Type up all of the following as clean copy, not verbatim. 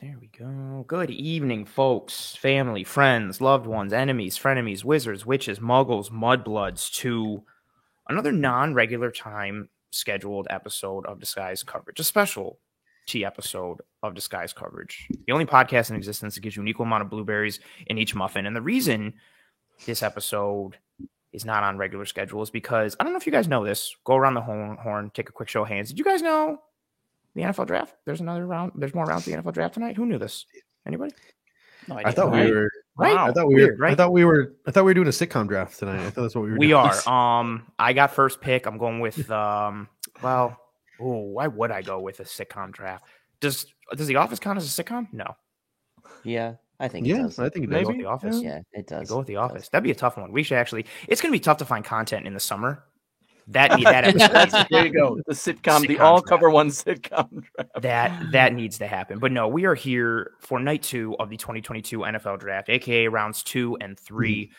There we go. Good evening, folks, family, friends, loved ones, enemies, frenemies, wizards, witches, muggles, mudbloods, to another non-regular time scheduled episode of Disguise Coverage, a special tea episode of Disguise Coverage. The only podcast in existence that gives you an equal amount of blueberries in each muffin. And the reason this episode is not on regular schedule is because, I don't know if you guys know this, go around the horn, take a quick show of hands. Did you guys know the NFL draft? There's another round. There's more rounds of the NFL draft tonight. Who knew this? Anybody? No, I thought we were right. I thought we were doing a sitcom draft tonight. I thought that's what we were doing. We are. I got first pick. I'm going with why would I go with a sitcom draft? Does The Office count as a sitcom? No. Yeah, I think it does. I think it does. does. The Office? Yeah, it does. Go with The Office. That'd be a tough one. We should actually. It's going to be tough to find content in the summer. That episode. There you go. The sitcom, the all cover one sitcom draft. That needs to happen. But no, we are here for night 2 of the 2022 NFL draft, aka rounds 2 and 3. Mm-hmm.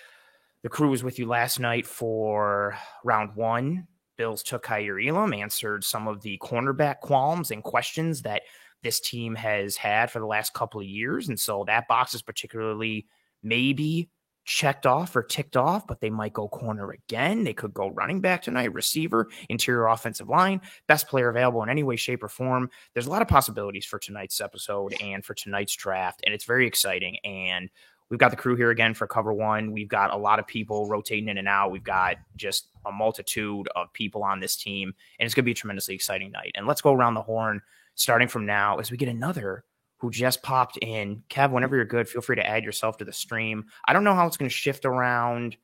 The crew was with you last night for round 1. Bills took Kaiir Elam, answered some of the cornerback qualms and questions that this team has had for the last couple of years. And so that box is particularly maybe checked off or ticked off, but they might go corner again. They could go running back tonight, receiver, interior offensive line, best player available in any way, shape, or form. There's a lot of possibilities for tonight's episode and for tonight's draft, and it's very exciting. And we've got the crew here again for cover 1. We've got a lot of people rotating in and out. We've got just a multitude of people on this team, and it's going to be a tremendously exciting night. And let's go around the horn starting from now as we get another who just popped in. Kev, whenever you're good, feel free to add yourself to the stream. I don't know how it's going to shift around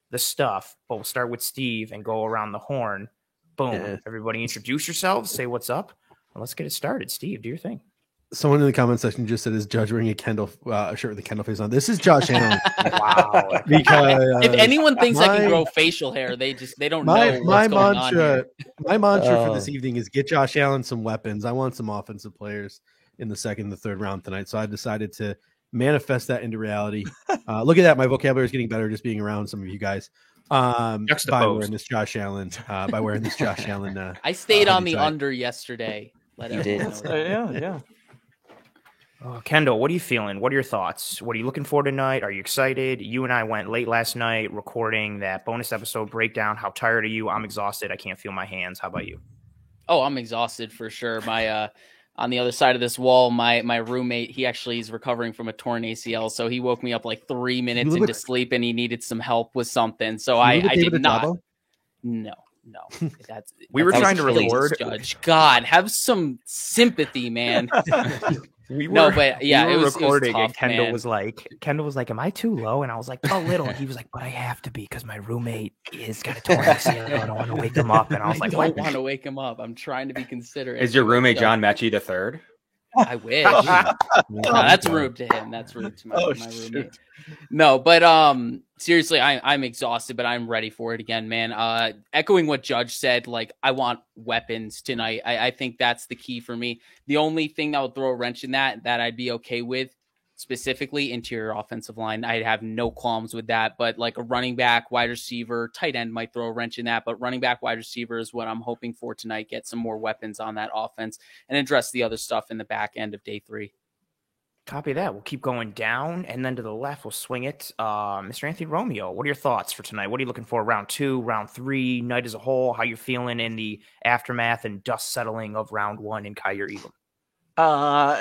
the stuff, but we'll start with Steve and go around the horn. Boom. Yeah. Everybody introduce yourselves, say what's up, and let's get it started. Steve, do your thing. Someone in the comment section just said, "Is Judge wearing a shirt with a Kendall face on?" This is Josh Allen. Wow. Because if anyone thinks I can grow facial hair, they don't know what's going on here. My mantra for this evening is get Josh Allen some weapons. I want some offensive players in the second and the third round tonight. So I decided to manifest that into reality. Look at that. My vocabulary is getting better just being around some of you guys. By wearing this Josh Allen. I stayed on the under yesterday. You did. Yeah. Kendall, what are you feeling? What are your thoughts? What are you looking for tonight? Are you excited? You and I went late last night recording that bonus episode breakdown. How tired are you? I'm exhausted. I can't feel my hands. How about you? Oh, I'm exhausted for sure. My on the other side of this wall, my roommate, he actually is recovering from a torn ACL. So he woke me up like 3 minutes into sleep and he needed some help with something. So I did not. No. We were trying to record. Judge. God, have some sympathy, man. We were recording, tough, and Kendall man. was like, "Am I too low?" And I was like, "A little." And he was like, "But I have to be because my roommate is got a torn ACL. I don't want to wake him up." And I was like, "I don't want to wake him up. I'm trying to be considerate." Is your roommate John Mechie III? I wish. No, that's rude to him. That's rude to my roommate. No, but seriously, I'm exhausted, but I'm ready for it again, man. Echoing what Judge said, like I want weapons tonight. I think that's the key for me. The only thing that would throw a wrench in that I'd be okay with, specifically interior offensive line, I'd have no qualms with that. But like a running back, wide receiver, tight end might throw a wrench in that. But running back, wide receiver is what I'm hoping for tonight. Get some more weapons on that offense and address the other stuff in the back end of day 3. Copy that. We'll keep going down, and then to the left, we'll swing it. Mr. Anthony Romeo, what are your thoughts for tonight? What are you looking for? Round 2, round 3, night as a whole? How you feeling in the aftermath and dust settling of round 1 in Kaiir Elam?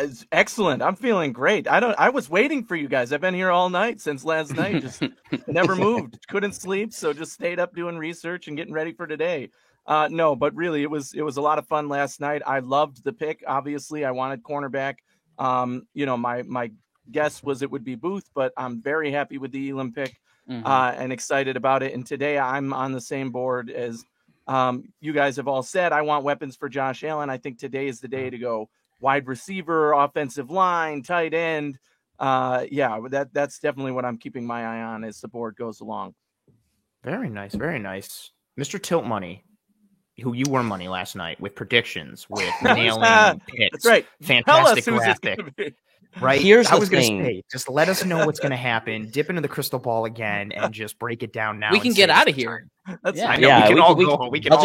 It's excellent. I'm feeling great. I was waiting for you guys. I've been here all night since last night. Just never moved. Couldn't sleep, so just stayed up doing research and getting ready for today. No, but really, it was a lot of fun last night. I loved the pick. Obviously, I wanted cornerback. My guess was it would be Booth, but I'm very happy with the Elam pick and excited about it. And today I'm on the same board as you guys have all said. I want weapons for Josh Allen. I think today is the day to go wide receiver, offensive line, tight end. That's definitely what I'm keeping my eye on as the board goes along. Very nice. Very nice. Mr. Tilt Money, who you were money last night with predictions, with nailing picks. That's right. Fantastic graphic. Right? Here's I the was going to thing. say, just let us know what's going to happen. Dip into the crystal ball again and just break it down now. We can get out of here. I know. We can all go. We can all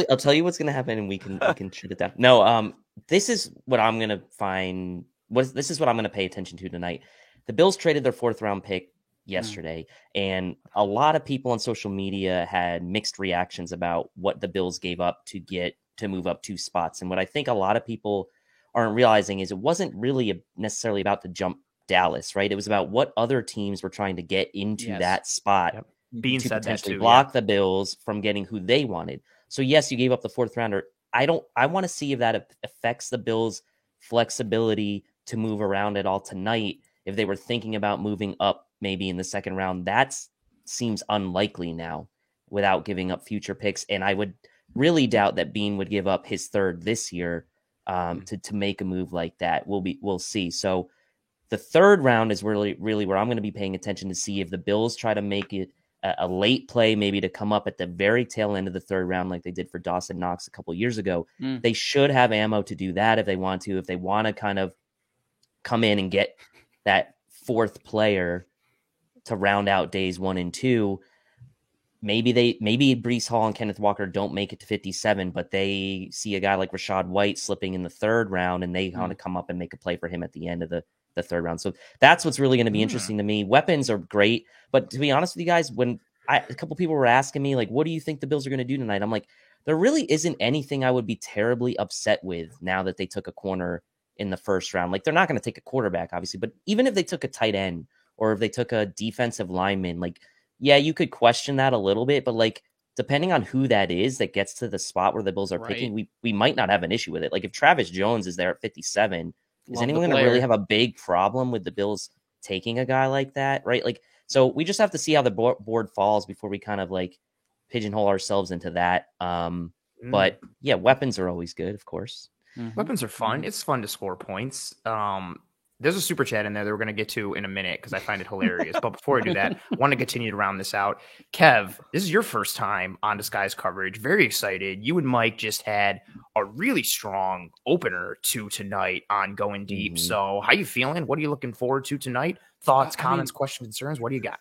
I'll tell you what's going to happen, and we can shut it down. No, this is what I'm going to find this is what I'm going to pay attention to tonight. The Bills traded their 4th round pick yesterday, and a lot of people on social media had mixed reactions about what the Bills gave up to move up 2 spots. And what I think a lot of people aren't realizing is it wasn't really necessarily about to jump Dallas, right? It was about what other teams were trying to get into that spot. Yep. Bean to said potentially that too, block the Bills from getting who they wanted. So yes, you gave up the 4th rounder. I want to see if that affects the Bills' flexibility to move around at all tonight. If they were thinking about moving up maybe in the 2nd round, that seems unlikely now without giving up future picks. And I would really doubt that Bean would give up his 3rd this year to make a move like that. We'll see. So the 3rd round is really where I'm going to be paying attention to see if the Bills try to make it a late play, maybe to come up at the very tail end of the 3rd round, like they did for Dawson Knox a couple years ago. They should have ammo to do that if they want to. If they want to kind of come in and get that 4th player to round out days 1 and 2, maybe Breece Hall and Kenneth Walker don't make it to 57, but they see a guy like Rachaad White slipping in the 3rd round, and they want to come up and make a play for him at the end of the 3rd round. So that's what's really going to be interesting to me. Weapons are great, but to be honest with you guys, when a couple people were asking me, like, what do you think the Bills are going to do tonight? I'm like, there really isn't anything I would be terribly upset with now that they took a corner in the 1st round. Like, they're not going to take a quarterback, obviously, but even if they took a tight end or if they took a defensive lineman, like, yeah, you could question that a little bit, but like, depending on who that is that gets to the spot where the Bills are picking, we might not have an issue with it. Like, if Travis Jones is there at 57, is anyone going to really have a big problem with the Bills taking a guy like that, right? Like, so we just have to see how the board falls before we kind of like pigeonhole ourselves into that. But yeah, weapons are always good, of course. Weapons are fun. It's fun to score points. There's a super chat in there that we're going to get to in a minute because I find it hilarious. But before I do that, I want to continue to round this out. Kev, this is your first time on Disguise coverage. Very excited. You and Mike just had a really strong opener to tonight on Going Deep. So how you feeling? What are you looking forward to tonight? Thoughts, comments, questions, concerns? What do you got?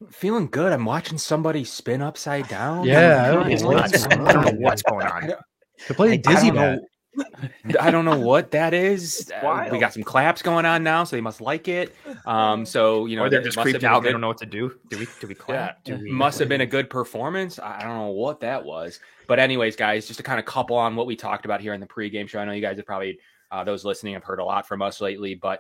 Feeling good. I'm watching somebody spin upside down. Yeah, I don't know what's going on. To play Dizzy Bat. I don't know what that is. We got some claps going on now, so they must like it. So or they're just creeped out. They don't know what to do. Do we clap? Yeah, must have been a good performance. I don't know what that was, but anyways, guys, just to kind of couple on what we talked about here in the pregame show. I know you guys have probably those listening have heard a lot from us lately, but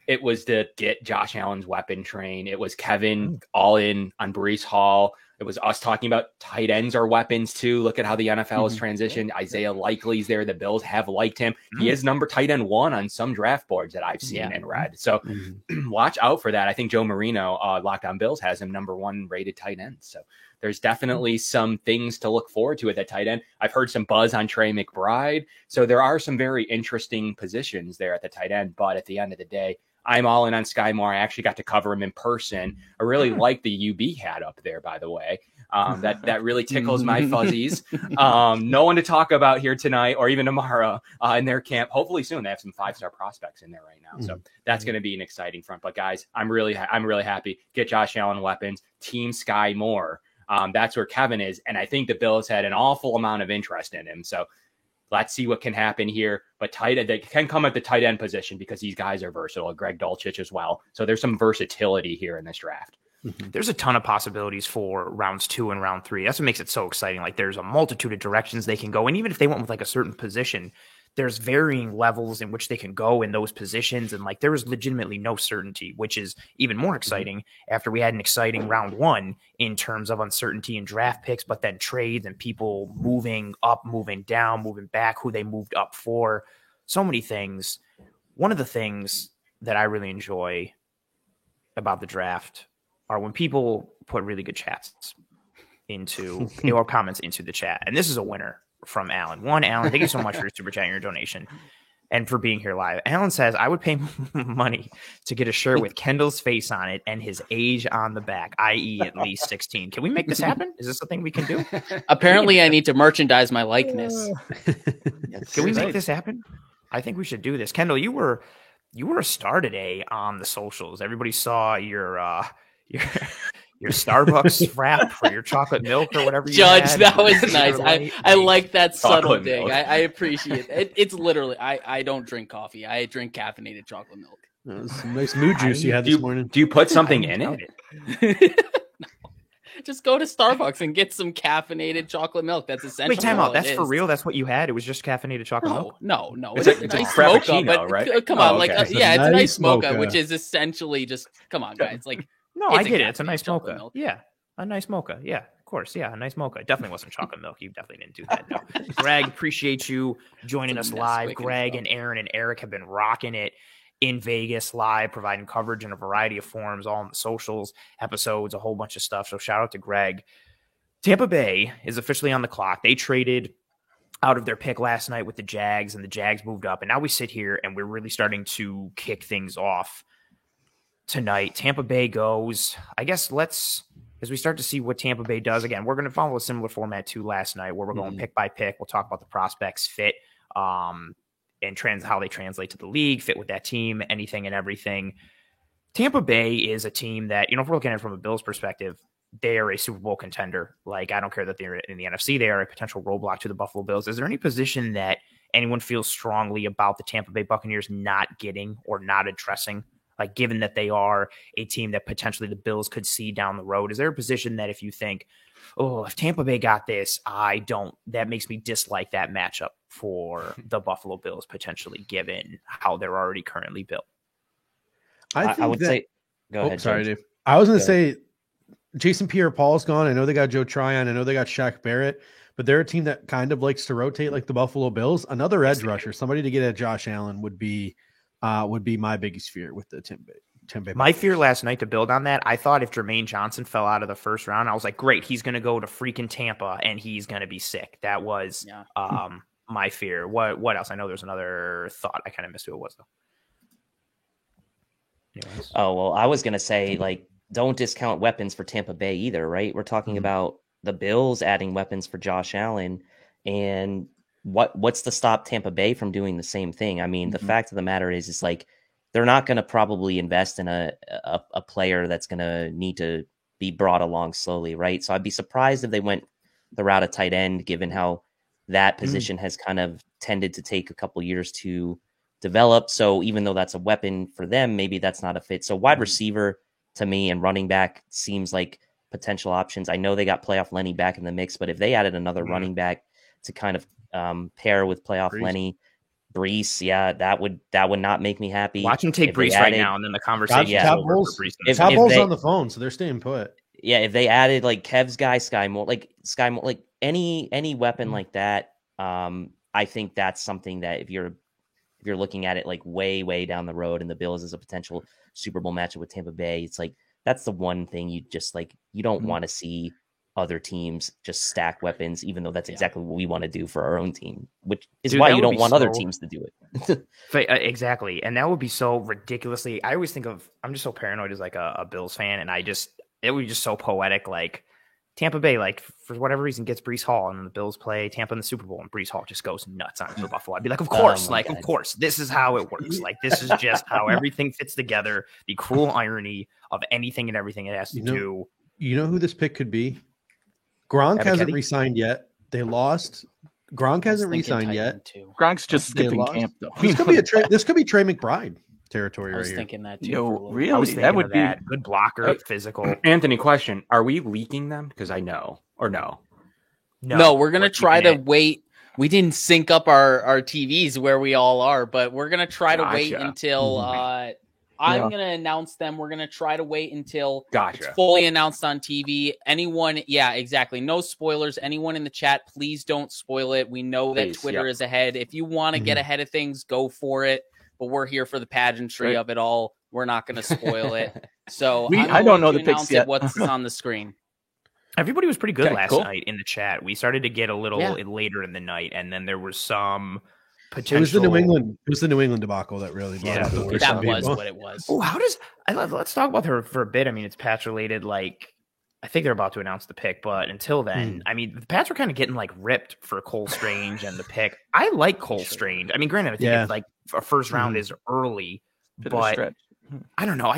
it was to get Josh Allen's weapon train. It was Kevin all in on Breece Hall. It was us talking about tight ends are weapons too. Look at how the NFL has transitioned. Isaiah Likely's there. The Bills have liked him. He is number tight end 1 on some draft boards that I've seen and read. So watch out for that. I think Joe Marino, Locked On Bills, has him number 1 rated tight end. So there's definitely some things to look forward to at that tight end. I've heard some buzz on Trey McBride. So there are some very interesting positions there at the tight end. But at the end of the day, I'm all in on Sky Moore. I actually got to cover him in person. I really like the UB hat up there, by the way. That really tickles my fuzzies. No one to talk about here tonight or even tomorrow in their camp. Hopefully soon. They have some 5-star prospects in there right now. So that's going to be an exciting front. But guys, I'm really happy. Get Josh Allen weapons. Team Sky Moore. That's where Kevin is. And I think the Bills had an awful amount of interest in him. So let's see what can happen here. But tight end, they can come at the tight end position because these guys are versatile. Greg Dulcich as well. So there's some versatility here in this draft. There's a ton of possibilities for rounds 2 and round 3. That's what makes it so exciting. Like, there's a multitude of directions they can go. And even if they went with like a certain position, there's varying levels in which they can go in those positions. And like, there is legitimately no certainty, which is even more exciting after we had an exciting round 1 in terms of uncertainty in draft picks, but then trades and people moving up, moving down, moving back, who they moved up for. So many things. One of the things that I really enjoy about the draft are when people put really good chats into or comments into the chat. And this is a winner from Alan. Alan, thank you so much for your super chat and your donation and for being here live. Alan says, I would pay money to get a shirt with Kendall's face on it and his age on the back, i.e. at least 16. Can we make this happen? Is this a thing we can do? Apparently I need to merchandise my likeness. Can we make this happen? I think we should do this. Kendall, you were a star today on the socials. Everybody saw your your Starbucks wrap or your chocolate milk or whatever. Judge, had. that was nice. I like that subtle Chocolate dig. milk. I appreciate it. It's literally I don't drink coffee. I drink caffeinated chocolate milk. That was some nice mood juice you had this morning. Do you put something in it? No. Just go to Starbucks and get some caffeinated chocolate milk. That's essential. Wait, time out. That's for real? That's what you had? It was just caffeinated chocolate milk? No. It's It's a a nice frappuccino, mocha, but right? come on, Oh, okay. it's a nice nice mocha, mocha. which is essentially just come on, guys. Like, No, It's I a get it. It's a caffeinated nice chocolate mocha. milk. Yeah, a nice mocha. Yeah, of course. Yeah, a nice mocha. It definitely wasn't chocolate milk. You definitely didn't do that. No. Greg, appreciate you joining us It's a live. Nesquik Greg stuff. and Aaron and Eric have been rocking it in Vegas live, providing coverage in a variety of forms, all on the socials, episodes, a whole bunch of stuff. So shout out to Greg. Tampa Bay is officially on the clock. They traded out of their pick last night with the Jags, and the Jags moved up. And now we sit here, and we're really starting to kick things off tonight. Tampa Bay goes, I guess as we start to see what Tampa Bay does, again, we're going to follow a similar format to last night where we're going pick by pick. We'll talk about the prospects fit and how they translate to the league, fit with that team, anything and everything. Tampa Bay is a team that, if we're looking at it from a Bills perspective, they are a Super Bowl contender. Like, I don't care that they're in the NFC. They are a potential roadblock to the Buffalo Bills. Is there any position that anyone feels strongly about the Tampa Bay Buccaneers not getting or not addressing? Like, given that they are a team that potentially the Bills could see down the road, is there a position that if you think, oh, if Tampa Bay got this, that makes me dislike that matchup for the Buffalo Bills, potentially, given how they're already currently built? I would say, go ahead. Sorry, James. Dave. I was going to say Jason Pierre-Paul's gone. I know they got Joe Tryon. I know they got Shaq Barrett, but they're a team that kind of likes to rotate like the Buffalo Bills. Another edge rusher, somebody to get at Josh Allen would be my biggest fear with the Tampa Bay. My fear last night, to build on that, I thought if Jermaine Johnson fell out of the first round, I was like, great, he's going to go to freaking Tampa and he's going to be sick. That was my fear. What else? I know there's another thought. I kind of missed who it was, though. Anyways. Oh, well, I was going to say, like, don't discount weapons for Tampa Bay either, right? We're talking about the Bills adding weapons for Josh Allen, and what's to stop Tampa Bay from doing the same thing? I mean, the fact of the matter is like they're not going to probably invest in a player that's going to need to be brought along slowly, right? So I'd be surprised if they went the route of tight end, given how that position has kind of tended to take a couple years to develop. So even though that's a weapon for them, maybe that's not a fit. So wide receiver to me and running back seems like potential options. I know they got playoff Lenny back in the mix, but if they added another running back to kind of pair with playoff Lenny, Brees, that would not make me happy. Watch him take Brees right now, and then the conversation is Todd over. Bowles on the phone, so they're staying put. Yeah, if they added like Kev's guy, Sky Moore, like any weapon like that, I think that's something that if you're looking at it like way down the road, and the Bills as a potential Super Bowl matchup with Tampa Bay, it's like that's the one thing you just like you don't want to see other teams just stack weapons, even though that's exactly what we want to do for our own team, which is why you don't want other teams to do it. Exactly. And that would be so ridiculously, I always think of, I'm just so paranoid as like a Bills fan. And it would be just so poetic. Like Tampa Bay, like for whatever reason gets Brees Hall, and then the Bills play Tampa in the Super Bowl and Brees Hall just goes nuts on for Buffalo. I'd be like, of course, of course, this is how it works. Like, this is just how everything fits together. The cruel irony of anything and everything it has to do. You know who this pick could be? Gronk hasn't re-signed yet. They lost. Gronk hasn't re-signed yet. Gronk's just skipping camp, though. This could be Trey McBride territory right here. I was thinking that too. Yo, really? I was thinking that would be good blocker, physical. Anthony, question: are we leaking them? Because I know, or no? No, we're gonna try to wait. We didn't sync up our TVs where we all are, but we're gonna try to wait until I'm going to announce them. We're going to try to wait until it's fully announced on TV. Anyone, exactly. No spoilers. Anyone in the chat, please don't spoil it. We know that Twitter is ahead. If you want to get ahead of things, go for it. But we're here for the pageantry of it all. We're not going to spoil it. So I don't know the picks yet. What's on the screen. Everybody was pretty good last night in the chat. We started to get a little later in the night, and then there was some potential. It was the New England debacle that really that was what it was. Oh, let's talk about her for a bit. I mean, it's Pats related. Like, I think they're about to announce the pick, but until then, I mean, the Pats were kind of getting like ripped for Cole Strange and the pick. I like Cole Strange. I mean, granted, I think it's like a first round is early, but I don't know.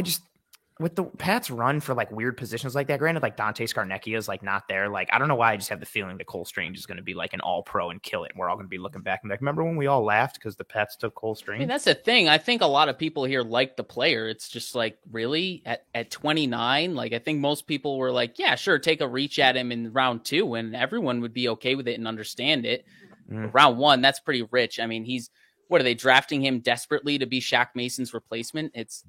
with the Pats run for like weird positions like that, granted, like Dante Scarnecchia is like not there. Like, I don't know why I just have the feeling that Cole Strange is going to be like an all pro and kill it. And we're all going to be looking back and like, remember when we all laughed because the Pats took Cole Strange? I mean, that's the thing. I think a lot of people here like the player. It's just like, really at 29, like I think most people were like, yeah, sure, take a reach at him in round 2 and everyone would be okay with it and understand it. Round 1, that's pretty rich. I mean, what are they drafting him desperately to be Shaq Mason's replacement? It's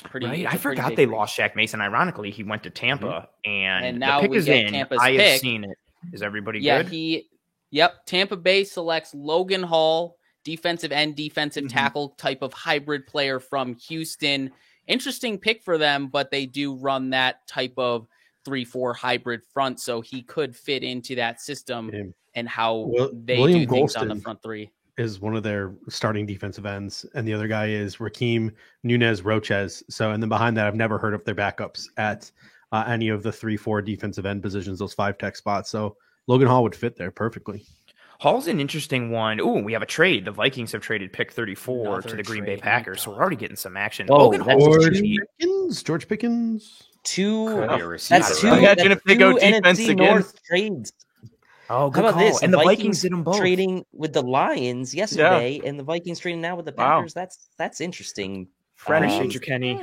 pretty. Right. I forgot they lost Shaq Mason. Ironically, he went to Tampa, and now the pick we is get in. Tampa's I have pick. seen it. Is everybody Yeah, good? Tampa Bay selects Logan Hall, defensive end, defensive tackle type of hybrid player from Houston. Interesting pick for them, but they do run that type of 3-4 hybrid front, so he could fit into that system and how they William do things on the Golston front 3. Is one of their starting defensive ends, and the other guy is Raheem Nunez Roches. So, and then behind that, I've never heard of their backups at any of the 3-4 defensive end positions, those 5 tech spots. So Logan Hall would fit there perfectly. Hall's an interesting one. Ooh, we have a trade. The Vikings have traded pick 34 to the Green Bay Packers, so we're already getting some action. Oh, Logan Hall, George Pickens. That's 2. Imagine if they go defense NFC again. North trades. Oh, good How about call. this? And the Vikings did them both. Trading with the Lions yesterday, and the Vikings trading now with the Packers. That's interesting. Appreciate you, Kenny.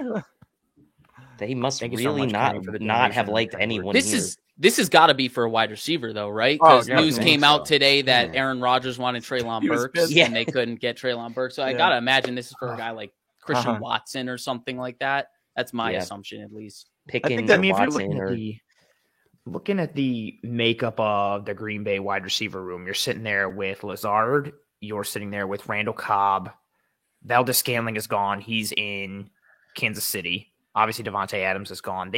They must Thank you so really much, not Kenny, for the have donation. liked anyone. This has got to be for a wide receiver, though, right? Oh, Because news came out today that Yeah. Aaron Rodgers wanted Treylon He was Burks, pissed. and they couldn't get Treylon Burks. So I got to imagine this is for a guy like Christian Uh-huh. Watson or something like that. That's my Yeah. assumption, at least. Pickens I or mean, if you're Watson looking at the makeup of the Green Bay wide receiver room, you're sitting there with Lazard, you're sitting there with Randall Cobb, Valdez Scantling is gone. He's in Kansas City. Obviously, Devontae Adams is gone.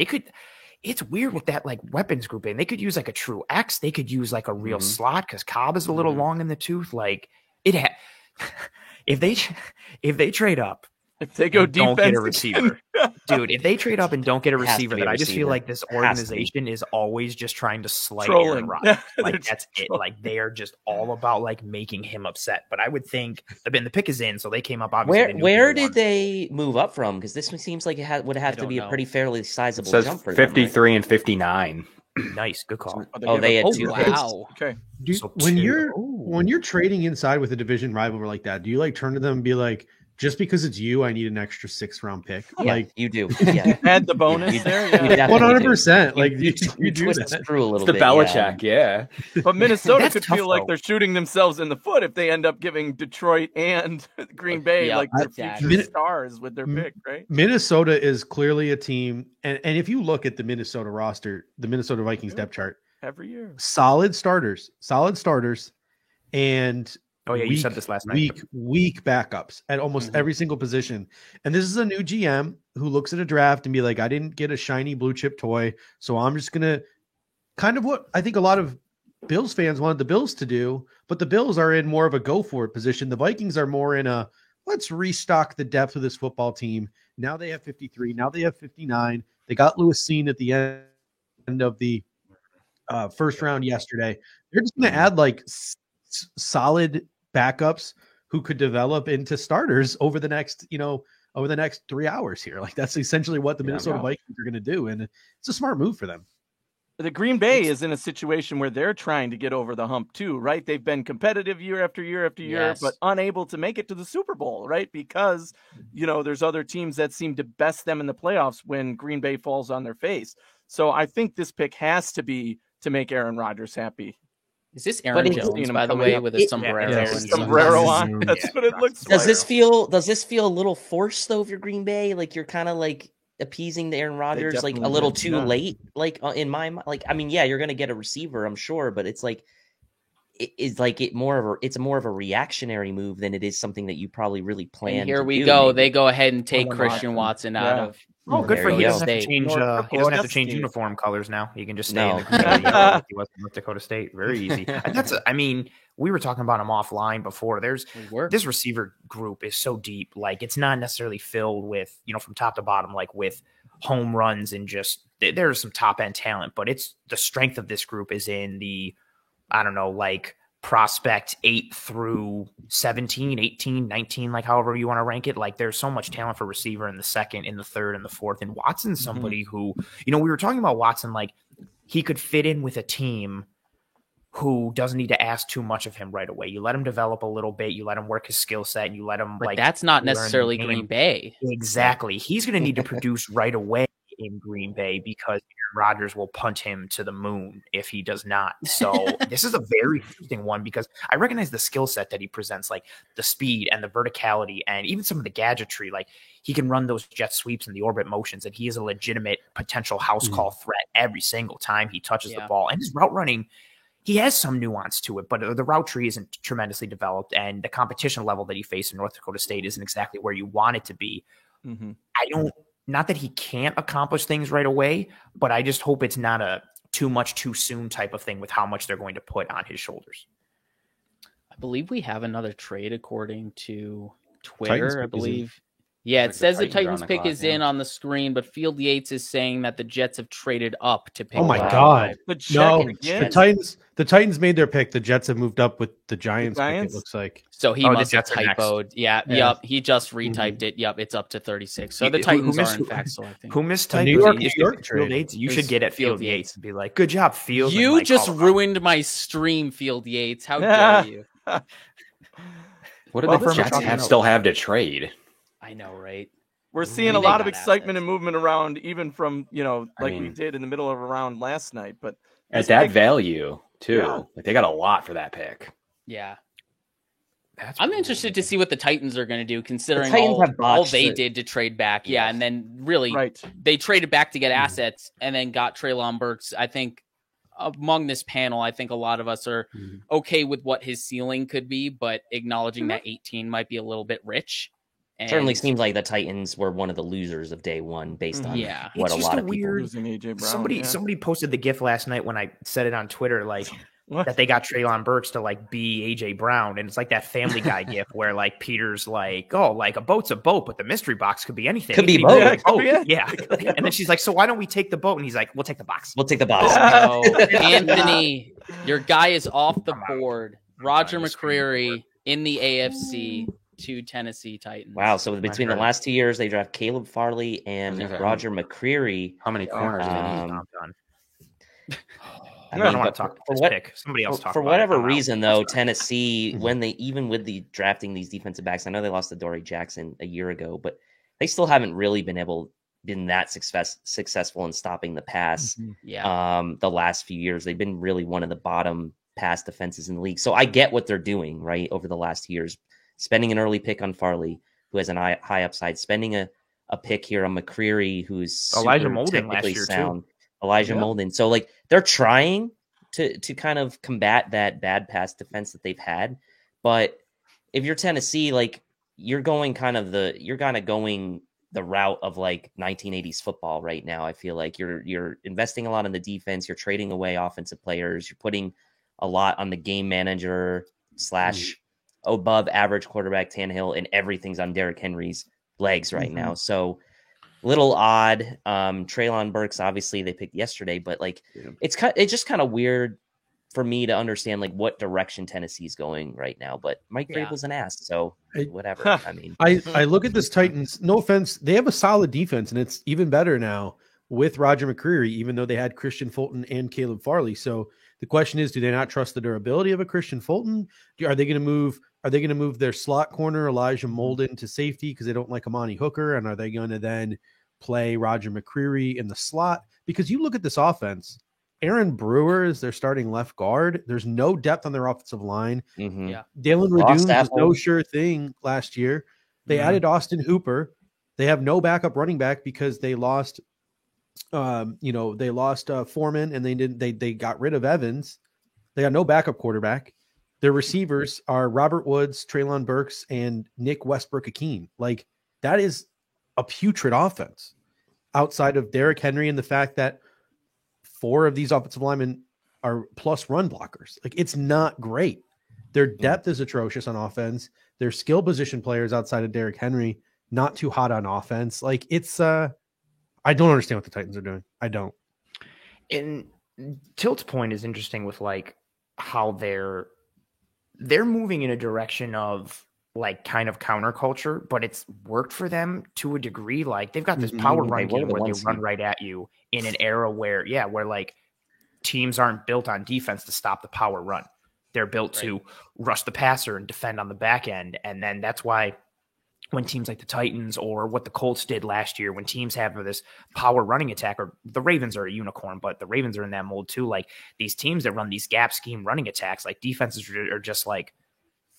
It's weird with that like weapons grouping. They could use like a true X. They could use like a real slot because Cobb is a little long in the tooth. Like if they trade up, If they go and don't defense get a receiver, dude. If they trade up and don't get a It has to receiver, be a then I just feel receiver. like this Has to be. organization is always just trying to slight Trolling. Aaron Rodgers. They're Like that's it. Like they are just all about like making him upset. But I would think the pick is in, so they came up obviously. they knew Where who they did wanted. they move up from? Because this one seems like it would have to don't be a know. pretty fairly It sizable says jump for them. right? 53 and 59. Nice, good call. They had Oh, 2 picks. picks. wow. Okay. So When two. you're trading inside with a division rival like that, do you like turn to them and be like, just because it's you, I need an extra 6th-round pick? Yeah, Like you do. Yeah. Add the bonus there. Yeah. 100%. Like you you do twist that. the screw a little The bit. Belichick, yeah. But Minnesota That's could tough, feel like though. they're shooting themselves in the foot if they end up giving Detroit and Green Bay Yeah, like their exactly. future stars with their pick, right? Minnesota is clearly a team, and if you look at the Minnesota roster, the Minnesota Vikings depth chart, Every year. solid starters, and Oh yeah, you said this last night. weak backups at almost every single position. And this is a new GM who looks at a draft and be like, I didn't get a shiny blue chip toy, so I'm just gonna kind of what I think a lot of Bills fans wanted the Bills to do, but the Bills are in more of a go for it position. The Vikings are more in a let's restock the depth of this football team. Now they have 53. Now they have 59. They got Lewis Seen at the end of the first round yesterday. They're just going to add like solid backups who could develop into starters over the next 3 hours here. Like that's essentially what the Minnesota Vikings are going to do. And it's a smart move for them. The Green Bay is in a situation where they're trying to get over the hump too, right? They've been competitive year after year after year, Yes. but unable to make it to the Super Bowl, right? Because, there's other teams that seem to best them in the playoffs when Green Bay falls on their face. So I think this pick has to be to make Aaron Rodgers happy. Is this Aaron But Jones, him by the coming way, up. with a sombrero? Yeah, and Sombrero on. That's what it looks like. Does this feel a little forced though? If you're Green Bay, like you're kind of like appeasing the Aaron Rodgers like a definitely little did, too yeah. late. Like in my mind, like I mean, yeah, you're gonna get a receiver, I'm sure, but it's like it's more of a reactionary move than it is something that you probably really planned. And here to we do, go. maybe. They go ahead and take Someone Christian Watson out Yeah. of. Oh, good There for him. you He go. doesn't have to change. North He doesn't have to Dakota change State. uniform colors now. He can just stay No. in the green and yellow like he was in North Dakota State. Very easy. And I mean, we were talking about him offline before. This receiver group is so deep. Like it's not necessarily filled with, from top to bottom, like with home runs and just there's some top end talent, but it's the strength of this group is in the, I don't know, like prospect 8 through 17, 18, 19, like however you want to rank it. Like there's so much talent for receiver in the second, in the third, and the fourth. And Watson's somebody who, we were talking about Watson, like he could fit in with a team who doesn't need to ask too much of him right away. You let him develop a little bit, you let him work his skill set, and you let him but that's not necessarily Green Bay. Exactly. He's going to need to produce right away in Green Bay because Aaron Rodgers will punt him to the moon if he does not. So this is a very interesting one because I recognize the skill set that he presents, like the speed and the verticality and even some of the gadgetry. Like he can run those jet sweeps and the orbit motions, and he is a legitimate potential house call threat every single time he touches the ball. And his route running, he has some nuance to it, but the route tree isn't tremendously developed, and the competition level that he faced in North Dakota State isn't exactly where you want it to be. Not that he can't accomplish things right away, but I just hope it's not a too much too soon type of thing with how much they're going to put on his shoulders. I believe we have another trade according to Titans Twitter. I believe. Yeah, it says the Titans pick is in on the screen, but Field Yates is saying that the Jets have traded up to pick. Oh my God! No, the Titans made their pick. The Jets have moved up with the Giants. Pick, it looks like. So he must have typoed. Yep. He just retyped it. Yep, it's up to 36. So the Titans are in fact selecting. Who mistyped New York Field Yates? You should get at Field Yates and be like, "Good job, Field." You just ruined my stream, Field Yates. How dare you? What do the Jets still have to trade? I know, right? We're seeing a lot of excitement and movement around, even from, we did in the middle of a round last night. But at that value, too. Like they got a lot for that pick. Yeah. I'm interested to see what the Titans are going to do, considering all they did to trade back. Yeah, and then really they traded back to get assets and then got Treylon Burks. I think among this panel, I think a lot of us are okay with what his ceiling could be, but acknowledging that 18 might be a little bit rich. And certainly seems like the Titans were one of the losers of day one based on what a lot of people losing AJ Brown. Somebody posted the GIF last night when I said it on Twitter, like that they got Treylon Burks to like be AJ Brown, and it's like that Family Guy GIF where like Peter's like, "Oh, like a boat's a boat, but the mystery box could be anything. Could be boat. Yeah." And then she's like, "So why don't we take the boat?" And he's like, "We'll take the box. We'll take the box." Anthony, your guy is off the board. Roger McCreary in the AFC. To Tennessee Titans. Wow. So between the last 2 years, they draft Caleb Farley and Roger McCreary. How many corners did he done? I don't want to talk about this pick. Somebody else talk for about whatever reason, though, Tennessee, when they even with the drafting these defensive backs, I know they lost to Dory Jackson a year ago, but they still haven't really been that successful in stopping the pass. The last few years, they've been really one of the bottom pass defenses in the league. So I get what they're doing right over the last years. Spending an early pick on Farley, who has an high upside. Spending a pick here on McCreary, who's Elijah Molden last year sound. Too. Elijah Molden. So like they're trying to kind of combat that bad pass defense that they've had. But if you're Tennessee, like you're going the route of like 1980s football right now. I feel like you're investing a lot in the defense. You're trading away offensive players. You're putting a lot on the game manager / above average quarterback Tannehill, and everything's on Derrick Henry's legs right now. So little odd. Treylon Burks, obviously they picked yesterday, but like it's just kind of weird for me to understand like what direction Tennessee's going right now. But Mike Vrabel's an ass, so whatever. I mean, I look at this Titans. No offense, they have a solid defense, and it's even better now with Roger McCreary, even though they had Christian Fulton and Caleb Farley. So the question is, do they not trust the durability of a Christian Fulton? Are they going to move? Are they going to move their slot corner Elijah Molden to safety because they don't like Amani Hooker? And are they going to then play Roger McCreary in the slot? Because you look at this offense, Aaron Brewer is their starting left guard. There's no depth on their offensive line. Dalen Radoon was no sure thing last year. They added Austin Hooper. They have no backup running back because they lost, Foreman, and they got rid of Evans. They got no backup quarterback. Their receivers are Robert Woods, Treylon Burks, and Nick Westbrook-Akeen. Like, that is a putrid offense outside of Derrick Henry and the fact that 4 of these offensive linemen are plus run blockers. Like, it's not great. Their depth is atrocious on offense. Their skill position players outside of Derrick Henry, not too hot on offense. Like, it's I don't understand what the Titans are doing. I don't. And Tilt's point is interesting with like how they're they're moving in a direction of like kind of counterculture, but it's worked for them to a degree. Like they've got this power run game where they run right at you in an era where like teams aren't built on defense to stop the power run. They're built to rush the passer and defend on the back end. And then that's why when teams like the Titans or what the Colts did last year, when teams have this power running attack, or the Ravens are a unicorn, but the Ravens are in that mold too. Like these teams that run these gap scheme running attacks, like defenses are just like,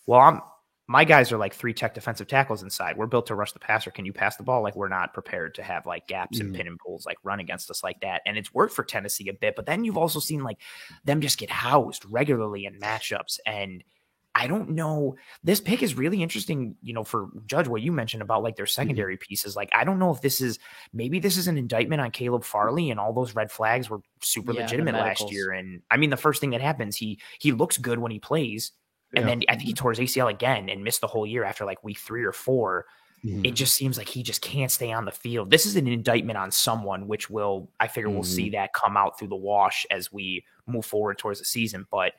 well, my guys are like 3 tech defensive tackles inside. We're built to rush the passer. Can you pass the ball? Like we're not prepared to have like gaps and pin and pulls, like run against us like that. And it's worked for Tennessee a bit, but then you've also seen like them just get housed regularly in matchups. And I don't know. This pick is really interesting, for Judge, what you mentioned about like their secondary pieces. Like, I don't know if this is an indictment on Caleb Farley, and all those red flags were super legitimate last year. And I mean, the first thing that happens, he looks good when he plays. And then I think he tore his ACL again and missed the whole year after like week 3 or 4. It just seems like he just can't stay on the field. This is an indictment on someone, which I figure we'll see that come out through the wash as we move forward towards the season. But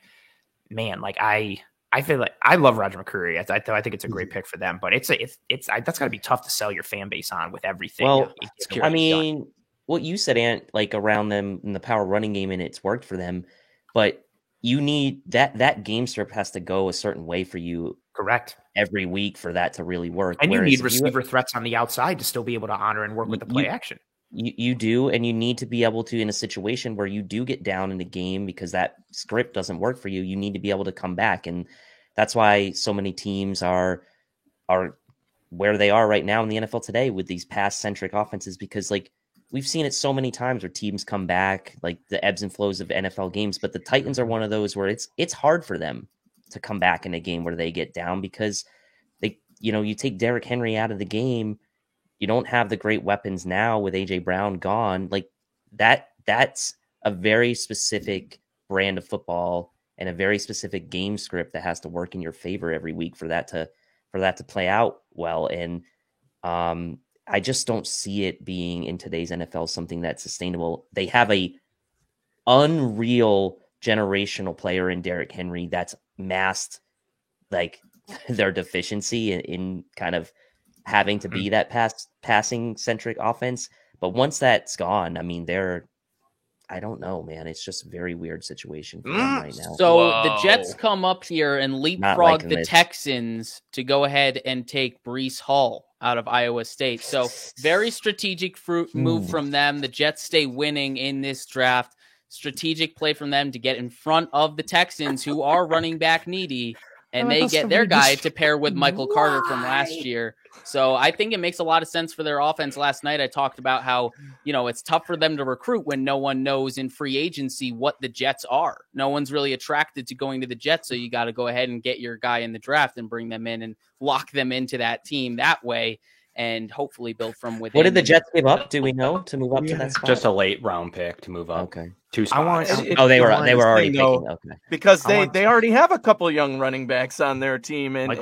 man, like I feel like I love Roger McCreary. I think it's a great pick for them, but it's that's got to be tough to sell your fan base on with everything. Well, I mean, what you said, Ant, like around them in the power running game, and it's worked for them, but you need that game script has to go a certain way for you. Correct. Every week for that to really work. And whereas you need receiver threats on the outside to still be able to honor and work with the play action. You do, and you need to be able to, in a situation where you do get down in the game because that script doesn't work for you, you need to be able to come back. And that's why so many teams are where they are right now in the NFL today with these pass-centric offenses, because like we've seen it so many times where teams come back, like the ebbs and flows of NFL games. But the Titans are one of those where it's hard for them to come back in a game where they get down, because you take Derrick Henry out of the game, you don't have the great weapons now with AJ Brown gone. Like that's a very specific brand of football and a very specific game script that has to work in your favor every week for that to play out well. And I just don't see it being in today's NFL something that's sustainable. They have a unreal generational player in Derrick Henry that's masked like their deficiency in kind of having to be that passing centric offense. But once that's gone, I mean, I don't know, man. It's just a very weird situation for them right now. So the Jets come up here and leapfrog the Texans to go ahead and take Breece Hall out of Iowa State. So very strategic move from them. The Jets stay winning in this draft. Strategic play from them to get in front of the Texans, who are running back needy, and they get their guy to pair with Michael Carter from last year. So I think it makes a lot of sense for their offense. Last night I talked about how, it's tough for them to recruit when no one knows in free agency what the Jets are. No one's really attracted to going to the Jets, so you got to go ahead and get your guy in the draft and bring them in and lock them into that team that way, and hopefully build from within. What did the Jets give up? Do we know to move up to that spot? Just a late round pick to move up. Okay. 2 spots. They were already picking. Okay. Because they already have a couple young running backs on their team, and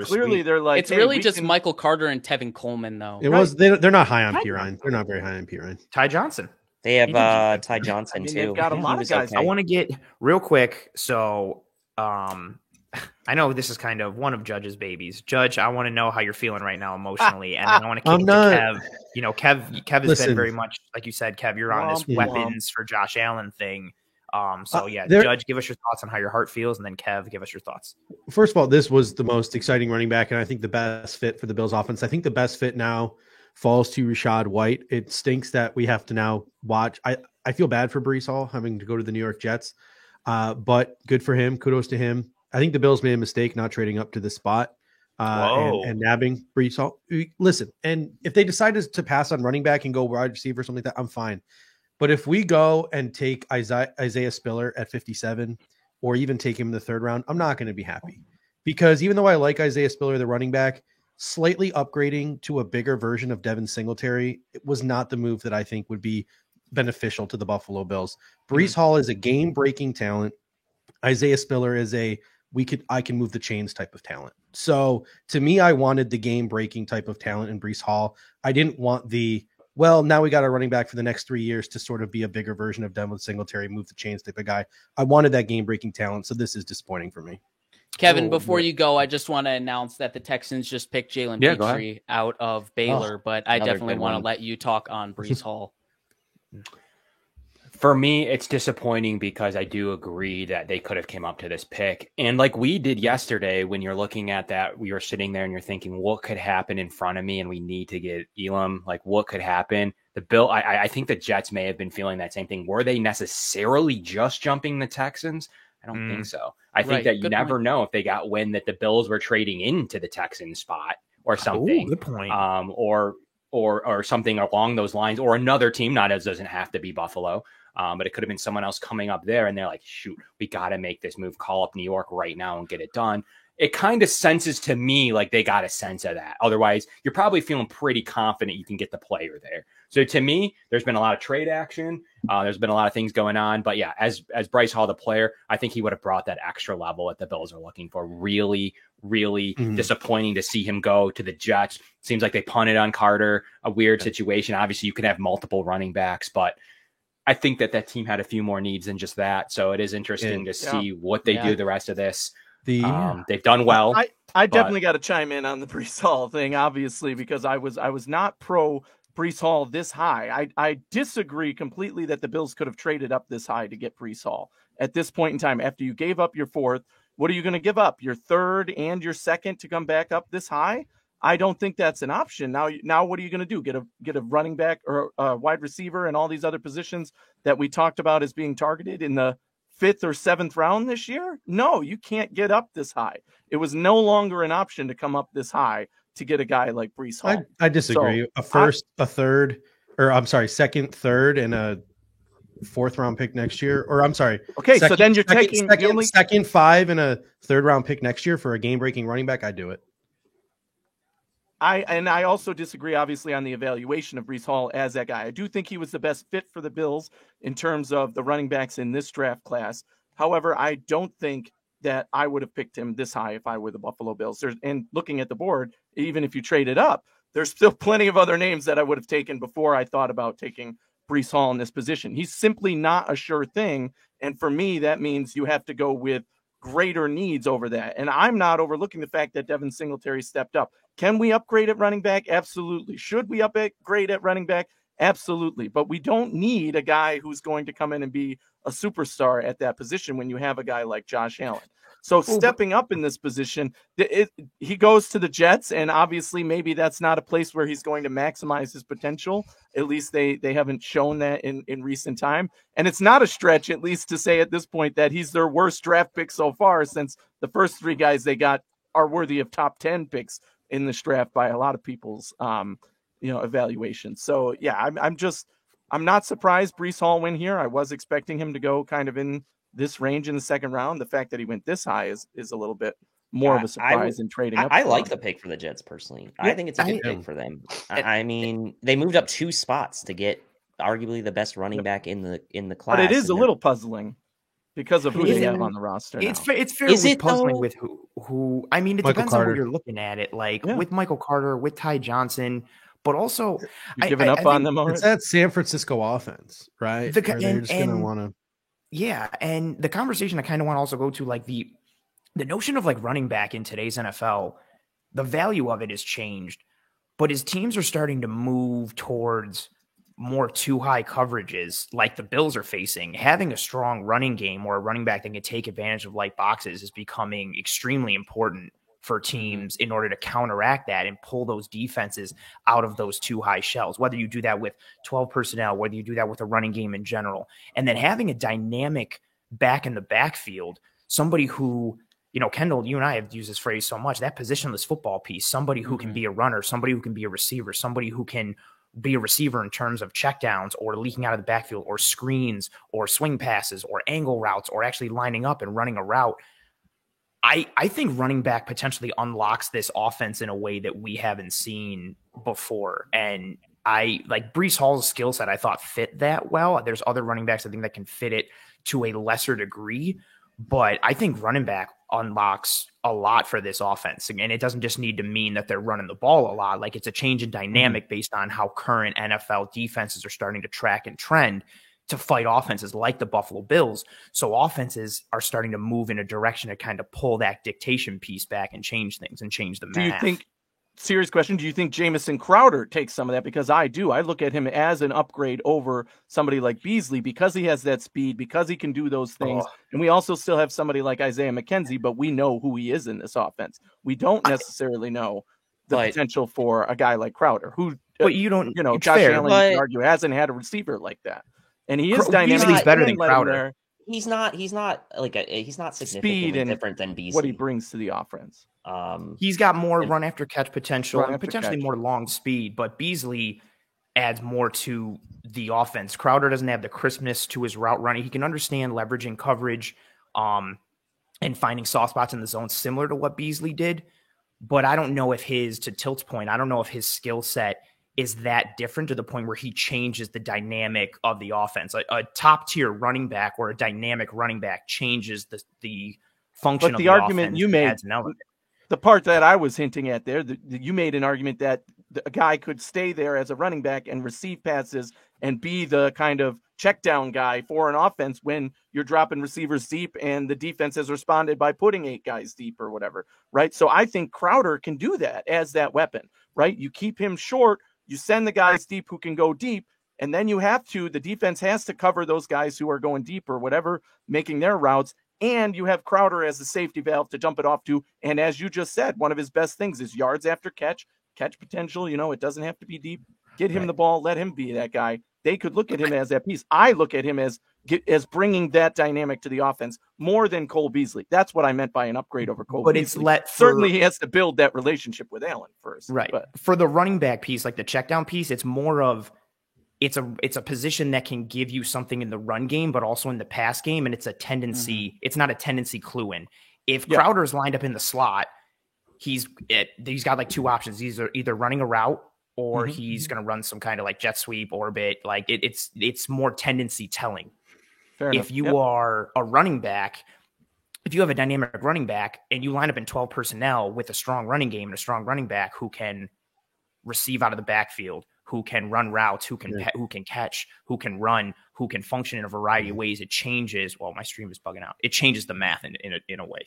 clearly they're like, it's really just Michael Carter and Tevin Coleman though. They're not high on Pirine. They're not very high on Pirine. Ty Johnson. They have Ty Johnson too. They've got a lot of guys. Okay. I want to get real quick. So, I know this is kind of one of Judge's babies. Judge, I want to know how you're feeling right now emotionally, and then I want to kick it to Kev. Kev has been very much, like you said, Kev, you're on this weapons for Josh Allen thing. Judge, give us your thoughts on how your heart feels, and then Kev, give us your thoughts. First of all, this was the most exciting running back, and I think the best fit for the Bills offense. I think the best fit now falls to Rachaad White. It stinks that we have to now watch. I feel bad for Breece Hall having to go to the New York Jets, but good for him. Kudos to him. I think the Bills made a mistake not trading up to this spot and nabbing Breece Hall. Listen, and if they decided to pass on running back and go wide receiver or something like that, I'm fine. But if we go and take Isaiah Spiller at 57 or even take him in the 3rd round, I'm not going to be happy. Because even though I like Isaiah Spiller, the running back, slightly upgrading to a bigger version of Devin Singletary, it was not the move that I think would be beneficial to the Buffalo Bills. Breece Hall is a game-breaking talent. Isaiah Spiller is I can move the chains type of talent. So to me, I wanted the game breaking type of talent in Breece Hall. I didn't want now we got a running back for the next 3 years to sort of be a bigger version of Devin Singletary, move the chains type of guy. I wanted that game breaking talent. So this is disappointing for me. Kevin, before you go, I just want to announce that the Texans just picked Jalen Petrie out of Baylor, but I definitely want to let you talk on Breece Hall. For me, it's disappointing because I do agree that they could have came up to this pick. And like we did yesterday, when you're looking at that, we were sitting there and you're thinking, what could happen in front of me? And we need to get Elam. Like, what could happen? I think the Jets may have been feeling that same thing. Were they necessarily just jumping the Texans? I don't think so. I think that you never know if they got wind that the Bills were trading into the Texans spot or something. Good point. Or something along those lines, or another team. Doesn't have to be Buffalo. But it could have been someone else coming up there, and they're like, shoot, we got to make this move, call up New York right now and get it done. It kind of senses to me like they got a sense of that. Otherwise, you're probably feeling pretty confident you can get the player there. So to me, there's been a lot of trade action. There's been a lot of things going on. But yeah, as Bryce Hall, the player, I think he would have brought that extra level that the Bills are looking for. Really, really disappointing to see him go to the Jets. Seems like they punted on Carter, a weird situation. Obviously, you can have multiple running backs, but I think that team had a few more needs than just that. So it is interesting to see what they do the rest of this. They've done well. I definitely got to chime in on the Breece Hall thing, obviously, because I was not pro Breece Hall this high. I disagree completely that the Bills could have traded up this high to get Breece Hall. At this point in time, after you gave up your fourth, what are you going to give up? Your third and your second to come back up this high? I don't think that's an option. Now what are you going to do? Get a running back or a wide receiver and all these other positions that we talked about as being targeted in the 5th or 7th round this year? No, you can't get up this high. It was no longer an option to come up this high to get a guy like Breece Hall. I disagree. So, a first, a third, or I'm sorry, second, third, and a 4th round pick next year. Or I'm sorry. Okay, so then you're taking second 5 and a 3rd round pick next year for a game breaking running back. I'd do it. I also disagree, obviously, on the evaluation of Breece Hall as that guy. I do think he was the best fit for the Bills in terms of the running backs in this draft class. However, I don't think that I would have picked him this high if I were the Buffalo Bills. And looking at the board, even if you traded up, there's still plenty of other names that I would have taken before I thought about taking Breece Hall in this position. He's simply not a sure thing. And for me, that means you have to go with greater needs over that. And I'm not overlooking the fact that Devin Singletary stepped up. Can we upgrade at running back? Absolutely. Should we upgrade at running back? Absolutely. But we don't need a guy who's going to come in and be a superstar at that position when you have a guy like Josh Allen. So stepping up in this position, he goes to the Jets, and obviously maybe that's not a place where he's going to maximize his potential. At least they haven't shown that in recent time. And it's not a stretch, at least to say at this point, that he's their worst draft pick so far, since the first 3 guys they got are worthy of top 10 picks in this draft by a lot of people's evaluation. So yeah, I'm not surprised Breece Hall went here. I was expecting him to go kind of in this range in the 2nd round. The fact that he went this high is a little bit more of a surprise in trading up. I like the pick for the Jets personally. Yeah, I think it's a good pick for them. I mean, they moved up 2 spots to get arguably the best running back in the class. But it is a little puzzling because of who they have on the roster now. It's fairly puzzling with who. I mean, it depends on where you're looking at it. Like with Michael Carter, with Ty Johnson, but also you're giving up on them already. It's that San Francisco offense, right? They're just going to want to. Yeah, and the conversation I kind of want to also go to, like the notion of like running back in today's NFL, the value of it has changed, but as teams are starting to move towards more too high coverages like the Bills are facing, having a strong running game or a running back that can take advantage of light boxes is becoming extremely important for teams in order to counteract that and pull those defenses out of those too high shells, whether you do that with 12 personnel, whether you do that with a running game in general. And then having a dynamic back in the backfield, somebody who, Kendall, you and I have used this phrase so much, that positionless football piece, somebody who can be a runner, somebody who can be a receiver, somebody who can be a receiver in terms of checkdowns or leaking out of the backfield or screens or swing passes or angle routes or actually lining up and running a route. I think running back potentially unlocks this offense in a way that we haven't seen before. And I like Breece Hall's skill set, I thought fit that well. There's other running backs I think that can fit it to a lesser degree, but I think running back unlocks a lot for this offense. And it doesn't just need to mean that they're running the ball a lot. Like it's a change in dynamic based on how current NFL defenses are starting to track and trend. to fight offenses like the Buffalo Bills. So offenses are starting to move in a direction to kind of pull that dictation piece back and change things and change the math. Do you think, serious question, do you think Jamison Crowder takes some of that? Because I do. I look at him as an upgrade over somebody like Beasley because he has that speed, because he can do those things. And we also still have somebody like Isaiah McKenzie, but we know who he is in this offense. We don't necessarily know the potential for a guy like Crowder, who, but you don't, Josh Allen, you can argue, hasn't had a receiver like that. And he is dynamic. He's better than Crowder. He's not significantly speed and different than Beasley. What he brings to the offense. He's got more run after catch potential and potentially more long speed, but Beasley adds more to the offense. Crowder doesn't have the crispness to his route running. He can understand leveraging coverage and finding soft spots in the zone similar to what Beasley did. But I don't know if to Tilt's point, I don't know if his skill set is that different to the point where he changes the dynamic of the offense. A top tier running back or a dynamic running back changes the function but of the argument offense. You made, the part that I was hinting at there, you made an argument that a guy could stay there as a running back and receive passes and be the kind of check down guy for an offense when you're dropping receivers deep and the defense has responded by putting 8 guys deep or whatever, right? So I think Crowder can do that as that weapon, right? You keep him short, you send the guys deep who can go deep, and then the defense has to cover those guys who are going deep or whatever, making their routes. And you have Crowder as the safety valve to jump it off to. And as you just said, one of his best things is yards after catch potential. It doesn't have to be deep. Get him the ball. Let him be that guy. They could look at him as that piece. I look at him as bringing that dynamic to the offense more than Cole Beasley. That's what I meant by an upgrade over Cole Beasley. Certainly he has to build that relationship with Allen first. Right. But for the running back piece, like the check down piece, it's more of it's a position that can give you something in the run game, but also in the pass game. And it's a tendency. Mm-hmm. It's not a tendency clue in. If Crowder's lined up in the slot, he's got like 2 options. He's either running a route or he's going to run some kind of like jet sweep orbit. Like it's more tendency telling. If you are a running back, if you have a dynamic running back and you line up in 12 personnel with a strong running game and a strong running back who can receive out of the backfield, who can run routes, who can catch, who can run, who can function in a variety of ways, it changes. Well, my stream is bugging out. It changes the math in a way.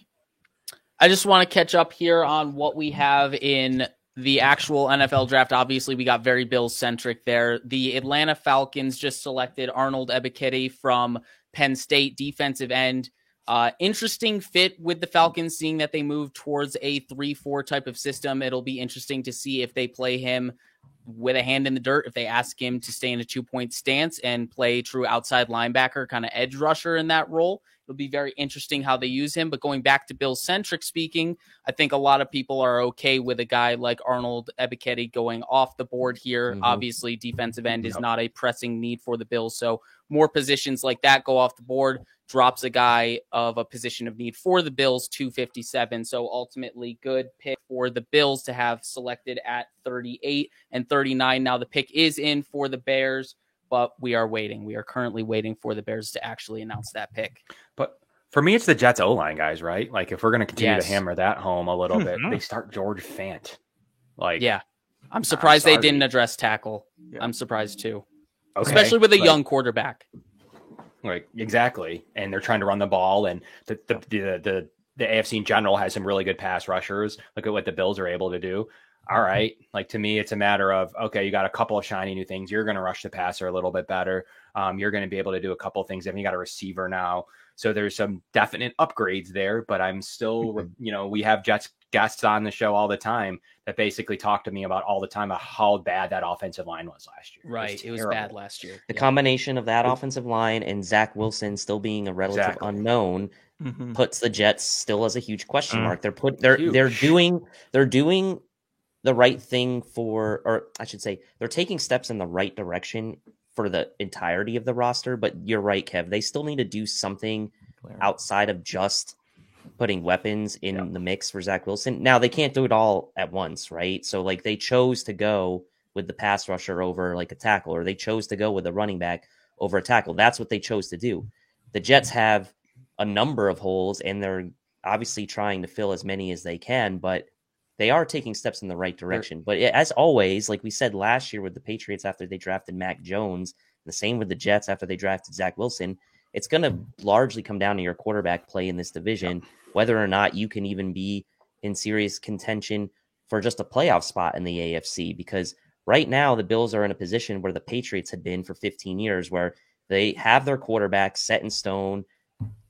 I just want to catch up here on what we have in the actual NFL draft. Obviously, we got very Bills-centric there. The Atlanta Falcons just selected Arnold Ebiketie from Penn State, defensive end. Interesting fit with the Falcons, seeing that they move towards a 3-4 type of system. It'll be interesting to see if they play him with a hand in the dirt, if they ask him to stay in a 2-point stance and play true outside linebacker, kind of edge rusher in that role. It'll be very interesting how they use him. But going back to Bill-centric speaking, I think a lot of people are okay with a guy like Arnold Ebiketie going off the board here. Mm-hmm. Obviously, defensive end is not a pressing need for the Bills. So more positions like that go off the board, drops a guy of a position of need for the Bills, 257. So ultimately, good pick for the Bills to have selected at 38 and 39. Now the pick is in for the Bears, but we are waiting. We are currently waiting for the Bears to actually announce that pick. But for me, it's the Jets O-line, guys, right? Like, if we're going to continue to hammer that home a little bit, they start George Fant. I'm surprised they didn't address tackle. Yeah. I'm surprised too. Okay. Especially with a young quarterback. Like, exactly. And they're trying to run the ball, and the AFC in general has some really good pass rushers. Look at what the Bills are able to do. All right. Like, to me, it's a matter of, okay, you got a couple of shiny new things. You're going to rush the passer a little bit better. You're going to be able to do a couple of things. I mean, you got a receiver now. So there's some definite upgrades there, but I'm still, we have Jets guests on the show all the time that basically talk to me about all the time about how bad that offensive line was last year. Right. It was bad last year. The combination of that offensive line and Zach Wilson still being a relative unknown puts the Jets still as a huge question mark. They're doing the right thing they're taking steps in the right direction for the entirety of the roster, but you're right, Kev. They still need to do something outside of just putting weapons in the mix for Zach Wilson. Now, they can't do it all at once, right? So, like, they chose to go with the pass rusher over, like, a tackle, or they chose to go with a running back over a tackle. That's what they chose to do. The Jets have a number of holes, and they're obviously trying to fill as many as they can, but they are taking steps in the right direction. But as always, like we said last year with the Patriots after they drafted Mac Jones, The same with the Jets after they drafted Zach Wilson. It's going to largely come down to your quarterback play in this division, whether or not you can even be in serious contention for just a playoff spot in the AFC, because right now the Bills are in a position where the Patriots had been for 15 years, where they have their quarterback set in stone,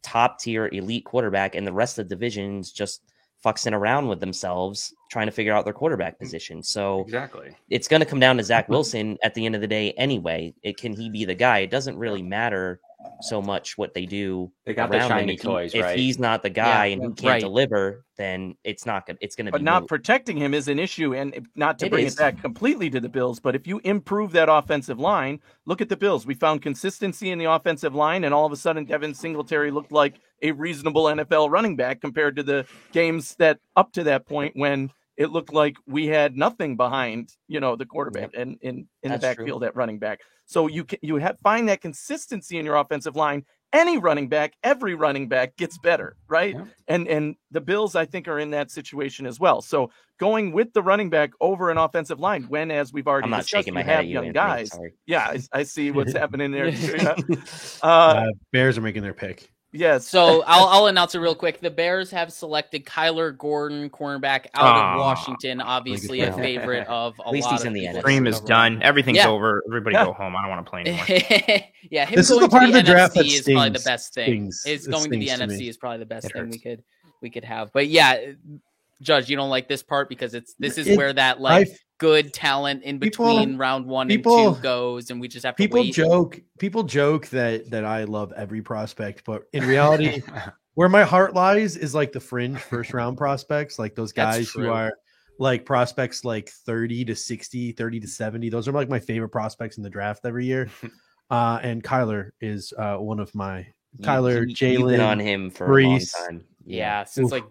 top tier elite quarterback, and the rest of the division's just fuxing around with themselves trying to figure out their quarterback position. So exactly, it's going to come down to Zach Wilson at the end of the day anyway. Can he be the guy? It doesn't really matter so much what they do. They got the shiny toys, right? If he's not the guy and he can't deliver, then it's not good. It's going to be. But not protecting him is an issue, and not to bring it back completely to the Bills. But if you improve that offensive line, look at the Bills. We found consistency in the offensive line, and all of a sudden, Devin Singletary looked like a reasonable NFL running back compared to the games that up to that point when it looked like we had nothing behind, the quarterback and in the backfield at running back. So you find that consistency in your offensive line. Any running back, every running back gets better, right? Yeah. And the Bills, I think, are in that situation as well. So going with the running back over an offensive line, when, as we've already discussed, you have young guys. Yeah, I see what's happening there. Bears are making their pick. Yes. So I'll announce it real quick. The Bears have selected Kyler Gordon, cornerback out of Washington, obviously a favorite of a lot of people. Dream is done. Everything's over. Everybody go home. I don't want to play anymore. Yeah, him this going is the part to of the draft NFC that is stings, probably the best thing. Is going to the NFC is probably the best thing we could have. But yeah, Judge, you don't like this part because this is where that good talent in between round 1 and 2 goes, and we just have to wait. People joke that I love every prospect, but in reality, where my heart lies is like the fringe first round prospects, like those guys who are like prospects like 30 to 60, 30 to 70. Those are like my favorite prospects in the draft every year. And Kyler is one of my Jalen on him for Brees. A long time. Yeah, since like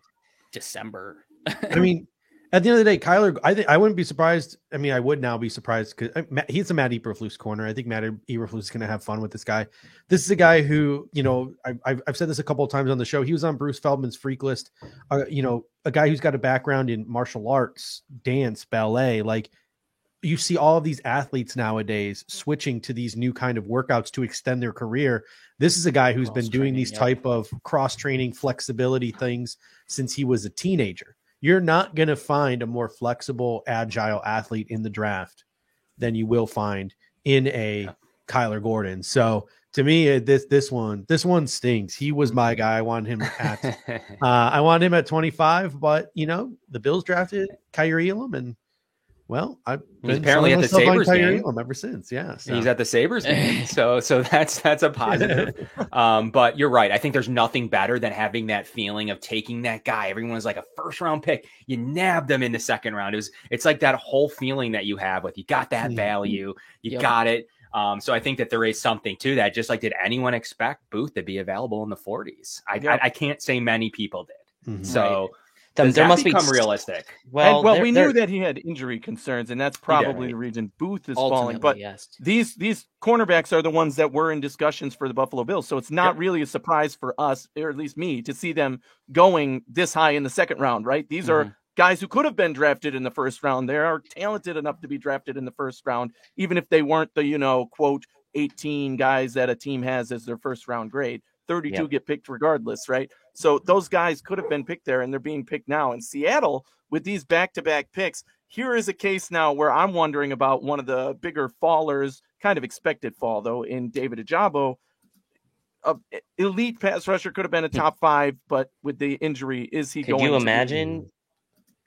December. I mean, at the end of the day, Kyler, I wouldn't be surprised. I mean, I would now be surprised because he's a Matt Eberflus corner. I think Matt Eberflus is going to have fun with this guy. This is a guy who, I've said this a couple of times on the show. He was on Bruce Feldman's freak list. A guy who's got a background in martial arts, dance, ballet. Like, you see all of these athletes nowadays switching to these new kind of workouts to extend their career. This is a guy who's been doing these type of cross-training flexibility things since he was a teenager. You're not going to find a more flexible, agile athlete in the draft than you will find in a Kyler Gordon. So to me, this one stinks. He was my guy. I wanted him at 25, but the Bills drafted Kyrie Elam, and I've been apparently at the Sabres game ever since. Yeah, so. He's at the Sabres game, so that's a positive. But you're right. I think there's nothing better than having that feeling of taking that guy. Everyone's like a first round pick. You nabbed them in the second round. It's like that whole feeling that you have with you got that value, you got it. So I think that there is something to that. Just like, did anyone expect Booth to be available in the 40s? I can't say many people did. Mm-hmm. So. Right. There must become realistic. Well, we knew that he had injury concerns, and that's probably the reason Booth is falling. But these cornerbacks are the ones that were in discussions for the Buffalo Bills, so it's not really a surprise for us, or at least me, to see them going this high in the second round. Right? These are guys who could have been drafted in the first round. They are talented enough to be drafted in the first round, even if they weren't the quote 18 guys that a team has as their first round grade. 32 get picked regardless, right? So those guys could have been picked there, and they're being picked now. In Seattle, with these back-to-back picks, here is a case now where I'm wondering about one of the bigger fallers, kind of expected fall, though, in David Ojabo. Elite pass rusher, could have been a top 5, but with the injury, is he going to...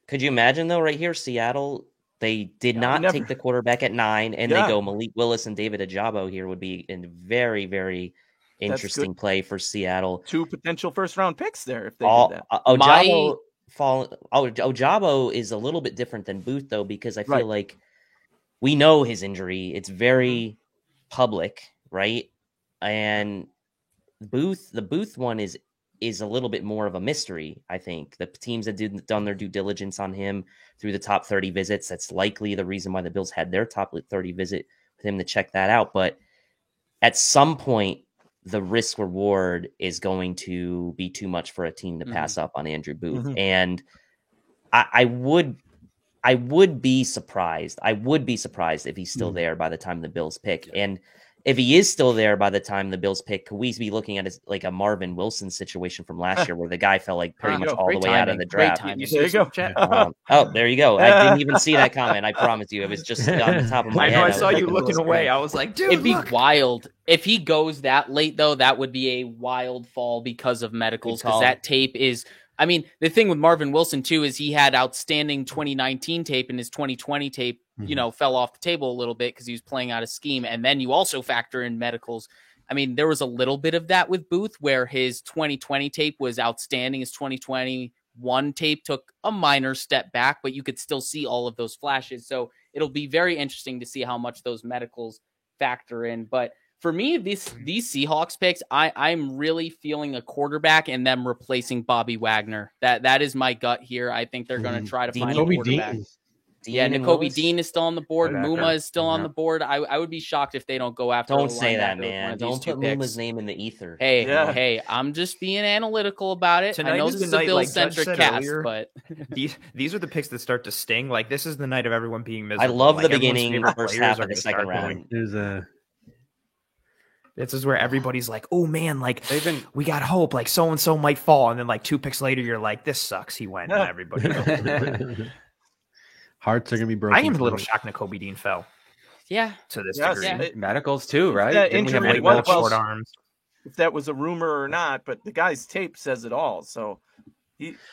Could you imagine, though, right here, Seattle, they did not take the quarterback at 9, and they go Malik Willis and David Ojabo here would be in very, very... interesting play for Seattle. 2 potential first-round picks there if they did that. Ojabo is a little bit different than Booth, though, because I feel like we know his injury. It's very public, right? And the Booth one is a little bit more of a mystery, I think. The teams that done their due diligence on him through the top 30 visits, that's likely the reason why the Bills had their top 30 visit with him to check that out. But at some point, the risk reward is going to be too much for a team to pass up on Andrew Booth. And I would be surprised. I would be surprised if he's still there by the time the Bills pick. And if he is still there by the time the Bills pick, could we be looking at like a Marvin Wilson situation from last year where the guy fell like pretty much all the way out of the draft? There you go. Oh, there you go. I didn't even see that comment. I promise you. It was just on the top of my head. I saw you looking away. I was like, dude, it'd be wild. If he goes that late, though, that would be a wild fall because of medicals, because that tape is... I mean, the thing with Marvin Wilson, too, is he had outstanding 2019 tape, and his 2020 tape, fell off the table a little bit because he was playing out of scheme. And then you also factor in medicals. I mean, there was a little bit of that with Booth where his 2020 tape was outstanding. His 2021 tape took a minor step back, but you could still see all of those flashes. So it'll be very interesting to see how much those medicals factor in. But for me, these Seahawks picks, I'm really feeling a quarterback and them replacing Bobby Wagner. That is my gut here. I think they're going to try to find a quarterback. Nakobe Dean is still on the board. Muma is still on the board. I would be shocked if they don't go after. Don't say that, man. Don't put Muma's name in the ether. Hey, I'm just being analytical about it. Tonight I know this is a Bill-centric cast, but these are the picks that start to sting. Like, this is the night of everyone being miserable. I love the beginning, first half of the second round. This is where everybody's like, oh man, like we got hope, like so and so might fall, and then like 2 picks later, you're like, this sucks. He went, and everybody. Hearts are gonna be broken. I am a little shocked Nakobe Dean fell. Yeah, to this degree. Yeah. Medicals too, right? Short arms. If that was a rumor or not, but the guy's tape says it all. So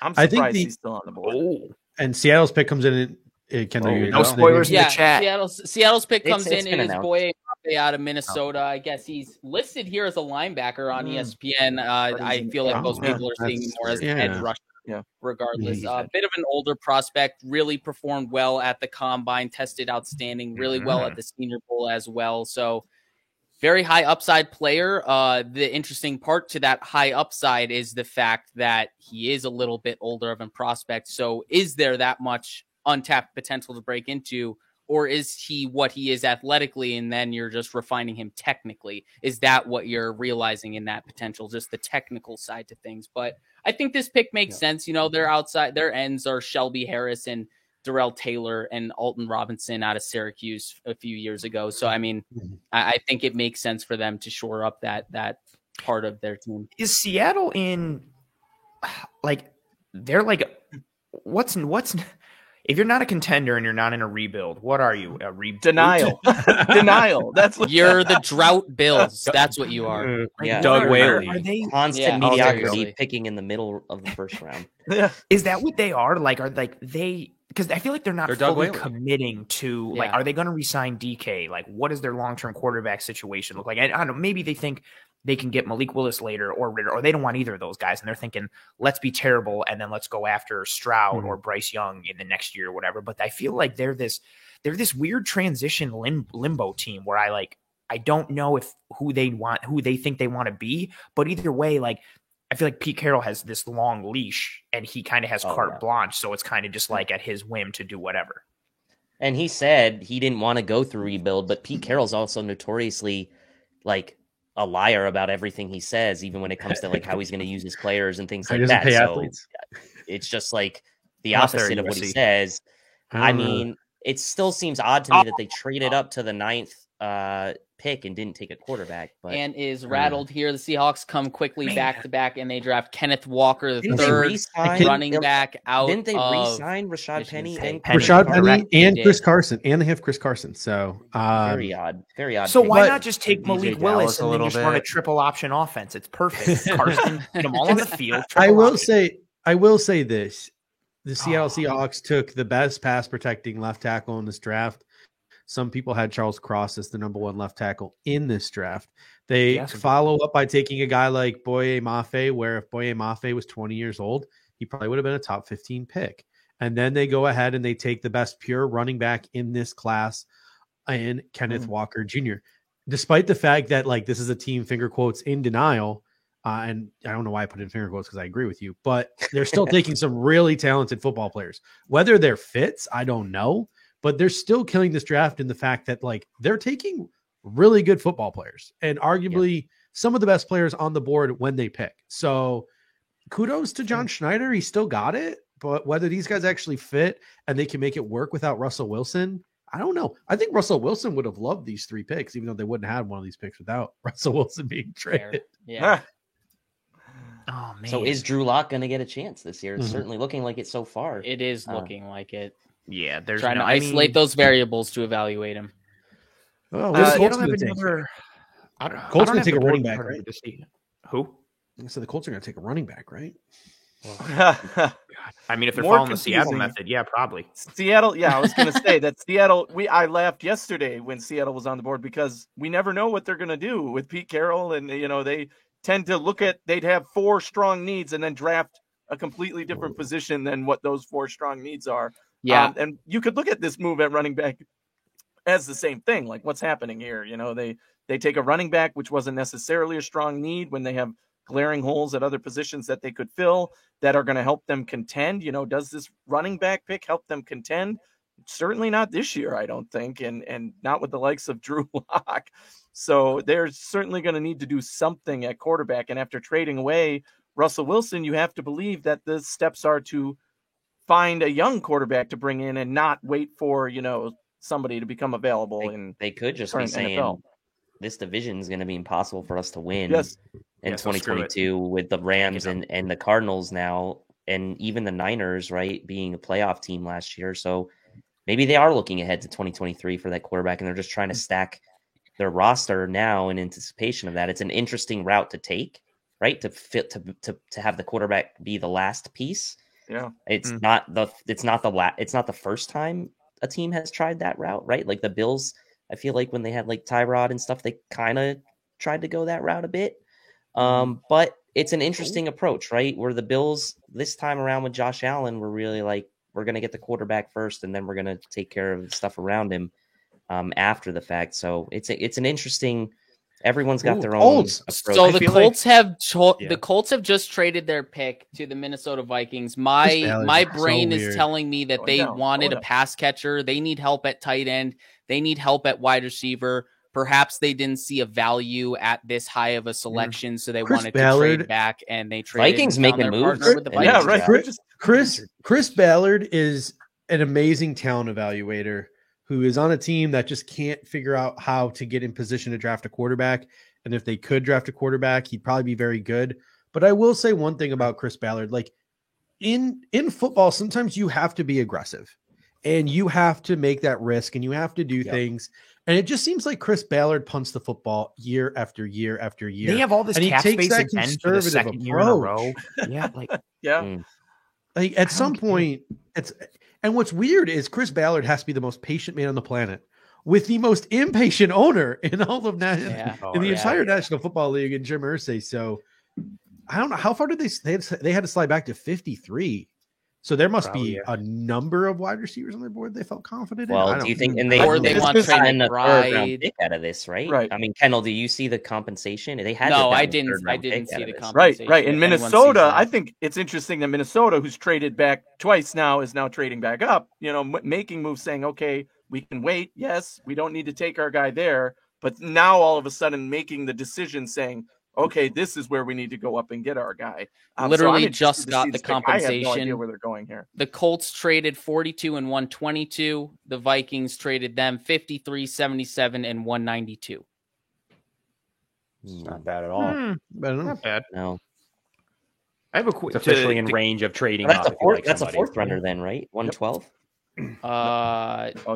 I'm surprised he's still on the board. Oh. And Seattle's pick comes in. No spoilers in the chat. Seattle's pick comes in. It is Boye out of Minnesota. I guess he's listed here as a linebacker on ESPN. I feel like most people are seeing him more as an edge rusher. Yeah. Regardless, a bit of an older prospect, really performed well at the combine, tested outstanding, really well at the Senior Bowl as well. So very high upside player. The interesting part to that high upside is the fact that he is a little bit older of a prospect. So is there that much untapped potential to break into, or is he what he is athletically and then you're just refining him technically? Is that what you're realizing in that potential, just the technical side to things? But I think this pick makes sense. You know, their ends are Shelby Harris and Darrell Taylor and Alton Robinson out of Syracuse a few years ago. So, I mean, I think it makes sense for them to shore up that part of their team. Is Seattle in, like, they're like, what's if you're not a contender and you're not in a rebuild, what are you? A denial. Denial. That's what you're the drought Bills. That's what you are. Yeah. Doug Whaley. Are they constant mediocrity picking in the middle of the first round? Is that what they are? Like, are like they? Because I feel like they're not fully committing to like, are they going to resign DK? Like, what does their long-term quarterback situation look like? I don't know. Maybe they think they can get Malik Willis later or Ritter, or they don't want either of those guys. And they're thinking, let's be terrible. And then let's go after Stroud or Bryce Young in the next year or whatever. But I feel like they're this weird transition limbo team where I don't know who they think they want to be, but either way, like, I feel like Pete Carroll has this long leash and he kind of has carte blanche. So it's kind of just like at his whim to do whatever. And he said he didn't want to go through rebuild, but Pete Carroll's also notoriously like a liar about everything he says, even when it comes to like how he's going to use his players and things like that. So athletes. It's just like the opposite of what he says. I mean, it still seems odd to me that they traded up to the 9th pick and didn't take a quarterback. But and is rattled here. The Seahawks come quickly back to back and they draft Kenneth Walker, the third running back out. Didn't they re-sign Rashad Penny? Rashad Penny and Chris Carson, and they have Chris Carson. So very odd. So why not just take Malik Willis and then just run a triple option offense? It's perfect. Carson, get them all on the field. I will say this: the Seattle Seahawks took the best pass protecting left tackle in this draft. Some people had Charles Cross as the number 1 left tackle in this draft. They follow up by taking a guy like Boye Mafe, where if Boye Mafe was 20 years old, he probably would have been a top 15 pick. And then they go ahead and they take the best pure running back in this class in Kenneth Walker Jr. Despite the fact that like this is a team, finger quotes, in denial, and I don't know why I put in finger quotes because I agree with you, but they're still taking some really talented football players. Whether they're fits, I don't know. But they're still killing this draft in the fact that like they're taking really good football players and arguably some of the best players on the board when they pick. So kudos to John Schneider. He still got it, but whether these guys actually fit and they can make it work without Russell Wilson, I don't know. I think Russell Wilson would have loved these 3 picks, even though they wouldn't have had one of these picks without Russell Wilson being traded. Yeah. Oh man. So is Drew Lock going to get a chance this year? It's certainly looking like it so far. It is looking like it. Yeah, there's Trying to isolate those variables to evalluate him. Oh, Colts Colts going going to take a running back, right? Who? So the Colts are going to take a running back, right? I mean, if they're More following the Seattle confusing. method, yeah, probably. Seattle, yeah, I was going to say that Seattle. I laughed yesterday when Seattle was on the board because we never know what they're going to do with Pete Carroll, and they tend to they'd have 4 strong needs and then draft a completely different position than what those 4 strong needs are. Yeah. And you could look at this move at running back as the same thing. Like, what's happening here? They take a running back, which wasn't necessarily a strong need, when they have glaring holes at other positions that they could fill that are going to help them contend. Does this running back pick help them contend? Certainly not this year, I don't think, and not with the likes of Drew Lock. So they're certainly going to need to do something at quarterback. And after trading away Russell Wilson, you have to believe that the steps are to find a young quarterback to bring in and not wait for, somebody to become available. They could just be saying NFL. This division is going to be impossible for us to win Yes. in Yeah, so screw 2022 with the Rams and the Cardinals now, and even the Niners, right, being a playoff team last year. So maybe they are looking ahead to 2023 for that quarterback, and they're just trying to stack their roster now in anticipation of that. It's an interesting route to take, right? To have the quarterback be the last piece. Yeah. It's not the first time a team has tried that route, right? Like the Bills, I feel like when they had like Tyrod and stuff, they kind of tried to go that route a bit. But it's an interesting approach, right? Where the Bills this time around with Josh Allen were really like, we're going to get the quarterback first, and then we're going to take care of the stuff around him after the fact. So it's an interesting. Everyone's got their own approach. So the Colts have just traded their pick to the Minnesota Vikings. My brain is telling me that they wanted a pass catcher. They need help at tight end. They need help at wide receiver. Perhaps they didn't see a value at this high of a selection, so they wanted to trade back, and they traded. Vikings making moves. With the Vikings. Yeah, right. Chris Ballard is an amazing talent evaluator who is on a team that just can't figure out how to get in position to draft a quarterback. And if they could draft a quarterback, he'd probably be very good. But I will say one thing about Chris Ballard, like in football, sometimes you have to be aggressive and you have to make that risk and you have to do things. And it just seems like Chris Ballard punts the football year after year after year. They have all this cap space again for the second year in a row. Yeah, like at some point, and what's weird is Chris Ballard has to be the most patient man on the planet with the most impatient owner in all of in the entire National Football League in Jim Irsay. So I don't know how far did they had to slide back to 53. So there must be a number of wide receivers on their board they felt confident in. Well, do you think, and they want to sign a Bride. 3rd round pick out of this, right? Right. I mean, Kendall, do you see the compensation? They had no, to I didn't see the compensation. Right. In Minnesota, I think it's interesting that Minnesota, who's traded back twice now, is now trading back up. Making moves, saying, "Okay, we can wait. Yes, we don't need to take our guy there." But now, all of a sudden, making the decision, saying, "Okay, this is where we need to go up and get our guy." Literally just got the compensation. I have no idea where they're going here. The Colts traded 42 and 122. The Vikings traded them 53, 77, and 192. Not bad at all. Not bad. No. I have a quick. It's officially in range of trading. That's up a 4th runner then, right? 112.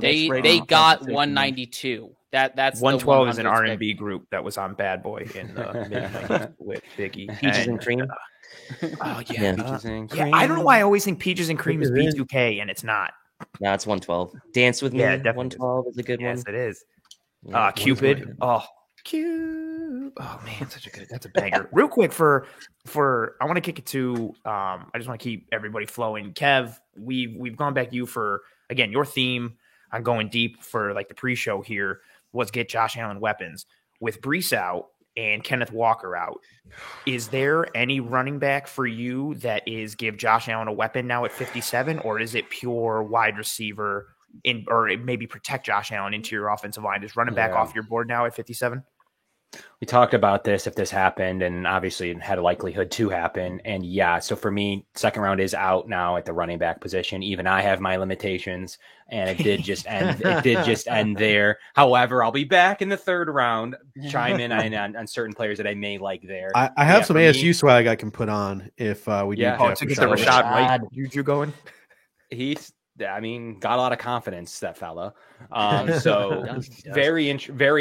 They got 192. That's 112 is an R&B group that was on Bad Boy in the mid-90s with Biggie. Peaches and Cream. Oh Yeah. Peaches and Cream. I don't know why I always think Peaches and Cream is B2K and it's not. No, it's 112. Dance with Me. 112 is a good one. Yes, it is. Yeah, Cupid. Oh, Cupid. Oh man, that's a banger. Real quick for I want to kick it to I just want to keep everybody flowing. Kev, we've gone back to you for again your theme on going deep for like the pre-show here was get Josh Allen weapons. With Brees out and Kenneth Walker out, is there any running back for you that is give Josh Allen a weapon now at 57, or is it pure wide receiver or maybe protect Josh Allen into your offensive line? Is running back off your board now at 57? We talked about this if this happened, and obviously it had a likelihood to happen. And yeah, so for me, second round is out now at the running back position. Even I have my limitations, and it did just end. It did just end there. However, I'll be back in the third round, chime in on certain players that I may like there. I have some ASU swag I can put on if we do. To get the Rashad White juju going. He's, I mean, got a lot of confidence, that fella. So very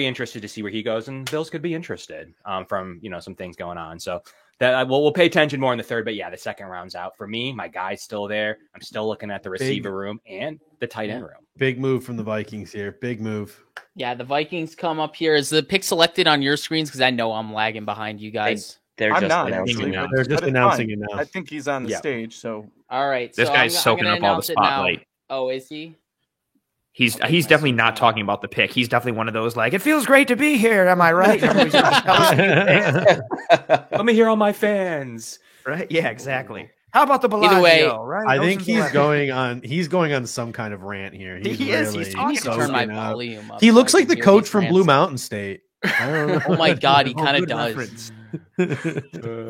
interested to see where he goes, and Bills could be interested from some things going on. So that we'll pay attention more in the third. But yeah, the second round's out for me. My guy's still there. I'm still looking at the receiver room and the tight end room. Big move from the Vikings here. Big move. Yeah, the Vikings come up here. Is the pick selected on your screens? Because I know I'm lagging behind you guys. They're I'm just not, announcing actually, it. They're just announcing it now. I think he's on the stage. So all right, this so guy's I'm soaking gonna up all the announce it now. spotlight. Oh, is he? He's definitely not talking about the pick. He's definitely one of those like, it feels great to be here. Am I right? Let me hear all my fans. Right? Yeah, exactly. How about the Bellagio? Either way, right? I think he's going on some kind of rant here. He is. He's I need to turn my soaking up. volume up. He so looks I like can the hear coach these from rants. Blue Mountain State. I don't know. Oh my God, he kind of good does. reference.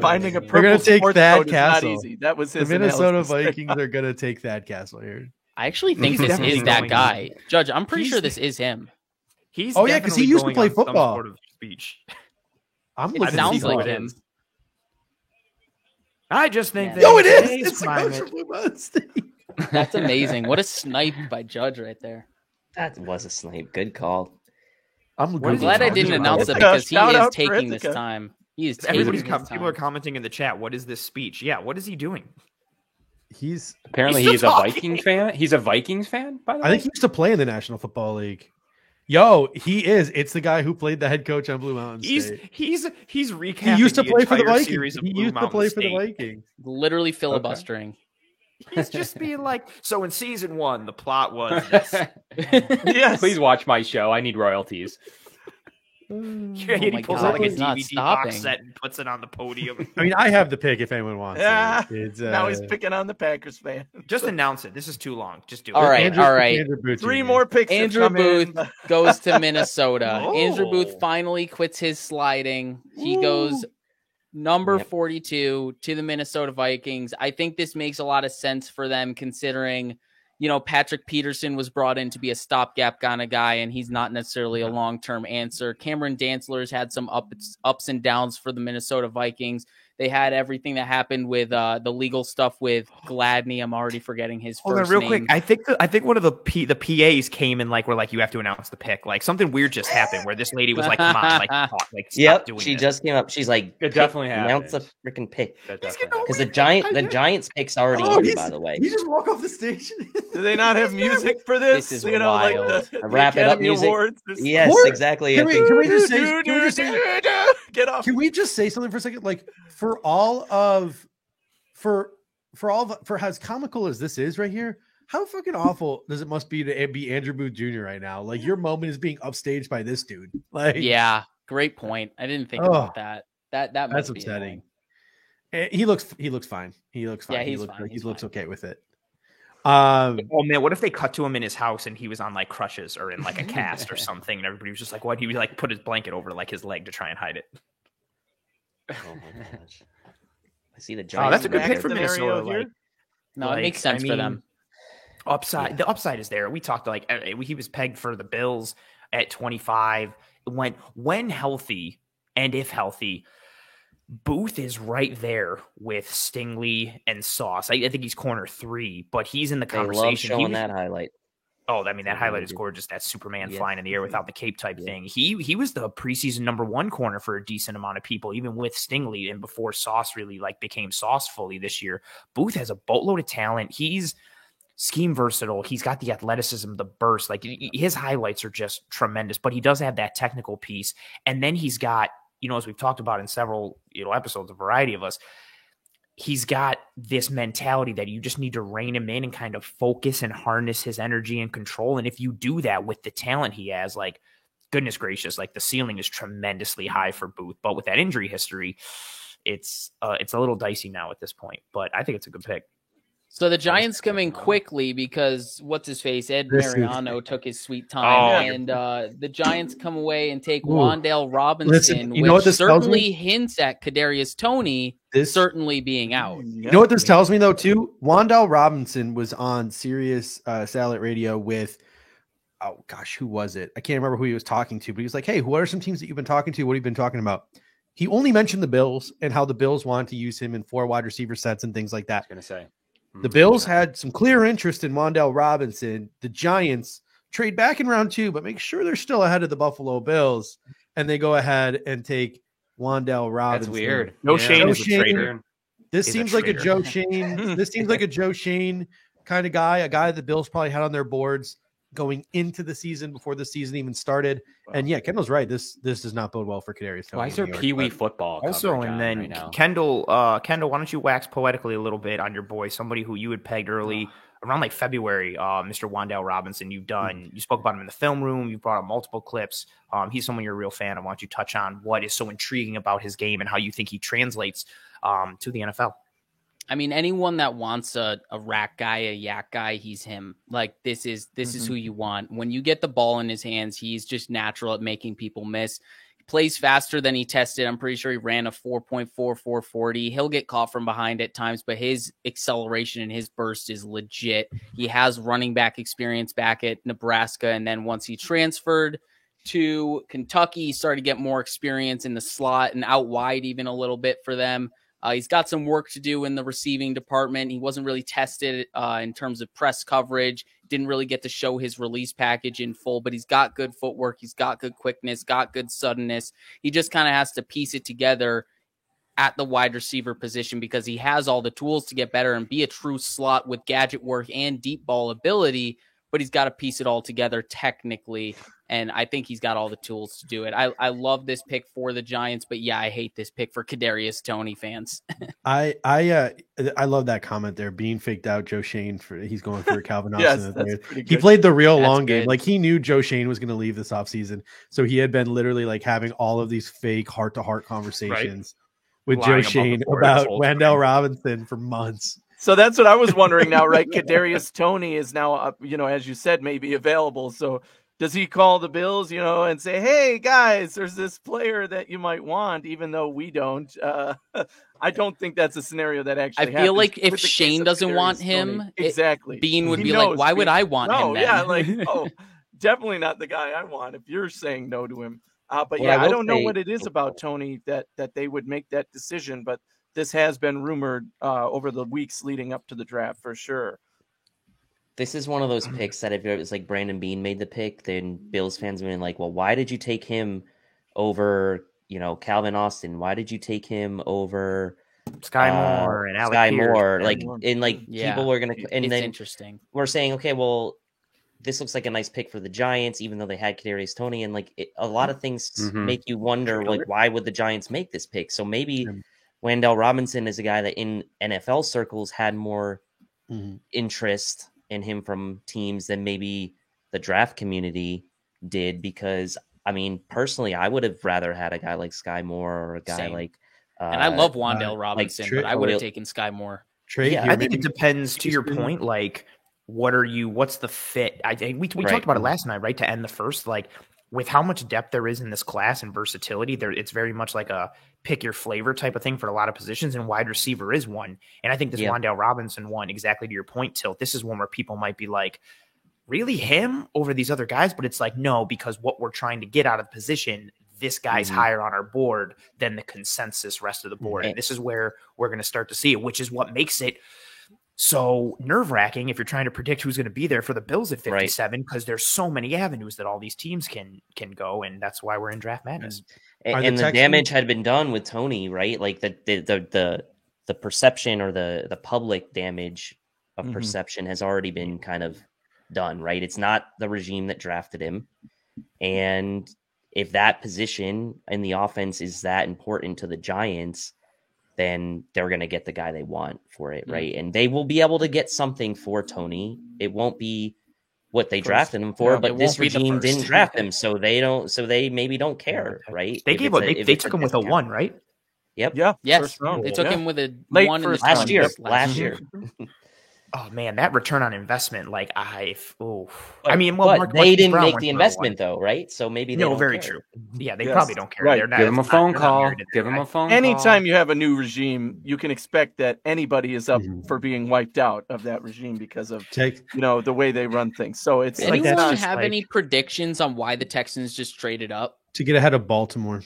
finding a They're purple gonna take sports Thad coat is not Castle. easy. That was The his Minnesota analysis. Vikings are going to take Thad Castle here. I actually think He's this definitely is that going guy. Judge, I'm pretty He's- sure this is him. He's Oh, yeah, 'cause he definitely used to going play on some football. Sort of speech. I'm It looking sounds to see like who it him. is. I just think Yeah. that No, it is. today's It's the coach climate- from Blue Mountain State. That's amazing. What a snipe by Judge right there. That was a snipe. Good call. I'm What is he Glad I talking didn't about? announce it Ithaca. because he Shout is out for taking this Ithaca. time. He is taking Everybody's his people are time. commenting in the chat. What is this speech? Yeah, what is he doing? He's. Apparently, He's he's a still talking. Vikings fan. He's a Vikings fan, by the way. I think he used to play in the National Football League. Yo, he is. It's the guy who played the head coach on Blue Mountain State. He's He recapping used to play for the entire Vikings. series of He Blue used to Mountain play for the State. Vikings. Literally filibustering. He's just being like, so in season 1, the plot was this. Yes. Please watch my show. I need royalties. Yeah, Oh he my pulls God, out like a he's not DVD stopping. box set and puts it on the podium. I mean, I have the pick if anyone wants Yeah. it. It's, Now he's picking on the Packers fan. Just announce it. This is too long. Just do it. All right, all right. Andrew Booth Three Jr. more picks. have Andrew come in. Booth goes to Minnesota. Oh. Andrew Booth finally quits his sliding. He goes number Yep. 42 to the Minnesota Vikings. I think this makes a lot of sense for them considering, Patrick Peterson was brought in to be a stopgap kind of guy, and he's not necessarily a long-term answer. Cameron Dantzler's had some ups and downs for the Minnesota Vikings. They had everything that happened with the legal stuff with Gladney. I'm already forgetting his Hold on, first real name. quick. I think one of the PAs came and were like, you have to announce the pick. Like something weird just happened where this lady was like, come on, like talk, like stop Yep, doing she this. just came up. She's like, It definitely announce happened. the freaking pick That He's definitely getting happened. because the Giants pick's already Oh, in, by the way. He just walk off the stage. Do they not have music for this? This is like wild. the Wrap it up Academy music. Awards. Yes, Or- exactly. Can Anthony. we just say? Get off. Can we just say something for a second? Like for as comical as this is right here, how fucking awful does it must be to be Andrew Booth Jr. right now? Like your moment is being upstaged by this dude. Like Yeah, great point. I didn't think Oh. about that. That must that's be upsetting. annoying. He looks fine. He looks fine. Yeah, he he's looks, fine. he He's looks fine. okay with it. Oh man, what if they cut to him in his house and he was on like crutches or in like a cast or something, and everybody was just like, "What?" He would like put his blanket over like his leg to try and hide it. Oh my gosh. I see the Oh, Giants. that's a good back pick for there. Minnesota. here? Like, No, Like, it makes sense I for mean, them. the upside is there. We talked he was pegged for the Bills at 25. When healthy and if healthy, Booth is right there with Stingley and Sauce. I think he's corner 3, but he's in the They love conversation. showing that highlight. Oh, I mean, that They highlight really is do. gorgeous. That Superman Yeah. flying in the air without the cape type Yeah. thing. He was the preseason number 1 corner for a decent amount of people, even with Stingley and before Sauce really became Sauce fully this year. Booth has a boatload of talent. He's scheme versatile. He's got the athleticism, the burst. Like his highlights are just tremendous, but he does have that technical piece. And then he's got, as we've talked about in several, episodes, a variety of us, he's got this mentality that you just need to rein him in and kind of focus and harness his energy and control. And if you do that with the talent he has, like, goodness gracious, like the ceiling is tremendously high for Booth. But with that injury history, it's a little dicey now at this point. But I think it's a good pick. So the Giants come in quickly because what's his face? Ed Mariano took his sweet time, and the Giants come away and take Wan'Dale Robinson, which certainly hints at Kadarius Toney certainly being out. You know what this tells me though too? Wan'Dale Robinson was on Sirius Satellite Radio with, oh gosh, who was it? I can't remember who he was talking to, but he was like, "Hey, what are some teams that you've been talking to? What have you been talking about?" He only mentioned the Bills and how the Bills want to use him in 4 wide receiver sets and things like that. I was going to say. The Bills had some clear interest in Wan'Dale Robinson. The Giants trade back in round 2, but make sure they're still ahead of the Buffalo Bills. And they go ahead and take Wan'Dale Robinson. That's weird. Shane is a traitor. This seems like a Joe Shane. This seems like a Joe Shane kind of guy, a guy the Bills probably had on their boards going into the season before the season even started. And yeah, Kendall's right. This does not bode well for Kadarius Toney. Why is there Pee-wee football? Also, and then right Kendall, why don't you wax poetically a little bit on your boy, somebody who you had pegged early around like February, Mr. Wan'Dale Robinson. You spoke about him in the film room. You brought up multiple clips. He's someone you're a real fan of. Why don't you touch on what is so intriguing about his game and how you think he translates to the NFL? I mean, anyone that wants a rack guy, a yak guy, he's him. Like this is who you want. When you get the ball in his hands, he's just natural at making people miss. He plays faster than he tested. I'm pretty sure he ran a 4.44 40. He'll get caught from behind at times, but his acceleration and his burst is legit. He has running back experience back at Nebraska, and then once he transferred to Kentucky, he started to get more experience in the slot and out wide even a little bit for them. He's got some work to do in the receiving department. He wasn't really tested in terms of press coverage. Didn't really get to show his release package in full, but he's got good footwork. He's got good quickness, got good suddenness. He just kind of has to piece it together at the wide receiver position because he has all the tools to get better and be a true slot with gadget work and deep ball ability, but he's got to piece it all together technically. And I think he's got all the tools to do it. I love this pick for the Giants, but yeah, I hate this pick for Kadarius Toney fans. I love that comment there. Being faked out, Joe Shane he's going for Calvin Austin. Yes, he played the real long game. Like he knew Joe Shane was going to leave this offseason. So he had been literally like having all of these fake heart-to-heart conversations with Joe Shane about Wan'Dale Robinson for months. So that's what I was wondering now, right? Kadarius Toney is now, as you said, maybe available. So does he call the Bills, and say, "Hey guys, there's this player that you might want," even though we don't? I don't think that's a scenario that actually happens. I feel like if Shane doesn't want him, exactly, Bean would be like, "Why would I want him?" Then? Yeah, like, definitely not the guy I want. If you're saying no to him, but yeah, I don't know what it is about Toney that they would make that decision, but this has been rumored over the weeks leading up to the draft for sure. This is one of those picks that if it was like Brandon Beane made the pick, then Bills fans would be like, well, why did you take him over, Calvin Austin? Why did you take him over Sky Moore and Alec Sky Pierce? Moore? People were going to, and it's then interesting. We're saying, okay, well, this looks like a nice pick for the Giants, even though they had Kadarius Toney. And a lot of things make you wonder, why would the Giants make this pick? So maybe Wan'Dale Robinson is a guy that in NFL circles had more interest in him from teams than maybe the draft community did, because I mean, personally, I would have rather had a guy like Sky Moore or a guy like and I love Wan'Dale Robinson, but I would have taken Sky Moore. I think it depends to your point, like what's the fit? I think we talked about it last night, right? To end the first, like with how much depth there is in this class and versatility, it's very much like a pick your flavor type of thing for a lot of positions, and wide receiver is one. And I think this Wan'Dale Robinson one, exactly to your point, Tilt, this is one where people might be like, really him over these other guys? But it's like, no, because what we're trying to get out of the position, this guy's higher on our board than the consensus rest of the board. And this is where we're going to start to see it, which is what makes it so nerve-wracking if you're trying to predict who's going to be there for the Bills at 57, because there's so many avenues that all these teams can go, and that's why we're in draft madness. And the damage had been done with Toney, right? Like the perception or the public damage of perception has already been kind of done, right? It's not the regime that drafted him, and if that position in the offense is that important to the Giants, then they're going to get the guy they want for it, right? And they will be able to get something for Toney. It won't be what they drafted him for, but this regime didn't draft him, so they maybe don't care, right? They took him with a 1, right? Yep. Yeah. Yes. They took him with a late 1 first in the last year. Oh man, that return on investment, like But Marquise they didn't Brown make went the for investment though, right? So maybe they no, don't very care. true. Yeah, they Yes, probably don't care. right. They're not, Give him a phone call. Give him a phone Anytime call. you have a new regime, you can expect that anybody is up Mhm. for being wiped out of that regime because of Take the way they run things. So it's like Anyone that's not just have like- any predictions on why the Texans just traded up? to get ahead of Baltimore.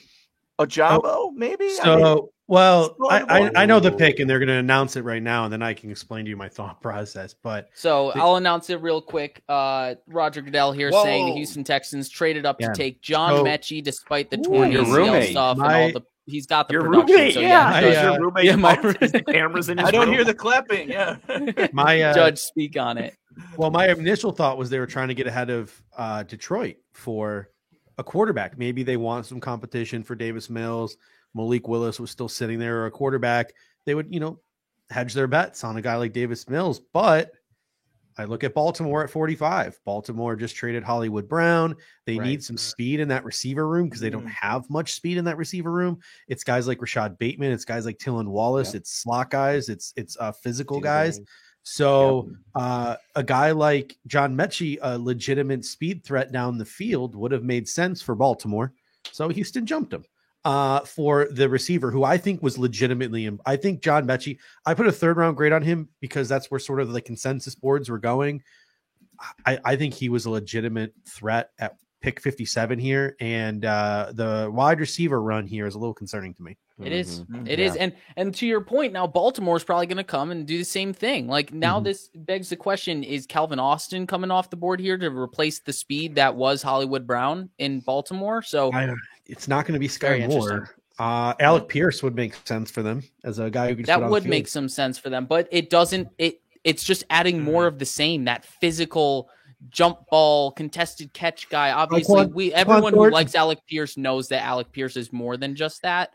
a Jabo, maybe. So, well, Slaughter I know the pick, and they're going to announce it right now, and then I can explain to you my thought process. But So I'll announce it real quick. Roger Goodell here saying the Whoa. Houston Texans traded up Yeah. to take John So- Mechie despite the torn your ACL roommate. stuff My- and all the. He's got the your production. roommate, So yeah, Judge, I, your roommate. yeah, my Is the cameras in his I don't room? hear the clapping. Yeah. my Judge, speak on it. well, my initial thought was they were trying to get ahead of Detroit for a quarterback. Maybe they want some competition for Davis Mills. Malik Willis was still sitting there, or a quarterback. They would, hedge their bets on a guy like Davis Mills. But I look at Baltimore at 45. Baltimore just traded Hollywood Brown. They Right. need some speed in that receiver room because they don't have much speed in that receiver room. It's guys like Rashad Bateman. It's guys like Tylan Wallace. Yep. It's slot guys. It's physical Dude, guys. So a guy like John Mechie, a legitimate speed threat down the field, would have made sense for Baltimore. So Houston jumped him for the receiver, who I think was legitimately. I think John Mechie, I put a 3rd round grade on him because that's where sort of the consensus boards were going. I think he was a legitimate threat at pick 57 here, and the wide receiver run here is a little concerning to me. It is. Mhm. It is. And to your point, now Baltimore's probably going to come and do the same thing. Like now, Mhm. this begs the question: is Calvin Austin coming off the board here to replace the speed that was Hollywood Brown in Baltimore? So It's not going to be Very Sky interesting. Moore. Alec Pierce would make sense for them as a guy who could just put that on would the make field. some sense for them, but it doesn't. It's just adding more of the same. That physical jump ball, contested catch guy. Obviously, everyone who Thornton. likes Alec Pierce knows that Alec Pierce is more than just that.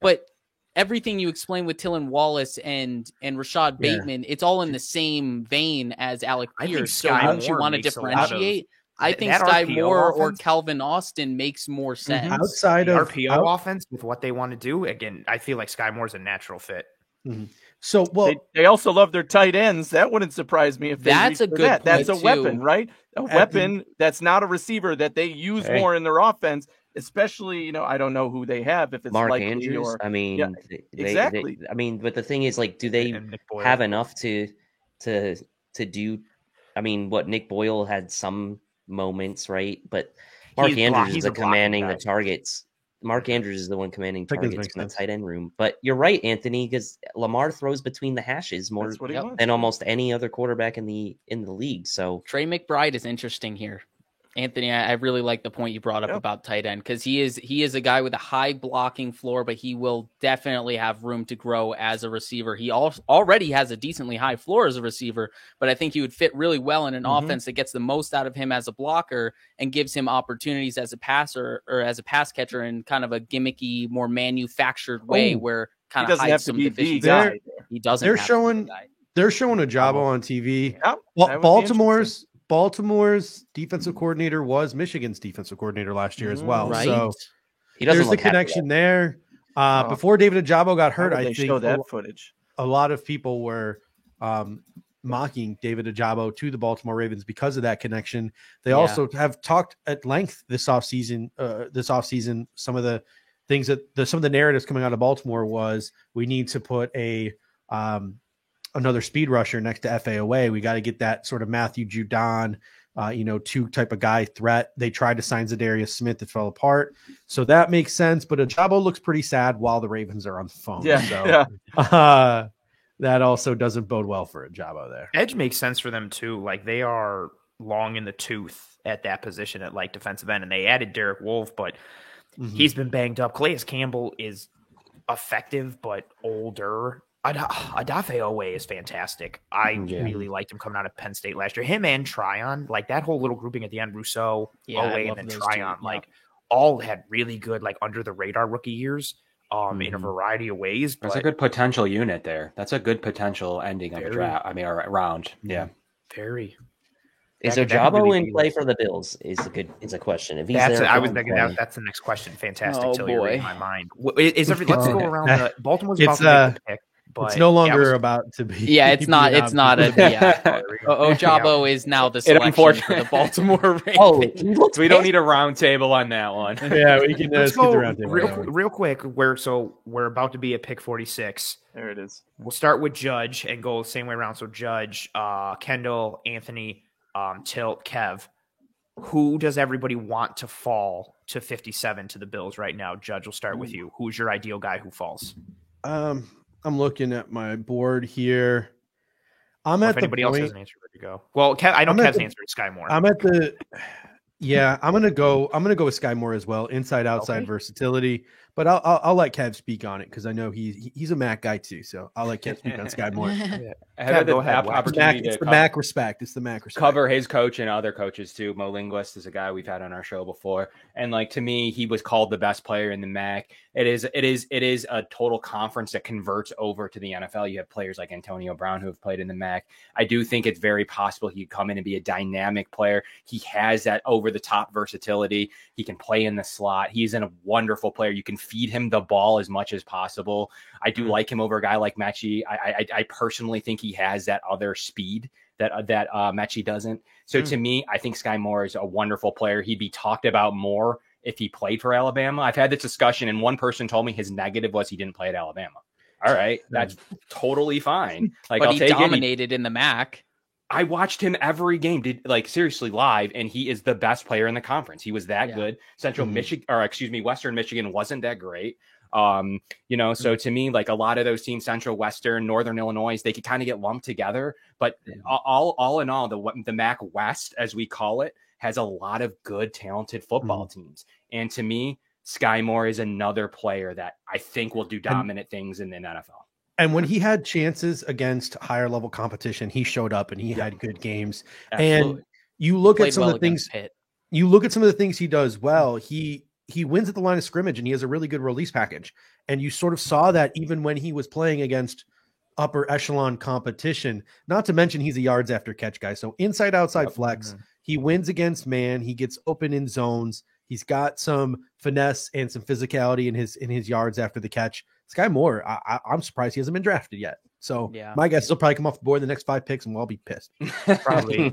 But everything you explain with Tylan Wallace and Rashad Yeah. Bateman, it's all in the same vein as Alec I think Pierce. So Sky don't you Moore want to makes a lot of- differentiate? I think that Sky RPO Moore or offense? Calvin Austin makes more sense. Outside The of RPO offense with what they want to do. Again, I feel like Sky Moore's a natural fit. So, well, They also love their tight ends. That wouldn't surprise me if they That's a reached for good that. That's a point, weapon, too. right? A weapon that's not a receiver that they use Hey. more in their offense, especially, I don't know who they have, if it's Mark likely Andrews. or I mean, Yeah, exactly. I mean, but the thing is, like, do they And Nick Boyle. have enough to do? I mean, what Nick Boyle had some moments, right? But Mark Andrews he's is a the blocking commanding guy. the targets. Mark Andrews is the one commanding Pickens targets makes in the sense. tight end room. But you're right, Anthony, because Lamar throws between the hashes more That's what he Yep. wants. than almost any other quarterback in the league. So Trey McBride is interesting here. Anthony, I really like the point you brought up Yep. about tight end because he is a guy with a high blocking floor, but he will definitely have room to grow as a receiver. He already has a decently high floor as a receiver, but I think he would fit really well in an offense that gets the most out of him as a blocker and gives him opportunities as a passer or as a pass catcher in kind of a gimmicky, more manufactured way Oh, where He kind of doesn't have hides to some be the deficiencies. guy. He doesn't. They're have to be the showing- guy. they're showing a Jabo on TV. Yeah, Well, that would be Baltimore's defensive coordinator was Michigan's defensive coordinator last year as well. Right. So he doesn't there's the look happy connection yet. there. Oh. Before David Ajabo got How hurt, would I they think show that footage. a lot of people were mocking David Ajabo to the Baltimore Ravens because of that connection. They Yeah. also have talked at length this offseason. Some of the things some of the narratives coming out of Baltimore was we need to put another speed rusher next to FAOA. We got to get that sort of Matthew Judon, two type of guy threat. They tried to sign Zadarius Smith. It fell apart. So that makes sense. But Ajabo looks pretty sad while the Ravens are on the phone. Yeah, So yeah. that also doesn't bode well for Ajabo there. Edge makes sense for them too. Like they are long in the tooth at that position at like defensive end, and they added Derek Wolfe, but he's been banged up. Calais Campbell is effective but older. Adafe Owe is fantastic. I really liked him coming out of Penn State last year. Him and Tryon, like that whole little grouping at the end, Rousseau, Yeah, I Owe, love and then those Tryon, two. like all had really good, like under the radar rookie years in a variety of ways. That's But a good potential unit there. That's a good potential ending of a Very. draft. I mean, or a round. Yeah. very. Is That could Ajabo really in be play like- for the Bills? Is a question. If he's That's there, I was for thinking play- that's the next question. Fantastic. Oh, Till you're boy. reading my mind. Let's go around. Baltimore's about It's, to make the pick. But it's no longer about to be. Yeah, it's not. It's not a. Yeah. Ojabo is now the selection for the Baltimore Ravens. Oh, we don't need a round table on that one. Yeah, we can. Let's skip go the round table. real quick. We're about to be at pick 46. There it is. We'll start with Judge and go the same way around. So Judge, Kendall, Anthony, Tilt, Kev. Who does everybody want to fall to 57 to the Bills right now? Judge, we'll start with you. Who's your ideal guy who falls? I'm looking at my board here. If anybody else has an answer, ready to go. Well, I know Kev's answer is Sky Moore. I'm at the. Yeah, I'm gonna go with Sky Moore as well. Inside outside versatility, but I'll let Kev speak on it because I know he's a Mac guy too. So I'll let Kev speak on Sky Moore. Kev, go ahead. It's the Mac respect. It's the Mac respect. Cover his coach and other coaches too. Mo Linguist is a guy we've had on our show before, and like to me, he was called the best player in the Mac. It is a total conference that converts over to the NFL. You have players like Antonio Brown who have played in the Mac. I do think it's very possible he'd come in and be a dynamic player. He has that over the top versatility. He can play in the slot. He's a wonderful player. You can feed him the ball as much as possible. I do like him over a guy like Mechie. I personally think he has that other speed that Mechie doesn't. So to me, I think Sky Moore is a wonderful player. He'd be talked about more if he played for Alabama. I've had this discussion, and one person told me his negative was he didn't play at Alabama. All right, that's totally fine. Like, but he dominated in the MAC. I watched him every game, seriously live, and he is the best player in the conference. He was that good. Western Michigan wasn't that great. So to me, like a lot of those teams, Central, Western, Northern Illinois, they could kind of get lumped together. But all in all, the MAC West, as we call it, has a lot of good, talented football teams. And to me, Sky Moore is another player that I think will do dominant things in the NFL. And when he had chances against higher level competition, he showed up and he had good games. Absolutely. And you look at some of the things. You look at some of the things he does well. He wins at the line of scrimmage and he has a really good release package. And you sort of saw that even when he was playing against upper echelon competition. Not to mention he's a yards after catch guy. So inside outside flex, he wins against man. He gets open in zones. He's got some finesse and some physicality in his yards after the catch. Sky Moore, I'm surprised he hasn't been drafted yet. So my guess is he'll probably come off the board in the next 5 picks, and we'll all be pissed. Probably.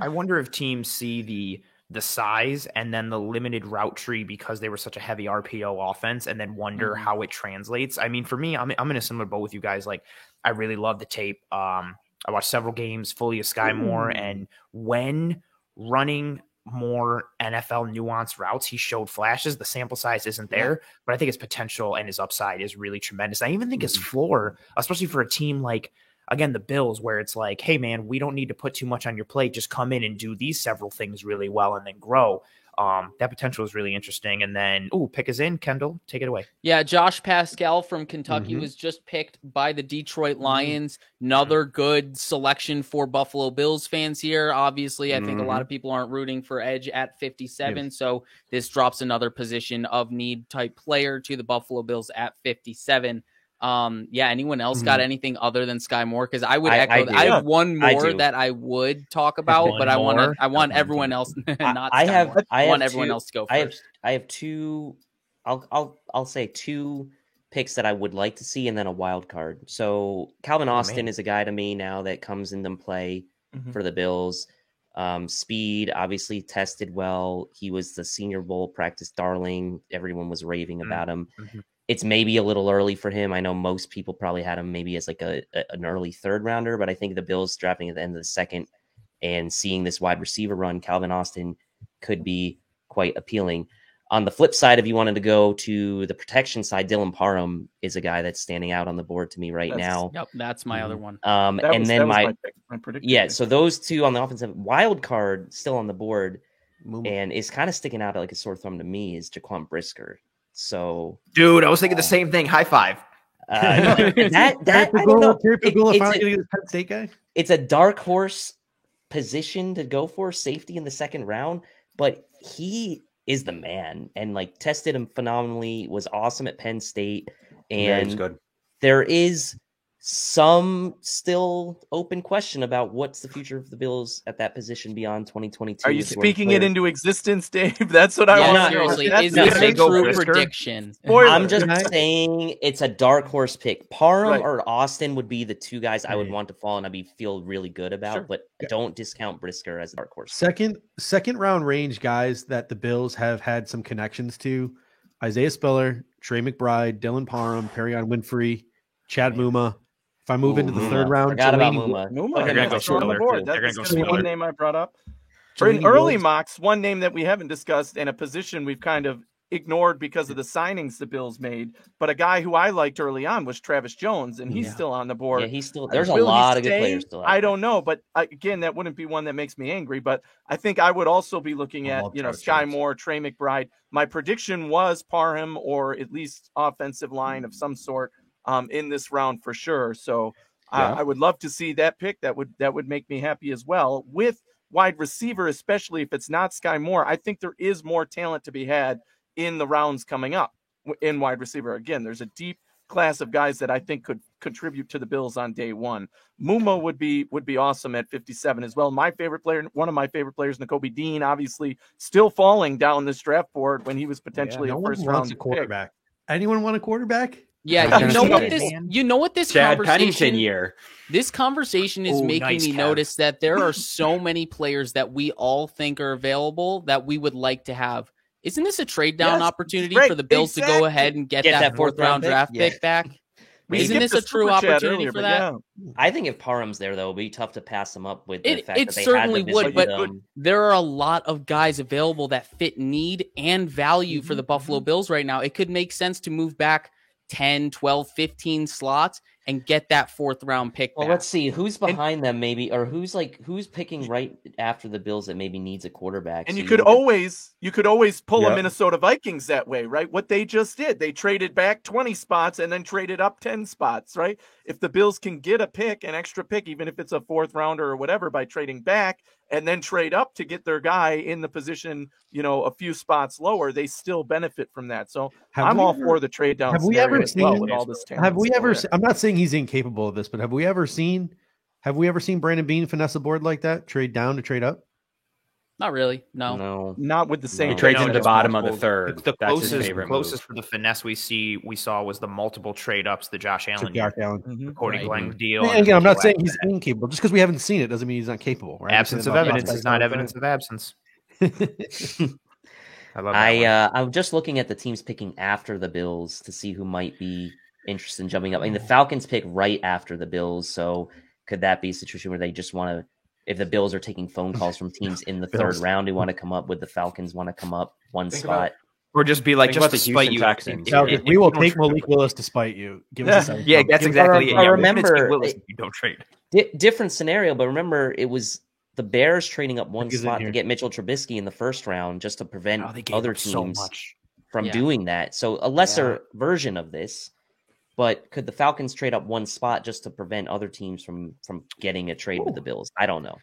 I wonder if teams see the size and then the limited route tree because they were such a heavy RPO offense, and then wonder how it translates. I mean, for me, I'm in a similar boat with you guys. Like, I really love the tape. I watched several games fully of Sky Moore, and when running more NFL nuanced routes, he showed flashes. The sample size isn't there, but I think his potential and his upside is really tremendous. I even think his floor, especially for a team like, again, the Bills, where it's like, hey man, we don't need to put too much on your plate. Just come in and do these several things really well and then grow. That potential is really interesting. And then, pick is in. Kendall, take it away. Yeah, Josh Pascal from Kentucky was just picked by the Detroit Lions. Another good selection for Buffalo Bills fans here. Obviously, I think a lot of people aren't rooting for edge at 57, so this drops another position of need type player to the Buffalo Bills at 57. Anyone else got anything other than Sky Moore? Because I would echo. I have one more that I would talk about, but I want everyone else not. I want everyone else to go first. I have two. I'll say two picks that I would like to see, and then a wild card. So Calvin Austin is a guy to me now that comes into play for the Bills. Speed obviously tested well. He was the Senior Bowl practice darling. Everyone was raving about him. It's maybe a little early for him. I know most people probably had him maybe as like an early third rounder, but I think the Bills drafting at the end of the second and seeing this wide receiver run, Calvin Austin could be quite appealing. On the flip side, if you wanted to go to the protection side, Dylan Parham is a guy that's standing out on the board to me now. Yep, that's my other one. My prediction. So those two on the offensive wild card still on the board and is kind of sticking out like a sore thumb to me is Jaquan Brisker. So, dude, I was thinking the same thing. High five. It's a dark horse position to go for, safety in the second round, but he is the man and like tested him phenomenally, was awesome at Penn State. And good. There is some still open question about what's the future of the Bills at that position beyond 2022. Are you speaking it into existence, Dave? That's what I want. Seriously, is this a true prediction? I'm just saying it's a dark horse pick. Parham or Austin would be the two guys I would want to fall and I'd feel really good about, but don't discount Brisker as a dark horse. Second round range guys that the Bills have had some connections to: Isaiah Spiller, Trey McBride, Dylan Parham, Perion Winfrey, Chad Muma. If I move into the third round, forgot about Muma. They're going to go Spiller. They're going to go Spiller. One name I brought up. For in early mocks, one name that we haven't discussed and a position we've kind of ignored because of the signings the Bills made, but a guy who I liked early on was Travis Jones, and he's still on the board. Yeah, he's still. There's a lot of good players still. I don't know, but again, that wouldn't be one that makes me angry. But I think I would also be looking at Sky Moore, Trey McBride. My prediction was Parham or at least offensive line of some sort. In this round for sure. So I would love to see that pick. That would make me happy as well. With wide receiver, especially if it's not Sky Moore, I think there is more talent to be had in the rounds coming up in wide receiver. Again, there's a deep class of guys that I think could contribute to the Bills on day one. Muma would be awesome at 57 as well. My favorite player, one of my favorite players, Nakobe Dean, obviously still falling down this draft board when he was potentially a first round quarterback. Anyone want a quarterback? Yeah, you know what this Chad conversation Pennington year. This conversation is making me notice that there are so many players that we all think are available that we would like to have. Isn't this a trade down opportunity for the Bills to go ahead and get that fourth round draft pick back? Isn't this a true opportunity for that? I think if Parham's there, though, it'll be tough to pass him up with the fact it that they certainly had the would, but there are a lot of guys available that fit need and value for the Buffalo Bills right now. It could make sense to move back 10, 12, 15 slots and get that fourth round pick back. Well, let's see who's behind them maybe, or who's picking right after the Bills that maybe needs a quarterback. And so you could always pull a Minnesota Vikings that way, right? What they just did, they traded back 20 spots and then traded up 10 spots, right? If the Bills can get a pick, an extra pick, even if it's a fourth rounder or whatever, by trading back and then trade up to get their guy in the position, a few spots lower, they still benefit from that. So I'm all for the trade down. Have we ever seen with all this talent? Have we ever? I'm not saying he's incapable of this, but have we ever seen Brandon Beane finesse a board like that? Trade down to trade up? Not really. No. Not with the same. He trades into the bottom of the third. The closest for the finesse we saw was the multiple trade ups, the Josh Allen, according to Glenn deal. And again, I'm not saying he's incapable. Just because we haven't seen it doesn't mean he's not capable. Right? Absence of evidence is not evidence of absence. I'm just looking at the teams picking after the Bills to see who might be interested in jumping up. I mean, the Falcons pick right after the Bills, so could that be a situation where they just want to? If the Bills are taking phone calls from teams in the third round who want to come up, would the Falcons want to come up one spot? Or just be like, just to spite you. We will take Malik Willis to spite you. Give us a yeah, that's exactly it. I remember you don't trade. Different scenario, but remember it was the Bears trading up one spot to get Mitchell Trubisky in the first round just to prevent other teams from doing that. So a lesser version of this. But could the Falcons trade up one spot just to prevent other teams from getting a trade with the Bills? I don't know.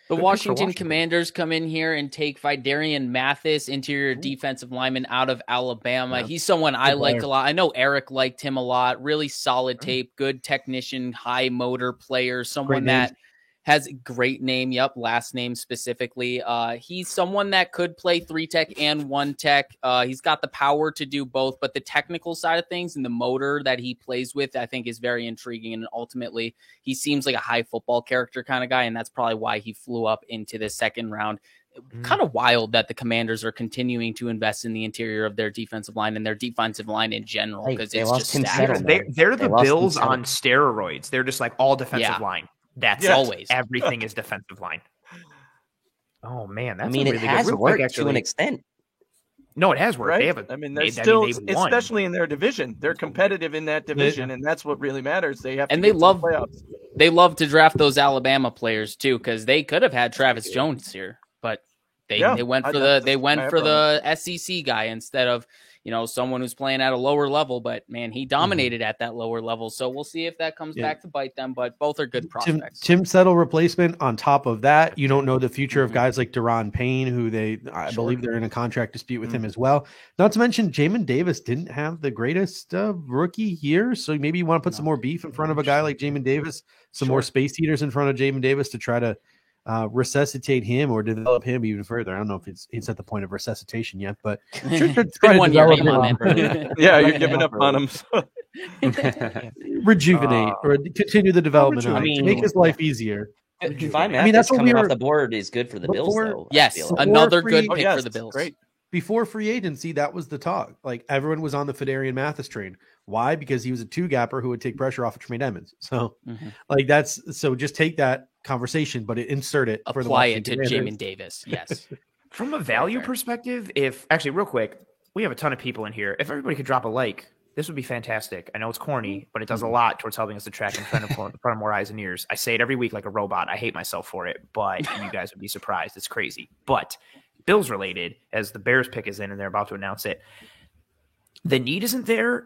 The Washington Commanders come in here and take Vidarian Mathis, interior defensive lineman out of Alabama. Yeah. He's someone I liked a lot. I know Eric liked him a lot. Really solid tape, good technician, high motor player, someone that has a great name. Yep, last name specifically. He's someone that could play 3-tech and 1-tech. He's got the power to do both, but the technical side of things and the motor that he plays with, I think, is very intriguing. And ultimately, he seems like a high football character kind of guy, and that's probably why he flew up into the second round. Kind of wild that the Commanders are continuing to invest in the interior of their defensive line and their defensive line in general, because it's just stacked. They're the Bills on steroids. They're just like all defensive line. That's always everything is defensive line. Oh man, that's it has worked to an extent. No, it has worked. Right? They're still, especially in their division, they're competitive in that division, and that's what really matters. They have, and they love to draft those Alabama players too, because they could have had Travis Jones here, but they went for the SEC guy instead of someone who's playing at a lower level, but man, he dominated at that lower level. So we'll see if that comes back to bite them, but both are good prospects. Tim Settle replacement on top of that. You don't know the future of guys like Deron Payne, who I believe they're in a contract dispute with him as well. Not to mention Jamin Davis didn't have the greatest rookie year. So maybe you want to put some more beef in front of a guy like Jamin Davis, some more space heaters in front of Jamin Davis to try to resuscitate him or develop him even further. I don't know if it's at the point of resuscitation yet, but you're giving up on him. Rejuvenate or continue the development. To make his life easier. That's what coming off the board is good for the Bills, though. Yes, another good pick for the Bills. Great. Before free agency, that was the talk. Like everyone was on the Fidarian Mathis train. Why? Because he was a two-gapper who would take pressure off of Tremaine Edmonds. So, just take that conversation, but insert it. Apply it to Jamin Davis. Yes. From a value perspective, real quick, we have a ton of people in here. If everybody could drop a like, this would be fantastic. I know it's corny, but it does a lot towards helping us attract in front of more eyes and ears. I say it every week like a robot. I hate myself for it, but you guys would be surprised. It's crazy. But Bills related, as the Bears pick is in and they're about to announce it, the need isn't there.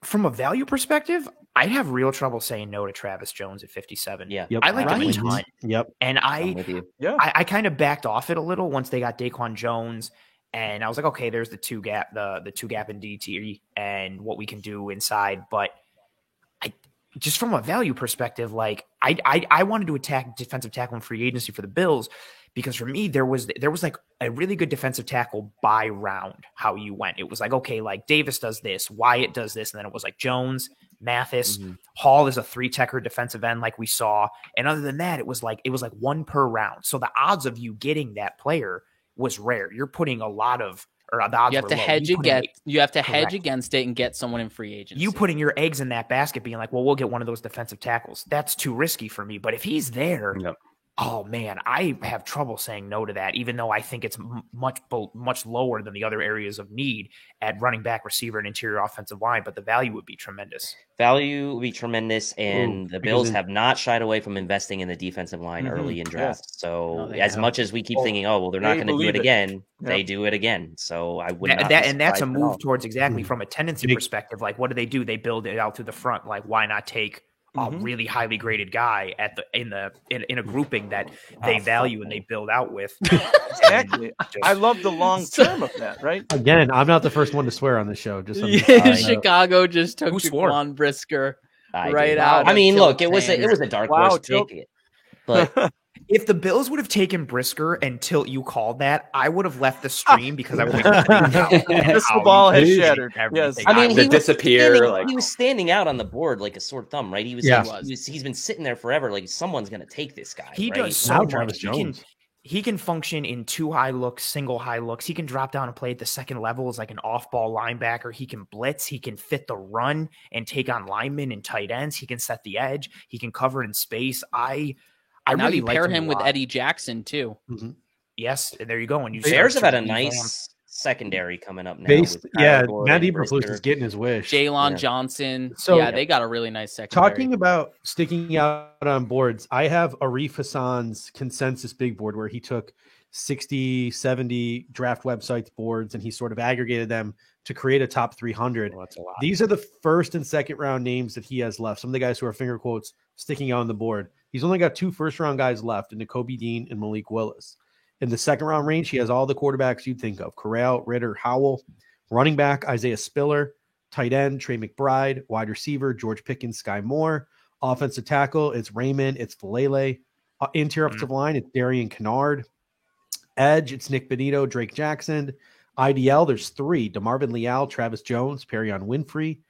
From a value perspective, I'd have real trouble saying no to Travis Jones at 57. Yeah. Yep. I like him a ton. Yep. And I kind of backed off it a little once they got Daquan Jones. And I was like, okay, there's the two gap in DT and what we can do inside. But just from a value perspective, like I wanted to attack defensive tackle in free agency for the Bills, because for me, there was like a really good defensive tackle by round, how you went. It was like, okay, like Davis does this, Wyatt does this. And then it was like Jones, Mathis, Hall is a 3-techer defensive end like we saw. And other than that, it was like one per round. So the odds of you getting that player was rare. You're putting a lot of, or the odds you have to hedge hedge against it and get someone in free agency. You putting your eggs in that basket being like, well, we'll get one of those defensive tackles. That's too risky for me. But if he's there, oh man, I have trouble saying no to that, even though I think it's much lower than the other areas of need at running back, receiver, and interior offensive line. But the value would be tremendous. And the Bills have not shied away from investing in the defensive line early in drafts. So as much as we keep thinking, oh well, they're not going to do it again, they do it again. So I would not. And that's a move towards exactly from a tendency perspective. Like, what do? They build it out through the front. Like, why not take a really highly graded guy in a grouping that they value and they build out with? Exactly. I love the long term of that, right? Again, I'm not the first one to swear on the show. Chicago just took Jaquan Brisker out. I mean, look, it was a dark horse pick, but if the Bills would have taken Brisker until you called that, I would have left the stream because I was like, the ball has shattered. Yes. I mean, he was standing out on the board like a sore thumb, right? He's been sitting there forever. Like, someone's going to take this guy. He does so much. He can function in 2 high looks, single high looks. He can drop down and play at the second level as like an off-ball linebacker. He can blitz. He can fit the run and take on linemen and tight ends. He can set the edge. He can cover in space. I really pair him with Eddie Jackson too. Mm-hmm. Yes, there you go. And Bears have had a nice secondary coming up now. Matt Eberflus is getting his wish. Jalen Johnson. So they got a really nice secondary. Talking about sticking out on boards, I have Arif Hassan's consensus big board where he took 60, 70 draft websites boards and he sort of aggregated them to create a top 300. That's a lot. These are the first and second round names that he has left. Some of the guys who are finger quotes sticking out on the board. He's only got 2 first-round guys left in Nakobe Dean and Malik Willis. In the second-round range, he has all the quarterbacks you'd think of: Corral, Ritter, Howell. Running back, Isaiah Spiller. Tight end, Trey McBride. Wide receiver, George Pickens, Sky Moore. Offensive tackle, it's Raymond, it's Falele. Interior offensive line, it's Darian Kennard. Edge, it's Nick Benito, Drake Jackson. IDL, there's 3: DeMarvin Leal, Travis Jones, Perion Winfrey,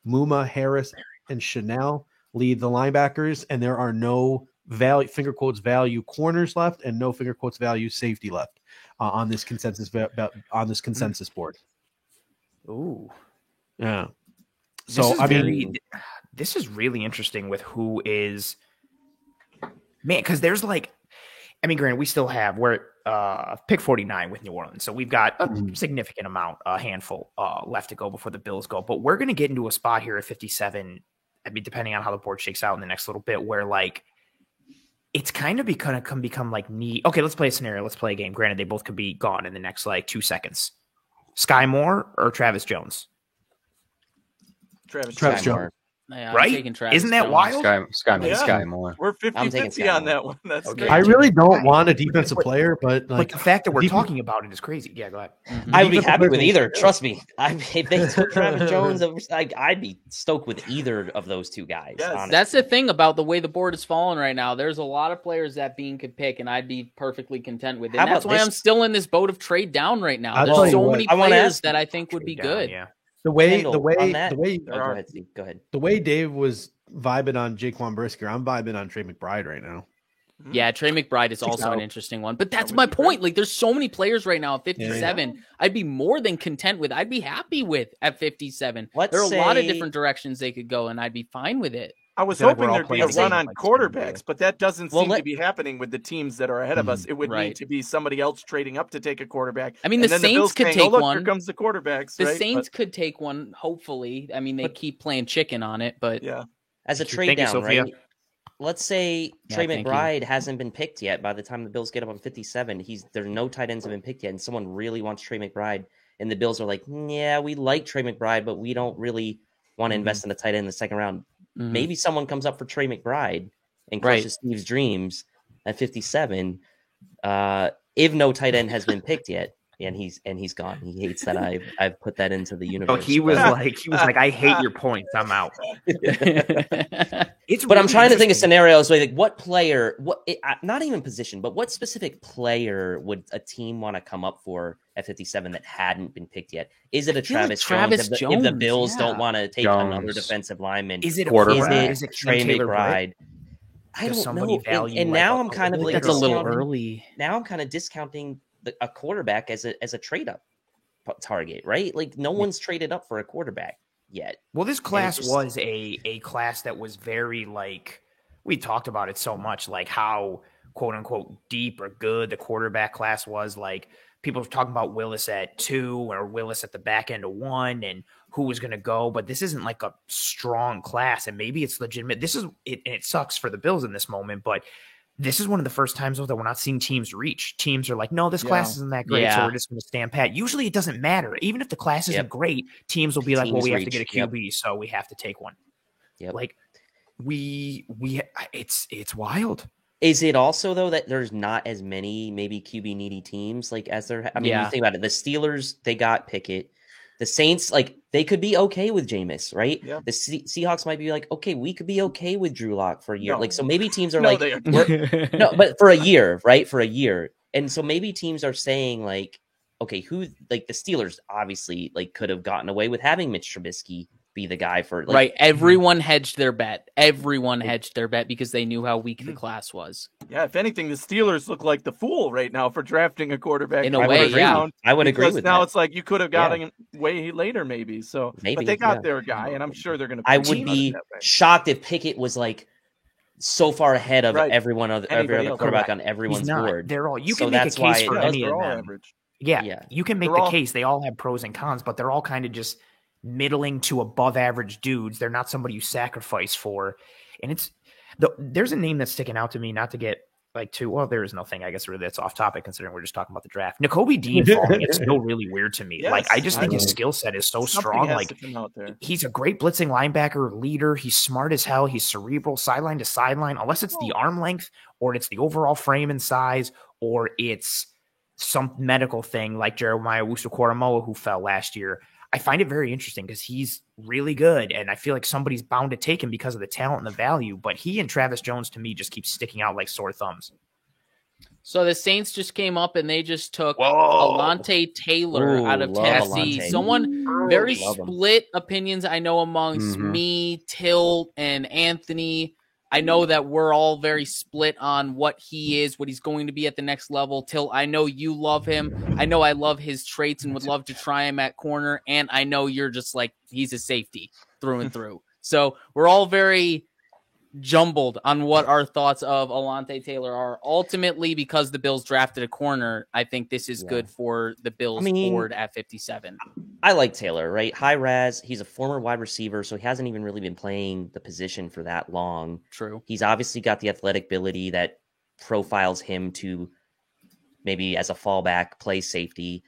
Muma, Harris, and Chanel lead the linebackers, and there are no value, finger quotes value corners left, and no finger quotes value safety left on this consensus board. Ooh, yeah. So this is really interesting with who is because there's granted, we still have pick 49 with New Orleans, so we've got a significant amount, a handful left to go before the Bills go, but we're going to get into a spot here at 57. I mean, depending on how the board shakes out in the next little bit, where it's kind of become like neat. Okay, let's play a scenario. Let's play a game. Granted, they both could be gone in the next 2 seconds. Sky Moore or Travis Jones? Travis Jones. Yeah, right? Isn't that Jones. wild? Sky Moore. We're 50-50 on that one. That's Okay. great. I really don't want a defensive player, but like the fact that we're talking about it is crazy. Yeah, go ahead. Mm-hmm. I would be happy with either. Trust me. If they took Travis Jones, I'd be stoked with either of those two guys. Yes. That's the thing about the way the board is falling right now. There's a lot of players that Bean could pick, and I'd be perfectly content with it. And that's why I'm still in this boat of trade down right now. There's so many players that I think would be good. Yeah. The way go ahead. The way Dave was vibing on Jaquan Brisker, I'm vibing on Trey McBride right now. Yeah, Trey McBride is also an interesting one. But that's my point. Like, there's so many players right now at 57. Yeah. I'd be more than content with. I'd be happy with at 57. There are a lot of different directions they could go, and I'd be fine with it. I was hoping there'd be a run on quarterbacks, but that doesn't seem to be happening with the teams that are ahead of us. It would need to be somebody else trading up to take a quarterback. I mean, the Saints could take one. Here comes the quarterbacks. The Saints could take one, hopefully. I mean, they keep playing chicken on it, but as a trade down, right? Let's say Trey McBride hasn't been picked yet. By the time the Bills get up on 57, there's no tight ends have been picked yet, and someone really wants Trey McBride, and the Bills are like, yeah, we like Trey McBride, but we don't really want to invest in the tight end in the second round. Mm-hmm. Maybe someone comes up for Trey McBride and crushes Steve's dreams at 57. If no tight end has been picked yet, and he's gone. He hates that I've put that into the universe. Oh, he was like, I hate your points. I'm out. But I'm trying to think of scenarios like what player, not even position, but what specific player would a team want to come up for at 57 that hadn't been picked yet? Is it a Travis Jones? If the Bills don't want to take another defensive lineman, is it quarterback? Is it Trey McBride? I don't know. And now I'm kind of like that's a little early. Now I'm kind of discounting a quarterback as a trade up target, right? Like no one's traded up for a quarterback yet. Well, this class was a class that was very like, we talked about it so much, like how quote unquote deep or good the quarterback class was. Like people were talking about Willis at 2 or Willis at the back end of 1 and who was going to go, but this isn't like a strong class, and maybe it's legitimate. This is it, and it sucks for the Bills in this moment, but this is one of the first times though that we're not seeing teams reach. Teams are like, no, this class isn't that great, so we're just going to stand pat. Usually it doesn't matter. Even if the class isn't great, teams will be like, well, we have to get a QB, so we have to take one. Yep. Like it's wild. Is it also though that there's not as many maybe QB needy teams like as there? I mean, you think about it. The Steelers, they got Pickett. The Saints, like they could be okay with Jameis, right? Yeah. The Seahawks might be like, okay, we could be okay with Drew Lock for a year. Like, so maybe teams are but for a year, right? For a year. And so maybe teams are saying like, okay, who, like the Steelers obviously like could have gotten away with having Mitch Trubisky be the guy for right. Everyone hedged their bet. Everyone hedged their bet because they knew how weak the class was. Yeah, if anything, the Steelers look like the fool right now for drafting a quarterback. In a way, I would agree with now that. It's like you could have gotten him way later, maybe. So, but they got their guy, and I'm sure they're going to. I would be shocked if Pickett was like so far ahead of every other quarterback on everyone's board. They're all. You can make a case for any of them. Average. Yeah, you can make the case. They all have pros and cons, but they're all kind of just middling to above average dudes. They're not somebody you sacrifice for. And there's a name that's sticking out to me, not to get like too, well, there is nothing, I guess, really that's off topic considering we're just talking about the draft. Nakobe Dean falling, it's still really weird to me. Yes, like, I just think his skill set is so strong. Like, he's a great blitzing linebacker leader. He's smart as hell. He's cerebral, sideline to sideline, unless it's the arm length or it's the overall frame and size or it's some medical thing like Jeremiah Owusu-Koramoah, who fell last year. I find it very interesting because he's really good, and I feel like somebody's bound to take him because of the talent and the value, but he and Travis Jones, to me, just keep sticking out like sore thumbs. So the Saints just came up and they just took Alontae Taylor out of Tennessee. Someone very split opinions I know amongst me, Till, and Anthony. I know that we're all very split on what he is, what he's going to be at the next level. Till, I know you love him. I know I love his traits and would love to try him at corner. And I know you're just like, he's a safety through and through. So we're all very jumbled on what our thoughts of Alontae Taylor are. Ultimately, because the Bills drafted a corner, I think this is good for the Bills board at 57. I like Taylor, right? High res. He's a former wide receiver, so he hasn't even really been playing the position for that long. True. He's obviously got the athletic ability that profiles him to maybe as a fallback play safety.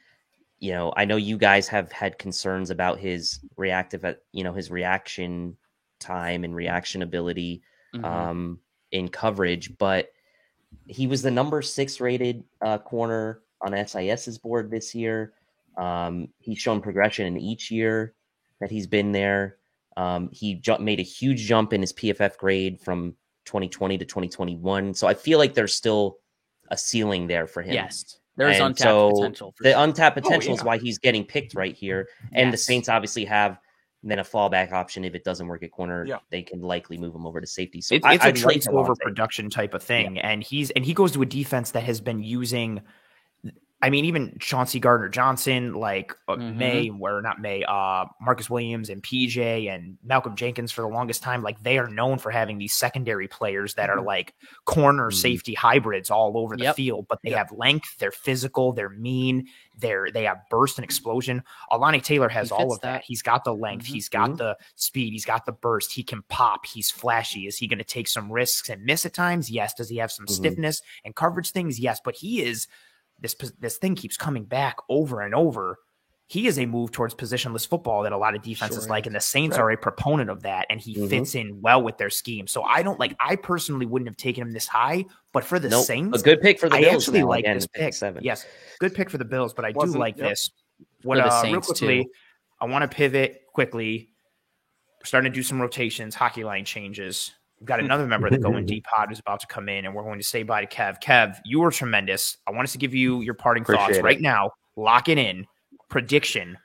I know you guys have had concerns about his his reaction time and reaction ability in coverage, but he was the number 6 rated corner on SIS's board this year. He's shown progression in each year that he's been there. He made a huge jump in his PFF grade from 2020 to 2021. So I feel like there's still a ceiling there for him. Yes, there's untapped potential. Untapped potential is why he's getting picked right here. And the Saints obviously have then a fallback option. If it doesn't work at corner, they can likely move him over to safety. So it's a traits over production type of thing. And he goes to a defense that has been using, I mean, even Chauncey Gardner-Johnson, like Marcus Williams and PJ and Malcolm Jenkins for the longest time, like they are known for having these secondary players that are like corner safety hybrids all over the field, but they have length, they're physical, they're mean, they have burst and explosion. Alani Taylor has all of that. He's got the length, he's got the speed, he's got the burst, he can pop, he's flashy. Is he going to take some risks and miss at times? Yes. Does he have some stiffness and coverage things? Yes, but he is. This thing keeps coming back over and over. He is a move towards positionless football that a lot of defenses like, and the Saints are a proponent of that, and he fits in well with their scheme. So I personally wouldn't have taken him this high, but for the Saints, a good pick for the Bills. I actually like this pick. Yes, good pick for the Bills, but I do like this. Real quickly, I want to pivot quickly. We're starting to do some rotations, hockey line changes. We've got another member of the Going Deep pod who's about to come in, and we're going to say bye to Kev. Kev, you were tremendous. I want us to give you your parting thoughts right now. Lock it in. Prediction.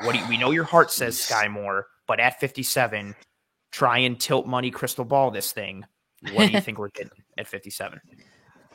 We know your heart says Sky Moore, but at 57, try and tilt money crystal ball this thing. What do you think we're getting at 57?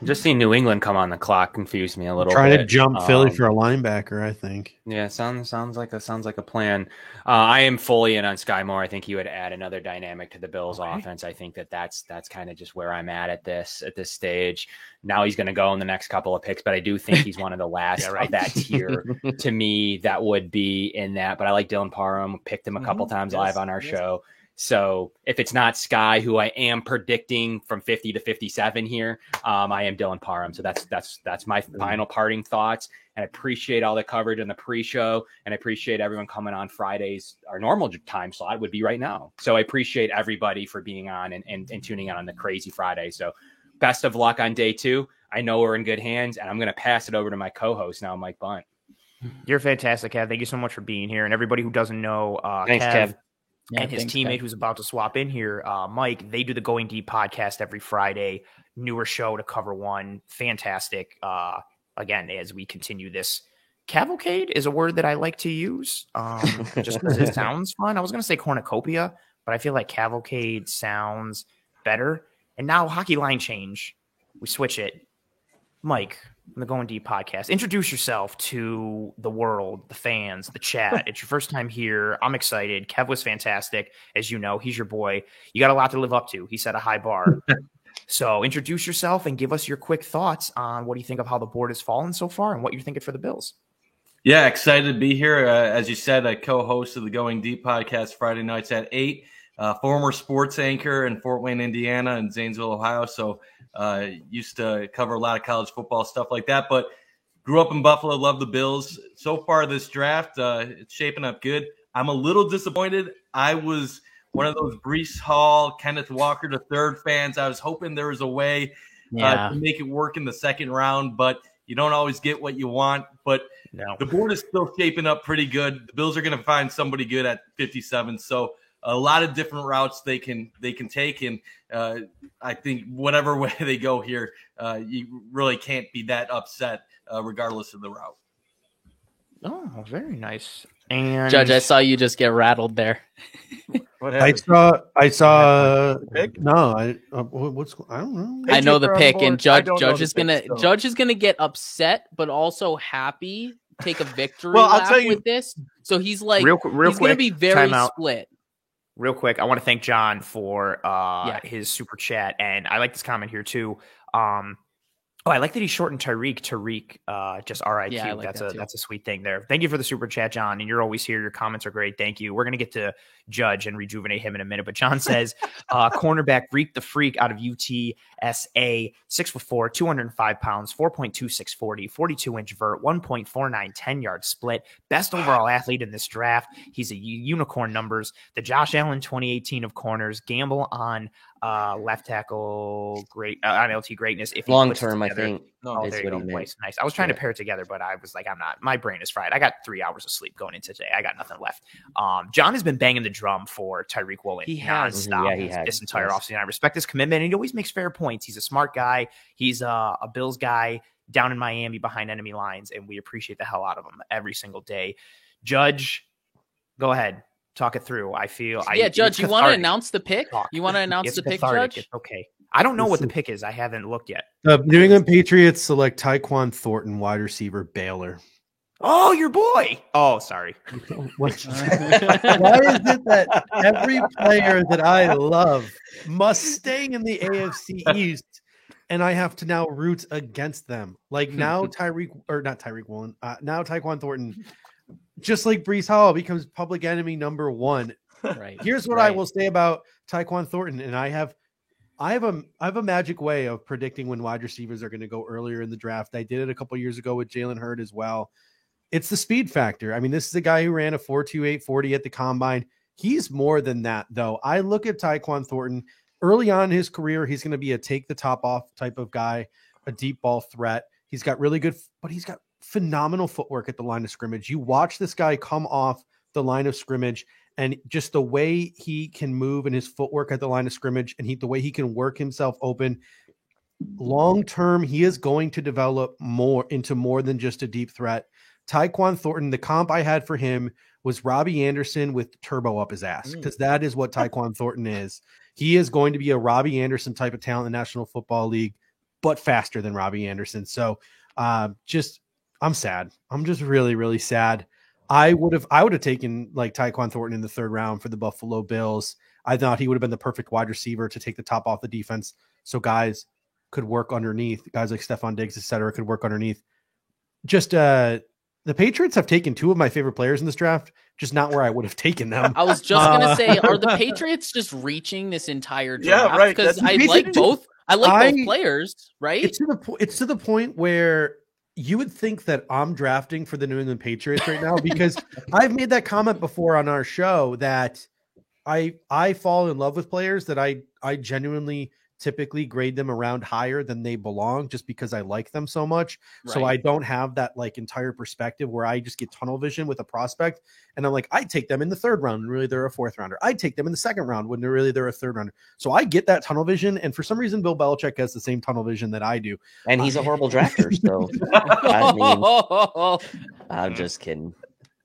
Just seeing New England come on the clock confused me a little Trying bit. to jump Philly for a linebacker, I think. Yeah, sounds like a plan. I am fully in on Sky Moore. I think he would add another dynamic to the Bills' offense. I think that's kind of just where I'm at this stage. Now he's going to go in the next couple of picks, but I do think he's one of the last of that tier to me that would be in that. But I like Dylan Parham. Picked him a couple times live on our show. So if it's not Sky, who I am predicting from 50 to 57 here, I am Dylan Parham. So that's my final parting thoughts. And I appreciate all the coverage in the pre-show, and I appreciate everyone coming on Fridays. Our normal time slot would be right now. So I appreciate everybody for being on and tuning in on the crazy Friday. So best of luck on day 2. I know we're in good hands, and I'm going to pass it over to my co-host now, Mike Bunt. You're fantastic, Kev. Thank you so much for being here. And everybody who doesn't know, thanks, Kev. And his teammate who's about to swap in here, Mike, they do the Going Deep podcast every Friday. Newer show to Cover One. Fantastic. Again, as we continue this, cavalcade is a word that I like to use just because it sounds fun. I was going to say cornucopia, but I feel like cavalcade sounds better. And now hockey line change. We switch it. Mike, from the Going Deep podcast, introduce yourself to the world, the fans, the chat. It's your first time here. I'm excited. Kev was fantastic. As you know, he's your boy. You got a lot to live up to. He set a high bar. So introduce yourself and give us your quick thoughts on what do you think of how the board has fallen so far and what you're thinking for the Bills. Yeah, excited to be here. As you said, I co-host of the Going Deep podcast Friday nights at 8. Former sports anchor in Fort Wayne, Indiana, and Zanesville, Ohio. So used to cover a lot of college football, stuff like that. But grew up in Buffalo, love the Bills. So far this draft, it's shaping up good. I'm a little disappointed. I was one of those Breece Hall, Kenneth Walker III fans. I was hoping there was a way to make it work in the second round, but you don't always get what you want. But the board is still shaping up pretty good. The Bills are going to find somebody good at 57. So a lot of different routes they can take, and I think whatever way they go here, you really can't be that upset regardless of the route. Oh, very nice. And Judge, I saw you just get rattled there. What happened? I saw. No, I don't know. I know the pick, and Judge is gonna get upset, but also happy. Take a victory lap with this. So he's like, real he's quick, gonna be very split. Real quick, I want to thank John for his super chat, and I like this comment here too. Oh, I like that he shortened Tariq, just RIQ. Yeah, I like that's a sweet thing there. Thank you for the super chat, John. And you're always here. Your comments are great. Thank you. We're gonna get to Judge and rejuvenate him in a minute. But John says, cornerback Reek the Freak out of UTSA, 6'4", 205 pounds, 4.26 40, 42-inch vert, 1.49 10-yard split, best overall athlete in this draft. He's a unicorn numbers. The Josh Allen 2018 of corners. Gamble on left tackle great on LT greatness if long term. I think. Oh, there you go. Nice. I was trying to pair it together, but I was like, I'm not. My brain is fried. I got 3 hours of sleep going into today. I got nothing left. John has been banging the drum for Tyreek Woolen. He has. Nonstop this entire offseason. I respect his commitment, and he always makes fair points. He's a smart guy. He's a Bills guy down in Miami behind enemy lines, and we appreciate the hell out of him every single day. Judge, go ahead. Talk it through. Judge, you want to announce the pick? You want to announce the pick, cathartic. Judge? It's okay. I don't know what the pick is. I haven't looked yet. The New England Patriots select Tyquan Thornton, wide receiver, Baylor. Oh, your boy. Oh, sorry. Why is it that every player that I love must stay in the AFC East, and I have to now root against them? Like now, now Tyquan Thornton, just like Breece Hall, becomes public enemy number one. Right. Here's what I will say about Tyquan Thornton, and I have a magic way of predicting when wide receivers are going to go earlier in the draft. I did it a couple years ago with Jalen Hurd as well. It's the speed factor. I mean, this is a guy who ran a 4.28 40 at the combine. He's more than that, though. I look at Tyquan Thornton early on in his career. He's going to be a take the top off type of guy, a deep ball threat. He's got really good, but he's got phenomenal footwork at the line of scrimmage. You watch this guy come off the line of scrimmage, and just the way he can move and his footwork at the line of scrimmage, and the way he can work himself open. Long term, he is going to develop into more than just a deep threat. Tyquan Thornton, the comp I had for him was Robbie Anderson with turbo up his ass, because that is what Tyquan Thornton is. He is going to be a Robbie Anderson type of talent in the National Football League, but faster than Robbie Anderson. So I'm sad. I'm just really, really sad. I would have taken like Tyquan Thornton in the 3rd round for the Buffalo Bills. I thought he would have been the perfect wide receiver to take the top off the defense, so guys could work underneath. Guys like Stephon Diggs, etc., could work underneath. Just the Patriots have taken 2 of my favorite players in this draft, just not where I would have taken them. I was just going to say, are the Patriots just reaching this entire draft? Yeah, right. Because I like both. I like both players, right? It's to the point where you would think that I'm drafting for the New England Patriots right now, because I've made that comment before on our show that I fall in love with players that I genuinely typically grade them around higher than they belong, just because I like them so much. Right. So I don't have that like entire perspective where I just get tunnel vision with a prospect. And I'm like, I take them in the 3rd round and really they're a 4th rounder. I take them in the 2nd round when they're a 3rd rounder. So I get that tunnel vision. And for some reason, Bill Belichick has the same tunnel vision that I do. And he's a horrible drafter. So I mean, I'm just kidding.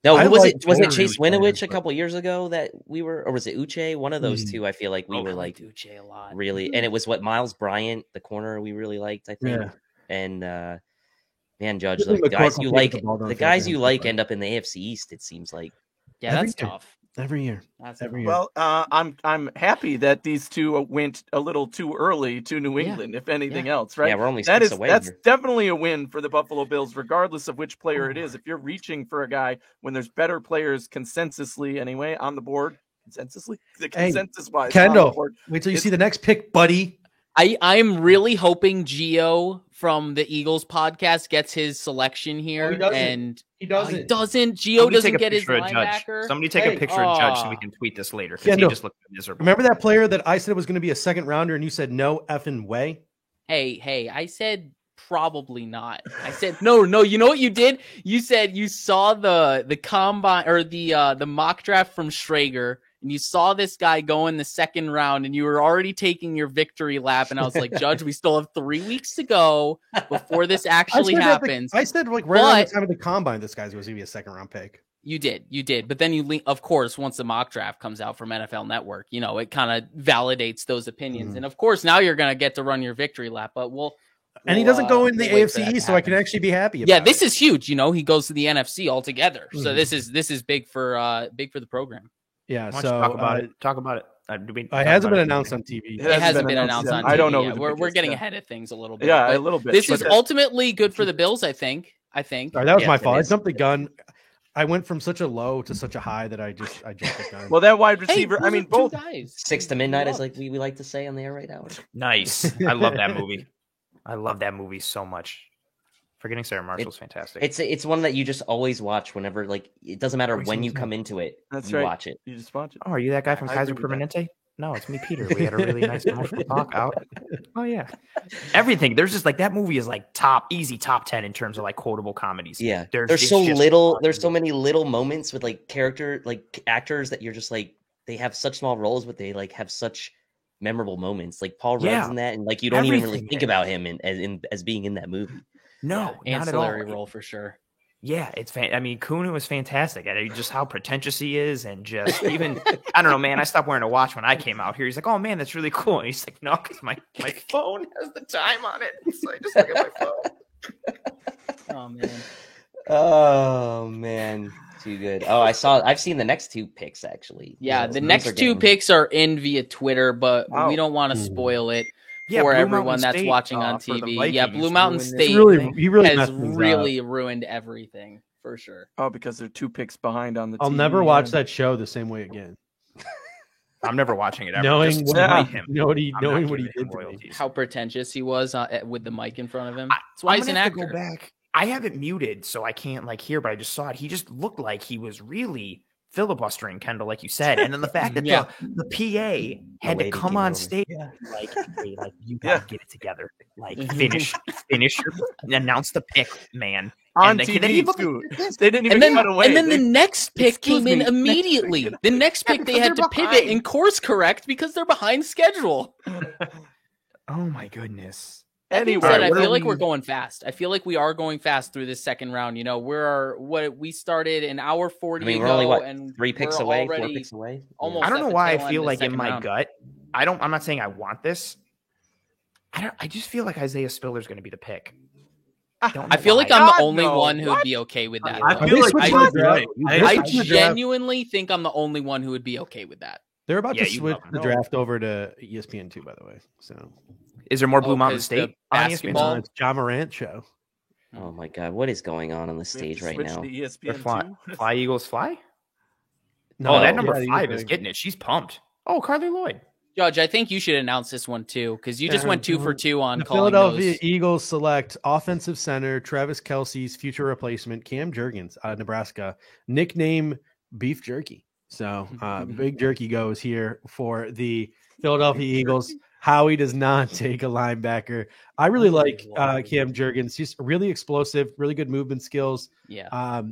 No, was it Chase Winovich a couple years ago that we were, or was it Uche? One of those two. I feel like we were like Uche a lot, really, and it was Miles Bryant, the corner, we really liked, I think. Yeah. And man, Judge, the guys you like end up in the AFC East. It seems like. Yeah, that's tough. Every year. Well, I'm happy that these 2 went a little too early to New England, if anything else, right? Yeah, we're only 6 away. That's definitely a win for the Buffalo Bills, regardless of which player it is. If you're reaching for a guy when there's better players consensusly anyway on the board, consensus-wise. Kendall, wait till you see the next pick, buddy. I'm really hoping Gio from the Eagles podcast gets his selection here. He doesn't. He doesn't. Gio doesn't get his linebacker. Somebody take a picture of Judge so we can tweet this later. Yeah, he just looked miserable. Remember that player that I said was going to be a 2nd rounder and you said no effing way? Hey, I said probably not. I said no. You know what you did? You said you saw the combine or the mock draft from Schrager, and you saw this guy go in the 2nd round, and you were already taking your victory lap. And I was like, Judge, we still have 3 weeks to go before this actually happens. I said like right around the time of the combine, this guy's was going to be a 2nd round pick. You did. But then of course, once the mock draft comes out from NFL Network, it kind of validates those opinions. And of course, now you're going to get to run your victory lap. But and he doesn't go in the AFC East, so I can actually be happy about it. This is huge. He goes to the NFC altogether. So this is big for the program. Yeah. So talk about it. It hasn't been announced on TV. It hasn't been announced on TV. I don't know. Yet. We're getting ahead of things a little bit. Yeah, a little bit. This is ultimately good for the Bills, I think. Sorry, that was my fault. I jumped the gun. I went from such a low to such a high that I jumped the gun. Well, that wide receiver, I mean, both guys. 6 to midnight is like we like to say on the air right now. Nice. I love that movie. I love that movie so much. Forgetting Sarah Marshall's fantastic. It's one that you just always watch whenever, like, it doesn't matter when you come into it. That's you right. watch it. You just watch it. Oh, are you that guy from I Kaiser agree with that. Permanente? No, it's me, Peter. We had a really nice emotional talk out. Oh yeah, everything. There's just like that movie is like easy top 10 in terms of like quotable comedies. Yeah, there's so many little moments with like actors that you're just like, they have such small roles, but they like have such memorable moments. Like Paul Rudd's in that, and like you don't even really think about him as being in that movie. No, yeah, not at all. Ancillary role for sure. Yeah, I mean, Kuna was fantastic. I mean, just how pretentious he is, and just even I don't know, man. I stopped wearing a watch when I came out here. He's like, "Oh man, that's really cool." And he's like, "No, because my phone has the time on it, so I just look at my phone." Oh man, too good. Oh, I've seen the next 2 picks actually. Yeah, the next 2 picks are in via Twitter, but we don't want to spoil it. For Blue everyone Mountain that's State, watching on for the TV. Vikings Yeah, Blue Mountain ruined it. State He really has messed things really up. ruined everything, for sure. Oh, because they're 2 picks behind on the I'll TV, never watch that show the same way again. I'm never watching it ever. Knowing just what, to hate him. knowing what he giving did him to me. royalties. How pretentious he was with the mic in front of him. That's why I'm he's an gonna have to actor. Go back. I have it muted, so I can't like hear, but I just saw it. He just looked like he was really filibustering Kendall, like you said, and then the fact that the PA had to come on stage, like, hey, like you gotta get it together, like finish your announce the pick, man. On and TV, then he looked too. like, They didn't even cut away. And then the next pick Excuse came in me. immediately. The next pick they had to pivot behind. and course correct because they're behind schedule. oh my goodness. Anyway, I feel like we're going fast. I feel like we are going fast through this second round. You know, we started an hour 40 I mean, we're ago, only and 3 picks we're away, 4 already picks away. almost I don't at know the why I tail end feel of the like in second my round. gut. I'm not saying I want this. I just feel like Isaiah Spiller's going to be the pick. I feel like I'm the only one who would be okay with that. I though. feel like switching you're right. I genuinely think I'm the only one who would be okay with that. They're about to you switch love him. the draft over to ESPN 2, by the way. So Is there more Blue Mountain 'cause the State on ESPN? basketball- it's John Morant show. Oh my god, what is going on the stage right now? To They're ESPN fly, too? fly Eagles fly. No, Oh, that number yeah, 5 he's is big. getting it. She's pumped. Oh, Carly Lloyd. Judge, I think you should announce this one too, because you just went 2 for 2 on The calling Philadelphia those. Eagles select offensive center Travis Kelce's future replacement, Cam Jurgens out of Nebraska, nickname Beef Jerky. So Big Jerky goes here for the Philadelphia Eagles. Howie does not take a linebacker. I really like Cam Jurgens. He's really explosive, really good movement skills. Yeah.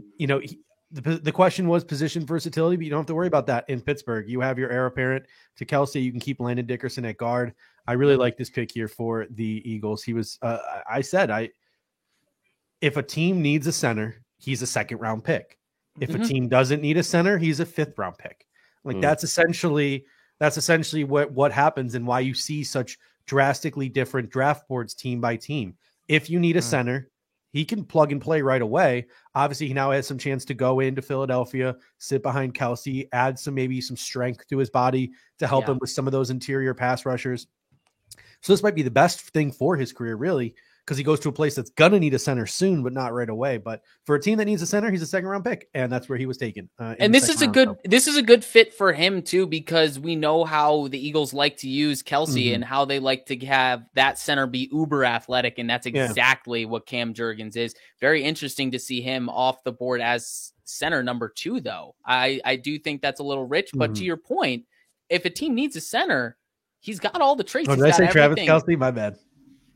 The question was position versatility, but you don't have to worry about that in Pittsburgh. You have your heir apparent to Kelsey. You can keep Landon Dickerson at guard. I really like this pick here for the Eagles. He was, if a team needs a center, he's a 2nd round pick. If a team doesn't need a center, he's a 5th round pick. Like that's essentially what happens and why you see such drastically different draft boards team by team. If you need a center, he can plug and play right away. Obviously, he now has some chance to go into Philadelphia, sit behind Kelsey, add maybe some strength to his body to help him with some of those interior pass rushers. So this might be the best thing for his career, really, because he goes to a place that's going to need a center soon, but not right away. But for a team that needs a center, he's a 2nd round pick, and that's where he was taken. And this is a good fit for him too, because we know how the Eagles like to use Kelsey and how they like to have that center be uber athletic, and that's exactly what Cam Jurgens is. Very interesting to see him off the board as center number 2, though. I do think that's a little rich, but to your point, if a team needs a center, he's got all the traits. Oh, did I say Travis Kelce? My bad.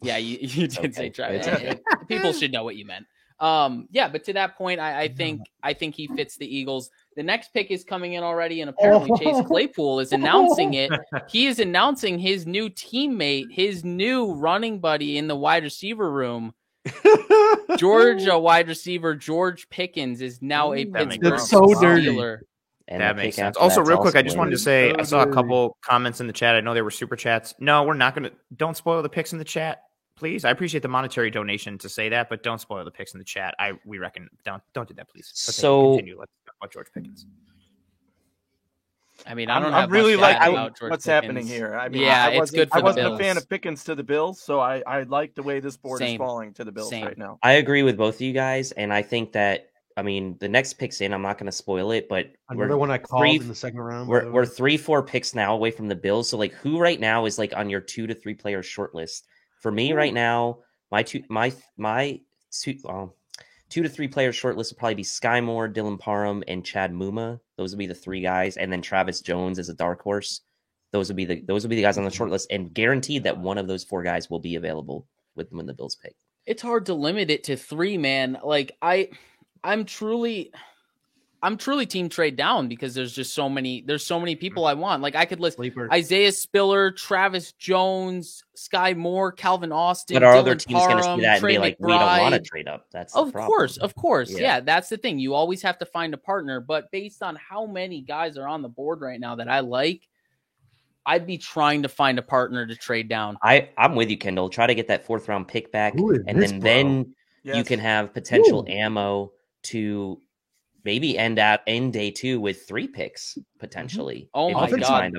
Yeah, you did say Travis. People should know what you meant. But to that point, I think he fits the Eagles. The next pick is coming in already, and apparently Chase Claypool is announcing it. He is announcing his new teammate, his new running buddy in the wide receiver room. Georgia wide receiver George Pickens is now a Pittsburgh Steeler. And that makes sense. Also, real quick, I just wanted to say I saw a couple comments in the chat. I know they were super chats. No, we're not going to. Don't spoil the picks in the chat, please. I appreciate the monetary donation to say that, but don't spoil the picks in the chat. We reckon don't do that, please. So continue. Let's talk about George Pickens. I mean, I don't have really much to add like about George what's Pickens. happening here. I mean, yeah, it's good for I the wasn't Bills. a fan of Pickens to the Bills, so I like the way this board is falling to the Bills right now. I agree with both of you guys, and I think that the next pick's in. I'm not going to spoil it, but another one I called in the second round. We're 3-4 picks now away from the Bills. So like, who right now is like on your 2 to 3 player short list? For me right now, my 2 to 3 player short list would probably be Sky Moore, Dylan Parham, and Chad Muma. Those would be the 3 guys, and then Travis Jones as a dark horse. Those would be the guys on the short list, and guaranteed that one of those 4 guys will be available when the Bills pick. It's hard to limit it to 3, man. Like I'm truly team trade down because there's so many people I want. Like I could list Isaiah Spiller, Travis Jones, Sky Moore, Calvin Austin. But our Dylan other team's going to see that Trey and be like, McBride. we don't want to trade up. That's the problem. Of course. Yeah, that's the thing. You always have to find a partner. But based on how many guys are on the board right now that I like, I'd be trying to find a partner to trade down. I'm with you, Kendall. Try to get that 4th round pick back, and then you can have potential ammo to maybe end day 2 with 3 picks potentially. Oh my God!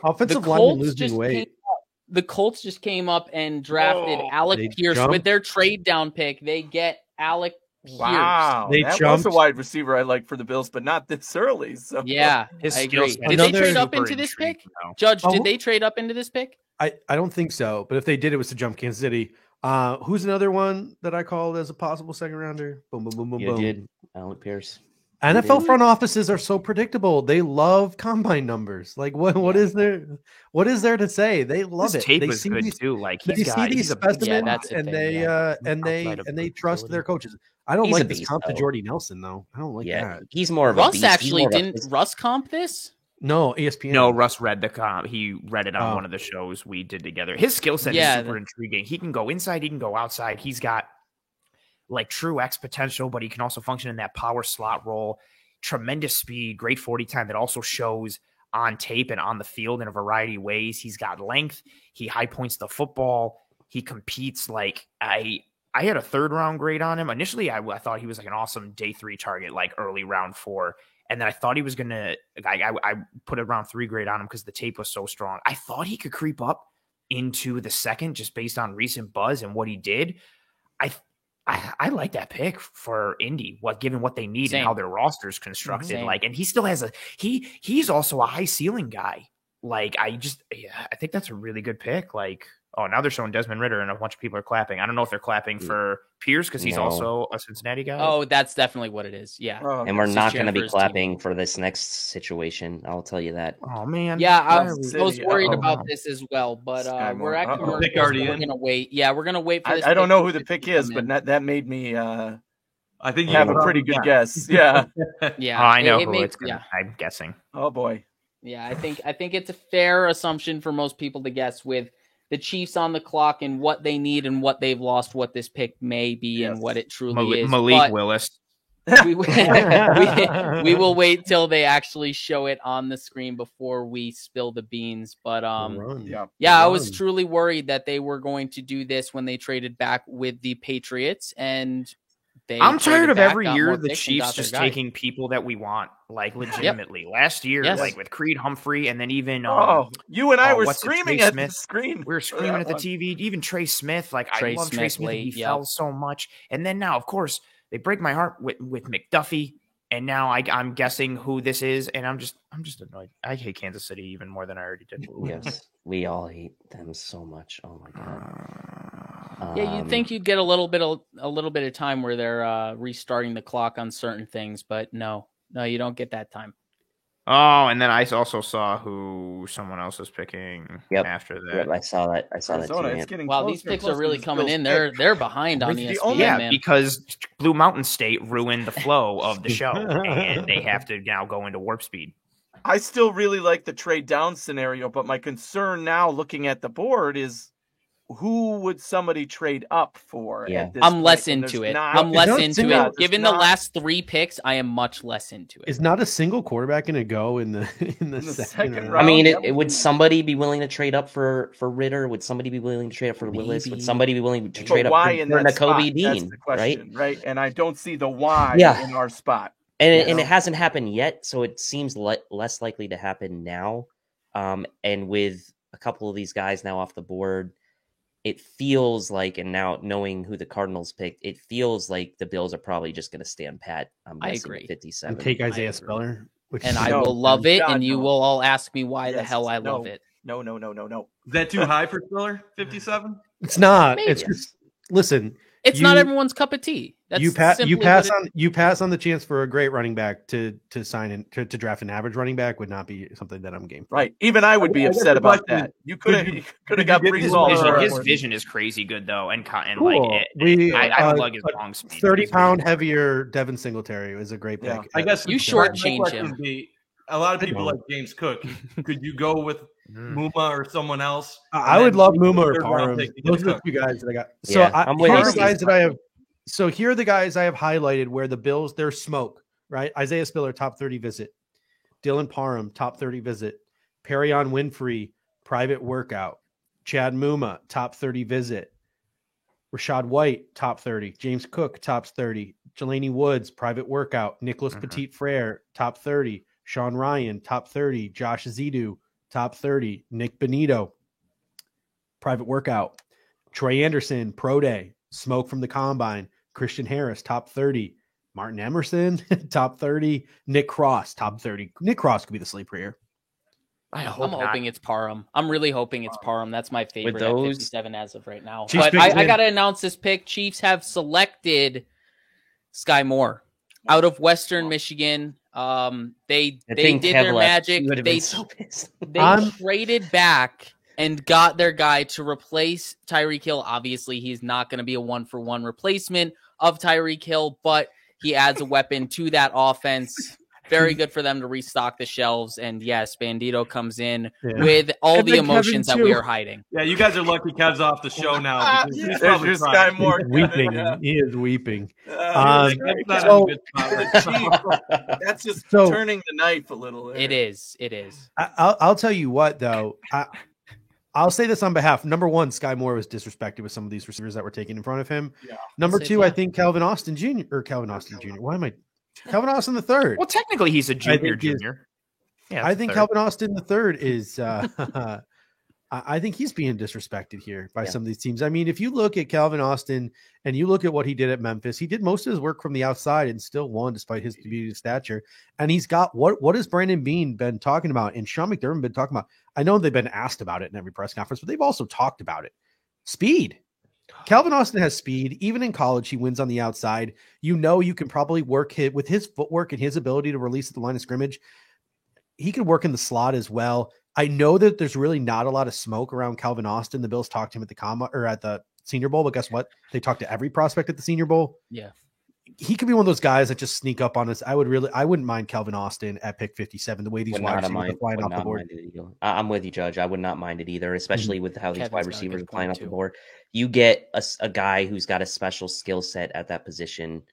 Offensive lineman losing weight. The Colts just came up and drafted Alec Pierce with their trade down pick. They get Alec Pierce. Wow, that was a wide receiver I like for the Bills, but not this early. So yeah, I agree. Did they trade up into this pick? Judge, did they trade up into this pick? I don't think so, but if they did, it was to jump Kansas City. Who's another one that I called as a possible second rounder? Boom, boom, boom, boom, boom. Did Alec Pierce. NFL front offices are so predictable. They love combine numbers. Like what is there to say? They love His it. Tape they was good too. Like they see these specimens and they trust their coaches. I don't like this comp to Jordy Nelson though. I don't like that. He's more of Russ a beast. Actually, didn't Russ comp this? No, ESPN. No, Russ read the comp. He read it on one of the shows we did together. His skill set is super intriguing. He can go inside. He can go outside. He's got like true X potential, but he can also function in that power slot role. Tremendous speed, great 40 time that also shows on tape and on the field in a variety of ways. He's got length. He high points the football. He competes like I had a 3rd round grade on him. Initially, I thought he was like an awesome day 3 target, like early round 4. And then I thought he was going to I put a round 3 grade on him because the tape was so strong. I thought he could creep up into the 2nd just based on recent buzz and what he did. I like that pick for Indy, given what they need and how their roster is constructed. Like, and he still has he's also a high ceiling guy. Like, I think that's a really good pick. Like, oh, now they're showing Desmond Ridder and a bunch of people are clapping. I don't know if they're clapping for Pierce because he's also a Cincinnati guy. Oh, that's definitely what it is. Yeah. And we're not going to be clapping for this next situation. I'll tell you that. Oh, man. Yeah, I was worried about this as well, but we're going to wait. Yeah, we're going to wait for this. I don't know who the pick is, but that made me I think you have a pretty good guess. Yeah. Yeah. I know who it's going to I'm guessing. Oh, boy. Yeah, I think it's a fair assumption for most people to guess with the Chiefs on the clock and what they need and what they've lost, what this pick may be and what it truly is. Malik Willis. We will wait till they actually show it on the screen before we spill the beans. But I was truly worried that they were going to do this when they traded back with the Patriots, and I'm tired of every year the Chiefs just taking people that we want, like legitimately. Last year, like with Creed Humphrey, and then even you and I were screaming at the screen. We were screaming at the TV. Even Trey Smith, like I love Trey Smith. He fell so much, and then now, of course, they break my heart with McDuffie. And now I'm guessing who this is, and I'm just annoyed. I hate Kansas City even more than I already did. Yes, we all hate them so much. Oh my god. Yeah, you'd think you'd get a little bit of time where they're restarting the clock on certain things, but no, you don't get that time. Oh, and then I also saw who someone else is picking after that. Yep, I saw that. Too, wow, these picks are really coming in. They're behind on ESPN, man. Because Blue Mountain State ruined the flow of the show, and they have to now go into warp speed. I still really like the trade down scenario, but my concern now, looking at the board, is who would somebody trade up for? Yeah, I'm less into it. Given the last 3 picks, I am much less into it. Is not a single quarterback going to go in the second round? I mean, would somebody be willing to trade up for Ridder? Would somebody be willing to trade up for Willis? Would somebody be willing to trade up for Nakobe Dean? That's the question, right? And I don't see the why in our spot. And it hasn't happened yet, so it seems less likely to happen now. And with a couple of these guys now off the board, it feels like, and now knowing who the Cardinals picked, it feels like the Bills are probably just going to stand pat. I agree. 57. And take Isaiah Spiller. And I will love it, and you no. will all ask me why the hell I love it. No. Is that too high for Spiller? 57? It's not. Maybe. It's just listen. It's not everyone's cup of tea. That's you pass simply on the chance for a great running back to sign in to draft an average running back would not be something that I'm game for. Right. Even I would be upset about that. You could have got Brees Hall. His vision is crazy good though, and Cool. I don't like his long speed. 30-pound heavier Devin Singletary is a great pick. Yeah. I guess you shortchange him. A lot of people like James Cook. Could you go with Muma or someone else? I would love Muma or Parham. Those are the two guys that I got. So here are the guys that I have. So here are the guys I have highlighted where the Bills, there's smoke, right? Isaiah Spiller, top 30 visit. Dylan Parham, top 30 visit. Perion Winfrey, private workout. Chad Muma, top 30 visit. Rashad White, top 30. James Cook, top 30. Jelani Woods, private workout. Nicholas Petit Frere, top 30. Sean Ryan, top 30. Josh Zidu, top 30. Nick Benito, private workout. Troy Anderson, pro day. Smoke from the combine. Christian Harris, top 30. Martin Emerson, top 30. Nick Cross, top 30. Nick Cross could be the sleeper here. I'm hoping it's Parham. I'm really hoping it's Parham. That's my favorite at 57 as of right now. Chiefs but I got to announce this pick. Chiefs have selected Sky Moore out of Western Michigan. They did their magic. They traded back and got their guy to replace Tyreek Hill. Obviously, he's not going to be a one-for-one replacement of Tyreek Hill, but he adds a weapon to that offense. Very good for them to restock the shelves. And yes, Bandito comes in with all the emotions that we are hiding. Yeah, you guys are lucky Kev's off the show now. There's your Sky Moore. He's weeping. He is weeping. That's just turning the knife a little. There. It is. I'll tell you what, though. I'll say this on behalf. Number one, Sky Moore was disrespected with some of these receivers that were taken in front of him. Yeah. Number two, I think Calvin Austin Jr. Calvin Austin III. Well, technically he's a junior. Yeah, I think Calvin Austin III is I think he's being disrespected here by some of these teams. I mean, if you look at Calvin Austin and you look at what he did at Memphis, he did most of his work from the outside and still won despite his diminutive stature. And he's got what has Brandon Beane been talking about and Sean McDermott been talking about? I know they've been asked about it in every press conference, but they've also talked about it. Speed. Calvin Austin has speed. Even in college, he wins on the outside. You know, you can probably work with his footwork and his ability to release at the line of scrimmage. He could work in the slot as well. I know that there's really not a lot of smoke around Calvin Austin. The Bills talked to him at at the Senior Bowl, but guess what? They talked to every prospect at the Senior Bowl. Yeah. He could be one of those guys that just sneak up on us. I wouldn't mind Calvin Austin at pick 57, the way these wide receivers are flying off the board. I'm with you, Judge. I would not mind it either, especially with how these wide receivers are flying off the board. You get a guy who's got a special skill set at that position.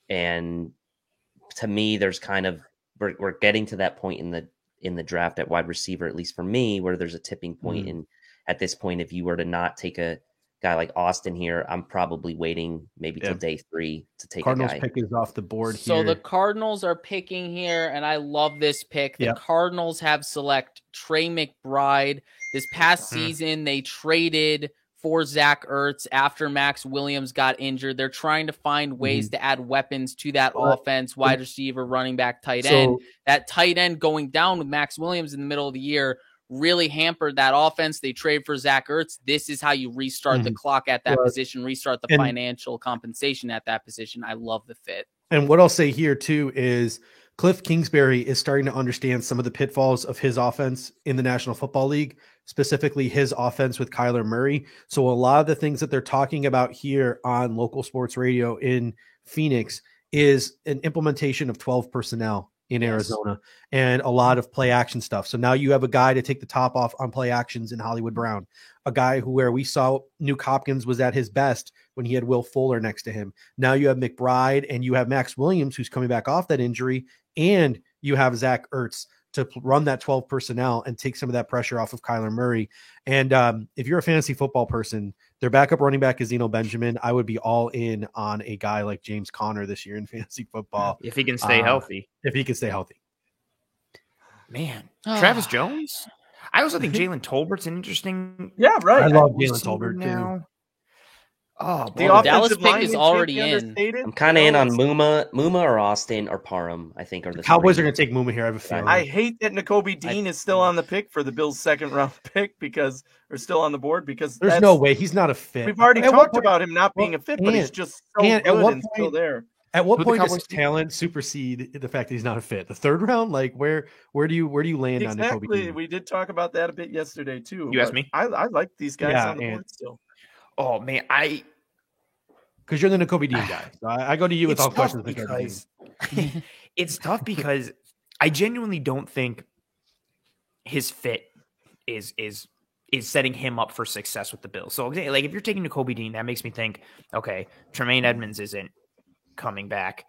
And to me, there's kind of, we're getting to that point in the draft at wide receiver, at least for me, where there's a tipping point. And at this point, if you were to not take a guy like Austin here, I'm probably waiting maybe till day 3 to take Cardinals a guy. Pick is off the board so here. The Cardinals are picking here, and I love this pick. The Cardinals have select Trey McBride. This past season, they traded for Zach Ertz after Max Williams got injured. They're trying to find ways to add weapons to that offense, wide receiver, running back, tight end. That tight end going down with Max Williams in the middle of the year really hampered that offense. They trade for Zach Ertz. This is how you restart the clock at that position, restart the financial compensation at that position. I love the fit. And what I'll say here too is Cliff Kingsbury is starting to understand some of the pitfalls of his offense in the National Football League, specifically his offense with Kyler Murray. So a lot of the things that they're talking about here on local sports radio in Phoenix is an implementation of 12 personnel in Arizona and a lot of play action stuff. So now you have a guy to take the top off on play actions in Hollywood Brown, a guy where we saw Nuke Hopkins was at his best when he had Will Fuller next to him. Now you have McBride and you have Max Williams, who's coming back off that injury, and you have Zach Ertz to run that 12 personnel and take some of that pressure off of Kyler Murray. And if you're a fantasy football person, their backup running back is Zeno Benjamin. I would be all in on a guy like James Conner this year in fantasy football. If he can stay healthy. If he can stay healthy. Man, Travis Jones? I also think Jalen Tolbert's an interesting. Yeah, right. I love Jalen Tolbert now. too. Oh, The Well, the Dallas offensive pick line is can't already be in. understated. I'm kind of in on It's- Muma or Austin or Parham. I think are the Cowboys three. are going to take Muma here. I have a feeling. I hate that Nakobe Dean is still on the pick for the Bills' second round pick or still on the board because There's no way he's not a fit. We've already At what talked point- about him not being a fit, but he's just so and good at what and still point- there. At what Who the point does Cowboys- talent supersede the fact that he's not a fit? The third round, like where do you land on Nakobe Exactly. Dean? We did talk about that a bit yesterday too. You asked but me? I like these guys Yeah, on the and- board still. Oh man, Because you're the Nakobe Dean guy. So I go to you with all it's tough questions. because it's tough because I genuinely don't think his fit is setting him up for success with the Bills. So like if you're taking Nakobe Dean, that makes me think, okay, Tremaine Edmonds isn't coming back.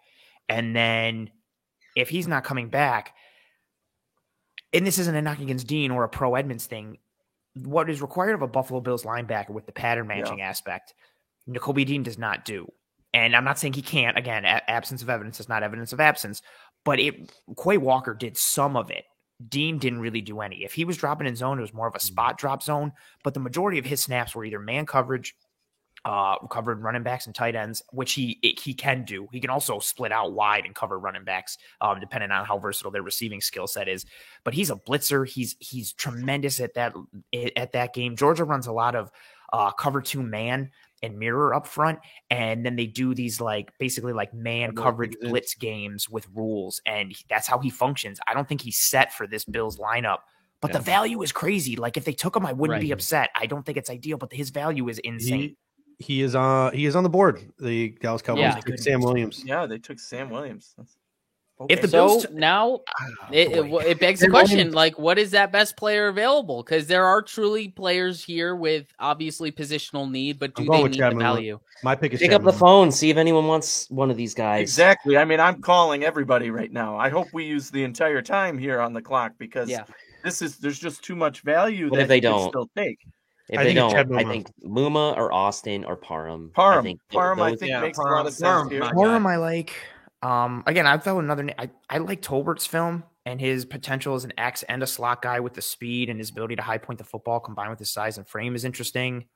And then if he's not coming back, and this isn't a knock against Dean or a pro Edmonds thing, what is required of a Buffalo Bills linebacker with the pattern matching aspect, Nakobe Dean does not do. And I'm not saying he can't. Again, absence of evidence is not evidence of absence. But Quay Walker did some of it. Dean didn't really do any. If he was dropping in zone, it was more of a spot drop zone. But the majority of his snaps were either man coverage, covered running backs and tight ends, which he can do. He can also split out wide and cover running backs, depending on how versatile their receiving skill set is. But he's a blitzer. He's tremendous at that game. Georgia runs a lot of cover 2 man and mirror up front, and then they do these basically man coverage blitz games with rules, and that's how he functions. I don't think he's set for this Bills lineup, but the value is crazy. Like if they took him, I wouldn't be upset. I don't think it's ideal, but his value is insane. He is on the board. The Dallas Cowboys took Sam Williams. Yeah, they took Sam Williams. If the So Bills now it begs the question, what is that best player available? Because there are truly players here with obviously positional need, but do they need the value? My pick is Pick up the phone, see if anyone wants one of these guys. Exactly. I mean, I'm calling everybody right now. I hope we use the entire time here on the clock because there's just too much value But that if they you can don't, still take. If they don't, I think Muma or Austin or Parham. Parham, I think makes a lot of sense here. Parham, I like. Again, I felt another. I like Tolbert's film and his potential as an X and a slot guy with the speed and his ability to high point the football combined with his size and frame is interesting.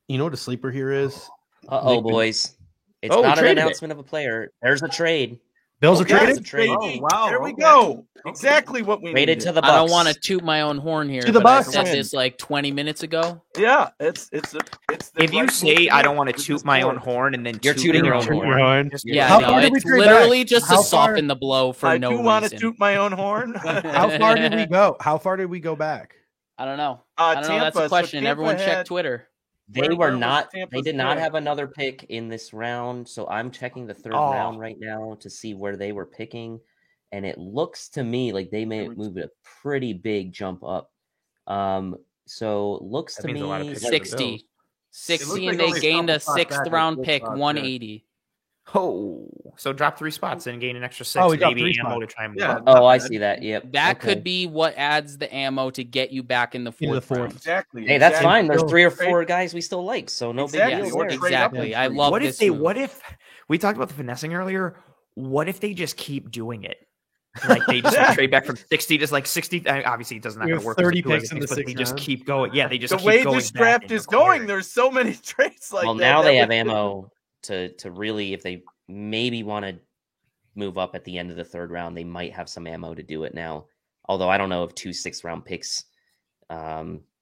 You know what a sleeper here is? Boys. It's not an announcement of a player. There's a trade. Bills are trading. Oh, wow. There we go. Exactly what we traded needed. to the Bucks. I don't want to toot my own horn here. To the but I Bucks. said this 20 minutes ago. Yeah, it's. If you say I don't want to toot my own horn and then you're tooting your own horn. Yeah, How no, far did we it's trade literally back? just How to far- soften the blow for I no do reason. want to toot my own horn. How far did we go? How far did we go back? I don't know. I don't know. That's Tampa, a so question. Tampa Everyone check had- Twitter. They Where were was not. They Tampa's did not pick? have another pick in this round, so I'm checking the third round right now to see where they were picking, and it looks to me like they may have moved a pretty big jump up. So looks to means a lot of me picks for the 60. Bills. 60, like and they only a gained a couple spots sixth back, round like pick, good spots, 180. Oh, so drop 3 spots and gain an extra 6. Oh, we dropped maybe 3 ammo spots. to try and move Yeah. up. Oh, I see that. Yep. That Okay. could be what adds the ammo to get you back in the Into the fourth round. fourth. Exactly. Hey, that's exactly. fine. There's 3 or Trade- 4 guys we still like, so no Exactly. big deal. Or there. trade up Exactly. and I trade. love What this if they? move. What if we talked about the finessing earlier? What if they just keep doing it? Like they just trade back from 60 to 60. Obviously, it doesn't We going have to work. 30 because picks of in the but they sixth just round. keep going. Yeah, they just The keep way going this back draft and is acquiring. going, there's so many trades like Well, that. now That they have would- ammo to really, if they maybe want to move up at the end of the third round, they might have some ammo to do it now. Although I don't know if 2 6th-round picks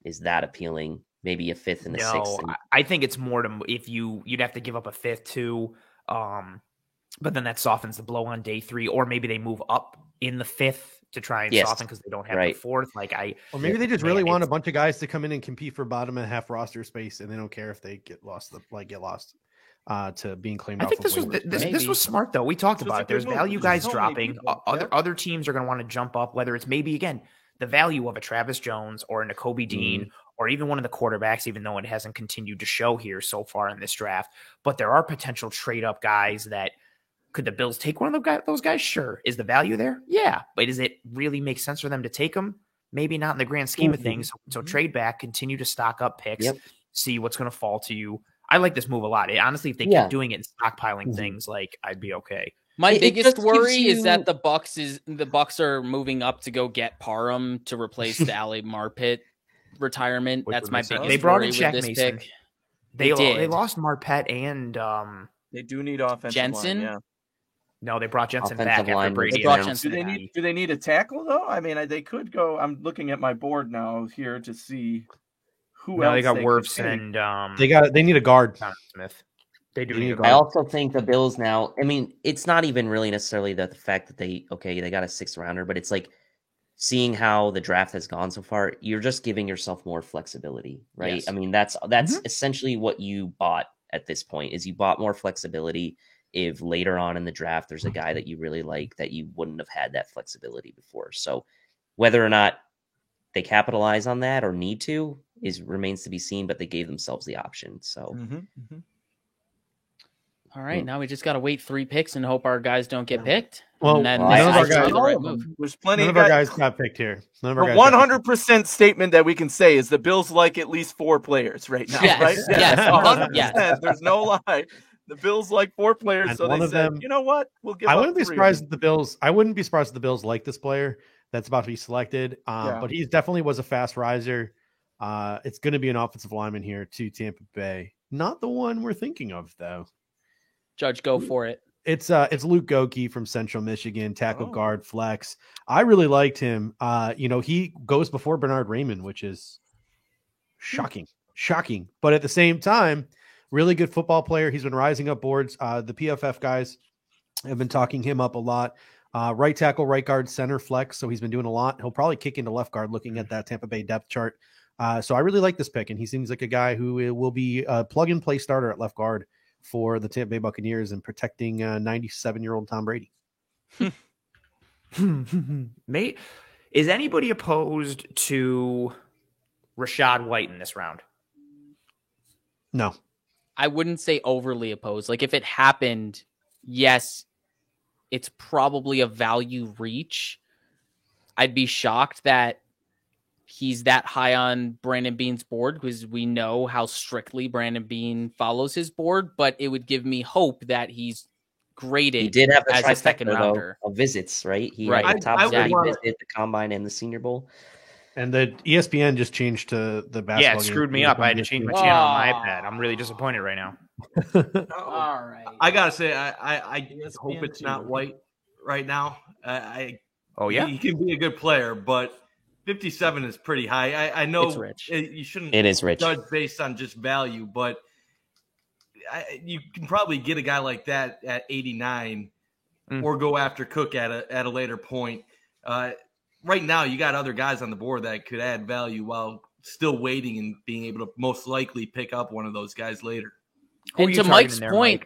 is that appealing. Maybe a 5th and a 6th. No, I think it's more to if you'd have to give up a 5th too. But then that softens the blow on day 3, or maybe they move up in the 5th to try and soften because they don't have the 4th. Or maybe they just really want a bunch of guys to come in and compete for bottom and half roster space, and they don't care if they get lost to being claimed. I off think of this was waivers. this was smart though. We talked This about was it. a There's good move. value There's guys so many dropping. people. Other teams are going to want to jump up, whether it's maybe again the value of a Travis Jones or a Nakobe Dean or even one of the quarterbacks, even though it hasn't continued to show here so far in this draft. But there are potential trade up guys that Could the Bills take one of those guys? Sure. Is the value there? Yeah. But does it really make sense for them to take them? Maybe not in the grand scheme of things. So trade back, continue to stock up picks, see what's going to fall to you. I like this move a lot. Honestly, if they keep doing it and stockpiling things, like I'd be okay. My biggest worry is that the Bucs are moving up to go get Parham to replace the Ali Marpet retirement. That's my biggest they brought worry in Shaq with this Mason. pick. They lost Marpet and they do need offensive Jensen. Line, yeah. No, they brought Jensen Offensive back after Brady. They brought Jensen. Do they need a tackle though? I mean, they could go. I'm looking at my board now here to see who else. They got Wirfs and they need a guard. Smith. They do need a I also think the Bills now, I mean, it's not even really necessarily the fact that they got a 6th rounder, but it's like seeing how the draft has gone so far, you're just giving yourself more flexibility, right? Yes. I mean, that's essentially what you bought at this point is you bought more flexibility. If later on in the draft, there's a guy that you really like that you wouldn't have had that flexibility before. So whether or not they capitalize on that or need to remains to be seen, but they gave themselves the option. So. All right, now we just got to wait 3 picks and hope our guys don't get picked. Well, and then none of our guys, the right move. There's plenty none of of our guys got picked here. None of our guys 100% statement that we can say is the Bills like at least 4 players right now, Yes, right? yes, 100%. yes. There's no lie. The Bills like 4 players, And so one they of said, them- you know what? We'll give I up wouldn't be 3 surprised of if the Bills. I wouldn't be surprised if the Bills like this player that's about to be selected. Yeah. But he definitely was a fast riser. It's going to be an offensive lineman here to Tampa Bay. Not the one we're thinking of, though. Judge, go for it. It's Luke Goki from Central Michigan, tackle guard flex. I really liked him. He goes before Bernard Raymond, which is shocking. But at the same time, really good football player. He's been rising up boards. The PFF guys have been talking him up a lot. Right tackle, right guard, center flex. So he's been doing a lot. He'll probably kick into left guard looking at that Tampa Bay depth chart. So I really like this pick, and he seems like a guy who will be a plug-and-play starter at left guard for the Tampa Bay Buccaneers and protecting 97-year-old Tom Brady. Mate, is anybody opposed to Rachaad White in this round? No. I wouldn't say overly opposed. Like if it happened, yes, it's probably a value reach. I'd be shocked that he's that high on Brandon Beane's board because we know how strictly Brandon Beane follows his board, but it would give me hope that he's graded. He did have the as a second rounder of visits, right? He Right. had the top I would 30 wanna- visit, the combine and the Senior Bowl. And the ESPN just changed to the basketball. Yeah, it screwed me up. I had to change my channel on my iPad. I'm really disappointed right now. All right. I gotta say, I hope it's not White right now. Oh yeah, he can be a good player, but 57 is pretty high. I know It's rich. you shouldn't. It is rich. Judge based on just value, but you can probably get a guy like that at 89, or go after Cook at a later point. Right now, you got other guys on the board that could add value while still waiting and being able to most likely pick up one of those guys later. Who are And you to Mike's targeting there, point,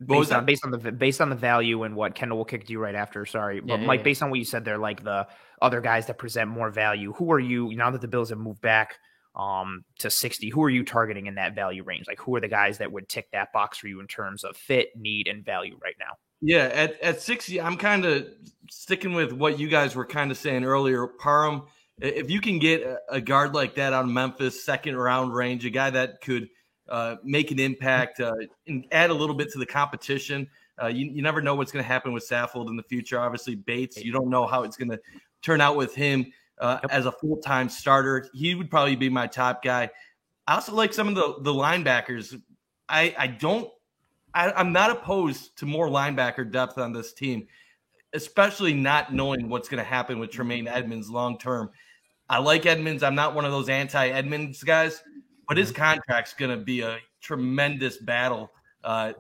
Mike? Based on the value and what Kendall will kick to you right after. Sorry, but Mike, based on what you said there, like the other guys that present more value, who are you now that the Bills have moved back to 60? Who are you targeting in that value range? Like, who are the guys that would tick that box for you in terms of fit, need, and value right now? Yeah, at 60, I'm kind of sticking with what you guys were kind of saying earlier. Parham, if you can get a guard like that out of Memphis, second round range, a guy that could make an impact and add a little bit to the competition. You never know what's going to happen with Saffold in the future. Obviously, Bates, you don't know how it's going to turn out with him as a full-time starter. He would probably be my top guy. I also like some of the linebackers. I'm not opposed to more linebacker depth on this team, especially not knowing what's going to happen with Tremaine Edmonds long-term. I like Edmonds. I'm not one of those anti-Edmonds guys, but his contract's going to be a tremendous battle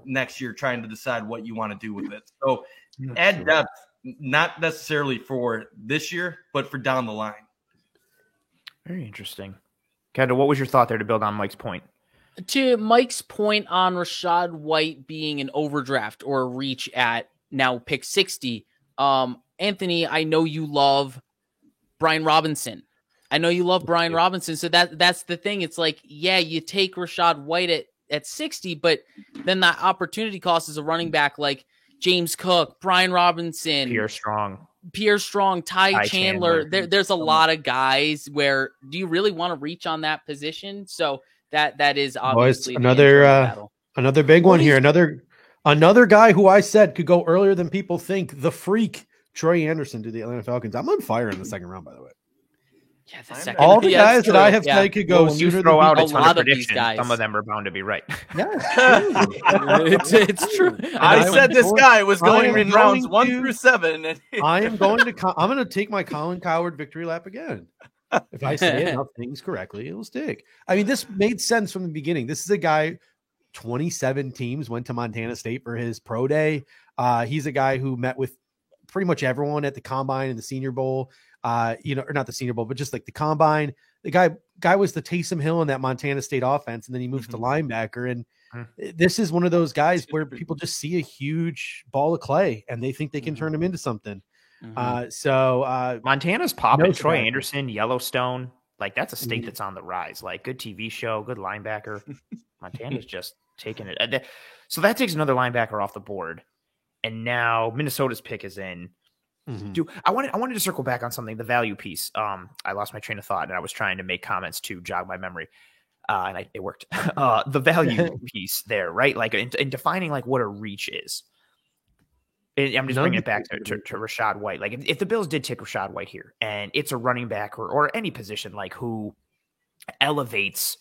next year trying to decide what you want to do with it. So add depth, not necessarily for this year, but for down the line. Very interesting. Kendall, what was your thought there to build on Mike's point? To Mike's point on Rachaad White being an overdraft or a reach at now pick 60, Anthony, I know you love Brian Robinson. So that's the thing. It's like, yeah, you take Rachaad White at 60, but then that opportunity cost is a running back like James Cook, Brian Robinson, Pierre Strong, Ty Chandler. There's a lot of guys where do you really want to reach on that position? So that is obviously another big one here. Another guy who I said could go earlier than people think. The freak Troy Anderson to the Atlanta Falcons. I'm on fire in the second round, by the way. Yeah, all the guys that I have said could go. When you throw out a lot of predictions, some of them are bound to be right. Yeah, it's true. I said this guy was going in rounds 1 through 7. And I'm going to take my Colin Cowherd victory lap again. If I say enough things correctly, it will stick. I mean, this made sense from the beginning. This is a guy. 27 teams went to Montana State for his pro day. He's a guy who met with pretty much everyone at the combine and the Senior Bowl. Or not the Senior Bowl, but just like the combine. The guy was the Taysom Hill in that Montana State offense, and then he moved to linebacker. And this is one of those guys where people just see a huge ball of clay and they think they can turn him into something. Montana's popping. Troy Anderson, Yellowstone, like that's a state that's on the rise. Like good TV show, good linebacker. Montana's just taking it. So that takes another linebacker off the board, and now Minnesota's pick is in. I wanted to circle back on something, the value piece. I lost my train of thought and I was trying to make comments to jog my memory. And it worked. The value piece there, right? Like in defining like what a reach is. I'm just bringing it back to Rachaad White. Like if the Bills did take Rachaad White here and it's a running back or any position like who elevates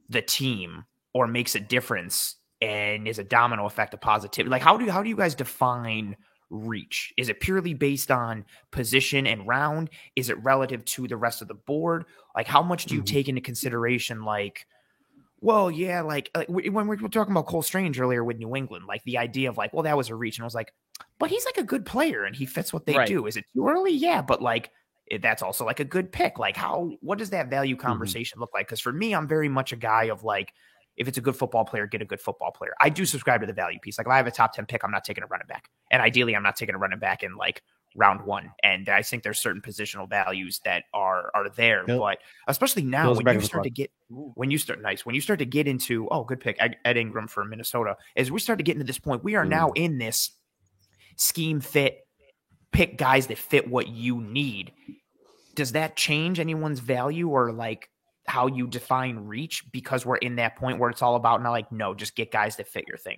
the team or makes a difference and is a domino effect of positivity. Like how do you guys define reach? Is it purely based on position and round? Is it relative to the rest of the board? Like how much do you take into consideration? Like, well, yeah, like when we were talking about Cole Strange earlier with New England, like the idea of like, well, that was a reach. And I was like, but he's like a good player and he fits what they do. Is it too early? Yeah. But like, that's also like a good pick. Like what does that value conversation look like? Because for me, I'm very much a guy of like, if it's a good football player, get a good football player. I do subscribe to the value piece. Like if I have a top 10 pick, I'm not taking a running back. And ideally, I'm not taking a running back in like round 1. And I think there's certain positional values that are there. But especially now when you start to get into, good pick, Ed Ingram for Minnesota. As we start to get into this point, we are now in this scheme fit, pick guys that fit what you need. Does that change anyone's value or like how you define reach because we're in that point where it's all about now like, no, just get guys that fit your thing?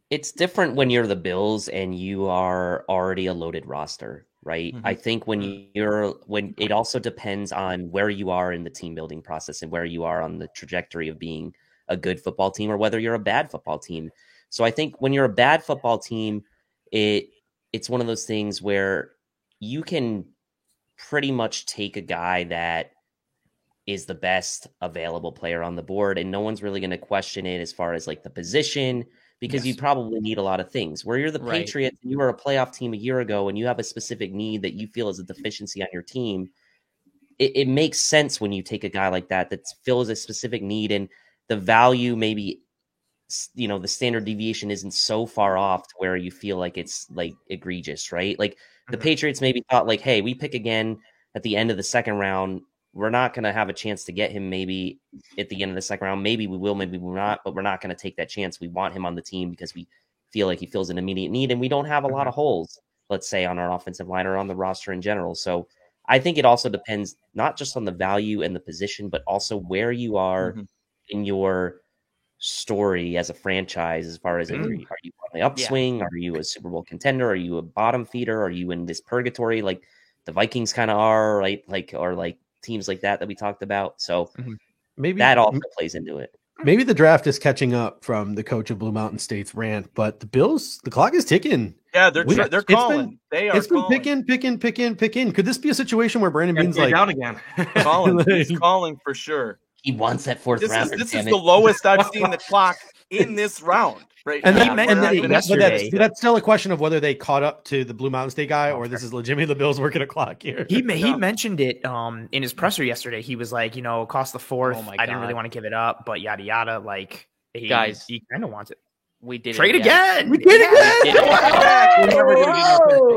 It's different when you're the Bills and you are already a loaded roster, right? I think when it also depends on where you are in the team building process and where you are on the trajectory of being a good football team or whether you're a bad football team. So I think when you're a bad football team, it's one of those things where you can pretty much take a guy that is the best available player on the board, and no one's really going to question it as far as like the position, because you probably need a lot of things. Where you're the Patriots, and you were a playoff team a year ago, and you have a specific need that you feel is a deficiency on your team, it makes sense when you take a guy like that fills a specific need, and the value maybe, the standard deviation isn't so far off to where you feel like it's like egregious, right? Like the Patriots maybe thought like, hey, we pick again at the end of the second round. We're not going to have a chance to get him maybe at the end of the second round. Maybe we will, maybe we're not, but we're not going to take that chance. We want him on the team because we feel like he fills an immediate need, and we don't have a lot of holes, let's say, on our offensive line or on the roster in general. So I think it also depends not just on the value and the position, but also where you are in your story as a franchise as far as are you on the upswing? Are you a Super Bowl contender? Are you a bottom feeder? Are you in this purgatory like the Vikings kind of are, right? Like teams like that we talked about. So maybe that also plays into it. Maybe the draft is catching up from the coach of Blue Mountain State's rant, but the Bills, the clock is ticking. Yeah, they're calling. It's been picking. Could this be a situation where Brandon Beane's like down again? He's calling for sure. He wants that fourth round. This is the lowest I've seen the clock in this round. Right. And that's still a question of whether they caught up to the Blue Mountain State guy or this is legitimately the Bills working a clock here. He mentioned it in his presser yesterday. He was like, cost the fourth. I didn't really want to give it up, but yada yada. Like he kind of wants it. We did trade again. We did it again.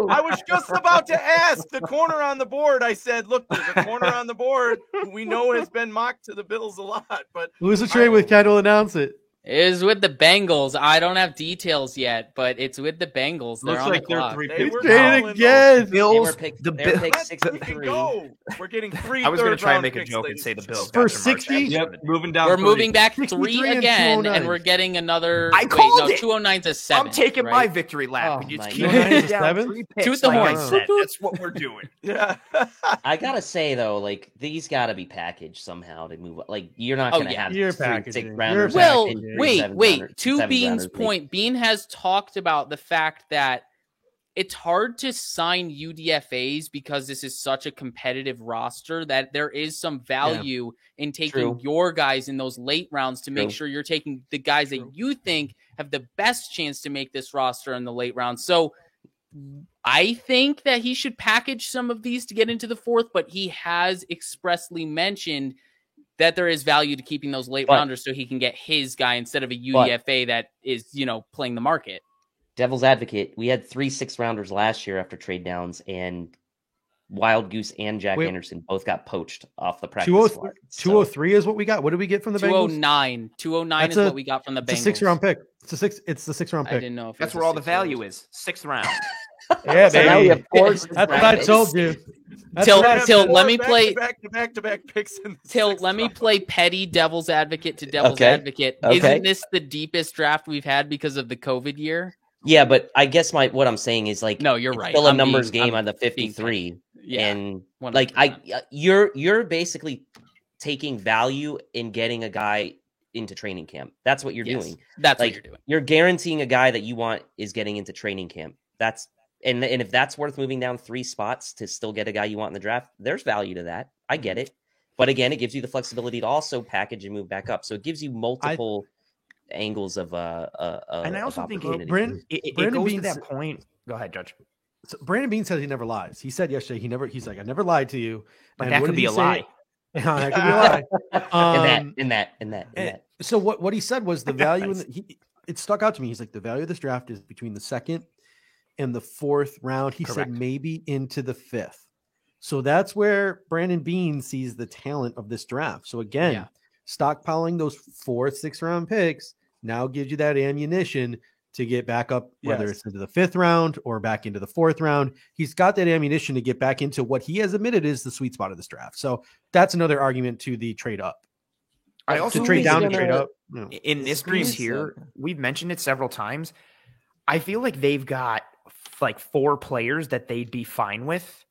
I was just about to ask the corner on the board. I said, look, there's a corner on the board we know has been mocked to the Bills a lot, but who's the trade with? Kendall announce it. It is with the Bengals. I don't have details yet, but it's with the Bengals. They're Looks on like the they're clock. 3 They picks. were Trade calling again. Bills. They were picked Let's 63. go. We're getting 3 I was going to try and third-round make a picks, joke and ladies say the and Bills For got Jamar 60? Chase. Yep, moving down. We're 3. moving back 63 3 and again, 209. and we're getting another. I called no, it. 209's a 7. I'm taking right? my victory lap. Oh We just my keep God. it down 7? 3 picks. Toot the like I horn. said. That's what we're doing. Yeah. I gotta say though, like these gotta be packaged somehow to move. Like you're not Oh, gonna yeah. have You're 3 packaging. 6 You're rounders. Well, packaging. and wait, 7 wait. rounders- To 7 Bean's rounders. point, Bean has talked about the fact that it's hard to sign UDFAs because this is such a competitive roster that there is some value in taking True. your guys in those late rounds to make True. sure you're taking the guys that you think have the best chance to make this roster in the late rounds. So I think that he should package some of these to get into the fourth, but he has expressly mentioned that there is value to keeping those late But- rounders so he can get his guy instead of a UDFA that is, playing the market. Devil's advocate, we had 3 6-rounders last year after trade downs, and Wild Goose and Jack Wait. Anderson both got poached off the practice 203 squad. So, 203 is what we got. What did we get from the Bengals? 209. 209 That's is a- what we got from the Bengals. It's a 6-round pick. It's the 6-round I pick. didn't know if That's it was where a all the 6 value round. is. 6th round. Yeah, So now baby. we have 4 That's what I told you. That's Till- what I- till- let me play- back-to-back picks in the Till, sixth let me round. play petty devil's advocate to devil's Okay. advocate. Okay. Isn't this the deepest draft we've had because of the COVID year? Yeah, but I guess what I'm saying is like No, you're it's right. still a I'm numbers being- game I'm on the being 53, Yeah. and 100%. like you're basically taking value in getting a guy into training camp. That's what you're Yes, doing. That's Like, what you're doing. You're guaranteeing a guy that you want is getting into training camp. That's and if that's worth moving down 3 spots to still get a guy you want in the draft, there's value to that. I get it. But again, it gives you the flexibility to also package and move back up. So it gives you multiple angles of And I also think opportunity. it Brandon goes to Beans- that point. Go ahead, Judge. So Brandon Bean says he never lies. He said yesterday he's like, I never lied to you. But And that what could did be he a say? lie. That could be a lie. in that. So what he said was the value it stuck out to me. He's like, the value of this draft is between the 2nd and the 4th round. He Correct. said maybe into the 5th. So that's where Brandon Bean sees the talent of this draft. So again, Yeah. stockpiling those 4th, 6th round picks now gives you that ammunition to get back up, whether Yes. it's into the 5th round or back into the 4th round. He's got that ammunition to get back into what he has admitted is the sweet spot of this draft. So that's another argument to the trade up. I To also trade think down that to trade up. No. in this piece here, we've mentioned it several times. I feel like they've got like 4 players that they'd be fine with,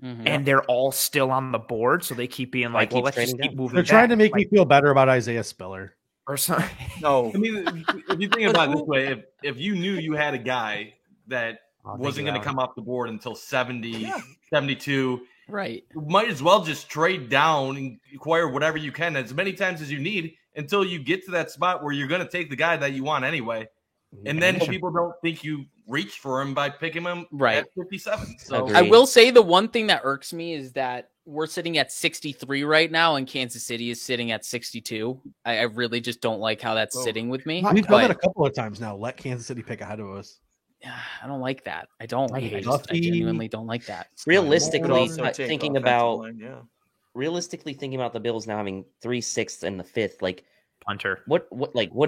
Mhm. and they're all still on the board. So they keep being like, keep well, let's just trading keep down. moving. They're trying to back. make me feel better about Isaiah Spiller. or something. No. I mean, if you think about it this way, if you knew you had a guy that wasn't going to come off the board until 70, 72, Right. you might as well just trade down and acquire whatever you can as many times as you need until you get to that spot where you're going to take the guy that you want anyway. And then people don't think you reached for him by picking him Right. at 57. So Agreed. I will say the one thing that irks me is that we're sitting at 63 right now, and Kansas City is sitting at 62. I really just don't like how that's sitting with me. We've done that a But couple of times now. Let Kansas City pick ahead of us. I don't like that. I don't. I I, hate just, I Duffy. genuinely don't like that. Realistically, Also take thinking offensive about line, yeah. realistically thinking about the Bills now having 3 6th and the 5th, like Punter. what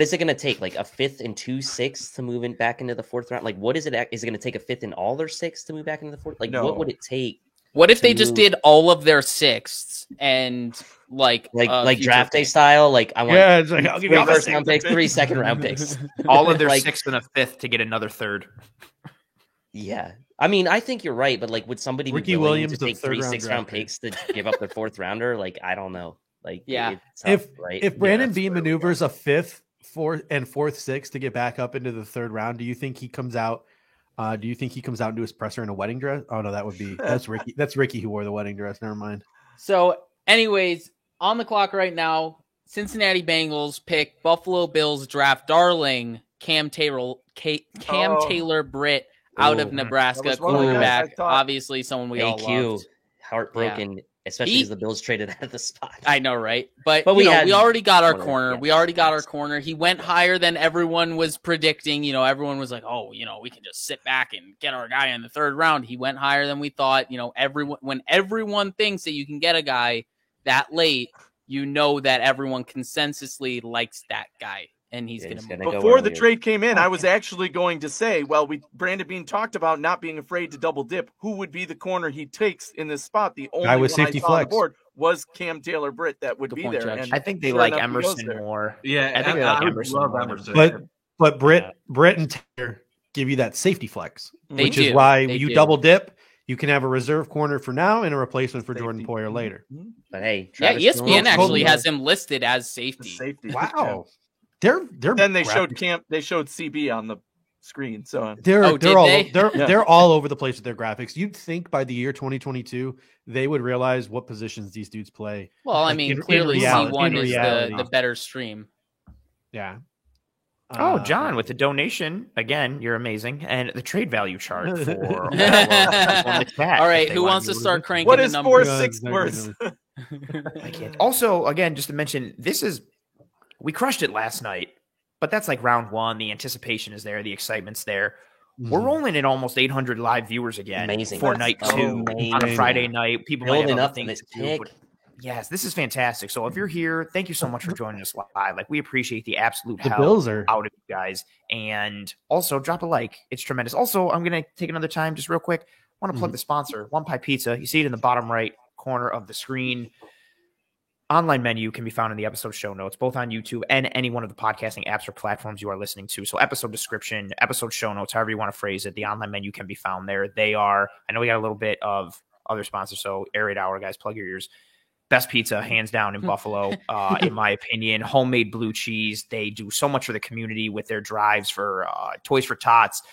is it going to take? Like a 5th and 2 6th to move in back into the 4th round? Like what is it? Is it going to take a 5th and all their 6th to move back into the 4th? Like No. what would it take? What if to they just move- did all of their 6ths and like Like future draft day picks? style? Like I want Yeah, it's like, I'll give you 3 all the first round picks, 3 second round picks. All of their Like- 6th and a 5th to get another 3rd. Yeah. I mean, I think you're right, but like would somebody Ricky be willing Williams, to the take 3 third-round 6 round draft pick. picks to give up their 4th rounder? Like I don't know. Like Yeah. it's tough, right? If Brandon that's Bean where we maneuvers a 5th, 4th, and 4th, 6th to get back up into the 3rd round, do you think he comes out? Do you think he comes out and do his presser in a wedding dress? Oh no, that would be that's Ricky. That's Ricky who wore the wedding dress. Never mind. So, anyways, on the clock right now, Cincinnati Bengals pick Buffalo Bills draft darling Cam Taylor Britt out of Ooh. Nebraska, That was one of the guys I quarterback. thought. Obviously, someone we all AQ loved. heartbroken, especially He- because the Bills traded out of the spot. I know, right? But we we had already got our one of them, corner. yeah. We already got our corner. He went higher than everyone was predicting. Everyone was like, "Oh, we can just sit back and get our guy in the 3rd round." He went higher than we thought. When everyone thinks that you can get a guy that late, that everyone consensusly likes that guy. and he's going to before the trade came in. I was actually going to say, well, Brandon Beane talked about not being afraid to double dip. Who would be the corner he takes in this spot? The only guy with one safety I saw on the board was Cam Taylor-Britt that would be there. And I think they like Emerson more. Yeah, I think they like Emerson more. But Britt and Taylor give you that safety flex, which is why you double dip. You can have a reserve corner for now and a replacement for Jordan Poyer later. But hey, ESPN actually has him listed as safety. Wow. Then they showed CB on the screen. So they're all over the place with their graphics. You'd think by the year 2022 they would realize what positions these dudes play. Well, I mean, clearly C1 is the better stream. Yeah. Oh, John, with the donation again, you're amazing, and the trade value chart for all right. Who wants to start cranking? What is the numbers? 4-6 worth? I can't. Also, again, just to mention, we crushed it last night, but that's like round one. The anticipation is there, the excitement's there. We're rolling in almost 800 live viewers again for night 2 on a Friday night. People might have other things to do, but yes, this is fantastic. So if you're here, thank you so much for joining us live. Like, we appreciate the absolute hell out of you guys. And also drop a like. It's tremendous. Also, I'm going to take another time just real quick. I want to plug the sponsor, One Pie Pizza. You see it in the bottom right corner of the screen. Online menu can be found in the episode show notes, both on YouTube and any one of the podcasting apps or platforms you are listening to. So episode description, episode show notes, however you want to phrase it, the online menu can be found there. I know we got a little bit of other sponsors, so Air Raid Hour, guys, plug your ears. Best pizza, hands down, in Buffalo, in my opinion. Homemade blue cheese. They do so much for the community with their drives for Toys for Tots,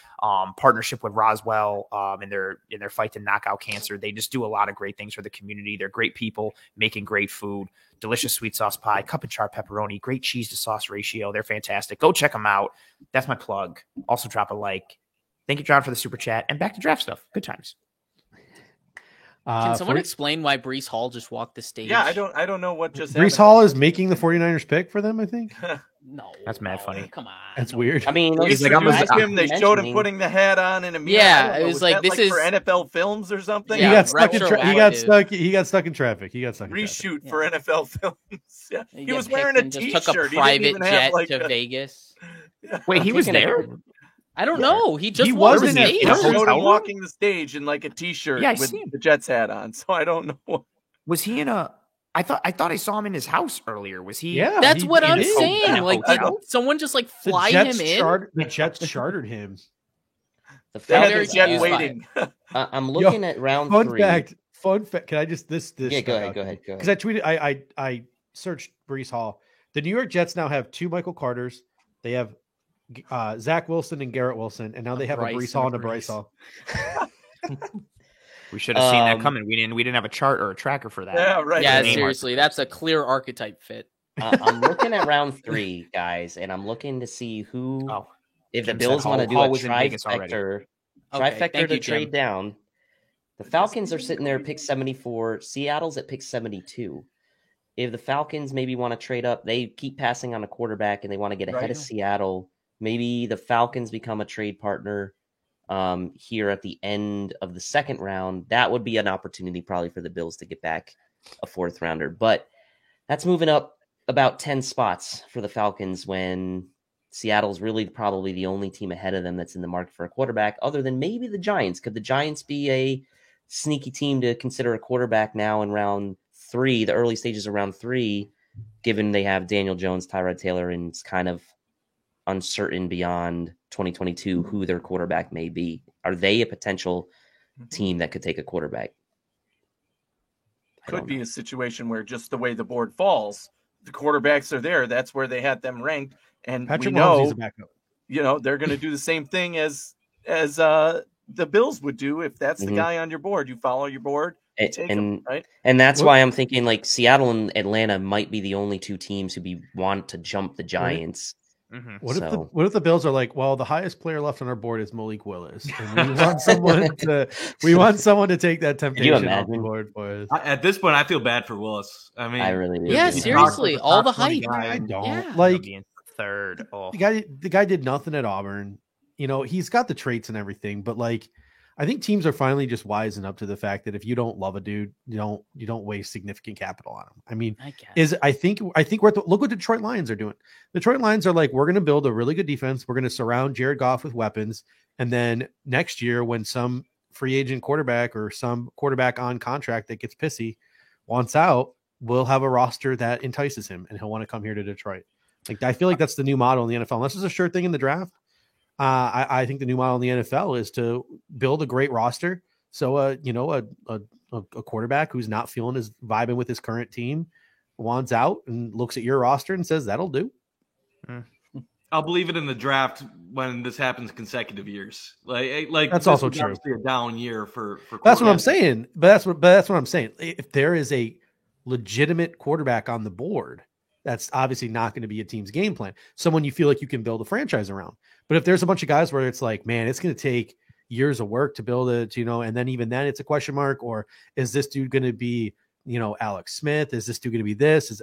partnership with Roswell in their fight to knock out cancer. They just do a lot of great things for the community. They're great people making great food. Delicious sweet sauce pie, cup and char pepperoni, great cheese to sauce ratio. They're fantastic. Go check them out. That's my plug. Also drop a like. Thank you, John, for the super chat. And back to draft stuff. Good times. Can someone explain why Breece Hall just walked the stage? Yeah, I don't know what just Breece Hall is making the 49ers pick for them, I think. No. That's mad funny. Come on. That's weird. I mean, they showed him putting the hat on in a mirror. Yeah, it was like, this is for NFL films or something. He got stuck in He got stuck in traffic. Reshoot for NFL films. Yeah. He was wearing a T-shirt. Just took a private jet to Vegas. Wait, he was there? I don't know. He just walked the stage. He showed him walking the stage in like a T-shirt with the Jets hat on. So I don't know. Was he in a? I thought I saw him in his house earlier. Was he? Yeah, that's what I'm saying. Like, did someone just like fly him in? The Jets chartered him. They had the jet waiting. I'm looking at round 3. Fun fact. Can I just this? Yeah, go ahead. Because I tweeted. I searched Breece Hall. The New York Jets now have 2 Michael Carters. They have Zach Wilson and Garrett Wilson, and now they have a Breece Hall and a Bryce Hall. We should have seen that coming. We didn't have a chart or a tracker for that. Yeah, right. Yeah, seriously, that's a clear archetype fit. I'm looking at round 3, guys, and I'm looking to see who. If the Bills want to do a trifecta to trade down, the Falcons are sitting there at pick 74. Seattle's at pick 72. If the Falcons maybe want to trade up, they keep passing on a quarterback and they want to get ahead of Seattle. Maybe the Falcons become a trade partner here at the end of the second round. That would be an opportunity probably for the Bills to get back a 4th rounder. But that's moving up about 10 spots for the Falcons when Seattle's really probably the only team ahead of them that's in the market for a quarterback, other than maybe the Giants. Could the Giants be a sneaky team to consider a quarterback now in round 3, the early stages of round 3, given they have Daniel Jones, Tyrod Taylor, and it's kind of uncertain beyond 2022 who their quarterback may be? Are they a potential team that could take a quarterback? Could be a situation where just the way the board falls, the quarterbacks are there. That's where they had them ranked, and Patrick we know, backup. They're going to do the same thing as the Bills would do if that's the guy on your board. You follow your board. And that's why I'm thinking like Seattle and Atlanta might be the only 2 teams who want to jump the Giants. What if the Bills are like, well, the highest player left on our board is Malik Willis, and we want someone to take that temptation off the board for us. At this point, I feel bad for Willis. I mean, I really do. Yeah, seriously, all the hype. I don't like third. The guy did nothing at Auburn. He's got the traits and everything, but like, I think teams are finally just wising up to the fact that if you don't love a dude, you don't waste significant capital on him. I mean, I think look what Detroit Lions are doing. Detroit Lions are like, we're going to build a really good defense. We're going to surround Jared Goff with weapons. And then next year, when some free agent quarterback or some quarterback on contract that gets pissy wants out, we'll have a roster that entices him and he'll want to come here to Detroit. Like, I feel like that's the new model in the NFL. Unless it's a sure thing in the draft. I think the new model in the NFL is to build a great roster. So, a quarterback who's not feeling his vibing with his current team wants out and looks at your roster and says, that'll do. I'll believe it in the draft when this happens consecutive years. Like that's also true. A down year for that's what I'm saying. But that's what I'm saying. If there is a legitimate quarterback on the board, that's obviously not going to be a team's game plan. Someone you feel like you can build a franchise around. But if there's a bunch of guys where it's like, man, it's going to take years of work to build it, and then even then it's a question mark, or is this dude going to be, Alex Smith? Is this dude going to be this?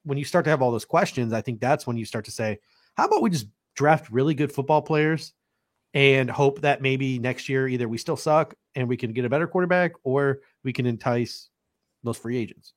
When you start to have all those questions, I think that's when you start to say, how about we just draft really good football players and hope that maybe next year either we still suck and we can get a better quarterback, or we can entice those free agents.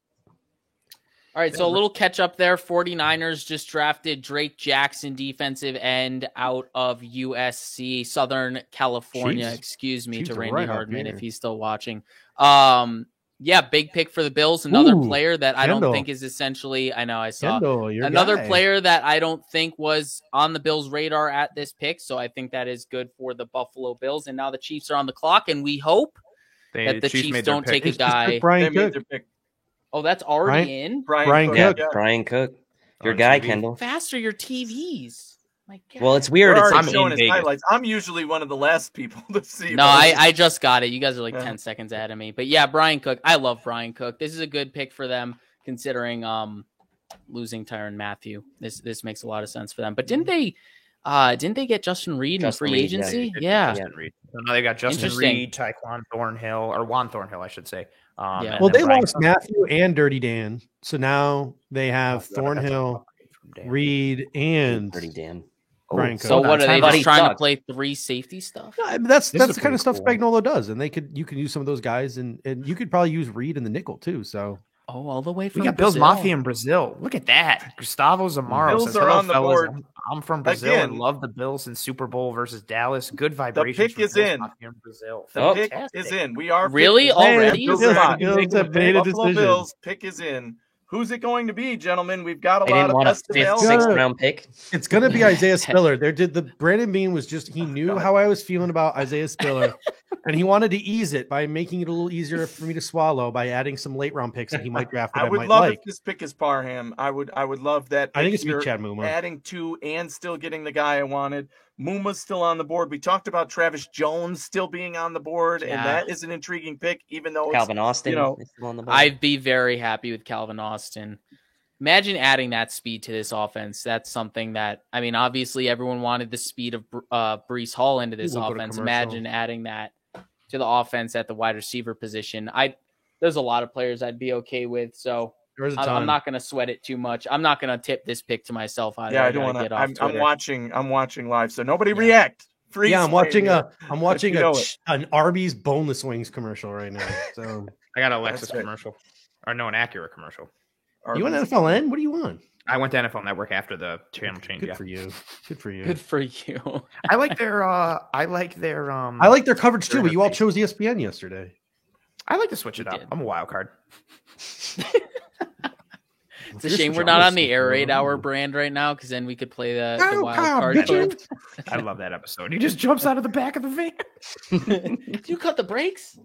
All right, so a little catch up there. 49ers just drafted Drake Jackson, defensive end out of USC, Southern California. Excuse me to Randy Hardman if he's still watching. Big pick for the Bills. Another player that I don't think is essentially, I know I saw another player that I don't think was on the Bills' radar at this pick. So I think that is good for the Buffalo Bills. And now the Chiefs are on the clock, and we hope that the Chiefs don't take a guy. Brian Cook. Oh, that's already in? Brian Cook. Brian Cook. Your guy, Kendall. Faster your TVs. My God. Well, it's weird. I'm showing his highlights. I'm usually one of the last people to see. No, I just got it. You guys are like 10 seconds ahead of me. But yeah, Brian Cook. I love Brian Cook. This is a good pick for them, considering losing Tyrann Mathieu. This makes a lot of sense for them. But didn't they get Justin Reed in free agency? Yeah. So now they got Justin Reed, Tyquan Thornhill, or Juan Thornhill, I should say. Well, they lost Matthew and Dirty Dan, so now they have Thornhill, Reed, and Dirty Dan. Brian Cook. So what are they just trying to play 3 safety stuff? No, that's the kind of stuff Spagnuolo does, and you can use some of those guys, and you could probably use Reed in the nickel too. So all the way from we got Bills Mafia in Brazil. Look at that, Gustavo Zamaro. Bills are on the board. I'm from Brazil and love the Bills in Super Bowl versus Dallas. Good vibrations. The pick is in. Brazil. The pick is in. We are really already. Buffalo Bills pick is in. Who's it going to be, gentlemen? We've got a lot of a 5th, 6th round pick. It's going to be Isaiah Spiller. Brandon Beane was he knew how I was feeling about Isaiah Spiller, and he wanted to ease it by making it a little easier for me to swallow by adding some late round picks that he might draft. I would love if this pick is Parham. I would love that. I think it's be Chad Muma. Adding 2 and still getting the guy I wanted. Muma's still on the board. We talked about Travis Jones still being on the board, and that is an intriguing pick, even though Calvin Austin is still on the board. I'd be very happy with Calvin Austin. Imagine adding that speed to this offense. That's something that, I mean, obviously everyone wanted the speed of Breece Hall into this offense. Imagine adding that to the offense at the wide receiver position. There's a lot of players I'd be okay with, so I'm not going to sweat it too much. I'm not going to tip this pick to myself either. Yeah, I don't want to. I'm watching live, so nobody react. Freeze. Yeah, I'm watching an Arby's boneless wings commercial right now. So I got a Lexus commercial, or no, an Acura commercial. You want NFLN? What do you want? I went to NFL Network after the channel change. Good for you. Good for you. Good for you. I like their coverage too, but you all chose ESPN yesterday. I like to switch it up. I'm a wild card. It's a shame we're not on the Air Raid Hour brand right now, because then we could play the wild card. I love that episode. He just jumps out of the back of the van. You cut the brakes?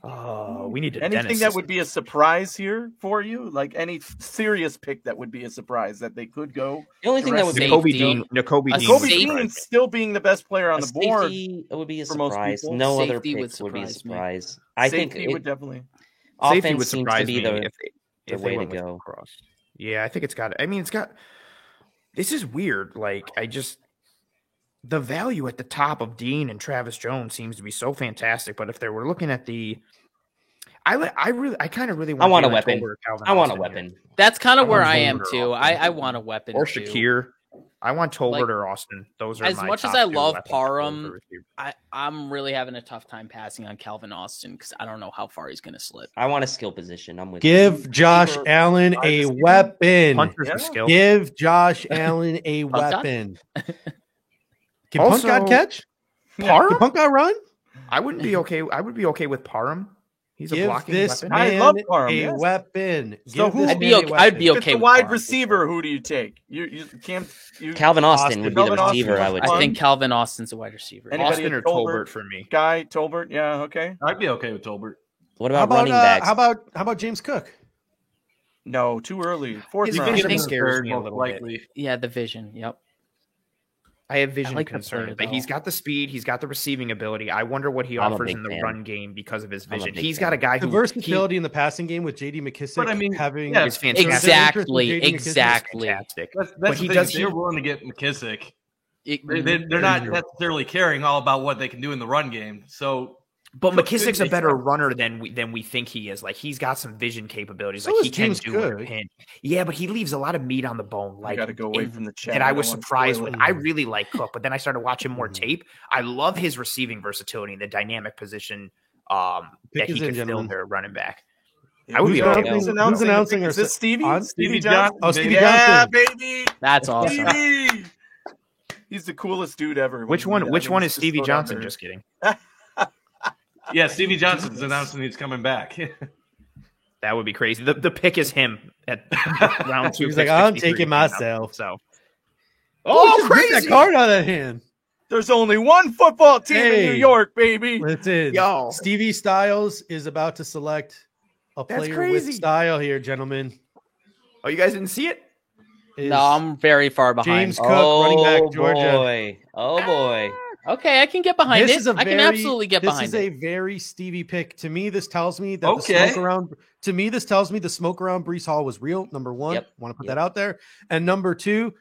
Oh, we need to anything that would be a surprise here for you, like any serious pick that would be a surprise that they could go. The only thing that would be Nakobe Dean still being the best player on the board. It would be a surprise. No other picks would be a surprise. I think it would definitely. Safety would surprise me the way to go. Yeah, I think it's got. I mean, it's got. This is weird. Like the value at the top of Dean and Travis Jones seems to be so fantastic. But if they were looking at I kind of really want a weapon. I want a weapon. That's kind of where I am too. I want a weapon or Shakir. I want Tolbert Like, or Austin. Those are as my much as top I two love weapons Parham, for receiver. I'm really having a tough time passing on Calvin Austin because I don't know how far he's going to slip. I want a skill position. I'm with you. Give Josh Allen a weapon. Punter's a skill. Give Josh Allen a Punt God? weapon. Can Also, Punt God catch? Parham? Can Punt God run? I would be okay with Parham. He's a Give blocking this weapon. man I love Parham, a yes. weapon. So Give who- this I'd be man a okay. I'd be weapon. If okay it's the with wide Parham. receiver, who do you take? You can't. Calvin Austin would be the Calvin Austin receiver. I would was I take. think Calvin Austin's a wide receiver. Anybody Austin or at Tolbert? Tolbert for me. Guy Tolbert, yeah, okay. I'd be okay with Tolbert. What How about running backs? how about James Cook? No, too early. Fourth His round. vision think- scares me a Most little likely. bit. Yeah, the vision. Yep. I have vision like the concerns, player, but he's though. got the speed, he's got the receiving ability. I wonder what he I'm a offers big in the fan. run game because of his I'm a vision. big He's fan. got a guy The who versatility in the passing game with J.D. McKissick But I mean, having yeah, is fantastic. Exactly. J.D. McKissick. Exactly. Fantastic. That's But the he thing. does- They're willing to get McKissick. It- They're not necessarily caring all about what they can do in the run game. So, But Cook McKissick's could a make better sense. runner than we think he is. Like he's got some vision capabilities. So like is he can James do a Cook. pin. Yeah, but he leaves a lot of meat on the bone. I Like got to go away and- from the chat. and I don't was want to surprised spoil when it. I really like Cook, but then I started watching more tape. I love his receiving versatility and the dynamic position that Pick he is can in, fill gentlemen. there running back. Yeah, I would Who's be announcing- okay. who's announcing Is our this Stevie? on? Stevie Johnson? Oh, Stevie Yeah, Johnson. baby. That's awesome. Stevie. He's the coolest dude ever. Which I one? mean, Which one he's is just Stevie so Johnson? down there. Just kidding. yeah, Stevie Johnson's announcing he's coming back. That would be crazy. The pick is him at round 2. He's like, pick I'm 63 taking coming up. myself. So, Oh, oh, crazy! crazy! That card out of that hand. There's only one football team in Hey. New York, baby. That's it. Yo. Stevie Styles is about to select a That's player crazy. with style here, gentlemen. Oh, you guys didn't see it? Is No, I'm very far behind. James Cook, running back, Georgia. Boy. Oh boy. Okay, I can get behind This it. is a I can very- absolutely get this behind is it. a very Stevie pick. To me, this tells me that the Okay. smoke around. To me, this tells me the smoke around Brees Hall was real. Number one, Yep. want to put Yep. that out there. And number two,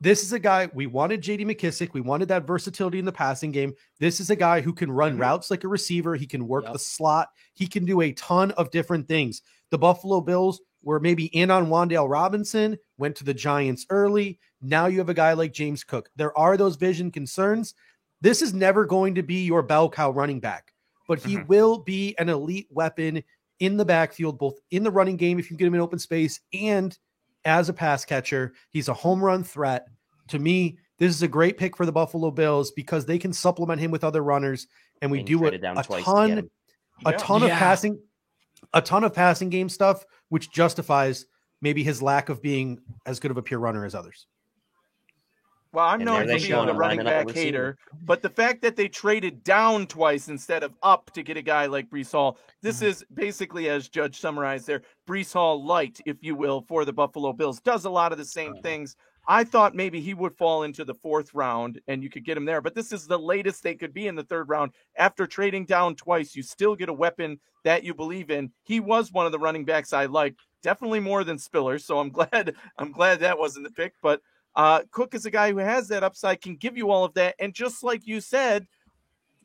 this is a guy we wanted. J.D. McKissick. We wanted that versatility in the passing game. This is a guy who can run routes like a receiver. He can work Yep. the slot. He can do a ton of different things. The Buffalo Bills were maybe in on Wan'Dale Robinson, went to the Giants early. Now you have a guy like James Cook. There are those vision concerns. This is never going to be your bell cow running back, but he will be an elite weapon in the backfield, both in the running game if you get him in open space and as a pass catcher. He's a home run threat. To me, this is a great pick for the Buffalo Bills because they can supplement him with other runners, and we And do traded it down a twice to ton, get him. a ton of Yeah. passing, a ton of passing game stuff, which justifies maybe his lack of being as good of a pure runner as others. Well, I'm And known there they for go, being a running lining up a back receiver. hater, but the fact that they traded down twice instead of up to get a guy like Brees Hall, this is basically, as Judge summarized there, Brees Hall light, if you will, for the Buffalo Bills. Does a lot of the same things. I thought maybe he would fall into the 4th round and you could get him there, but this is the latest they could be in the 3rd round. After trading down twice, you still get a weapon that you believe in. He was one of the running backs I liked, definitely more than Spiller, so I'm glad that wasn't the pick, but Cook is a guy who has that upside, can give you all of that. And just like you said,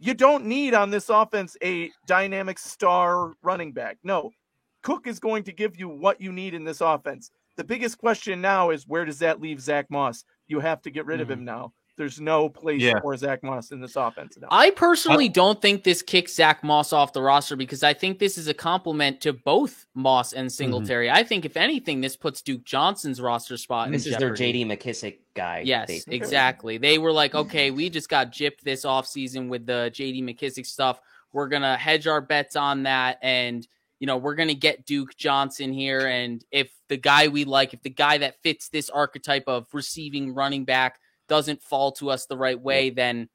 you don't need on this offense a dynamic star running back. No, Cook is going to give you what you need in this offense. The biggest question now is where does that leave Zach Moss? You have to get rid of him now. There's no place for Zach Moss in this offense now. I personally don't think this kicks Zach Moss off the roster because I think this is a compliment to both Moss and Singletary. I think if anything, this puts Duke Johnson's roster spot This in is their jeopardy. J.D. McKissick guy. Yes, basically. exactly. They were like, okay, we just got gypped this offseason with the J.D. McKissick stuff. We're going to hedge our bets on that, and we're going to get Duke Johnson here. And if the guy we like, if the guy that fits this archetype of receiving running back doesn't fall to us the right way, then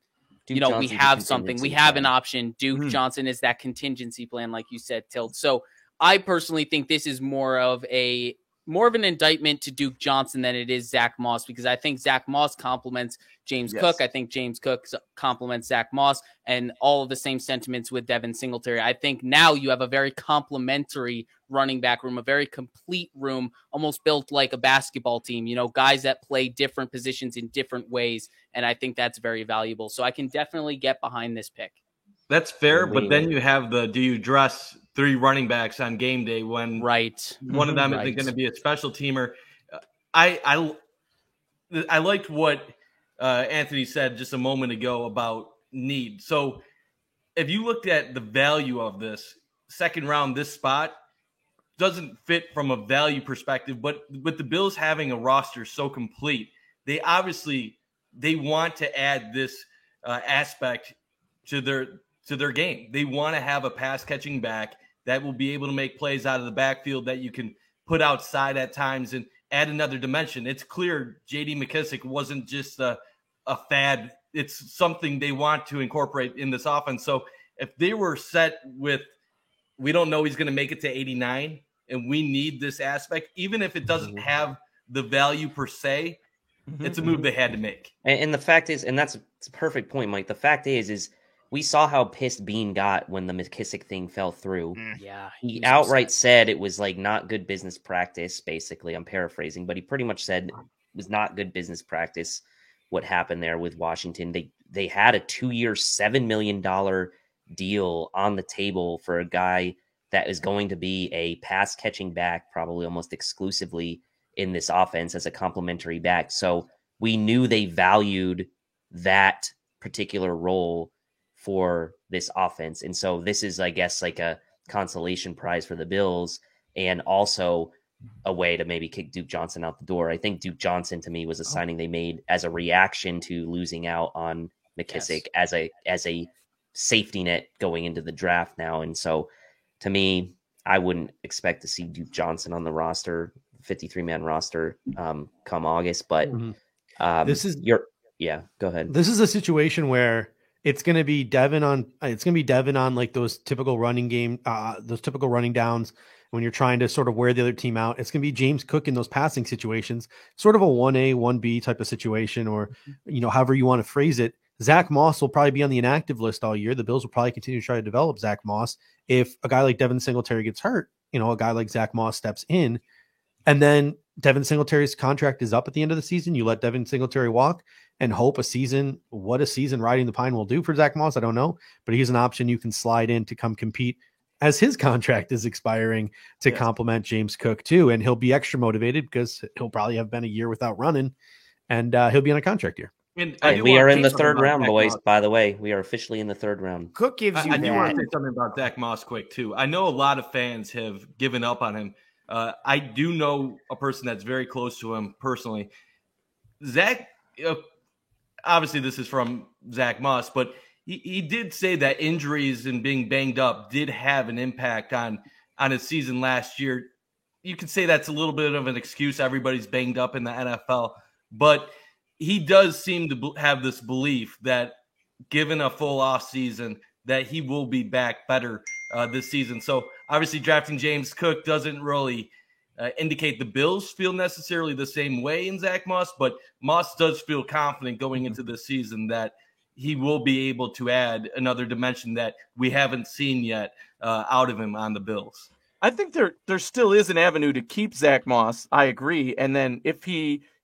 Duke we Johnson's a have something. We have an plan. option. Duke Johnson is that contingency plan, like you said, Tilt. So I personally think this is more of an indictment to Duke Johnson than it is Zach Moss, because I think Zach Moss complements James Cook. I think James Cook complements Zach Moss, and all of the same sentiments with Devin Singletary. I think now you have a very complementary running back room, a very complete room, almost built like a basketball team, guys that play different positions in different ways. And I think that's very valuable. So I can definitely get behind this pick. That's fair, but then you have do you dress 3 running backs on game day when right one of them Right. is going to be a special teamer? I I liked what Anthony said just a moment ago about need. So if you looked at the value of this second round, this spot doesn't fit from a value perspective, but with the Bills having a roster so complete, they want to add this aspect to their game. They want to have a pass catching back that will be able to make plays out of the backfield that you can put outside at times and add another dimension. It's clear J.D. McKissic wasn't just a fad. It's something they want to incorporate in this offense. So if they were set with, we don't know he's going to make it to 89, and we need this aspect, even if it doesn't have the value per se, it's a move they had to make. And the fact is, and that's a perfect point, Mike. The fact is we saw how pissed Bean got when the McKissic thing fell through. Yeah. He outright said it was like not good business practice, basically. I'm paraphrasing, but he pretty much said it was not good business practice what happened there with Washington. They had a 2-year, $7 million deal on the table for a guy that is going to be a pass catching back, probably almost exclusively in this offense as a complementary back. So we knew they valued that particular role for this offense. And so this is, I guess, like a consolation prize for the Bills, and also a way to maybe kick Duke Johnson out the door. I think Duke Johnson, to me, was a signing they made as a reaction to losing out on McKissic as a safety net going into the draft now. And so to me, I wouldn't expect to see Duke Johnson on the roster, 53-man roster, come August. But go ahead. This is a situation where it's going to be Devin on like those typical running downs when you're trying to sort of wear the other team out. It's going to be James Cook in those passing situations, sort of a 1A, 1B type of situation, or, however you want to phrase it. Zach Moss will probably be on the inactive list all year. The Bills will probably continue to try to develop Zach Moss. If a guy like Devin Singletary gets hurt, a guy like Zach Moss steps in, and then Devin Singletary's contract is up at the end of the season. You let Devin Singletary walk and hope what a season riding the pine will do for Zach Moss. I don't know, but he's an option you can slide in to come compete as his contract is expiring to complement James Cook too. And he'll be extra motivated because he'll probably have been a year without running, and he'll be on a contract year. And we are in the third round, boys. By the way, we are officially in the third round. Cook gives you I do want to say something about Zach Moss quick too. I know a lot of fans have given up on him. I do know a person that's very close to him personally. Zach, obviously this is from Zach Moss, but he did say that injuries and being banged up did have an impact on his season last year. You could say that's a little bit of an excuse. Everybody's banged up in the NFL, but he does seem to have this belief that given a full off season, that he will be back better this season. So obviously drafting James Cook doesn't really indicate the Bills feel necessarily the same way in Zach Moss, but Moss does feel confident going into this season that he will be able to add another dimension that we haven't seen yet out of him on the Bills. I think there still is an avenue to keep Zach Moss. I agree. And then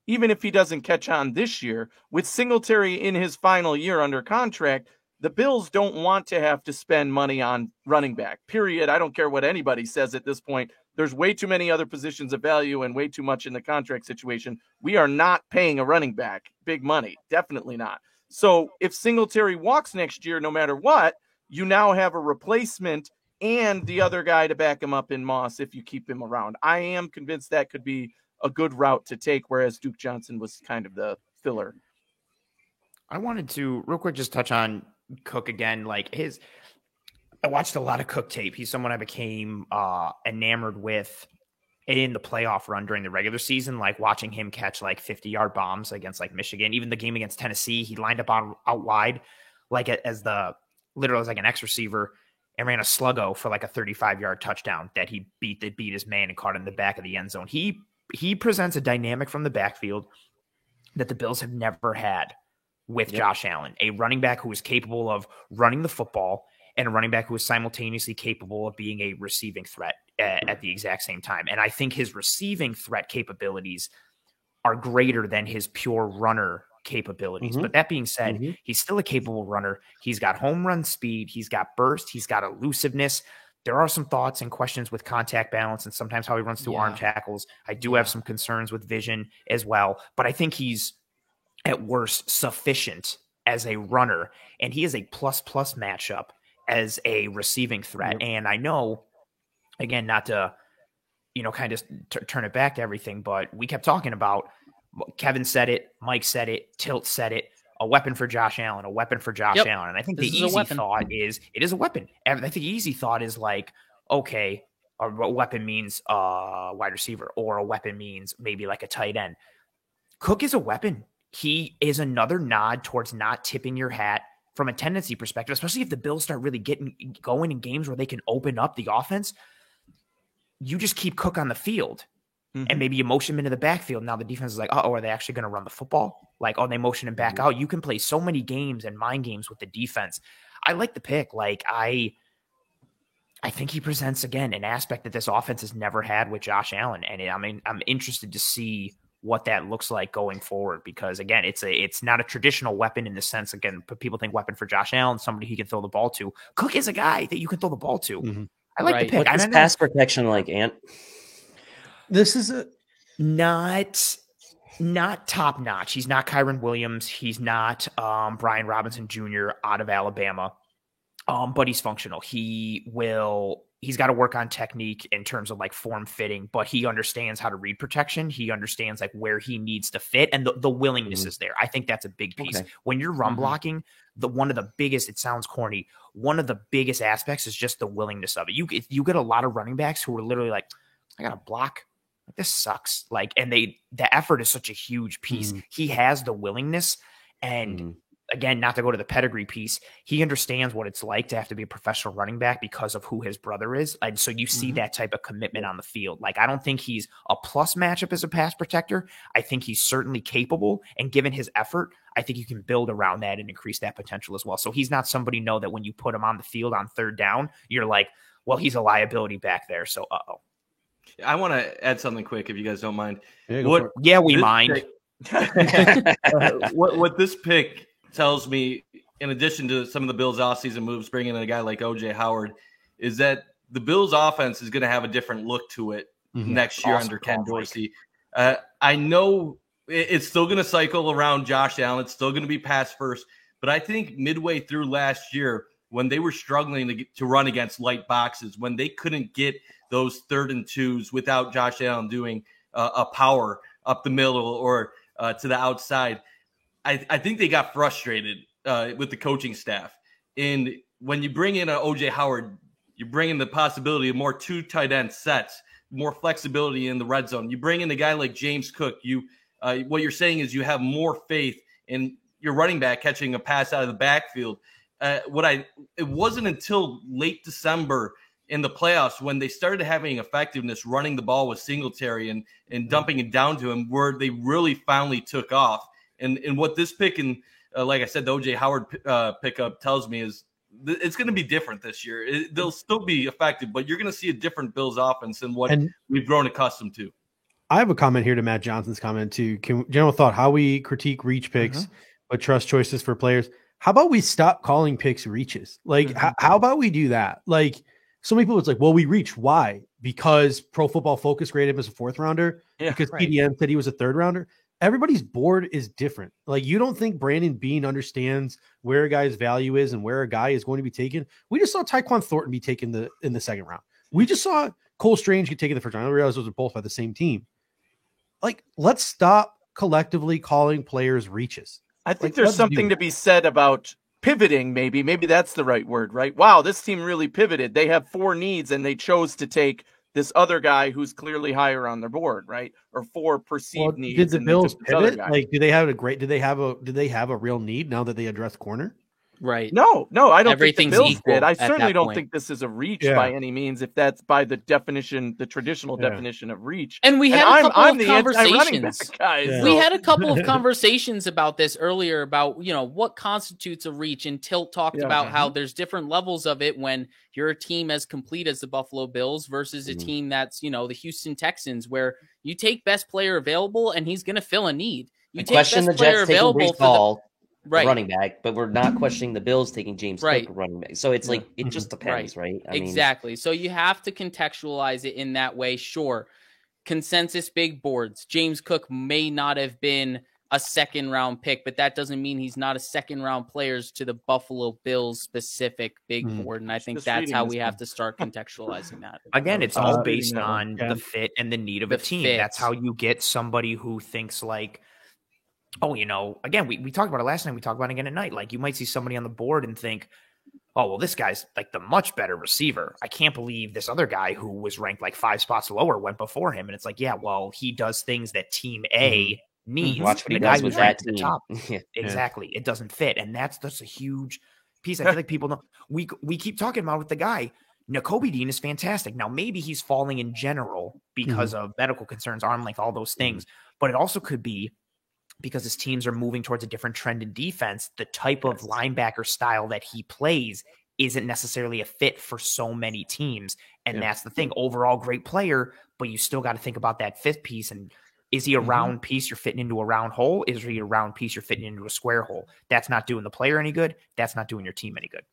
even if he doesn't catch on this year, with Singletary in his final year under contract, the Bills don't want to have to spend money on running back, period. I don't care what anybody says at this point. There's way too many other positions of value and way too much in the contract situation. We are not paying a running back big money. Definitely not. So if Singletary walks next year, no matter what, you now have a replacement and the other guy to back him up in Moss if you keep him around. I am convinced that could be a good route to take, whereas Duke Johnson was kind of the filler. I wanted to real quick just touch on Cook again. I watched a lot of Cook tape. He's someone I became enamored with in the playoff run during the regular season, like watching him catch like 50-yard bombs against like Michigan. Even the game against Tennessee, he lined up out wide like as like an X receiver and ran a sluggo for like a 35-yard touchdown that he beat his man and caught in the back of the end zone. He presents a dynamic from the backfield that the Bills have never had with Josh Allen, a running back who is capable of running the football and a running back who is simultaneously capable of being a receiving threat at the exact same time. And I think his receiving threat capabilities are greater than his pure runner capabilities. But that being said, he's still a capable runner. He's got home run speed. He's got burst. He's got elusiveness. There are some thoughts and questions with contact balance and sometimes how he runs through arm tackles. I do have some concerns with vision as well, but I think he's at worst sufficient as a runner, and he is a plus matchup as a receiving threat. Yep. And I know, again, not to, kind of turn it back to everything, but we kept talking about, Kevin said it, Mike said it, Tilt said it, a weapon for Josh Allen, a weapon for Josh Allen. And I think the easy thought is it is a weapon. And I think the easy thought is like, okay, a weapon means a wide receiver, or a weapon means maybe like a tight end. Cook is a weapon. He is another nod towards not tipping your hat from a tendency perspective, especially if the Bills start really getting going in games where they can open up the offense. You just keep Cook on the field. And maybe you motion him into the backfield. Now the defense is like, oh, are they actually going to run the football? Like, oh, they motion him back out. You can play so many games and mind games with the defense. I like the pick. Like, I think he presents, again, an aspect that this offense has never had with Josh Allen. And I'm interested to see what that looks like going forward, because, again, it's not a traditional weapon in the sense, again, people think weapon for Josh Allen, somebody he can throw the ball to. Cook is a guy that you can throw the ball to. I like the pick. What's his pass protection like, Ant? This is not top notch. He's not Kyron Williams. He's not Brian Robinson Jr. out of Alabama, but he's functional. He's got to work on technique in terms of like form fitting, but he understands how to read protection. He understands like where he needs to fit, and the willingness is there. I think that's a big piece. Okay. When you're run blocking, one of the biggest, it sounds corny, one of the biggest aspects is just the willingness of it. You get a lot of running backs who are literally like, I got to block. This sucks. Like, and the effort is such a huge piece. He has the willingness, and again, not to go to the pedigree piece, he understands what it's like to have to be a professional running back because of who his brother is. And so you see that type of commitment on the field. Like, I don't think he's a plus matchup as a pass protector. I think he's certainly capable, and given his effort, I think you can build around that and increase that potential as well. So he's not somebody that when you put him on the field on third down, you're like, well, he's a liability back there. So, I want to add something quick, if you guys don't mind. Yeah, we mind. What this pick tells me, in addition to some of the Bills' offseason moves, bringing in a guy like O.J. Howard, is that the Bills' offense is going to have a different look to it next year under Ken Dorsey. I know it's still going to cycle around Josh Allen. It's still going to be pass first. But I think midway through last year, when they were struggling to run against light boxes, when they couldn't get those 3rd and 2s without Josh Allen doing a power up the middle or to the outside, I think they got frustrated with the coaching staff. And when you bring in an O.J. Howard, you bring in the possibility of more 2 tight end sets, more flexibility in the red zone. You bring in a guy like James Cook. What you're saying is you have more faith in your running back catching a pass out of the backfield. It wasn't until late December in the playoffs when they started having effectiveness running the ball with Singletary and dumping it down to him, where they really finally took off. And what this pick and like I said, the O.J. Howard pickup tells me is it's going to be different this year. They'll still be effective, but you're going to see a different Bills offense than what we've grown accustomed to. I have a comment here to Matt Johnson's comment too. General thought, how we critique reach picks, but trust choices for players. How about we stop calling picks reaches? Like, how about we do that? Like, some people, it's like, well, we reached. Why? Because Pro Football Focus graded him as a 4th rounder. Because PDN said he was a 3rd rounder. Everybody's board is different. Like, you don't think Brandon Beane understands where a guy's value is and where a guy is going to be taken. We just saw Tyquan Thornton be taken in the 2nd round. We just saw Cole Strange get taken the 1st round. I realize those are both by the same team. Like, let's stop collectively calling players reaches. I think there's something to be said about pivoting. Maybe that's the right word, right? Wow, this team really pivoted. They have 4 needs and they chose to take this other guy who's clearly higher on their board, right? Or 4 perceived needs. Did the Bills pivot? Like, do they have a real need now that they address corner? Right. No, I don't think the Bills did. I at certainly that don't point. think this is a reach by any means, if that's by the definition, the traditional definition of reach. And we had a couple of conversations. Guy, We had a couple of conversations about this earlier about, what constitutes a reach. And Tilt talked about how there's different levels of it when you're a team as complete as the Buffalo Bills versus a team that's, the Houston Texans, where you take best player available and he's going to fill a need. You take best player available for running back, but we're not questioning the Bills taking James Right. Cook running back. So it's like it just depends, right? I Exactly. So you have to contextualize it in that way. Sure. Consensus big boards. James Cook may not have been a second round pick, but that doesn't mean he's not a second round player to the Buffalo Bills specific big board. And I think that's how we have to start contextualizing that. Again, it's all based on the fit and the need of a team. That's how you get somebody who thinks like, oh, again, we talked about it last night. We talked about it again at night. Like, you might see somebody on the board and think, oh, well, this guy's like the much better receiver. I can't believe this other guy who was ranked like 5 spots lower went before him. And it's like, yeah, well, he does things that team A needs. Watch what he the does guy with who's that ranked at the team. top. Exactly. It doesn't fit. And that's a huge piece. I feel like people know. We keep talking about with the guy. Nakobe Dean is fantastic. Now, maybe he's falling in general because of medical concerns, arm length, all those things. But it also could be because his teams are moving towards a different trend in defense. The type of linebacker style that he plays isn't necessarily a fit for so many teams. And that's the thing. Overall, great player, but you still got to think about that fifth piece. And is he a round piece you're fitting into a round hole? Is he a round piece you're fitting into a square hole? That's not doing the player any good. That's not doing your team any good.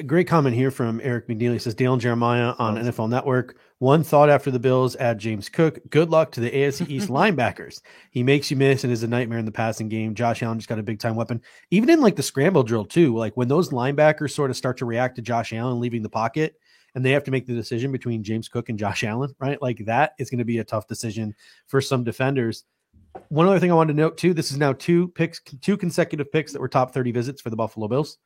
Great comment here from Eric McNeely. He says, Dalen Jeremiah on NFL Network. One thought after the Bills, add James Cook. Good luck to the AFC East linebackers. He makes you miss and is a nightmare in the passing game. Josh Allen just got a big time weapon. Even in like the scramble drill too, like when those linebackers sort of start to react to Josh Allen leaving the pocket and they have to make the decision between James Cook and Josh Allen, right? Like that is going to be a tough decision for some defenders. One other thing I wanted to note too, this is now two consecutive picks that were top 30 visits for the Buffalo Bills.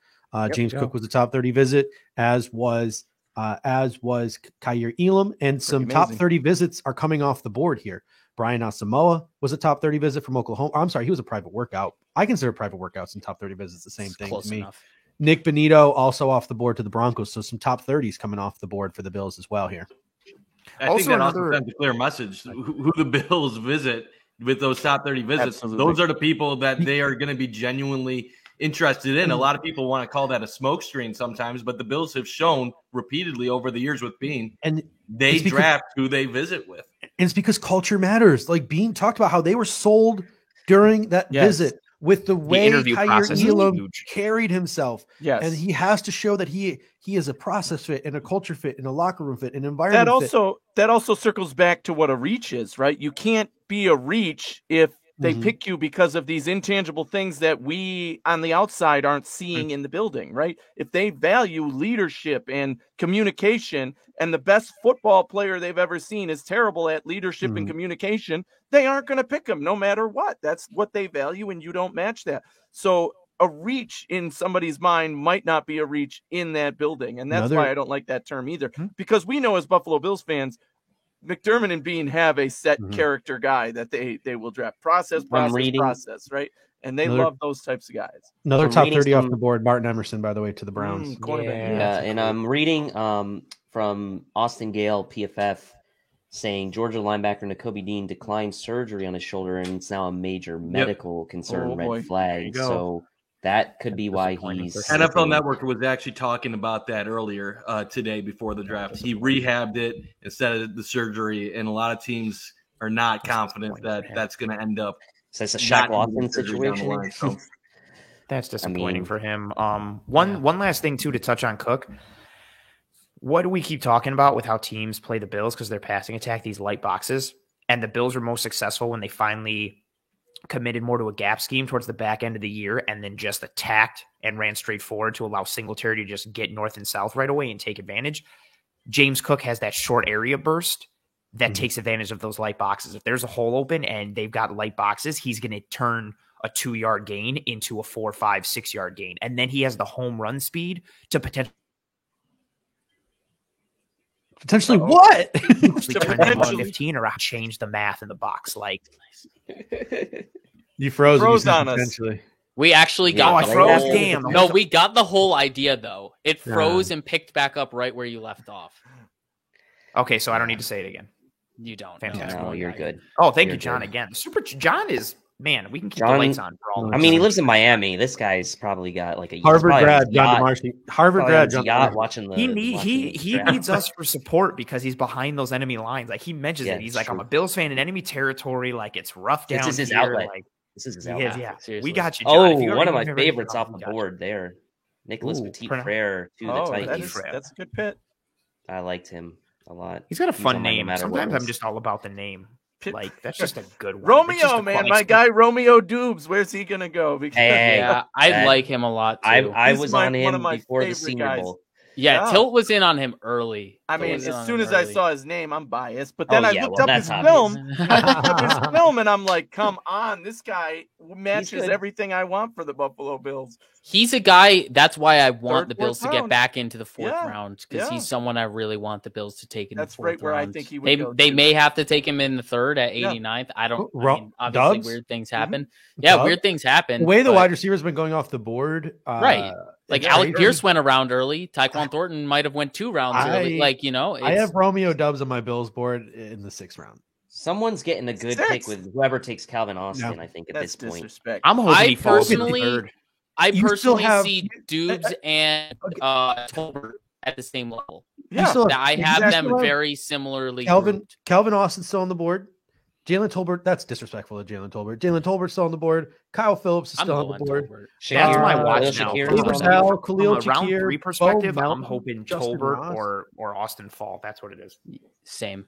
James Cook was the top 30 visit, as was Kaiir Elam, and some top 30 visits are coming off the board here. Brian Asamoah was a top 30 visit from Oklahoma. I'm sorry, he was a private workout. I consider private workouts and top 30 visits the same thing to me. Enough. Nick Benito also off the board to the Broncos, so some top 30s coming off the board for the Bills as well here. I think that also sends a clear message. Who the Bills visit with those top 30 visits, those are the people that they are going to be genuinely interested in. A lot of people want to call that a smoke screen sometimes, but the Bills have shown repeatedly over the years with Bean, and they draft who they visit with. And it's because culture matters. Like Bean talked about how they were sold during that visit with the way Kaiir Elam carried himself. Yes. And he has to show that he is a process fit and a culture fit and a locker room fit and environment fit. That also circles back to what a reach is, right? You can't be a reach if they pick you because of these intangible things that we on the outside aren't seeing in the building, right? If they value leadership and communication and the best football player they've ever seen is terrible at leadership and communication, they aren't going to pick him no matter what. That's what they value, and you don't match that. So a reach in somebody's mind might not be a reach in that building. And that's why I don't like that term either, because we know as Buffalo Bills fans, McDermott and Bean have a set character guy that they will draft. Process, right? And they love those types of guys. Another top 30 off the board, Martin Emerson, by the way, to the Browns. And I'm reading from Austin Gale, PFF, saying Georgia linebacker Nakobe Dean declined surgery on his shoulder, and it's now a major medical concern, red flag. So that could be why he's NFL Network was actually talking about that earlier today before the draft. He rehabbed it instead of the surgery, and a lot of teams are not confident that that's going to end up. So it's a Shaq Lawson situation. Line, so. That's disappointing for him. One last thing too to touch on Cook. What do we keep talking about with how teams play the Bills because they're passing attack, these light boxes, and the Bills were most successful when they finally committed more to a gap scheme towards the back end of the year and then just attacked and ran straight forward to allow Singletary to just get north and south right away and take advantage. James Cook has that short area burst that takes advantage of those light boxes. If there's a hole open and they've got light boxes, he's going to turn a 2-yard gain into a 4, 5, 6-yard gain. And then he has the home run speed to potentially what? Turn 15 or change the math in the box. Like you froze on us. Essentially. We actually got the whole game. No, we got the whole idea though. It froze and picked back up right where you left off. Okay, so I don't need to say it again. You don't. Fantastic. No, you're good. Oh, thank you, John. Good. Again, John is man. We can keep the lights on for all. I mean, he lives in Miami. This guy's probably got like a Harvard grad, John DeMarcy. Harvard grad, John DeMarcy. Watching the he needs us for support because he's behind those enemy lines. Like he mentions it. He's like, I'm a Bills fan in enemy territory. Like it's rough down. This is his here. outlet. Like This is his He out. is, yeah. Seriously. We got you, John. Oh, If you one of already my have everything favorites off, off we the got you. board there. Nicholas Ooh, Petit Pranav. Frere to the Oh, Titans. that's a good pick. I liked him a lot. He's got a He's fun on my no name. matter what Sometimes I'm list. just all about the name. Pit- Like that's just a good one. It's just Romeo, a man, quality my sport. guy Romeo Dubes. Where's he gonna go? Because Hey, Yeah, I that- like him a lot too. I He's was one on of him my before the favorite Senior guys. Bowl. Yeah, Yeah. Tilt was in on him early. I Tilt mean, was in as on soon him as I early. saw his name, I'm biased. But then Oh, I yeah, looked well, up his that's film. obvious. I looked up his film, and I'm like, come on, this guy matches good. everything I want for the Buffalo Bills. He's a guy. That's why I want Third, the Bills to fourth get round. back into the fourth Yeah, round because yeah. he's someone I really want the Bills to take in That's the fourth right where I round. think he would they go, they too. may have to take him in the third at Yeah. 89th. I don't. Ro- I mean, obviously, Dubs? weird things happen. Yeah, Dubs? weird things happen. The way the but- wide receivers been going off the board, Right. Like it's Alec crazy. Pierce went around early. Tyquan Thornton might have went 2 rounds early. Like I have Romeo Dubs on my Bills board in the 6th round. Someone's getting a good 6. pick with whoever takes Calvin Austin. Yeah. I think at That's this point. disrespect. I'm hoping I he falls in the personally- third. I You still personally have- see Dubes and Tolbert at the same level. You still That I have exactly them right. very similarly. Calvin grouped. Calvin Austin's still on the board. Jalen Tolbert, that's disrespectful to Jalen Tolbert. Jalen Tolbert's still on the board. Kyle Phillips is I'm still on going the board. Tolbert. That's my Uh, watch Khalil now. Shakir From is a- on Al, from Khalil a round Shakir, 3 Bo perspective, I'm Melton, hoping Justin Tolbert Ross. or Austin fall. That's what it is. Same.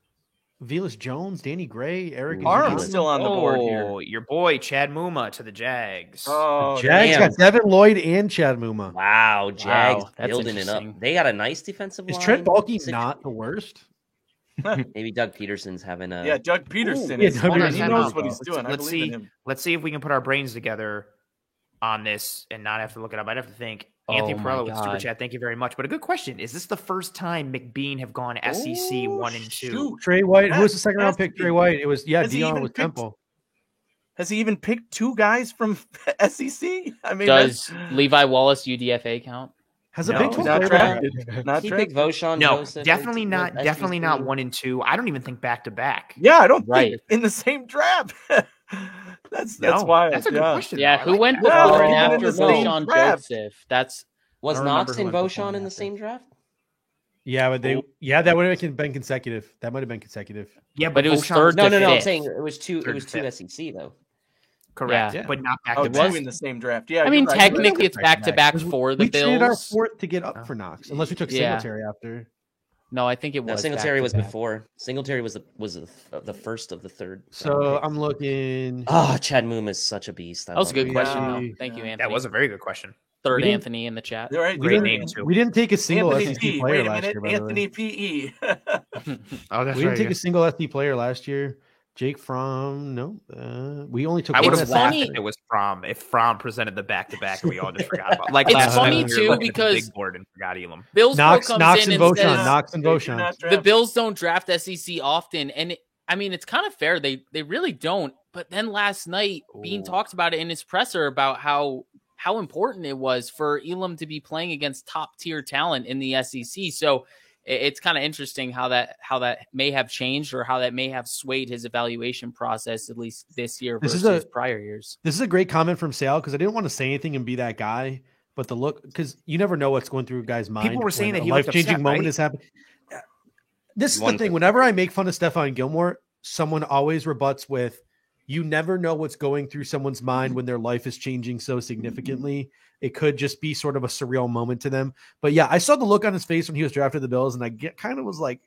Velas Jones, Danny Gray, Eric Arm's Johnson. still on the board here. Oh, your boy Chad Muma to the Jags. Oh, Jags Damn. got Devin Lloyd and Chad Muma. Wow, Jags that's building it up. interesting. They got a nice defensive Is line. Trent Baalke not the worst? Maybe Doug Peterson's having a. yeah, Doug Peterson. Ooh, is yeah, funny. Doug He Peterson. knows what he's doing. I Let's believe see. in him. Let's see if we can put our brains together on this and not have to look it up. I'd have to think. Anthony Oh my Perella with Super God. Chat. Thank you very much. But a good question. Is this the first time McBean have gone SEC 1 and 2? Shoot. Trey White. Who was the second round Has to pick? be. Trey White. It was Has he Dion even with picked- Temple. Has he even picked 2 guys from SEC? I mean, Does Levi Wallace UDFA count? Has a No, Big 12 not player drafted. Not He drafted. picked Voshan No, Joseph. definitely not. That's Definitely his not team. 1 and 2. I don't even think back to back. Yeah, I don't Right. think in the same draft. that's No, wild. That's a good yeah. question. Yeah, though. I who like went that. Well, before and even in after the same Voshan draft. Joseph? That's Was I don't remember Knox who and went before Voshan and in the after. same draft? Yeah, but that would have been consecutive. That might have been consecutive. Yeah, But it was Voshan third No, to no, I'm fifth. saying it was two. It Third was to two fifth. SEC though. correct, Yeah. but not back Oh, to two back. in the same draft. Yeah, I mean, you're right. technically it's back to back Because for the we traded our Bills. fourth to get up for Knox, unless we took Yeah. Singletary after. No, I think it No, was. Singletary was back-to-back. before. Singletary was the first of the third. So I'm looking. Oh, Chad Moom is such a beast. That was a good Yeah. question, though. Yeah. Thank you, Anthony. That was a very good question. third We didn't- Anthony in the chat. You're right. We Great didn't, name, too. we didn't take a single Anthony SEC P. player Wait a last minute. year. By the way. Anthony P.E. Oh, that's We didn't take a single SC player last year. Jake Fromm, no. We only took. I would one have It's SC. laughed funny- if it was Fromm. If Fromm presented the back-to-back, and we all just forgot about. Like It's last funny, time we were too, looking at the because- big board and forgot Elam. Billsboro Knox, comes Knox in and and Voshan. says Knox and They do Voshan. not the draft- Bills don't draft SEC often, and I mean it's kind of fair. They really don't. But then last night, Bean Ooh. talked about it in his presser about how important it was for Elam to be playing against top tier talent in the SEC. So it's kind of interesting how that may have changed or how that may have swayed his evaluation process, at least this year This is versus a- prior years. This is a great comment from Sal because I didn't want to say anything and be that guy, but the look because you never know what's going through a guy's mind. People were saying when that a he looked life-changing upset, moment right? is happening. This is the One thing. thing. Whenever I make fun of Stephon Gilmore, someone always rebuts with, "You never know what's going through someone's mind when their life is changing so significantly. It could just be sort of a surreal moment to them." But yeah, I saw the look on his face when he was drafted the Bills, and I kind of was like,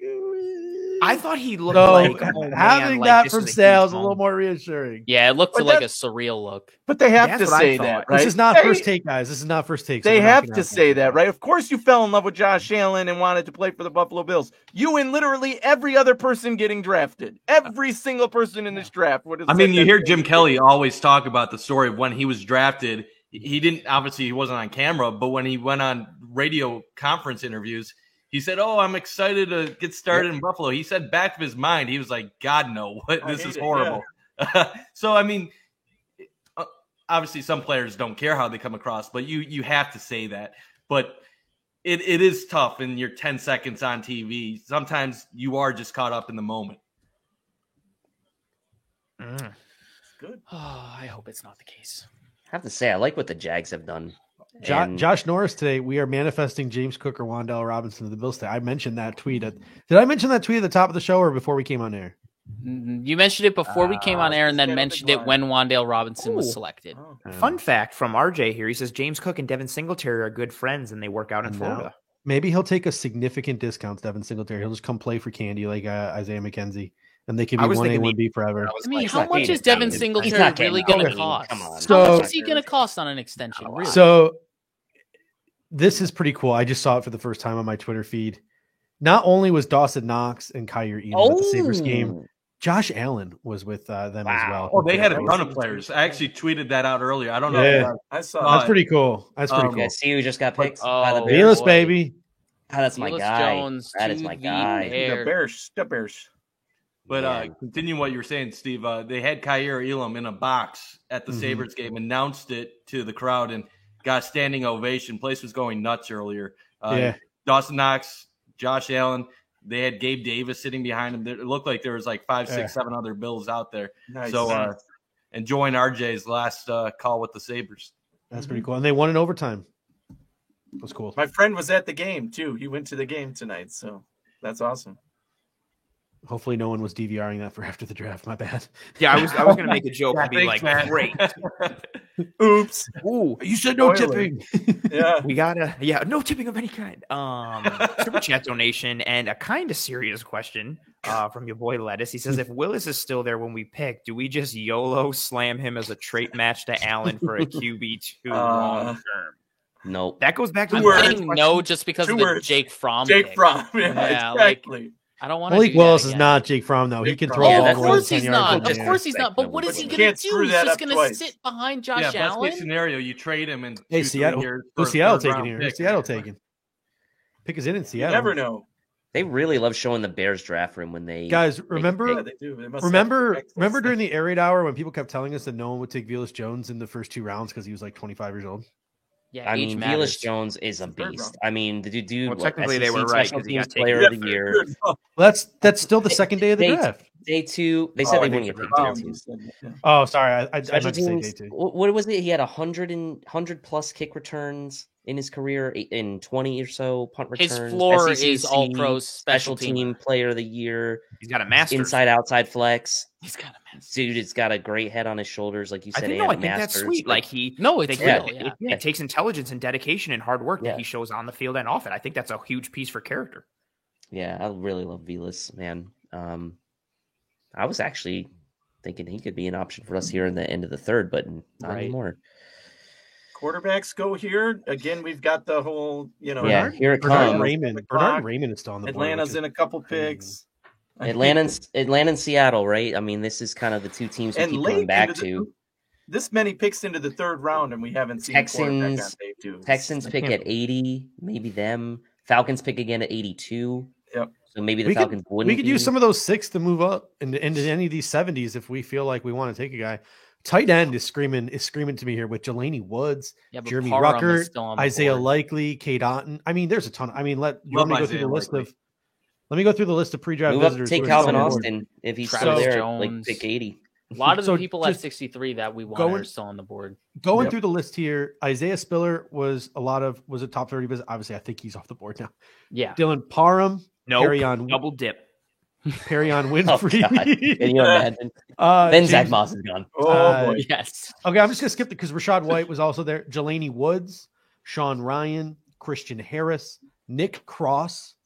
I thought he looked so like oh, man, having like, that this from was a Sal huge is a little moment. more reassuring. Yeah, it looked But like a that's- surreal look. But they have That's to what I say thought. that, right? This is not Hey, first take, guys. This is not first take. so They we're not have gonna to that say that, debate. right? Of course, you fell in love with Josh Allen and wanted to play for the Buffalo Bills. You and literally every other person getting drafted, every single person in this draft would have. I mean, said you that hear same Jim thing. Kelly always talk about the story of when he was drafted. He didn't, obviously, he wasn't on camera, but when he went on radio conference interviews, he said, "Oh, I'm excited to get started in Buffalo." He said, back of his mind, he was like, "God, no, I this hate is it, horrible." So, I mean, obviously, some players don't care how they come across, but you have to say that. But it is tough, and you're 10 seconds on TV. Sometimes you are just caught up in the moment. Mm. Good. Oh, I hope it's not the case. I have to say, I like what the Jags have done. And Josh Norris today, we are manifesting James Cook or Wandale Robinson to the Bills today. I mentioned that tweet. Did I mention that tweet at the top of the show or before we came on air? You mentioned it before we came on air, and then mentioned it when Wan'Dale Robinson was selected. Fun fact from RJ here: he says James Cook and Devin Singletary are good friends, and they work out in Florida. Maybe he'll take a significant discount, Devin Singletary. He'll just come play for Candy like Isaiah McKenzie, and they can be 1A, 1B forever. I mean, how much is Devin Singletary really going to cost? Come on. How much is he going to cost on an extension? Really? So this is pretty cool. I just saw it for the first time on my Twitter feed. Not only was Dawson Knox and Kyer Elam at the Sabres game, Josh Allen was with them as well. Oh, they had a ton of players. I actually tweeted that out earlier. I don't know. Yeah. I saw that's pretty cool. That's pretty cool. Yeah, see who just got picked? Velus, baby. That's my guy. Jones that is my guy. The Bears. But continue what you were saying, Steve. They had Kyer Elam in a box at the Sabres game, announced it to the crowd, and got standing ovation. Place was going nuts earlier. Dawson Knox, Josh Allen. They had Gabe Davis sitting behind him. It looked like there was like 5, 6, 7 other Bills out there. Nice. So enjoying RJ's last call with the Sabres. That's pretty cool. And they won in overtime. It was cool. My friend was at the game too. He went to the game tonight, so that's awesome. Hopefully no one was DVRing that for after the draft. My bad. Yeah, I was going to make a joke and be like, great. Oops. Ooh, you said no tipping. Yeah. We gotta, no tipping of any kind. Super chat donation and a kind of serious question from your boy Lettuce. He says, if Willis is still there when we pick, do we just YOLO slam him as a trait match to Allen for a QB2 long term? Nope. That goes back to I'm saying no just because of the Jake Fromm. Jake Fromm. Yeah, exactly. I don't want to. Malik Willis is not Jake Fromm, though. He can throw a ball. Of course he's not. Of course he's not. But what is he going to do? He's just going to sit behind Josh Allen? Best case scenario, you trade him and Seattle. Who's Seattle taking here? Who's Seattle taking? Pick is in Seattle. You never know. They really love showing the Bears draft room when they guys remember. Yeah, they do. Remember during the air raid hour when people kept telling us that no one would take Velus Jones in the first 2 rounds because he was like 25 years old. Yeah, I mean, Velus Jones is a beast. I mean, the dude. Well, technically, they were right because he got player of the year. Well, that's still the second day of the draft. Day 2. They said they wouldn't get picked day 2. Oh, sorry, I meant to say day 2. What was it? He had 100 plus kick returns in his career, in 20 or so punt returns. His floor is all pro special team player of the year. He's got a master's. Inside outside flex. He's got a master's. Dude, it's got a great head on his shoulders, like you said. I think that's sweet. Like it takes intelligence and dedication and hard work that he shows on the field and off it. I think that's a huge piece for character. Yeah, I really love Velus, man. I was actually thinking he could be an option for us here in the end of the third, but not anymore. Quarterbacks go here again. We've got the whole, here it comes. Bernard Raymond is still on the board. Atlanta's in a couple picks. Atlanta and Seattle, right? I mean, this is kind of the 2 teams we keep going back to. This many picks into the 3rd round, and we haven't seen Texans pick at 80, maybe them. Falcons pick again at 82. Yep. So maybe the Falcons wouldn't. We could use some of those 6 to move up into any of these 70s if we feel like we want to take a guy. Tight end is screaming to me here with Jelani Woods, Jeremy Rucker, Isaiah Likely, Cade Otton. I mean, there's a ton. I mean, let me go through the list of pre-draft visitors. Take Calvin Austin if he's still there, like pick 80. A lot of the people at 63 that we want are still on the board. Going through the list here, Isaiah Spiller was a top 30 visit. Obviously, I think he's off the board now. Yeah. Dylan Parham, double dip. Perrion Winfrey. Oh, can you imagine? Then Zach Moss is gone. Oh, yes. Okay, I'm just going to skip it because Rachaad White was also there. Jelani Woods, Sean Ryan, Christian Harris, Nick Cross,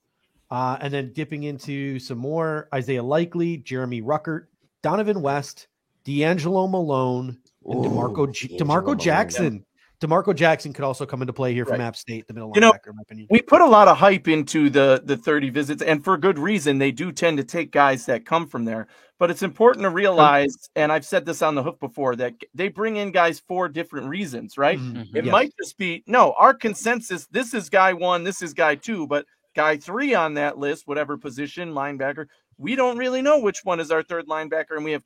and then dipping into some more, Isaiah Likely, Jeremy Ruckert, Donovan West, D'Angelo Malone, and DeMarco Jackson. Yeah. DeMarco Jackson could also come into play here from App State, the middle linebacker, in my opinion. We put a lot of hype into the 30 visits, and for good reason. They do tend to take guys that come from there. But it's important to realize, and I've said this on the hook before, that they bring in guys for different reasons, right? Mm-hmm. It might just be, our consensus, this is guy 1, this is guy 2, but guy 3 on that list, whatever position, linebacker, we don't really know which one is our 3rd linebacker, and we have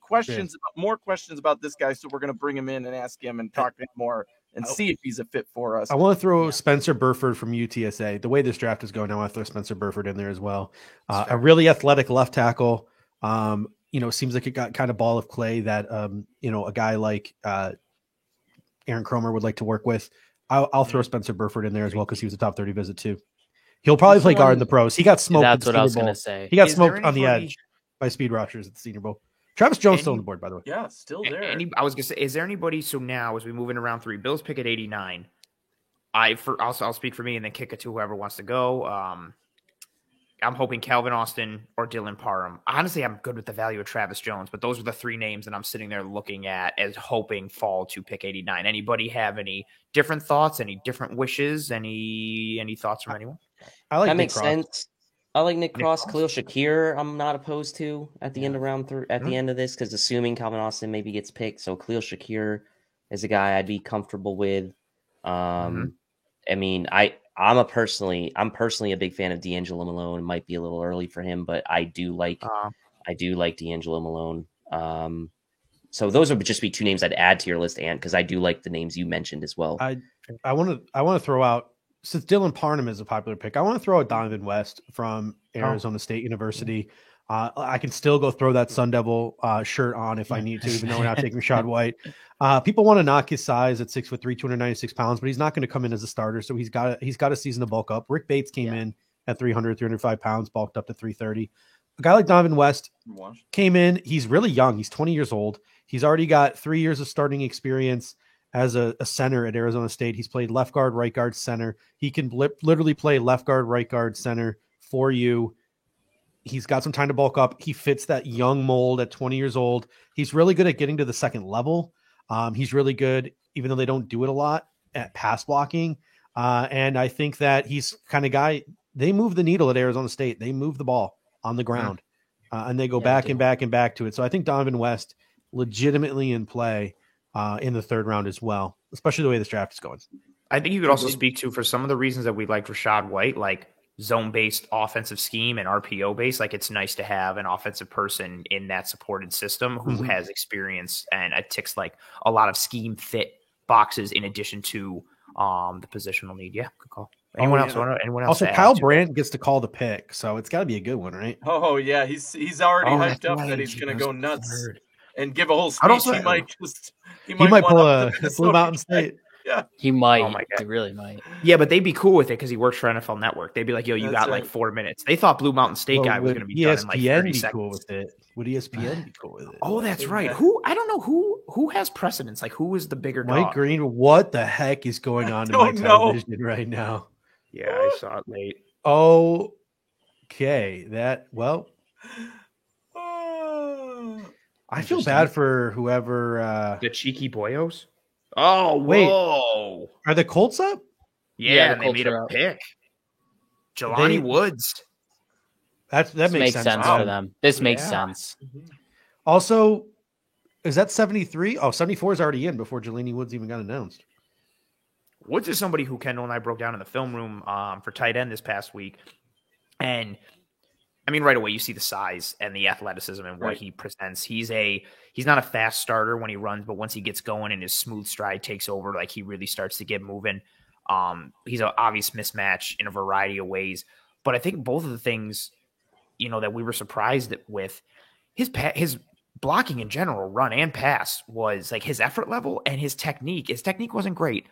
more questions about this guy, so we're going to bring him in and ask him and talk to him more and see if he's a fit for us. I want to throw Spencer Burford from UTSA. The way this draft is going now, I throw Spencer Burford in there as well. A really athletic left tackle. Seems like it got kind of ball of clay that, a guy like Aaron Cromer would like to work with. I'll throw Spencer Burford in there as well because he was a top 30 visit too. He'll probably play guard in the pros. He got smoked. That's what I was going to say. He got smoked on the edge. by Speed Rogers at the Senior Bowl. Travis Jones still on the board, by the way. Yeah, still there. I was gonna say, is there anybody? So now, as we move into round 3, Bills pick at 89. I'll speak for me and then kick it to whoever wants to go. I'm hoping Calvin Austin or Dylan Parham. Honestly, I'm good with the value of Travis Jones, but those are the 3 names that I'm sitting there looking at as hoping fall to pick 89. Anybody have any different thoughts? Any different wishes? Any thoughts from anyone? I like that Nick makes Cross. sense. I like Nick Cross, Cross. Khalil Shakir. I'm not opposed to at the end of round 3, at the end of this, because assuming Calvin Austin maybe gets picked, so Khalil Shakir is a guy I'd be comfortable with. I mean, I'm personally a big fan of D'Angelo Malone. It might be a little early for him, but I do like D'Angelo Malone. So those would just be 2 names I'd add to your list, Ant, because I do like the names you mentioned as well. I want to throw out, since Dylan Parham is a popular pick, I want to throw out Donovan West from Arizona State University. I can still go throw that Sun Devil shirt on if I need to, even though we're not taking Rashad White. People want to knock his size at 6'3", 296 pounds, but he's not going to come in as a starter. So he's got a season to bulk up. Rick Bates came in at 305 pounds, bulked up to 330. A guy like Donovan West came in. He's really young. He's 20 years old. He's already got 3 years of starting experience as a center at Arizona State. He's played left guard, right guard, center. He can literally play left guard, right guard, center for you. He's got some time to bulk up. He fits that young mold at 20 years old. He's really good at getting to the second level. He's really good, even though they don't do it a lot, at pass blocking. And I think that he's kind of guy, they move the needle at Arizona State. They move the ball on the ground and they go back and back and back to it. So I think Donovan West legitimately in play in the 3rd round as well, especially the way this draft is going. I think you could also speak to, for some of the reasons that we like Rashad White, like zone-based offensive scheme and RPO-based, like it's nice to have an offensive person in that supported system who has experience and ticks like a lot of scheme fit boxes in addition to the positional need. Yeah, good call. Anyone else? Anyone else? Also, Kyle Brandt gets to call the pick, so it's got to be a good one, right? Oh yeah, he's already hyped up that he's going to go nuts and give a whole speech. He might pull a Blue Mountain State. Yeah, he might. Oh my God. He really might. Yeah, but they'd be cool with it because he works for NFL Network. They'd be like, "Yo, you got like 4 minutes." They thought Blue Mountain State guy was going to be done in like 30 seconds. Cool with it? Would ESPN be cool with it? Oh, that's right. I don't know who has precedence. Like, who is the bigger Mike dog? Green. What the heck is going on in my television right now? Yeah, I saw it late. Okay, I feel bad for whoever. The cheeky boyos. Oh, wait. Whoa. Are the Colts up? Yeah, and they made a pick. Jelani Woods. That makes sense for them. This makes sense. Also, is that 73? Oh, 74 is already in before Jelani Woods even got announced. Woods is somebody who Kendall and I broke down in the film room for tight end this past week. And I mean, right away, you see the size and the athleticism and what he presents. He's not a fast starter when he runs, but once he gets going and his smooth stride takes over, like he really starts to get moving. He's an obvious mismatch in a variety of ways. But I think both of the things, that we were surprised with, his blocking in general, run and pass, was like his effort level and his technique. His technique wasn't great.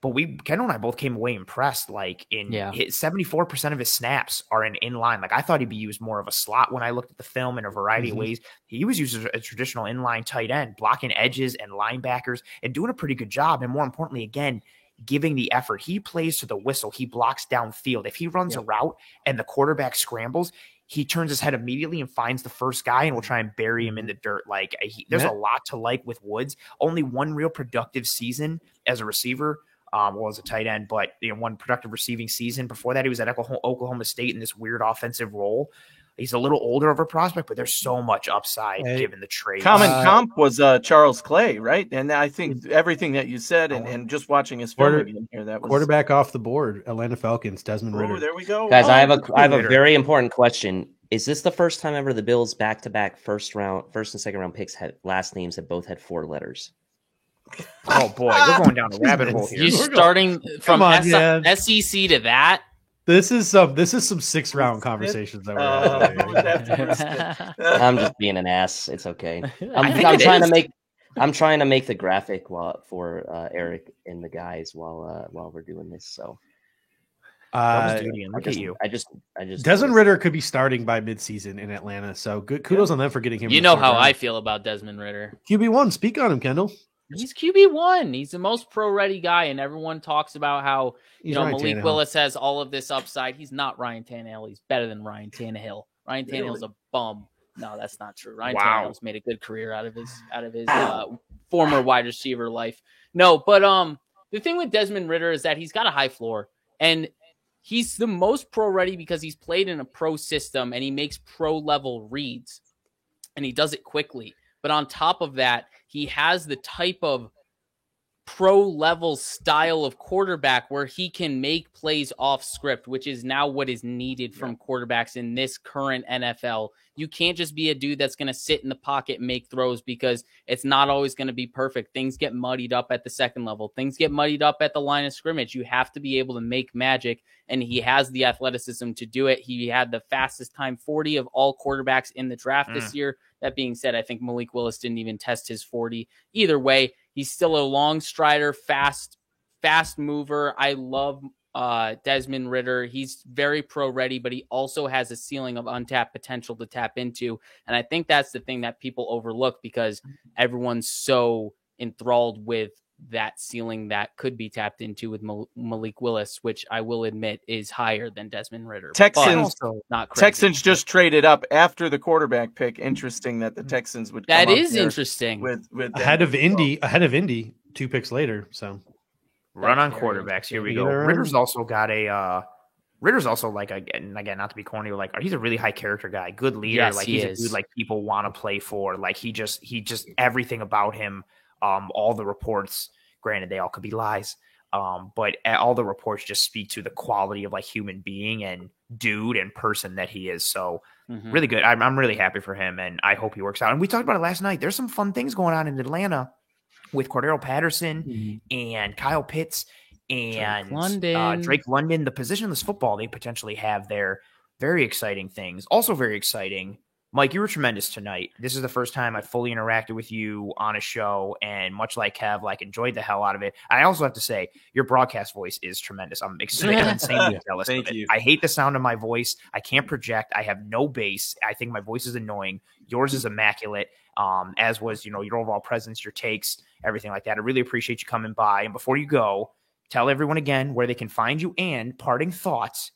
But Kendall and I both came away impressed. Like his 74% of his snaps are in inline. Like I thought he'd be used more of a slot when I looked at the film in a variety of ways. He was used as a traditional inline tight end, blocking edges and linebackers and doing a pretty good job. And more importantly, again, giving the effort. He plays to the whistle. He blocks downfield. If he runs a route and the quarterback scrambles, he turns his head immediately and finds the first guy and will try and bury him in the dirt. Like there's a lot to like with Woods. Only one real productive season as a receiver. As a tight end, but one productive receiving season. Before that, he was at Oklahoma State in this weird offensive role. He's a little older of a prospect, but there's so much upside given the trade. Common comp was Charles Clay, right? And I think everything that you said and just watching his film again here, that was quarterback off the board, Atlanta Falcons, Desmond Ridder. Oh, there we go. Guys, I have a very important question. Is this the first time ever the Bills back-to-back first and second round picks had last names that both had 4 letters? Oh boy, we're going down a rabbit hole here. You're starting from SEC to that. This is some 6th round conversations that we're I'm just being an ass. It's okay. I'm trying to make the graphic for Eric and the guys while we're doing this. So Look at you. I just Desmond Ridder could be starting by midseason in Atlanta. So good kudos on them for getting him. You know how I feel about Desmond Ridder. QB1, speak on him, Kendall. He's QB1. He's the most pro-ready guy, and everyone talks about how Malik Willis has all of this upside. He's not Ryan Tannehill. He's better than Ryan Tannehill. Ryan Tannehill's a bum. No, that's not true. Ryan Tannehill's made a good career out of his former wide receiver life. No, but the thing with Desmond Ridder is that he's got a high floor, and he's the most pro-ready because he's played in a pro system and he makes pro-level reads, and he does it quickly. But on top of that, he has the type of pro-level style of quarterback where he can make plays off script, which is now what is needed from quarterbacks in this current NFL. You can't just be a dude that's going to sit in the pocket and make throws because it's not always going to be perfect. Things get muddied up at the second level. Things get muddied up at the line of scrimmage. You have to be able to make magic, and he has the athleticism to do it. He had the fastest time 40 of all quarterbacks in the draft this year. That being said, I think Malik Willis didn't even test his 40. Either way, he's still a long strider, fast mover. I love Desmond Ridder. He's very pro-ready, but he also has a ceiling of untapped potential to tap into. And I think that's the thing that people overlook because everyone's so enthralled with that ceiling that could be tapped into with Malik Willis, which I will admit is higher than Desmond Ridder. Texans just traded up after the quarterback pick. Interesting that the Texans would. That is interesting. With ahead of Indy, 2 picks later. So run on quarterbacks. Here we go. Ritter's also got a. Ritter's also like again, not to be corny, like he's a really high character guy, good leader. Yes, like he's a dude like people want to play for. Like he just everything about him. All the reports, granted, they all could be lies, but all the reports just speak to the quality of like human being and dude and person that he is. So really good. I'm really happy for him, and I hope he works out. And we talked about it last night. There's some fun things going on in Atlanta with Cordero Patterson and Kyle Pitts and Drake London. The positionless football they potentially have there. Very exciting things. Also very exciting. Mike, you were tremendous tonight. This is the first time I fully interacted with you on a show, and much like Kev, enjoyed the hell out of it. I also have to say, your broadcast voice is tremendous. I'm insanely jealous of it. I hate the sound of my voice. I can't project. I have no bass. I think my voice is annoying. Yours is immaculate, as was your overall presence, your takes, everything like that. I really appreciate you coming by. And before you go, tell everyone again where they can find you and parting thoughts.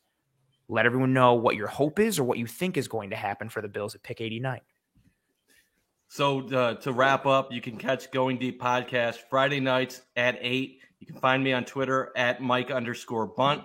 Let everyone know what your hope is or what you think is going to happen for the Bills at pick 89. So to wrap up, you can catch Going Deep Podcast Friday nights at 8. You can find me on Twitter at Mike_Bunt.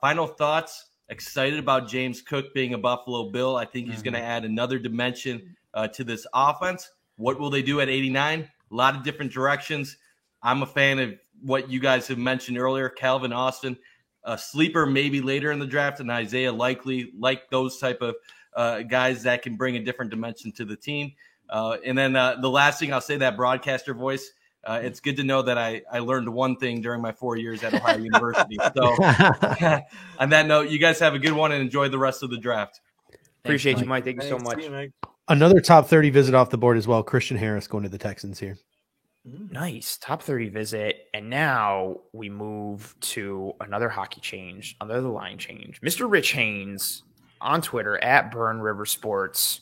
Final thoughts. Excited about James Cook being a Buffalo Bill. I think he's going to add another dimension to this offense. What will they do at 89? A lot of different directions. I'm a fan of what you guys have mentioned earlier, Calvin Austin. A sleeper maybe later in the draft, and Isaiah Likely, like those type of guys that can bring a different dimension to the team. And then the last thing I'll say, that broadcaster voice, it's good to know that I learned one thing during my 4 years at Ohio University. So on that note, you guys have a good one and enjoy the rest of the draft. Appreciate you, Mike. Thank you so much. Another top 30 visit off the board as well. Christian Harris going to the Texans here. Nice. Top 30 visit. And now we move to another hockey change, another line change. Mr. Rich Haynes on Twitter at Burn River Sports.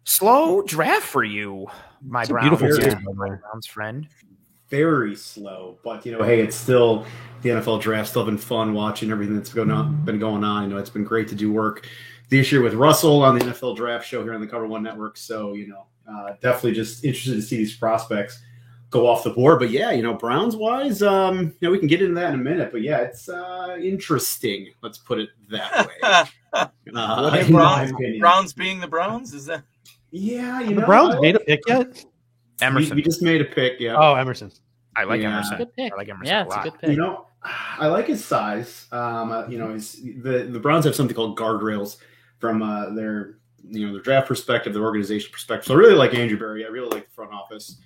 Slow draft for you, my Browns friend. Very slow, but hey, it's still the NFL draft. Still been fun watching everything that's been going on. It's been great to do work this year with Russell on the NFL Draft Show here on the Cover One Network. So definitely just interested to see these prospects go off the board. But yeah, Browns wise, we can get into that in a minute. But yeah, it's interesting. Let's put it that way. Browns being the Browns, is that? Yeah, the Browns made a pick yet? Emerson. We just made a pick. Yeah. Oh, Emerson. I like Emerson. Good pick. I like Emerson. Yeah, it's a good pick. I like his size. The Browns have something called guardrails from their draft perspective, their organization perspective. So I really like Andrew Berry. I really like the front office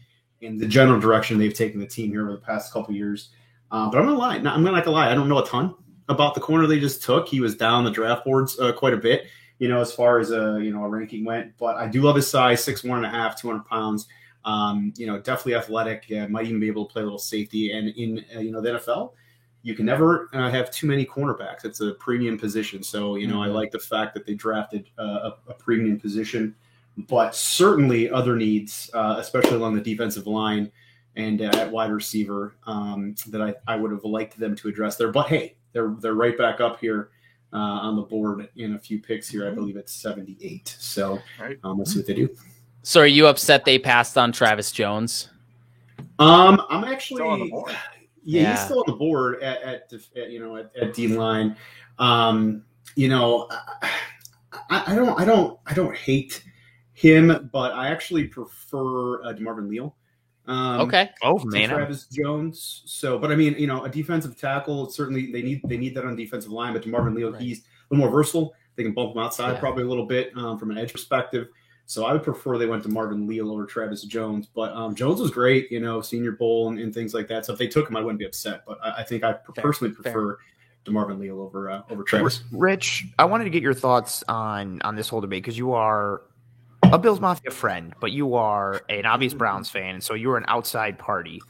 and the general direction they've taken the team here over the past couple of years. But I'm gonna lie. I'm not gonna lie. I don't know a ton about the corner they just took. He was down the draft boards quite a bit, as far as a ranking went. But I do love his size, 6'1.5", 200 pounds. Definitely athletic. Might even be able to play a little safety. And in the NFL, you can never have too many cornerbacks. It's a premium position. So, I like the fact that they drafted a premium position, but certainly other needs, especially along the defensive line and at wide receiver, that I would have liked them to address there. But hey, they're right back up here on the board in a few picks here. I believe it's 78. So let's see what they do. So are you upset they passed on Travis Jones? I'm actually, Still on the board. Yeah, he's still on the board at D line. I don't hate him, but I actually prefer DeMarvin Leal. Okay. Oh man, Travis Jones. So, but I mean, a defensive tackle. Certainly, they need that on defensive line. But DeMarvin Leal, he's a little more versatile. They can bump him outside probably a little bit from an edge perspective. So I would prefer they went to Marvin Leal over Travis Jones. But Jones was great, Senior Bowl and things like that. So if they took him, I wouldn't be upset. But I think I personally prefer DeMarvin Leal over Travis. Rich, I wanted to get your thoughts on this whole debate because you are a Bills Mafia friend, but you are an obvious Browns fan, and so you're an outside party.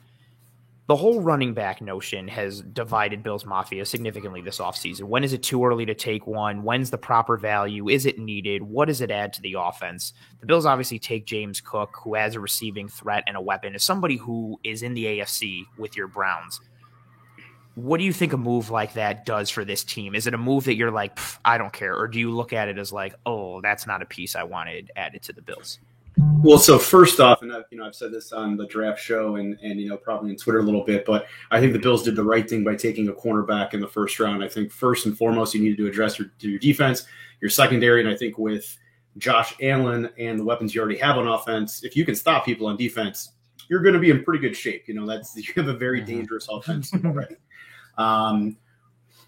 The whole running back notion has divided Bills Mafia significantly this offseason. When is it too early to take one? When's the proper value? Is it needed? What does it add to the offense? The Bills obviously take James Cook, who has a receiving threat and a weapon, as somebody who is in the AFC with your Browns. What do you think a move like that does for this team? Is it a move that you're like, I don't care? Or do you look at it as like, oh, that's not a piece I wanted added to the Bills? Well, so first off, and I've said this on the draft show and probably on Twitter a little bit, but I think the Bills did the right thing by taking a cornerback in the first round. I think first and foremost, you needed to address your defense, your secondary, and I think with Josh Allen and the weapons you already have on offense, if you can stop people on defense, you're going to be in pretty good shape. You have a very dangerous offense already.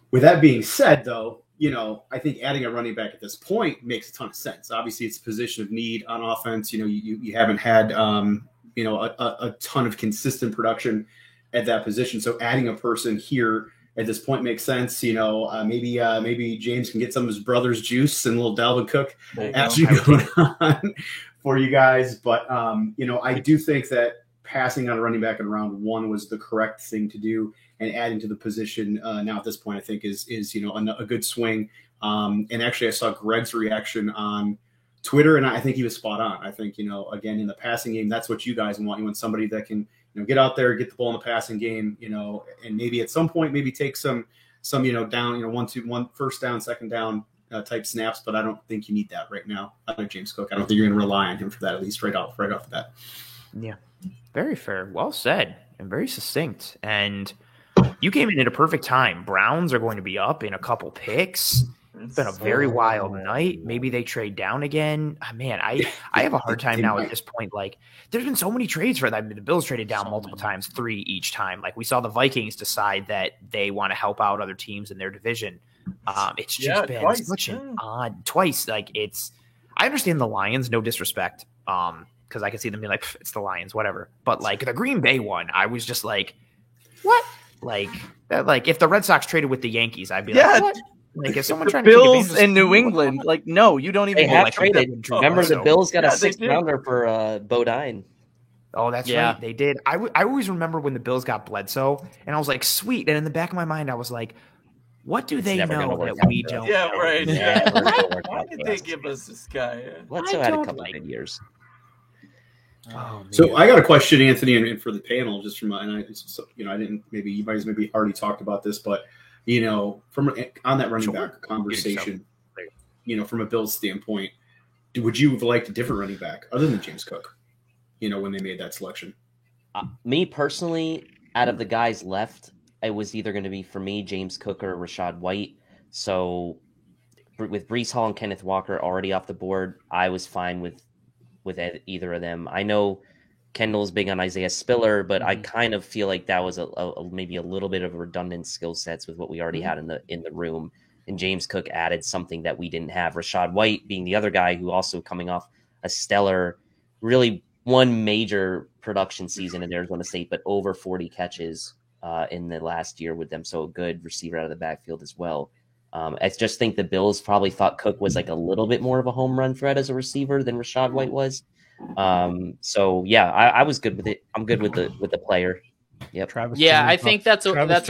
With that being said, though, I think adding a running back at this point makes a ton of sense. Obviously, it's a position of need on offense. You haven't had, a ton of consistent production at that position. So adding a person here at this point makes sense. Maybe James can get some of his brother's juice and a little Dalvin Cook action going on for you guys. But, I do think that passing on a running back in round one was the correct thing to do. And adding to the position now at this point, I think is a good swing. And actually, I saw Greg's reaction on Twitter, and I think he was spot on. I think again in the passing game, that's what you guys want. You want somebody that can get out there, get the ball in the passing game, and maybe at some point maybe take some down 1 first down, second down type snaps. But I don't think you need that right now. I like James Cook. I don't think you're going to rely on him for that, at least right off the bat. Yeah, very fair. Well said and very succinct. And you came in at a perfect time. Browns are going to be up in a couple picks. It's been a very wild night. Maybe they trade down again. Man, I have a hard time now at this point. Like, there's been so many trades for them. The Bills traded down multiple times, 3 each time. Like, we saw the Vikings decide that they want to help out other teams in their division. It's just been such an odd twice. Like, I understand the Lions, no disrespect, because I can see them being like, it's the Lions, whatever. But like the Green Bay one, I was just like, what? Like if the Red Sox traded with the Yankees, I'd be like, what? Like if someone trying Bills to take in New England, like no, you don't even. They have traded. Remember, the Bills got a 6th rounder for Bodine. Oh, that's right, they did. I always remember when the Bills got Bledsoe, and I was like, sweet. And in the back of my mind, I was like, what do they know that we don't? Yeah, know? Right. Yeah. Why did they give us this guy? Bledsoe had a couple of good years. Oh, so I got a question, Anthony, and for the panel, just from I didn't, maybe you guys maybe already talked about this, but from on that running back conversation, from a Bills standpoint, would you have liked a different running back other than James Cook? When they made that selection. Me personally, out of the guys left, it was either going to be for me James Cook or Rachaad White. So with Breece Hall and Kenneth Walker already off the board, I was fine with either of them. I know Kendall's big on Isaiah Spiller, but I kind of feel like that was a maybe a little bit of a redundant skill sets with what we already had in the room. And James Cook added something that we didn't have. Rachaad White being the other guy who also coming off a stellar, really one major production season in Arizona State, but over 40 catches in the last year with them. So a good receiver out of the backfield as well. I just think the Bills probably thought Cook was like a little bit more of a home run threat as a receiver than Rachaad White was. So yeah, I was good with it. I'm good with the player. Yep. I think that's Travis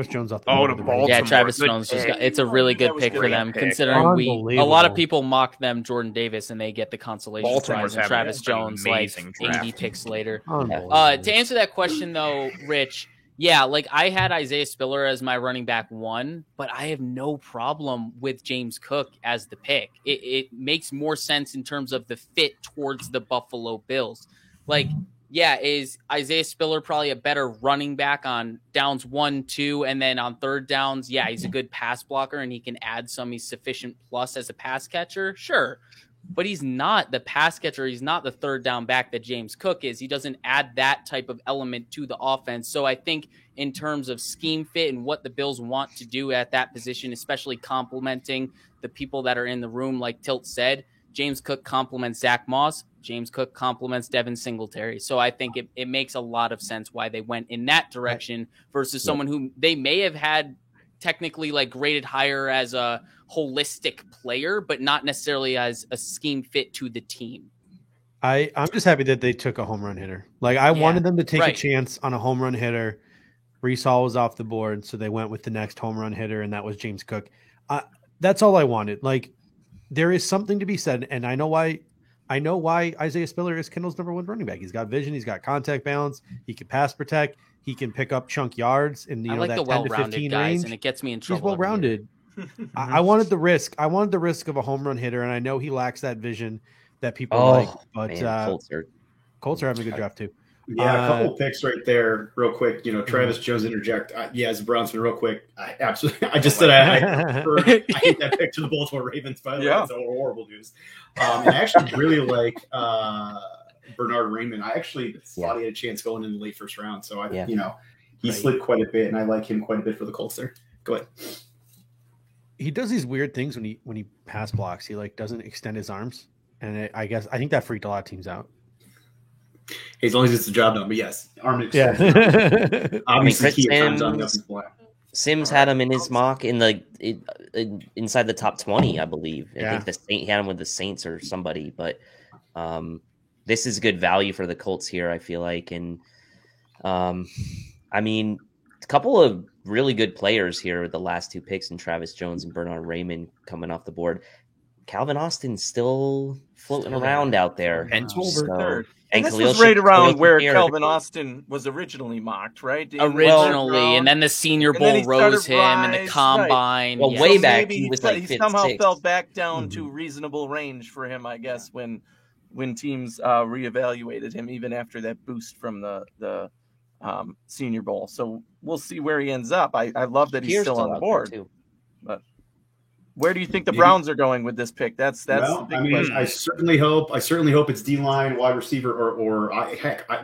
Jones off the Oh, board. to Baltimore. Yeah, Travis Good Jones pick. it's a really good pick for great them, pick. considering a lot of Unbelievable. people mock them Jordan Davis and they get the consolation Baltimore's prize, and having Travis an Jones like amazing 80 draft. picks later. Unbelievable. To answer that question though, Rich, yeah, like I had Isaiah Spiller as my running back 1, but I have no problem with James Cook as the pick. It makes more sense in terms of the fit towards the Buffalo Bills. Like, yeah, is Isaiah Spiller probably a better running back on downs 1, 2, and then on third downs? Yeah, he's a good pass blocker and he can add some. He's sufficient plus as a pass catcher. Sure. But he's not the pass catcher. He's not the third down back that James Cook is. He doesn't add that type of element to the offense. So I think in terms of scheme fit and what the Bills want to do at that position, especially complementing the people that are in the room, like Tilt said, James Cook complements Zach Moss. James Cook complements Devin Singletary. So I think it makes a lot of sense why they went in that direction versus someone who they may have had technically like graded higher as a holistic player, but not necessarily as a scheme fit to the team. I'm just happy that they took a home run hitter. Like I wanted them to take a chance on a home run hitter. Breece Hall was off the board, so they went with the next home run hitter, and that was James Cook. That's all I wanted. Like there is something to be said, and I know why Isaiah Spiller is Kendall's number 1 running back. He's got vision, he's got contact balance, he can pass protect, he can pick up chunk yards in I like that the 10 to 15 well-rounded guys, range. and it gets me in trouble. He's well-rounded. I wanted the risk. I wanted the risk of a home run hitter, and I know he lacks that vision that people like. But Colts are having a good draft too. Yeah, a couple of picks right there, real quick. Travis Jones interject. As a Browns fan, real quick. I just said I hate that pick to the Baltimore Ravens. By the way, that's horrible news. And I actually really like Bernard Raymond. I actually thought he had a chance going in the late first round. So he slid quite a bit, and I like him quite a bit for the Colts there. Go ahead. He does these weird things when he pass blocks. He doesn't extend his arms, and I think that freaked a lot of teams out. Hey, as long as it's the job done, but yes, arm extension. Obviously, Sims had him in his mock inside the top 20, I believe. I think he had him with the Saints or somebody, but this is good value for the Colts here, I feel like. And I mean, a couple of really good players here with the last 2 picks, and Travis Jones and Bernard Raymond coming off the board. Calvin Austin's still floating around out there. And third. And this was right around where Calvin Austin was originally mocked, right? Originally, and then the Senior Bowl rose him, and the Combine. Right. Well, way back, he was he somehow fell back down to reasonable range for him, I guess, when teams reevaluated him, even after that boost from the Senior Bowl. So we'll see where he ends up. I love that he's still on the board. But where do you think the Browns are going with this pick? That's the big question. I certainly hope it's D-line, wide receiver, or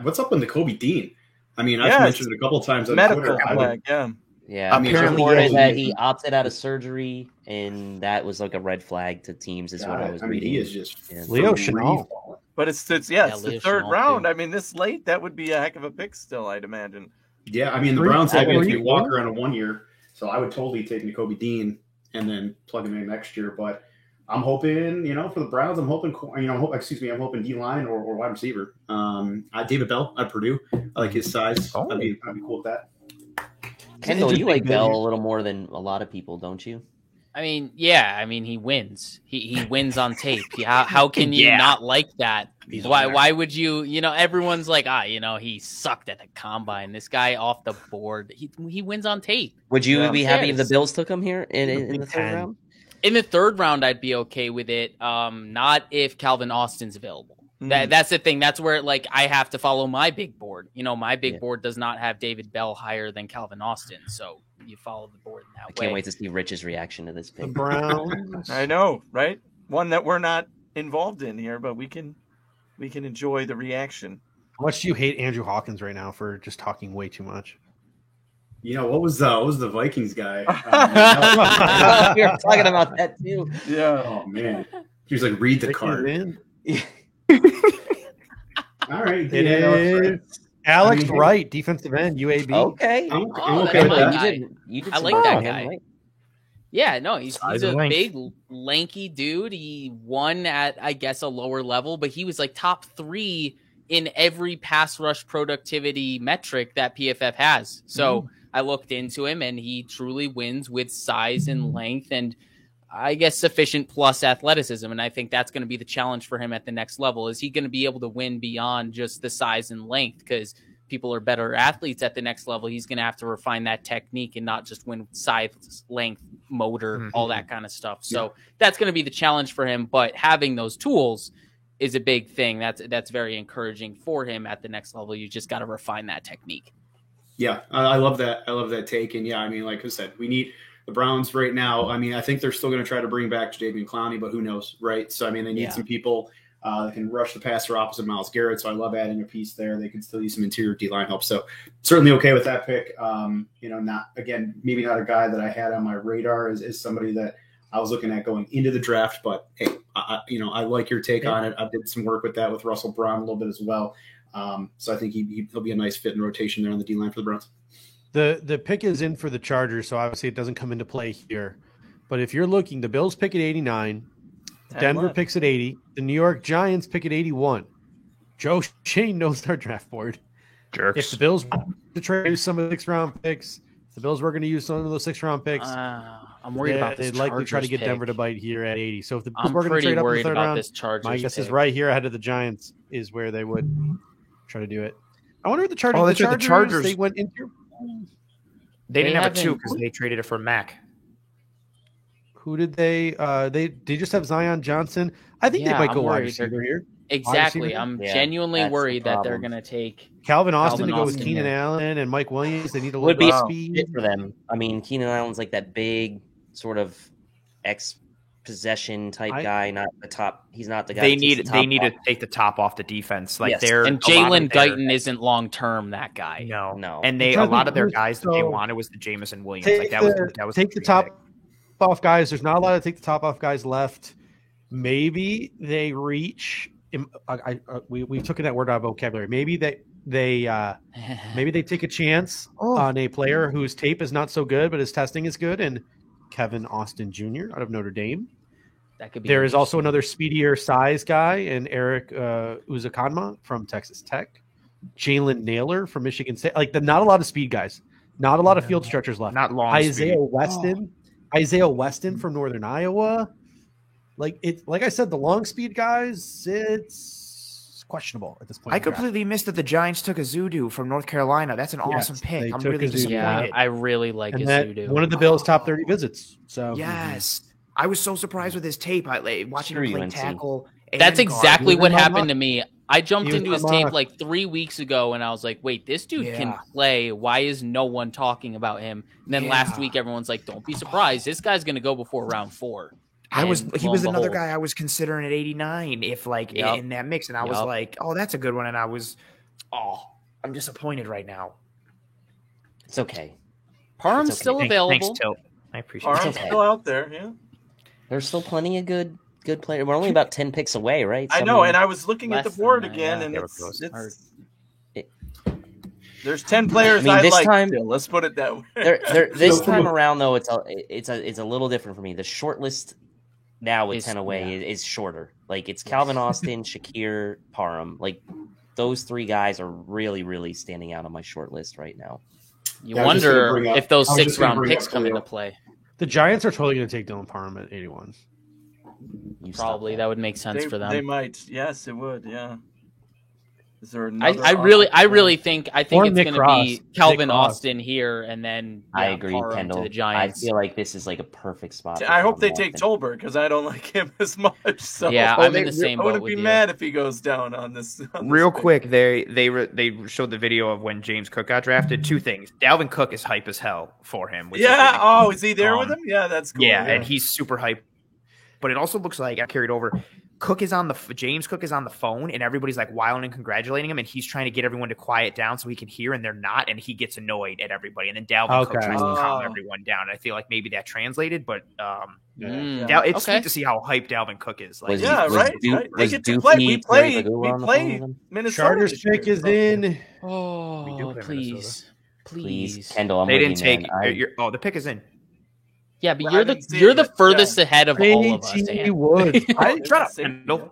what's up with Nakobe Dean? I mean, I've mentioned it a couple of times on Twitter. Yeah. Apparently that he opted out of surgery, and that was like a red flag to teams. Is what I was reading. He is just Leo Chenal. But it's the third round. Too. I mean, this late, that would be a heck of a pick still, I'd imagine. Yeah, I mean, the Browns have Anthony Walker on a 1 year, so I would totally take Nakobe Dean and then plug him in next year. But I'm hoping, for the Browns, I'm hoping D-line or wide receiver. David Bell at Purdue. I like his size. I'd be cool with that. Kendall, you like Bell a little more than a lot of people, don't you? I mean, he wins. He wins on tape. How can you not like that? Why would you? Everyone's like, he sucked at the Combine. This guy off the board. He wins on tape. Would you be happy if the Bills took him here in the third round? In the third round, I'd be okay with it. Not if Calvin Austin's available. That's the thing. That's where I have to follow my big board. My big board does not have David Bell higher than Calvin Austin. So you follow the board in that way. I can't wait to see Rich's reaction to this pick. The Browns. I know, right? One that we're not involved in here, but we can enjoy the reaction. How much do you hate Andrew Hawkins right now for just talking way too much? What was the Vikings guy? We were talking about that too. Yeah. Oh man, he was like, read the card. All right, it is Alex Wright, defensive end, UAB. Okay, I'm okay with that. You did I like that guy. Right? Yeah, no, he's a big, lanky dude. He won at, I guess, a lower level, but he was top 3 in every pass rush productivity metric that PFF has. So I looked into him, and he truly wins with size and length and I guess sufficient plus athleticism. And I think that's going to be the challenge for him at the next level. Is he going to be able to win beyond just the size and length? Because people are better athletes at the next level. He's going to have to refine that technique and not just win with size, length, motor, all that kind of stuff. So that's going to be the challenge for him. But having those tools is a big thing. That's very encouraging for him at the next level. You just got to refine that technique. Yeah, I love that. I love that take. And yeah, I mean, like I said, we need the Browns right now. I mean, I think they're still going to try to bring back Jadeveon Clowney, but who knows, right? So, I mean, they need some people that can rush the passer opposite Myles Garrett. So I love adding a piece there. They can still use some interior D-line help. So certainly okay with that pick. Maybe not a guy that I had on my radar as somebody that I was looking at going into the draft, but hey, I like your take on it. I did some work with that with Russell Brown a little bit as well. So I think he'll be a nice fit in rotation there on the D-line for the Browns. The pick is in for the Chargers, so obviously it doesn't come into play here. But if you're looking, the Bills pick at 89, Denver picks at 80, the New York Giants pick at 81. Joe Shane knows their draft board. Jerks. If the Bills want to try to use some of the 6th-round picks, if the Bills were going to use some of those 6th-round picks, I'm worried about this. They'd likely try to get pick. Denver to bite here at 80. So if the Bills I'm were going to pretty trade up in the worried 3rd about round, this Chargers my guess is pick. right here ahead of the Giants is where they would try to do it. I wonder if the Chargers. The Chargers. They went into. They didn't have a 2 because they traded it for Mac. Who did they? They just have Zion Johnson. I think they might go wide receiver here. Exactly. I'm genuinely worried that they're going to take Calvin Austin to go with Keenan Allen and Mike Williams. They need a little would be bit a of speed fit for them. I mean, Keenan Allen's like that big sort of possession type guy, not the top. He's not the guy. They need to take the top off the defense. Like and Jalen Guyton isn't long term that guy. No. And a lot of their guys that they wanted was the Jameson Williams. That was take the top off guys. There's not a lot to take the top off guys left. Maybe they reach. We took that word out of vocabulary. Maybe they take a chance on a player whose tape is not so good, but his testing is good, and Kevin Austin Jr. out of Notre Dame. That could be. There is also another speedier size guy, and Eric Uzakanma from Texas Tech, Jalen Naylor from Michigan State. Not a lot of speed guys, not a lot of field stretchers left. Not long. Isaiah Weston from Northern Iowa. Like I said, the long speed guys, it's questionable at this point. I completely missed that the Giants took Azudu from North Carolina. That's an awesome pick. I'm really disappointed. Yeah, I really like Azudu. One of the Bills' top 30 visits. So yes, I was so surprised with his tape. Watching him play tackle. That's exactly what happened to me. I jumped into his tape like 3 weeks ago, and I was like, "Wait, this dude can play. Why is no one talking about him?" And then last week, everyone's like, "Don't be surprised. This guy's going to go before round 4." He was another guy I was considering at 89 in that mix, and I was like, oh, that's a good one. And I'm disappointed right now. It's okay. Parham's still available. Thanks, Tilt. I appreciate it. Parham's still out there, yeah. There's still plenty of good players. We're only about 10 picks away, right? I know, and I was looking at the board again, and there's 10 players I like. Still, let's put it that way. This time around, though, it's a little different for me. The short list now with 10 away is shorter. Like it's Calvin Austin, Shakir, Parham. Like those 3 guys are really, really standing out on my short list right now. You wonder if those 6th-round picks come into play. The Giants are totally going to take Dylan Parham at 81. Probably that would make sense for them. They might. Yes, it would. Yeah. Is there I really think it's going to be Calvin Austin here, and then I agree, Parham Kendall. to the Giants. I feel like this is like a perfect spot. I hope they take Tolbert because I don't like him as much. So I'm in the same boat. I wouldn't be mad if he goes down on this. Real quick, they showed the video of when James Cook got drafted. 2 things: Dalvin Cook is hype as hell for him. Is he there with him? Yeah, that's cool. Yeah, and he's super hype. But it also looks like I carried over. James Cook is on the phone, and everybody's like wilding and congratulating him, and he's trying to get everyone to quiet down so he can hear, and they're not, and he gets annoyed at everybody, and then Dalvin Cook tries to calm everyone down. I feel like maybe that translated, but it's sweet to see how hyped Dalvin Cook is. Like, they get to play. We play Minnesota. Chargers pick is in. Oh, please, Kendall. They didn't take. The pick is in. Yeah, but you're the furthest ahead of all of us. Would. Shut up. No.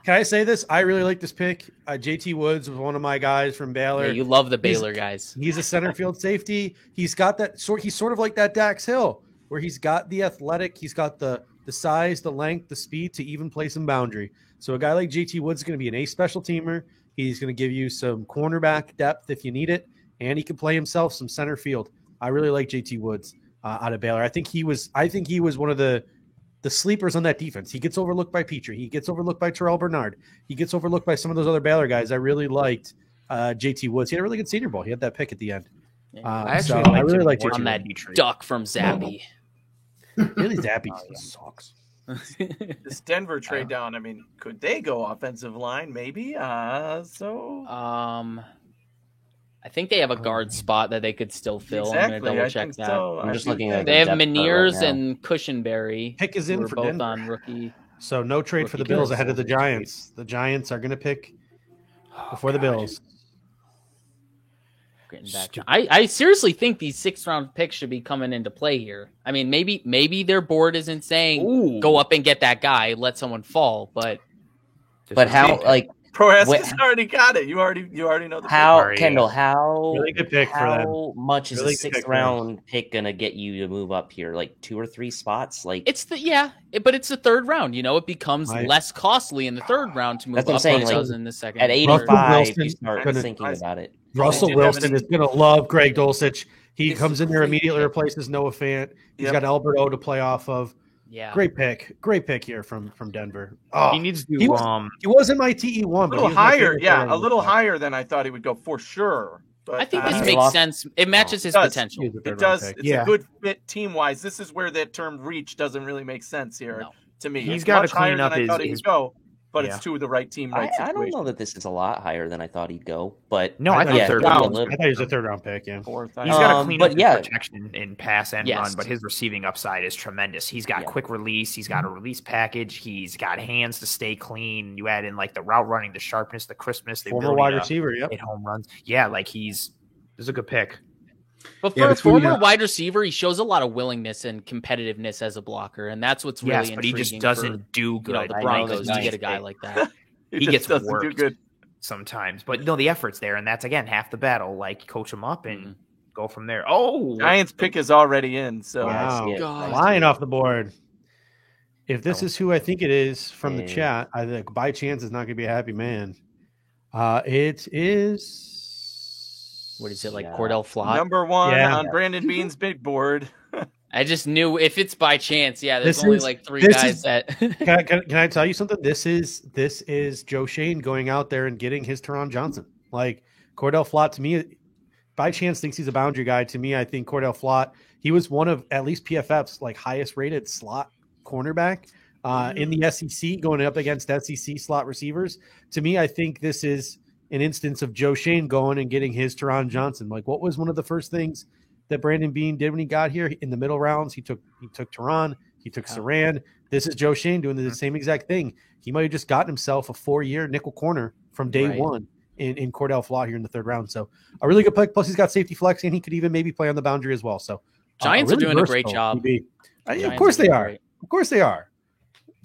Can I say this? I really like this pick. JT Woods was one of my guys from Baylor. Yeah, you love the Baylor guys. He's a center field safety. He's got that sort. He's sort of like that Dax Hill, where he's got the athletic, he's got the size, the length, the speed to even play some boundary. So a guy like JT Woods is going to be an ace special teamer. He's going to give you some cornerback depth if you need it, and he can play himself some center field. I really like JT Woods out of Baylor. I think he was one of the sleepers on that defense. He gets overlooked by Petrie. He gets overlooked by Terrell Bernard. He gets overlooked by some of those other Baylor guys. I really liked JT Woods. He had a really good Senior Bowl. He had that pick at the end. I really like on that duck from Zappy. Really, Zappy sucks. This Denver trade down. I mean, could they go offensive line? Maybe. I think they have a guard spot that they could still fill. Exactly. I'm going to double check that. So. I'm just looking at. They have Menieres and Cushenberry. Pick is in for both Denver. on rookie. So no trade for the Bills ahead of the Giants. The Giants are going to pick before the Bills. I seriously think these 6th-round picks should be coming into play here. I mean, maybe their board isn't saying go up and get that guy, let someone fall, but how like Prohaska's already got it. You already know the how pick. Kendall really good pick for them. How much is really a 6th-round pick gonna get you to move up here? Like 2 or 3 spots? Like it's but it's the 3rd round. You know, it becomes less costly in the 3rd round to move that's up saying, like, in the second. At 85, you start thinking about it. Russell Wilson is going to love Greg Dulcich. He comes in there immediately, replaces Noah Fant. He's got Albert O to play off of. Yeah, great pick here from Denver. He needs to. He wasn't my TE1, but a little higher. Yeah, a little higher than I thought he would go for sure. But I think this makes sense. It matches his potential. It does. It's a good fit team wise. This is where that term reach doesn't really make sense here to me. He's got to clean up his. But it's to the right team, right situation. I don't know that this is a lot higher than I thought he'd go, but no, I thought third round. I thought he was a 3rd round pick. Yeah, 4th. He's got to clean up his protection in pass and run, but his receiving upside is tremendous. He's got quick release. He's got a release package. He's got hands to stay clean. You add in like the route running, the sharpness, the crispness. The former wide receiver, hit home runs. Yeah, like this is a good pick. But for a former wide receiver, he shows a lot of willingness and competitiveness as a blocker, and that's what's really intriguing. But he just doesn't do good. The Broncos to get a guy like that. He gets worked good sometimes, but no, the effort's there, and that's again half the battle. Like coach him up and go from there. Oh, Giants pick is already in. So lying off the board. If this is who I think it is from the chat, I think by chance is not going to be a happy man. It is. What is it like? Cordell Flott, number 1 on Brandon Bean's big board. I just knew if it's by chance, there's only like 3 guys that. Can I tell you something? This is Joe Shane going out there and getting his Teron Johnson. Like Cordell Flott, to me, by chance thinks he's a boundary guy. To me, I think Cordell Flott, he was one of at least PFF's like highest rated slot cornerback in the SEC, going up against SEC slot receivers. To me, I think this is an instance of Joe Shane going and getting his Teron Johnson. Like, what was one of the first things that Brandon Bean did when he got here in the middle rounds? He took Teron, he took Saran. This is Joe Shane doing the same exact thing. He might have just gotten himself a 4-year nickel corner from day one in Cordell Flott here in the 3rd round. So a really good pick. Plus he's got safety flex, and he could even maybe play on the boundary as well. So Giants really are doing a great job. Of course they are. Of course they are.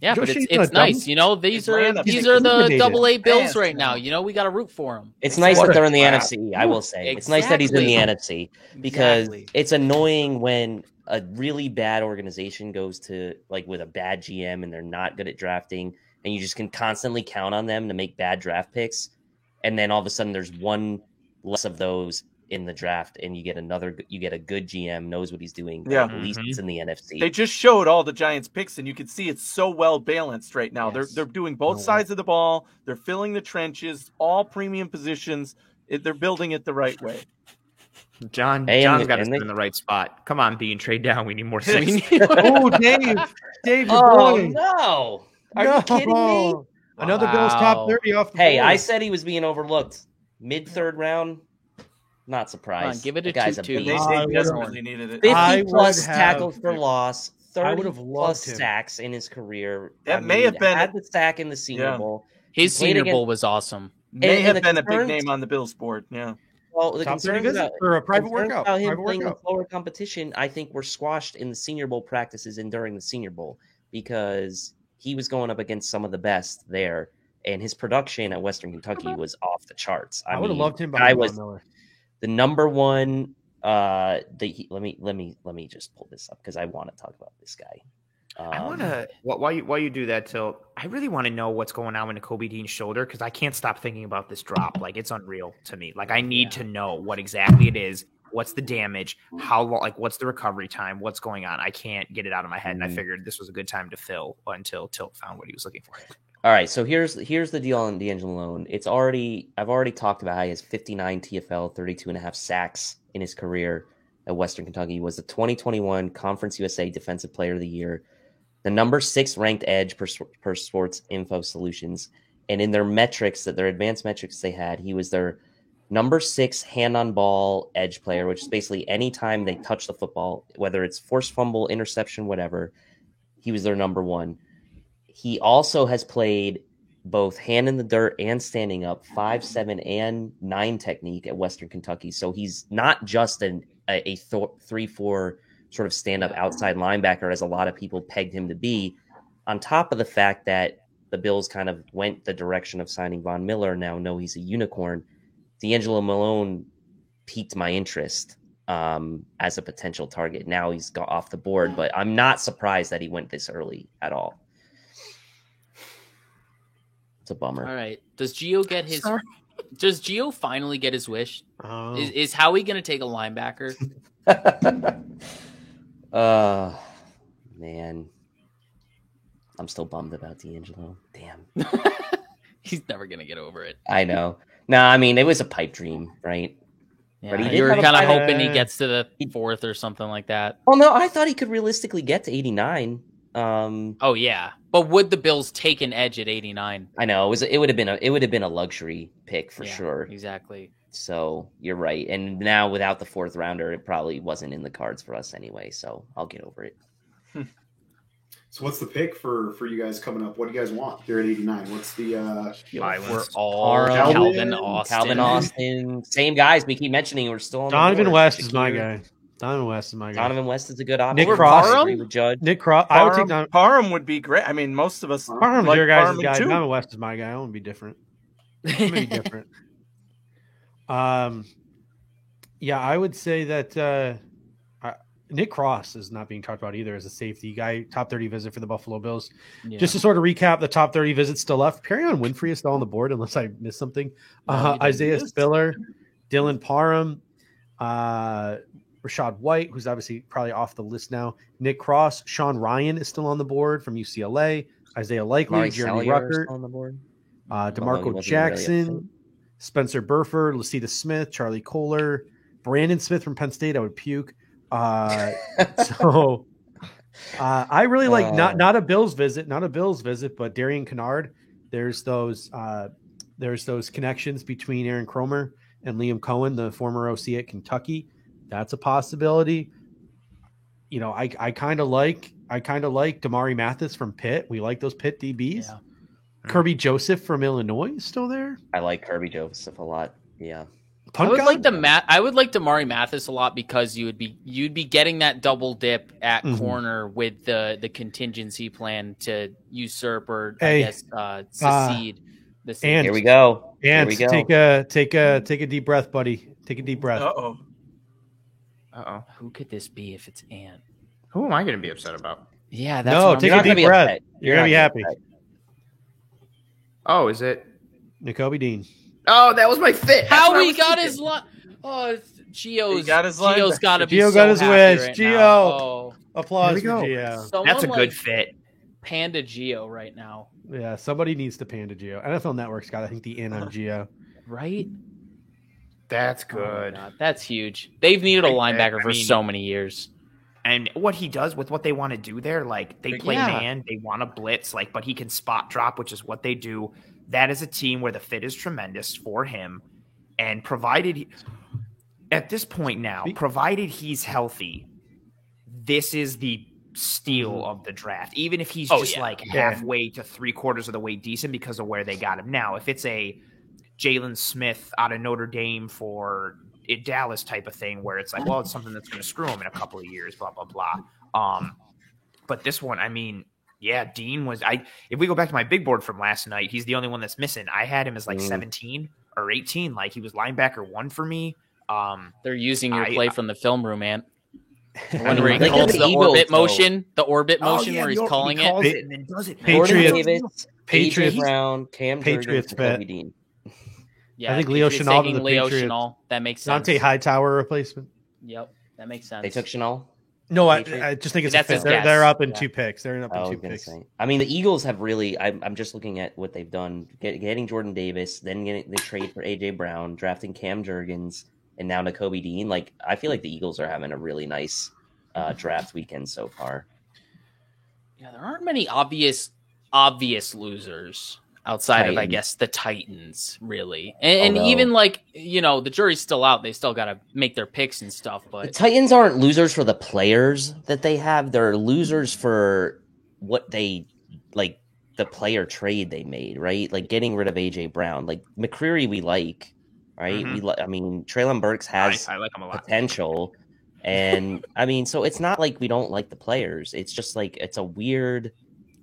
Yeah, but it's nice. You know, these are the AA Bills right now. You know, we got to root for them. It's nice that they're in the NFC, I will say. It's nice that he's in the NFC because it's annoying when a really bad organization goes to like with a bad GM and they're not good at drafting and you just can constantly count on them to make bad draft picks. And then all of a sudden there's one less of those in the draft and you get a good GM, knows what he's doing. At least it's in the NFC. They just showed all the Giants picks and you can see it's so well balanced right now. Yes. They're doing both sides of the ball. They're filling the trenches, all premium positions. They're building it the right way. John's got us in the right spot. Come on, Bean, trade down. We need more six. Oh, Dave, boy. No. Are you kidding me? Another Bills top 30 off the board. I said he was being overlooked. Mid-3rd round. Not surprised. Give it a guy's 2-2. They desperately needed it. 50 plus tackles for loss, 30 plus sacks in his career. That may have been had the sack in the Senior Bowl. His Senior Bowl was awesome. May have been a big name on the Bills board. Yeah. Well, the concerns for a private workout about him playing with lower competition, I think, were squashed in the Senior Bowl practices and during the Senior Bowl because he was going up against some of the best there. and his production at Western Kentucky was off the charts. I would have loved him. I was the number one. Let me just pull this up because I want to talk about this guy. I want to while you do that, Till, I really want to know what's going on with Nakobe Dean's shoulder because I can't stop thinking about this drop. Like, it's unreal to me. Like, I need to know what exactly it is. What's the damage? How long? Like, what's the recovery time? What's going on? I can't get it out of my head, and I figured this was a good time to fill until Tilt found what he was looking for. All right, so here's the deal on D'Angelo Malone. I've already talked about how he has 59 TFL, 32.5 sacks in his career at Western Kentucky. He was the 2021 Conference USA Defensive Player of the Year, the number 6 ranked edge per Sports Info Solutions, and in their metrics, their advanced metrics they had, he was their number 6 hand on ball edge player, which is basically any time they touch the football, whether it's forced fumble, interception, whatever, he was their number 1. He also has played both hand in the dirt and standing up, 5, 7, and 9 technique at Western Kentucky. So he's not just a 3-4 sort of stand-up outside linebacker, as a lot of people pegged him to be, on top of the fact that the Bills kind of went the direction of signing Von Miller. Now know he's a unicorn. D'Angelo Malone piqued my interest as a potential target. Now he's got off the board, but I'm not surprised that he went this early at all. It's a bummer. All right. Does Gio get his? Does Gio finally get his wish? Oh. Is Howie going to take a linebacker? Man, I'm still bummed about D'Angelo. Damn, he's never going to get over it. I know. No, I mean it was a pipe dream, right? Yeah, but you were kind of hoping he gets to the 4th or something like that. Well, no, I thought he could realistically get to 89. Oh yeah, but would the Bills take an edge at 89? I know it would have been a luxury pick for sure. Exactly. So you're right, and now without the 4th rounder, it probably wasn't in the cards for us anyway. So I'll get over it. So what's the pick for you guys coming up? What do you guys want here at 89? What's the we're all Calvin Austin. Calvin Austin, same guys we keep mentioning. We're still on Donovan West is my guy. Donovan West is a good option. Nick Cross, with Judge. Nick Cross. I would take Donovan. Parham would be great. I mean, most of us Parham's like your guys' Parham guy. too. Donovan West is my guy. I want to be different. Yeah, I would say that Nick Cross is not being talked about either as a safety guy. Top 30 visit for the Buffalo Bills. Yeah. Just to sort of recap, the top 30 visits still left. Perrion Winfrey is still on the board, unless I missed something. Isaiah Spiller, Dylan Parham, Rashad White, who's obviously probably off the list now. Nick Cross, Sean Ryan is still on the board from UCLA. Isaiah Likely, Jeremy Ruckert, on the board. DeMarco Jackson, really Spencer Burford, Lasita Smith, Charlie Kohler, Brandon Smith from Penn State. I would puke. I really like not a Bills visit, but Darian Kennard. There's those connections between Aaron Cromer and Liam Cohen, the former OC at Kentucky. That's a possibility. You know, I kind of like Damari Mathis from Pitt. We like those Pitt DBs. Yeah. Kirby Joseph from Illinois is still there. I like Kirby Joseph a lot. Yeah. I would like Damari Mathis a lot because you'd be getting that double dip at corner with the contingency plan to usurp or I guess secede. And here we go. And take a deep breath, buddy. Take a deep breath. Uh-oh. Who could this be if it's Ant? Who am I going to be upset about? Yeah, that's take a deep breath. You're going to be happy. Oh, is it Nakobe Dean? Oh, that was my fit. How he got his line? Oh, Gio's got his line. Gio's got to be. Gio got his wish. Right Gio, applause for Gio. That's a good fit. Panda Gio right now. Yeah, somebody needs to panda Gio. NFL Network's got, I think, the in on Gio. Right. That's good. Oh, that's huge. They've needed a linebacker for so many years. And what he does with what they want to do there, like they play man, they want to blitz, like, but he can spot drop, which is what they do. That is a team where the fit is tremendous for him. And provided at this point now, provided he's healthy, this is the steal of the draft. Even if he's halfway to 3/4 of the way decent because of where they got him. Now, if it's a Jalen Smith out of Notre Dame for Dallas type of thing where it's like, well, it's something that's going to screw him in a couple of years, blah, blah, blah. But this one, I mean, Yeah, Dean was. If we go back to my big board from last night, he's the only one that's missing. I had him as like 17 or 18. Like he was linebacker 1 for me. They're using your play from the film room, man. I Where he calls the orbit motion, where he's calling it. And then does it. Patriots, Brown, Cam Patriots Jurgens, Kobe Dean. Yeah, I think Leo Chenal to the Leo Patriots. Chenal. That makes sense. Dante Hightower replacement. Yep, that makes sense. They took Chenal. No, I just think it's a fit. They're up in 2 picks. They're up in 2 picks. I mean, the Eagles have really. I'm just looking at what they've done: getting Jordan Davis, then they trade for AJ Brown, drafting Cam Jurgens, and now Nakobe Dean. Like, I feel like the Eagles are having a really nice draft weekend so far. Yeah, there aren't many obvious losers outside of, I guess, the Titans, really. And even like, the jury's still out. They still got to make their picks and stuff. But the Titans aren't losers for the players that they have. They're losers for what they like, the player trade they made, right? Like getting rid of AJ Brown. Like McCreary, we like, right? I mean, Treylon Burks has I like him a lot. potential. And I mean, so it's not like we don't like the players. It's just like it's a weird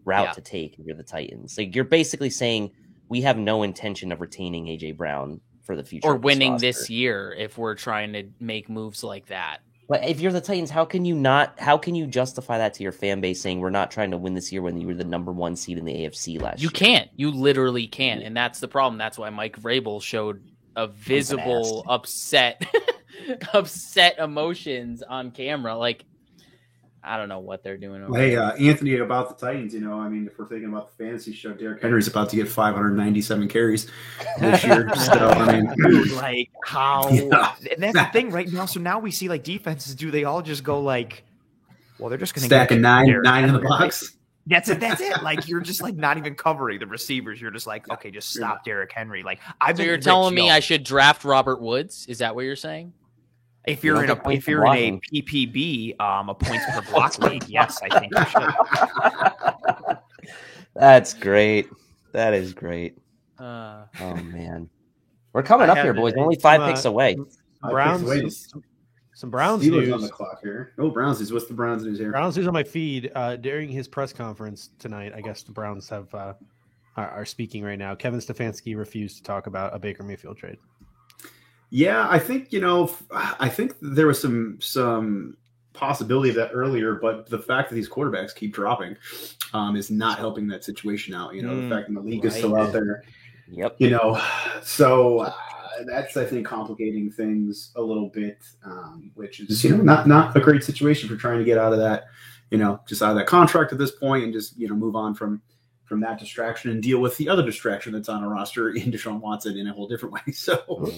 route to take if you're the Titans. Like you're basically saying we have no intention of retaining AJ Brown for the future or winning this year if we're trying to make moves like that. But if you're the Titans, how can you justify that to your fan base saying we're not trying to win this year when you were the number 1 seed in the AFC last year? You can't. You literally can't. And that's the problem. That's why Mike Vrabel showed a visible upset emotions on camera. Like, I don't know what they're doing over there. Anthony, about the Titans, if we're thinking about the fantasy show, Derrick Henry's about to get 597 carries this year. So, I mean, like how, and that's the thing right now. So now we see like defenses, do they all just go like, well, they're just going to stack a nine in the box. That's it. Like you're just like not even covering the receivers. You're just like, okay, just stop Derrick Henry. Like so you're telling me I should draft Robert Woods? Is that what you're saying? If you're in a PPB, a points per block league, yes, I think you should. That's great. That is great. Oh man, we're coming up here, boys. Only 5 picks away. Some Browns Steelers news on the clock here. Oh, Browns news. What's the Browns news here? Browns news on my feed during his press conference tonight. I guess the Browns have are speaking right now. Kevin Stefanski refused to talk about a Baker Mayfield trade. Yeah, I think there was some possibility of that earlier, but the fact that these quarterbacks keep dropping is not helping that situation out. The fact that the league is still out there. Yep. So that's, I think, complicating things a little bit, which is not a great situation for trying to get out of that, just out of that contract at this point and just move on from that distraction and deal with the other distraction that's on a roster in Deshaun Watson in a whole different way. So,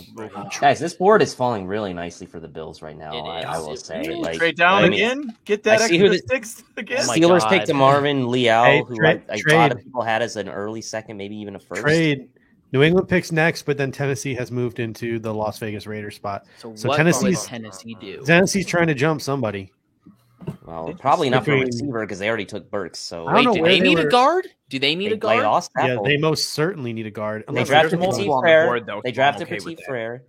guys, this board is falling really nicely for the Bills right now. I will say, trade down again, get that extra 6 again. Steelers picked Marvin Leal, who a lot of people had as an early second, maybe even a first. Trade. New England picks next, but then Tennessee has moved into the Las Vegas Raiders spot. So what does Tennessee do? Tennessee's trying to jump somebody. Well, probably not for a receiver because they already took Burks. So do they need a guard? Do they need a guard? Yeah, they most certainly need a guard. They drafted Petit Frere,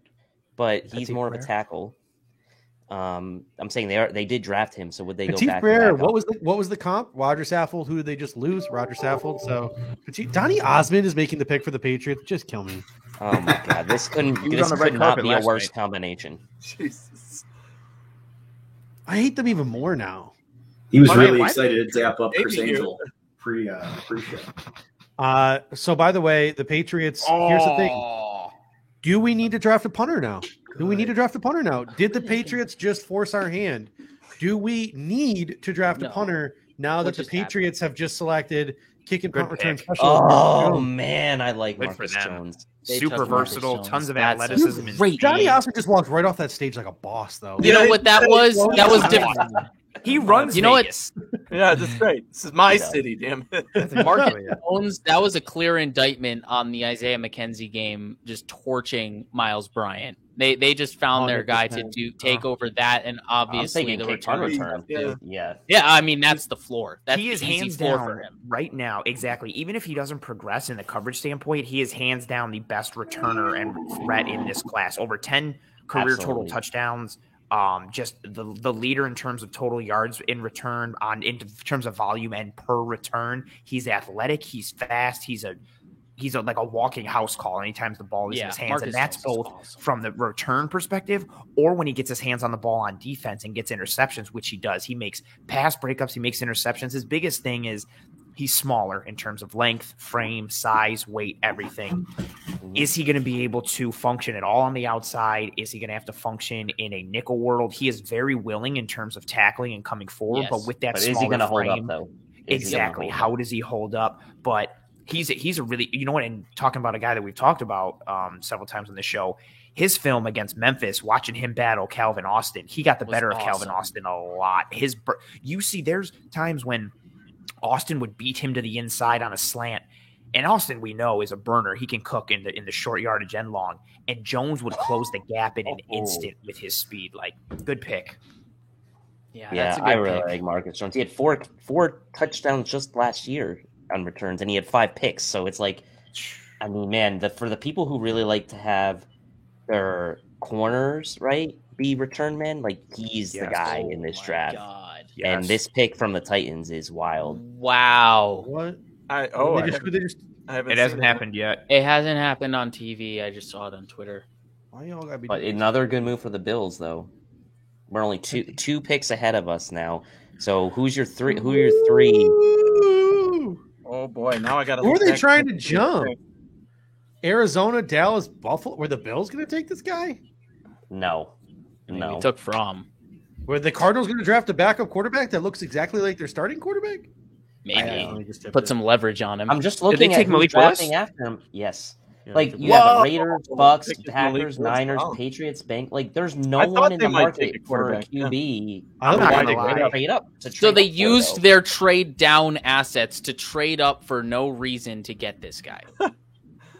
but he's more of a tackle. I'm saying they did draft him, so would they go back? Frere, what was the comp? Roger Saffold. Who did they just lose? Roger Saffold. So Donnie Osmond is making the pick for the Patriots. Just kill me. Oh my god, this could not be a worse combination. Jesus. I hate them even more now. He was really excited to zap up Chris Angel pre-show. So by the way, the Patriots. Here's the thing: do we need to draft a punter now? Did the Patriots just force our hand? Do we need to draft a punter now that the Patriots have just selected kick and punt return specialist? Oh man, I like Marcus Jones. Super versatile, tons of athleticism. Johnny Osmond just walked right off that stage like a boss, though. You know what that was? That was different. He runs. You know what? Yeah, that's great. This is my city, damn it. Marcus Jones. That was a clear indictment on the Isaiah McKenzie game, just torching Miles Bryant. They just found their guy to take over that, and obviously the return. Yeah. I mean, that's the floor. That's he is hands down for him right now. Exactly. Even if he doesn't progress in the coverage standpoint, he is hands down the best returner and threat in this class. Over 10 career total touchdowns. just the leader in terms of total yards in return in terms of volume and per return. He's athletic. He's fast. He's like a walking house call anytime the ball is in his hands. Marcus And that's Jones both awesome. from the return perspective or when he gets his hands on the ball on defense and gets interceptions, which he does. He makes pass breakups. He makes interceptions. His biggest thing is he's smaller in terms of length, frame, size, weight, everything. Is he going to be able to function at all on the outside? Is he going to have to function in a nickel world? He is very willing in terms of tackling and coming forward, Yes. but with that But smaller is he going to hold frame, up though? exactly. How does he hold up? But he's a really, you know what, and talking about a guy that we've talked about several times on the show, his film against Memphis, watching him battle Calvin Austin, he got the better of Calvin Austin a lot. You see, there's times when Austin would beat him to the inside on a slant, and Austin, we know, is a burner. He can cook in the short yardage and long, and Jones would close the gap in an instant with his speed. Like, good pick. Yeah, Yeah, that's a good I really pick. like Marcus Jones. He had four touchdowns just last year on returns, and he had 5 picks. So it's like, I mean, man, for the people who really like to have their corners, right, be return men, like he's the guy in this draft. God. And this pick from the Titans is wild. Wow. What? I haven't It hasn't happened yet. It hasn't happened on TV. I just saw it on Twitter. Why y'all gotta be? But another good move for the Bills, though. We're only two picks ahead of us now. So who's your three? Who are your 3? Ooh. Oh boy, now I got to. Who are they trying to jump? Arizona, Dallas, Buffalo. Were the Bills going to take this guy? No. We took Fromm. Were the Cardinals going to draft a backup quarterback that looks exactly like their starting quarterback? Maybe put some leverage on him. I'm just looking they at take who's Malik drafting Willis? after him. Yes. Yeah, Like you Whoa! have Raiders, Bucks, Picked Malik Packers, Willis. Niners, Wow. Patriots, Bank. Like there's no I thought one in they the might take market a for a quarterback, yeah. QB. I'm not Why gonna lie. they trade up to So trade they up for, used though. their trade down assets to trade up for no reason to get this guy.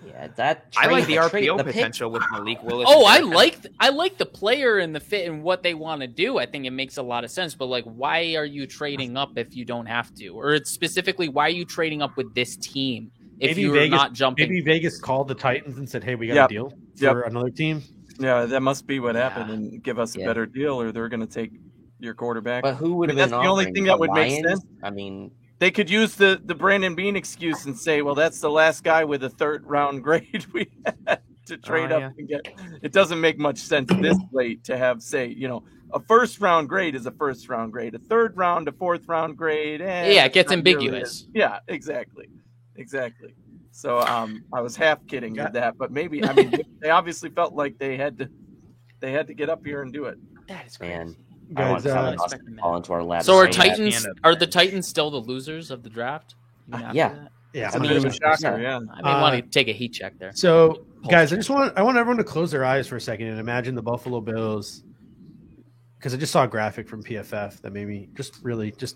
Yeah, that I like the trade- RPO the pick- potential with Malik Willis. Oh, and I like the player and the fit and what they want to do. I think it makes a lot of sense. But like, why are you trading up if you don't have to? Or it's specifically, why are you trading up with this team if you're not jumping? Maybe Vegas called the Titans and said, "Hey, we got a deal for another team." Yeah, that must be what happened, and give us a better deal, or they're going to take your quarterback. But who would have That's been the only offering? thing that The would make Lions? sense. I mean, They could use the Brandon Bean excuse and say, "Well, that's the last guy with a 3rd round grade we had to trade up and get." It doesn't make much sense this late to have, say, a 1st round grade is a 1st round grade, a 3rd round, a 4th round grade. Yeah, it gets not really ambiguous. Yeah, exactly. So I was half kidding with that, but maybe they obviously felt like they had to get up here and do it. That is crazy. man, I Guys, want Calvin Austin to fall into our lap. So are so bad. the Titans still the losers of the draft? Yeah. Yeah, It's a I mean, bit of a 100%. shocker, yeah. I may want to take a heat check there. So, guys, I want everyone to close their eyes for a second and imagine the Buffalo Bills, because I just saw a graphic from PFF that made me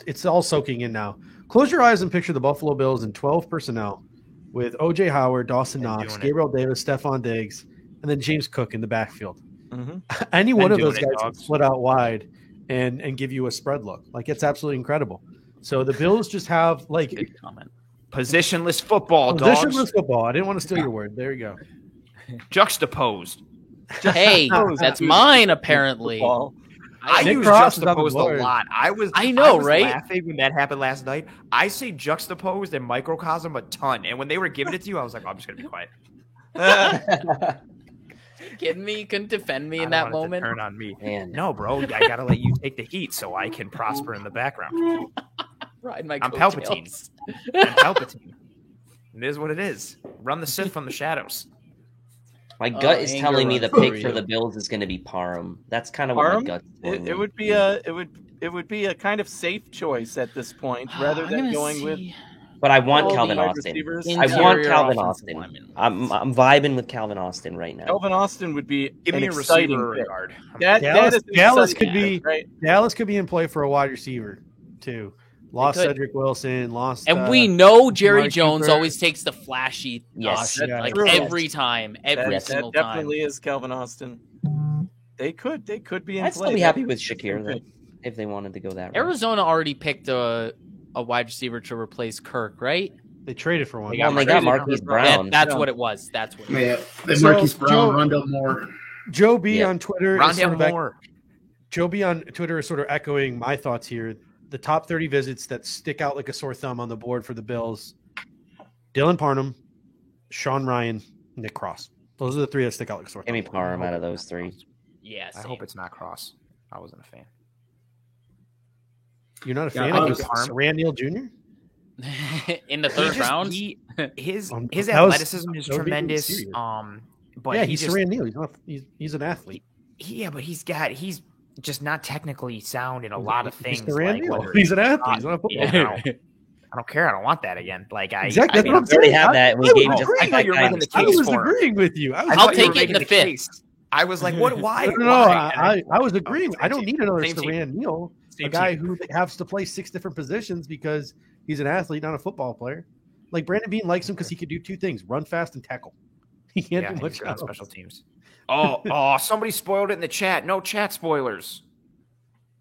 it's all soaking in now. Close your eyes and picture the Buffalo Bills in 12 personnel with OJ Howard, Dawson Knox, Gabriel Davis, Stephon Diggs, and then James Cook in the backfield. Mm-hmm. Any one of those doing it, guys can dogs. split out wide and give you a spread look. Like, it's absolutely incredible. So the Bills just have like Good comment. Positionless football, dogs. positionless football. I didn't want to steal your word. There you go. Juxtaposed. Hey, that's mine apparently. Football. I Nick use Cross is on the juxtaposed board. a lot. I know, was right? laughing when that happened last night. I say juxtaposed and microcosm a ton, and when they were giving it to you, I was like, "Oh, I'm just gonna be quiet." Kidding me? You couldn't defend me in I that don't want it to moment. turn on me. Man. No, bro, I gotta let you take the heat so I can prosper in the background. Ride my I'm coattails. I'm Palpatine. It is what it is. Run the Sith from the shadows. My gut is anger telling me the runs pick through for you. the Bills is going to be Parham. That's kind of what my Parham? gut's telling me. It would be a kind of safe choice at this point, rather I'm than gonna going with see. But I want all the Calvin wide Austin. receivers. I want Interior Calvin offensive Austin. lineman. I'm vibing with Calvin Austin right now. Calvin Austin would be Give an me a exciting receiver or a pick. guard. That Dallas- is an Dallas exciting could be- pick, right. Dallas could be in play for a wide receiver too. Lost could. Cedric Wilson. Lost, And we know Jerry Amari Jones Cooper. always takes the flashy Yes. shit, Yeah, like true. every time, every Yes. single That time. definitely is Calvin Austin. They could be in I'd play. still be happy with Shakir Good though, pick. if they wanted to go that route. Arizona already picked a wide receiver to replace Kirk, right? They traded for one. They Well, they got traded Marquise for Brown. Yeah, that's Yeah. what it was. That's what it was. Yeah, So, Marquise Brown, Joe- Rondell Moore. Joe B Yeah. on Twitter is sort Rondell of Moore. Joby on Twitter is sort of echoing my thoughts here. The top 30 visits that stick out like a sore thumb on the board for the Bills: Dylan Parham, Sean Ryan, Nick Cross. Those are the three that stick out like a sore thumb. Give me Parham out of those three. Yeah, I hope it's not Cross. I wasn't a fan. You're not a Yeah, fan I of was- Saran Neal Jr.? in the third round. His That was- athleticism is that was being tremendous. serious. But Yeah, he he's just, Saran Neal. He's an athlete. yeah, but he's just not technically sound in a lot of things. He's Saran like Neal. whether He's an it's athlete. He's not a football yeah, player. I don't care. I don't want that again. Like Exactly. I that's mean, what I'm We already saying. have that. We I gave was just I thought you were making the I case was for him. agreeing with you. I I'll thought you take were it in making the fifth. case. I was like, what? Why? No, Why? I was agreeing. same I don't team. need another Same team. Saran Neal, a Same guy team. who has to play 6 different positions because he's an athlete, not a football player. Like Brandon Bean likes him because he could do 2 things: run fast and tackle. He can't Yeah, do he's much good on else. special teams. Oh, somebody spoiled it in the chat. No chat spoilers.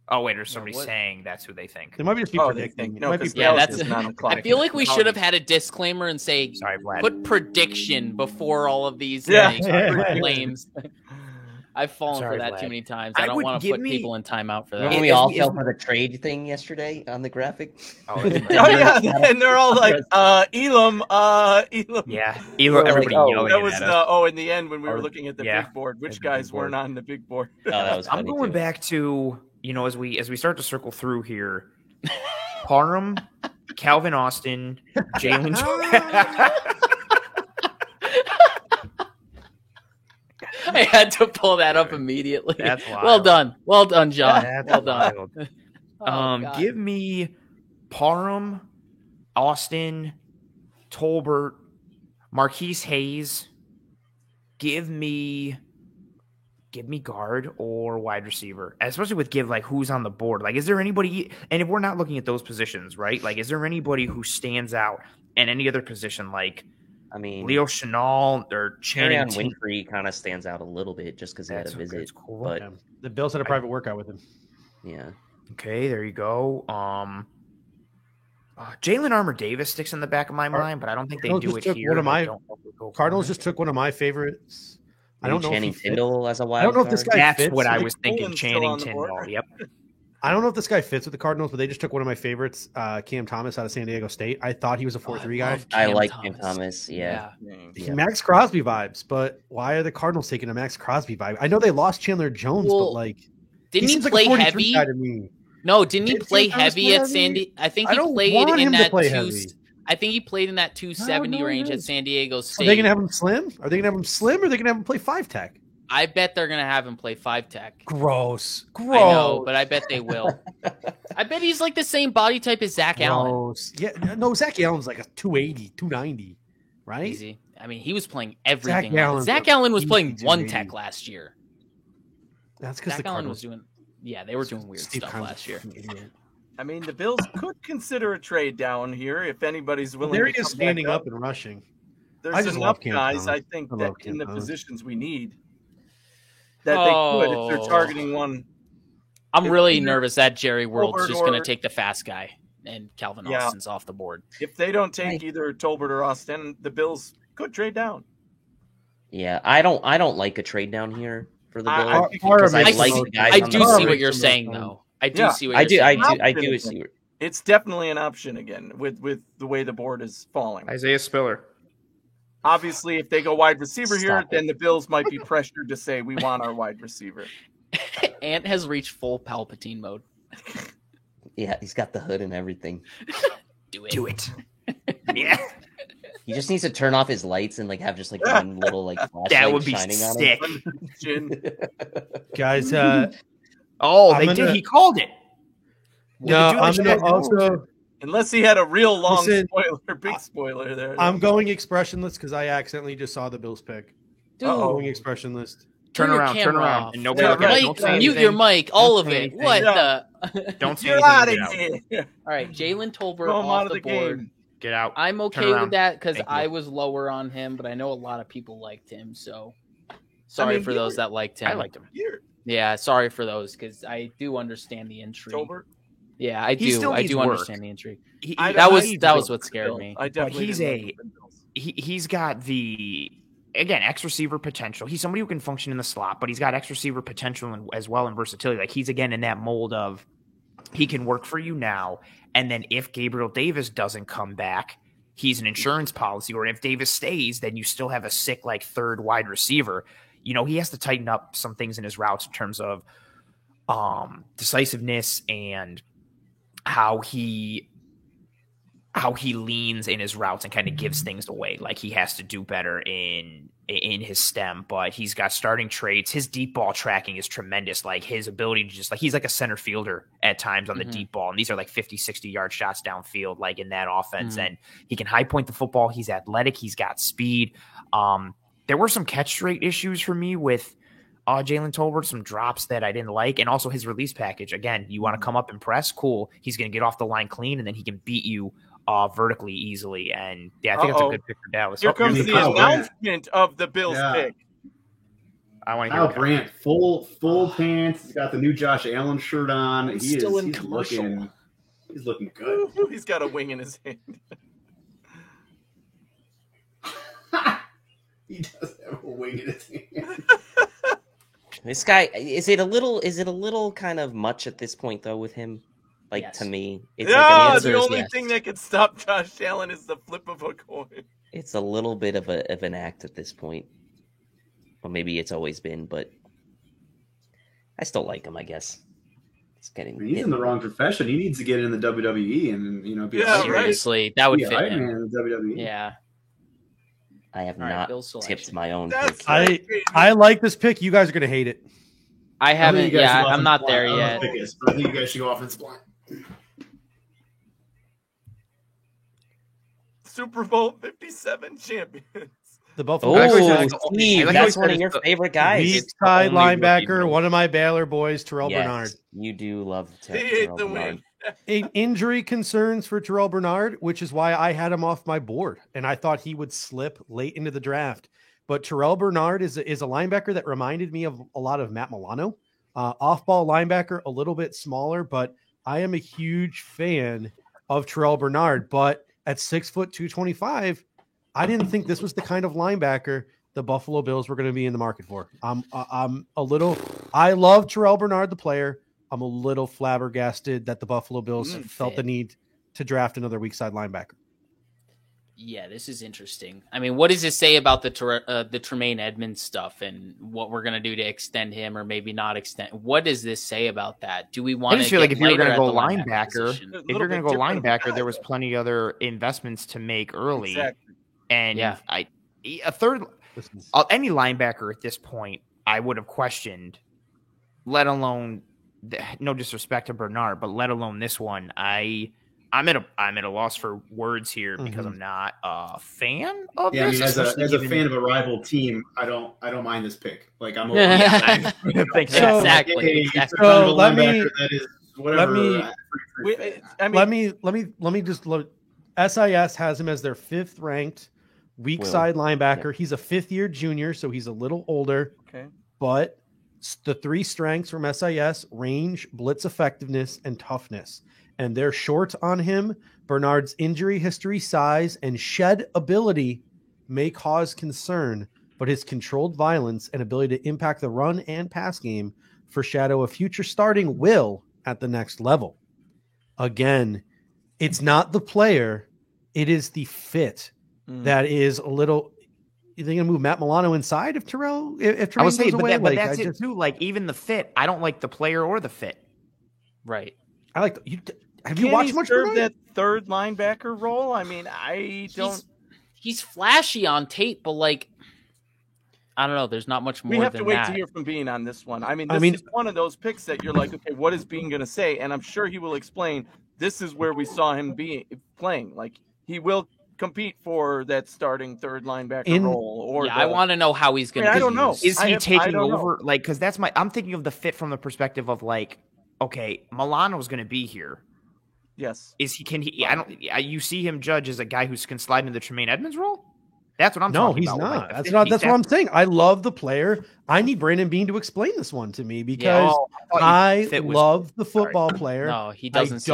Oh wait, there's somebody what? saying that's who they think. They might be just be Oh, they predicting. think It no, might be because Yeah, Dallas that's- is 9 o'clock. I feel like we should have had a disclaimer and say Sorry, Vlad. put prediction before all of these Yeah. claims. I've fallen Sorry, for that Vlad. too many times. I I don't would want to give put me- people in timeout for that. Remember we Is- all is- fell for the trade thing yesterday on the graphic? Oh, Oh yeah, and they're all like, Elam, Elam. yeah. We're like, Everybody oh, yelling That at was us. in the end when we were Or- looking at the yeah, big board, which the guys big board. weren't on the big board. Oh, that was I'm funny going too. back to as we start to circle through here. Parham, Calvin Austin, Jalen. I had to pull that up immediately. That's Well wild. done, John. That's well done. wild. Oh, God. Give me Parham, Austin, Tolbert, Marquise Hayes. Give me guard or wide receiver, especially with who's on the board. Like, is there anybody? And if we're not looking at those positions, right? Like, is there anybody who stands out in any other position? Like, I mean, Leo Chenal or Channing Channing Winfrey kind of stands out a little bit just because he had a visit. That's cool. But Yeah. The Bills had a private workout with him. yeah, Okay, there you go. Jalen Armour Davis sticks in the back of my mind, but I don't think they Cardinals do it just took here. one of I my- don't know if we'll go for Cardinals it. just took one of my favorites. I maybe don't know Channing if he fits. Tindall as a wild I don't know if this card. guy That's fits what I with was the- thinking. Colin's still Channing on the board. Tindall. Yep. I don't know if this guy fits with the Cardinals, but they just took one of my favorites, Cam Thomas out of San Diego State. I thought he was a 4-3 guy. I like Cam Thomas. Yeah. He Max Crosby vibes, but why are the Cardinals taking a Max Crosby vibe? I know they lost Chandler Jones, Well, but like Didn't he seems play like a 43 heavy? guy to me. No, didn't he Did play Cam Thomas heavy play at heavy? Sandy? I think I he don't played want in him to that play two. heavy. I think he played in that 270 No, range at yes. San Diego Are State. they going to have him slim? Are they going to have him slim, or are they going to have him play 5-tech? I bet they're gonna have him play 5-tech. Gross. I know, but I bet they will. I bet he's like the same body type as Zach Allen. Gross. Yeah, no, Zach Allen's like a 280, 290, right? Easy. I mean, he was playing everything. Allen's Zach a Allen was easy playing 280. 1-tech last year. That's because Zach the Allen Cardinals was doing. Yeah, they were doing weird Steve stuff Keim's a last year. fucking idiot. I mean, the Bills could consider a trade down here if anybody's willing. There he to is come standing back up and rushing. I There's just enough love Cam guys, Thomas. I think, I that love Cam in the Thomas. positions we need that they could if they're targeting one. I'm If really either nervous that Jerry World's Tolbert just going to or- take the fast guy and Calvin Yeah. Austin's off the board. If they don't take either Tolbert or Austin, the Bills could trade down. Yeah, I don't like a trade down here for the I- Bills. I think because I I like see- the guys I on do the see board. what you're saying, though. I do Yeah. see what I you're do. saying. I do see. It's definitely an option again with the way the board is falling. Isaiah Spiller. Obviously, if they go wide receiver here, Stop it. then the Bills might be pressured to say we want our wide receiver. Ant has reached full Palpatine mode. Yeah, he's got the hood and everything. Do it. Do it. Yeah. He just needs to turn off his lights and like have just like one little like flashlight That would be shining on sick. Chin. Guys, Oh, I'm they gonna- did. He called it. no, do the I'm going chat. to also. Unless he had a real long Listen, spoiler, big spoiler there. I'm going expressionless because I accidentally just saw the Bills pick. Dude, Uh-oh. Going expressionless. Turn your around. Turn camera around. off. And nobody Yeah, look at it. right. Don't say mute anything. your mic, all of Don't say it. anything. What Yeah. the? Don't say Get anything. out Get of out. here. All right, Jalen Tolbert Throw him off out of the the board. game. Get out. I'm Turn okay around. with that because Thank you. I was lower on him, but I know a lot of people liked him. So sorry mean, for those that liked him. I liked him. Here, Yeah, sorry for those because I do understand the intrigue. Tolbert. Yeah, I He do. still I needs do work. understand the intrigue. I- That I was need that to was go what scared Bills. me. I definitely he's didn't like the Bills. he's got the again, X receiver potential. He's somebody who can function in the slot, but he's got X receiver potential as well and versatility. Like he's again in that mold of he can work for you now, and then if Gabriel Davis doesn't come back, he's an insurance policy. Or if Davis stays, then you still have a sick like third wide receiver. You know, he has to tighten up some things in his routes in terms of decisiveness and how he leans in his routes and kind of gives things away. Like he has to do better in his stem, but he's got starting traits. His deep ball tracking is tremendous. Like his ability to just like, he's like a center fielder at times on the deep ball. And these are like 50, 60 yard shots downfield, like in that offense. And he can high point the football. He's athletic. He's got speed. There were some catch rate issues for me with Jalen Tolbert, some drops that I didn't like, and also his release package. Again, you want to come up and press, cool. He's going to get off the line clean, and then he can beat you vertically easily. And yeah, I think it's a good pick for Dallas. Here comes the announcement of the Bills pick. I want to hear Brandt, full pants. He's got the new Josh Allen shirt on. He's still in commercial. He's looking good. He's got a wing in his hand. He does have a wing in his hand. This guy, is it a little kind of much at this point though with him? Like yes. To me, it's the only thing that could stop Josh Allen is the flip of a coin. It's a little bit of an act at this point. Well, maybe it's always been, but I still like him. I guess he's in the wrong profession. He needs to get in the WWE and be seriously, that would fit him in the WWE. Yeah. I have not tipped my own pick. I like this pick. You guys are going to hate it. I haven't. Yeah, I'm not there yet. I think you guys should go offensive line. Super Bowl 57 champions. The Buffalo Bills. Steve, that's one of your favorite guys. Weak side linebacker, one of my Baylor boys, Terrell Bernard. You do love Terrell Bernard. Injury concerns for Terrell Bernard, which is why I had him off my board, and I thought he would slip late into the draft. But Terrell Bernard is a linebacker that reminded me of a lot of Matt Milano. Off-ball linebacker, a little bit smaller, but I am a huge fan of Terrell Bernard. But at 6 foot 225, I didn't think this was the kind of linebacker the Buffalo Bills were going to be in the market for. I love Terrell Bernard, the player. I'm a little flabbergasted that the Buffalo Bills felt the need to draft another weak side linebacker. Yeah, this is interesting. I mean, what does this say about the Tremaine Edmonds stuff and what we're going to do to extend him or maybe not extend? What does this say about that? Do we want to? I just feel like if you're going to go linebacker, there was plenty of other investments to make early. Exactly. And any linebacker at this point, I would have questioned, let alone. No disrespect to Bernard, but let alone this one, I'm at a loss for words here because I'm not a fan of this. I mean, as a fan of a rival team, I don't mind this pick. Like I'm exactly. So let me just look. SIS has him as their 5th ranked weak side linebacker. He's a 5th-year junior, so he's a little older. Okay, but the 3 strengths from SIS: range, blitz effectiveness, and toughness. And they're short on him. Bernard's injury history, size, and shed ability may cause concern, but his controlled violence and ability to impact the run and pass game foreshadow a future starting will at the next level. Again, it's not the player, it is the fit that is a little. You think going to move Matt Milano inside if Terrell? If I would say, goes away, but that's it too. Like even the fit, I don't like the player or the fit. Right. I like you. Have you watched much of that third linebacker role? I mean, I don't. He's flashy on tape, but like, I don't know. There's not much more. We have to wait to hear from Bean on this one. I mean, this is one of those picks that you're like, okay, what is Bean going to say? And I'm sure he will explain. This is where we saw him playing. Like he will compete for that starting third linebacker role. Or I want to know how he's going to. I don't know. Is he taking over? Like, because that's I'm thinking of the fit from the perspective of like, okay, Milano's going to be here. Yes. Is he? Can he? I don't. You see him judge as a guy who can slide into the Tremaine Edmonds role. That's what I'm talking about. No, he's not. That's not. That's what I'm saying. I love the player. I need Brandon Bean to explain this one to me because I love the football player. No, he doesn't.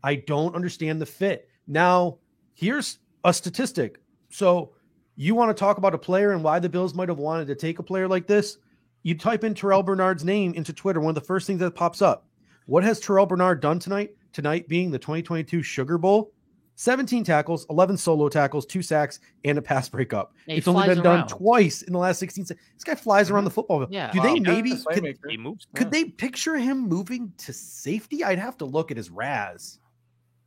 I don't understand the fit. Now, here's a statistic. So You want to talk about a player and why the Bills might have wanted to take a player like this? You type in Terrell Bernard's name into Twitter. One of the first things that pops up. What has Terrell Bernard done tonight? Tonight being the 2022 Sugar Bowl. 17 tackles, 11 solo tackles, 2 sacks, and a pass breakup. It's only been done twice in the last 16 seconds. This guy flies around the football field. Yeah. Do they maybe Could they picture him moving to safety? I'd have to look at his RAS.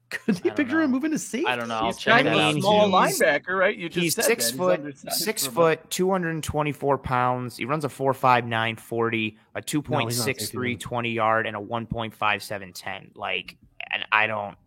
Could they picture him moving to safety? I don't know. He's kind of a small linebacker, right? You just he's said 6 that. foot, 6 foot, 224 pounds. He runs a 4.59 40, a 2.63 20-yard, and a 1.57 10. Like, and I don't.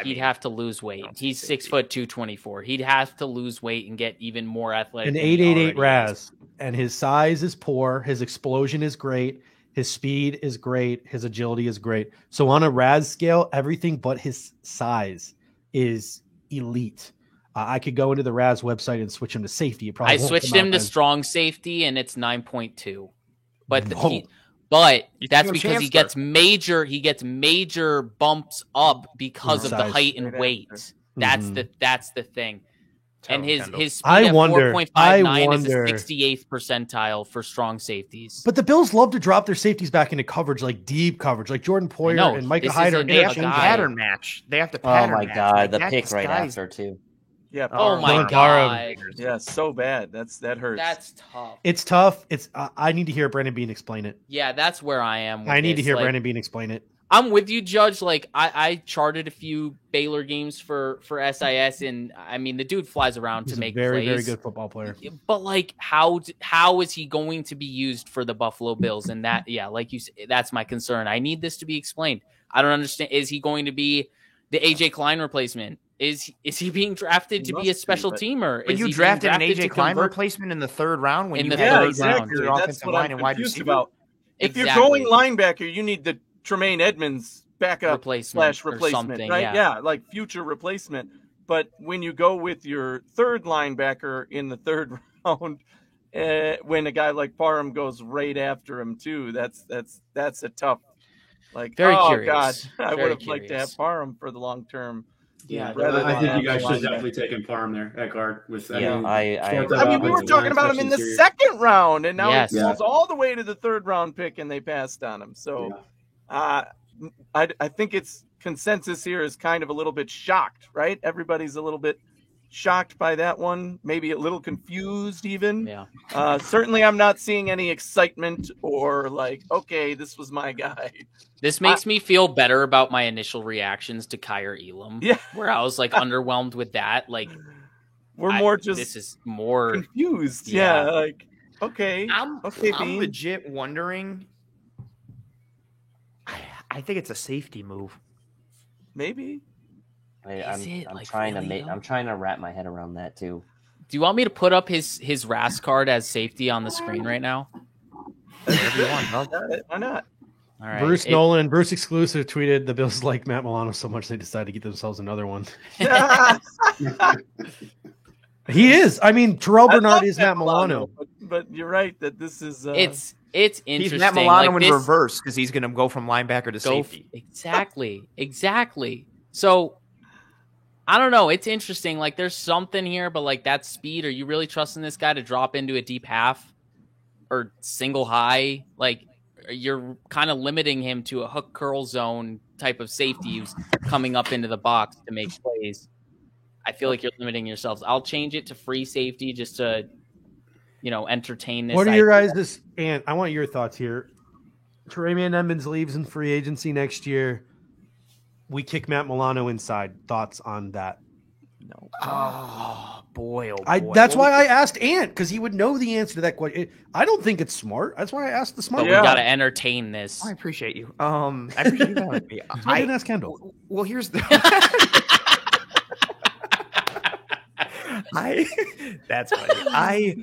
He'd have to lose weight. He's 6 foot 224. He'd have to lose weight and get even more athletic. An 888 RAS, and his size is poor. His explosion is great. His speed is great. His agility is great. So on a RAS scale, everything but his size is elite. I could go into the RAS website and switch him to safety. I switched him to strong safety, and it's 9.2. But that's because he gets major bumps up because of the height and weight. That's the thing. And his speed at 4.59 is the 68th percentile for strong safeties. But the Bills love to drop their safeties back into coverage, like deep coverage, like Jordan Poyer and Micah Hyder. They have to pattern match. They have to pattern match. Oh my God, the pick right after too. Yeah. Oh my God. Yeah, so bad. That hurts. That's tough. It's tough. It's I need to hear Brandon Beane explain it. Yeah, that's where I am. I need to hear Brandon Beane explain it. I'm with you, Judge. Like I charted a few Baylor games for SIS, and I mean the dude flies around to make very, plays. very good football player. But like, how is he going to be used for the Buffalo Bills? And that, yeah, like you said, that's my concern. I need this to be explained. I don't understand. Is he going to be the AJ Klein replacement? Is he being drafted to be a special teamer? But you drafted an AJ Klein replacement in the 3rd round when you had exactly. That's what I'm confused about. If you're going linebacker, you need the Tremaine Edmonds backup replacement, right? Yeah, like future replacement. But when you go with your 3rd linebacker in the 3rd round, when a guy like Parham goes right after him too, that's a tough. Like, very curious. God, I would have liked to have Parham for the long term. Yeah, I think you guys should definitely take him Parham there at guard. I mean, we were talking about him in the 2nd round, and now he falls all the way to the 3rd round pick, and they passed on him. So, I think it's consensus here is kind of a little bit shocked, right? Everybody's a little bit shocked by that one, maybe a little confused even. Yeah. Certainly I'm not seeing any excitement or like, okay, this was my guy. This makes me feel better about my initial reactions to Kyer Elam. Yeah. Where I was like underwhelmed with that. Like this is more confused. Yeah. Like, okay. I'm legit wondering. I think it's a safety move. Maybe. I'm trying to wrap my head around that too. Do you want me to put up his RAS card as safety on the screen right now? Why not? All right. Bruce exclusive tweeted the Bills like Matt Milano so much they decided to get themselves another one. He is. I mean, Terrell Bernard is Matt Milano. But you're right that this is it's interesting. He's Matt Milano in reverse because he's going to go from linebacker to safety. Exactly. So I don't know. It's interesting. Like there's something here, but like that speed. Are you really trusting this guy to drop into a deep half or single high? Like you're kind of limiting him to a hook curl zone type of safety who's coming up into the box to make plays. I feel like you're limiting yourselves. I'll change it to free safety just to, entertain this. What are your guys' and I want your thoughts here. Tremaine Edmonds leaves in free agency next year. We kick Matt Milano inside. Thoughts on that? No. Oh boy! That's why I asked Ant because he would know the answer to that question. I don't think it's smart. That's why I asked the smart. But we got to entertain this. I appreciate you. I appreciate you telling me. I didn't ask Kendall. Well, here's the. That's funny.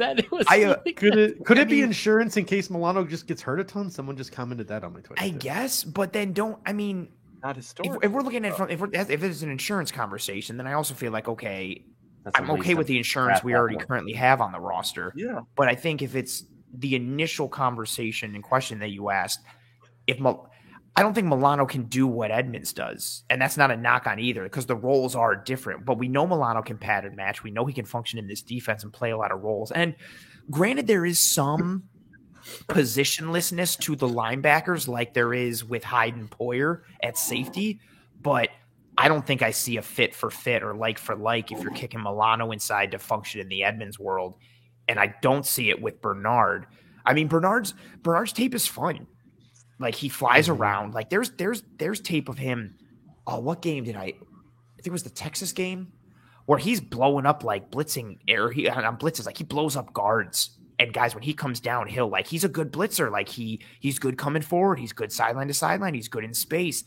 Could it be insurance in case Milano just gets hurt a ton? Someone just commented that on my Twitter. I guess, but then not historic. If we're looking at it if it's an insurance conversation, then I also feel like I'm okay with the insurance we already currently have on the roster. Yeah, but I think if it's the initial conversation and question that you asked, I don't think Milano can do what Edmonds does. And that's not a knock on either because the roles are different. But we know Milano can pattern match. We know he can function in this defense and play a lot of roles. And granted, there is some positionlessness to the linebackers like there is with Hyde and Poyer at safety. But I don't think I see a fit for fit or like for like if you're kicking Milano inside to function in the Edmonds world. And I don't see it with Bernard. I mean, Bernard's tape is fun. Like he flies around. Like there's tape of him. Oh, what game did I think it was the Texas game where he's blowing up like blitzing air. On blitzes, like he blows up guards and guys when he comes downhill. Like he's a good blitzer. Like he's good coming forward. He's good sideline to sideline. He's good in space.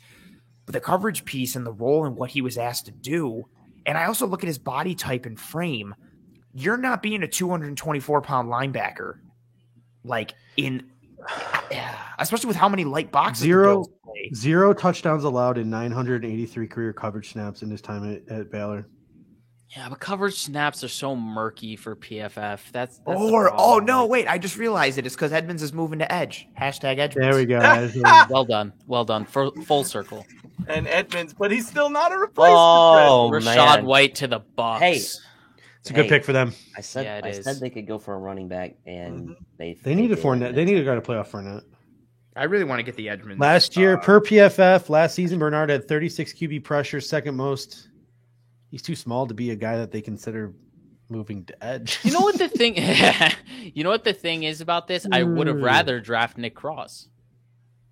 But the coverage piece and the role and what he was asked to do. And I also look at his body type and frame. You're not being a 224-pound linebacker, like especially with how many light boxes. Zero touchdowns allowed in 983 career coverage snaps in his time at Baylor. Yeah, but coverage snaps are so murky for PFF. That's oh no, wait! I just realized it. It's because Edmonds is moving to edge. Hashtag Edmonds. There we go. Well done. Full circle. And Edmonds, but he's still not a replacement. Oh, Rashad White to the Bucs. Hey, it's a good pick for them. I said they could go for a running back, and they need a Fournette. They need a guy to play off Fournette. I really want to get the Edmonds. Last year, per PFF, last season, Bernard had 36 QB pressure, second most. He's too small to be a guy that they consider moving to edge. You know what the thing? You know what the thing is about this? I would have rather draft Nick Cross.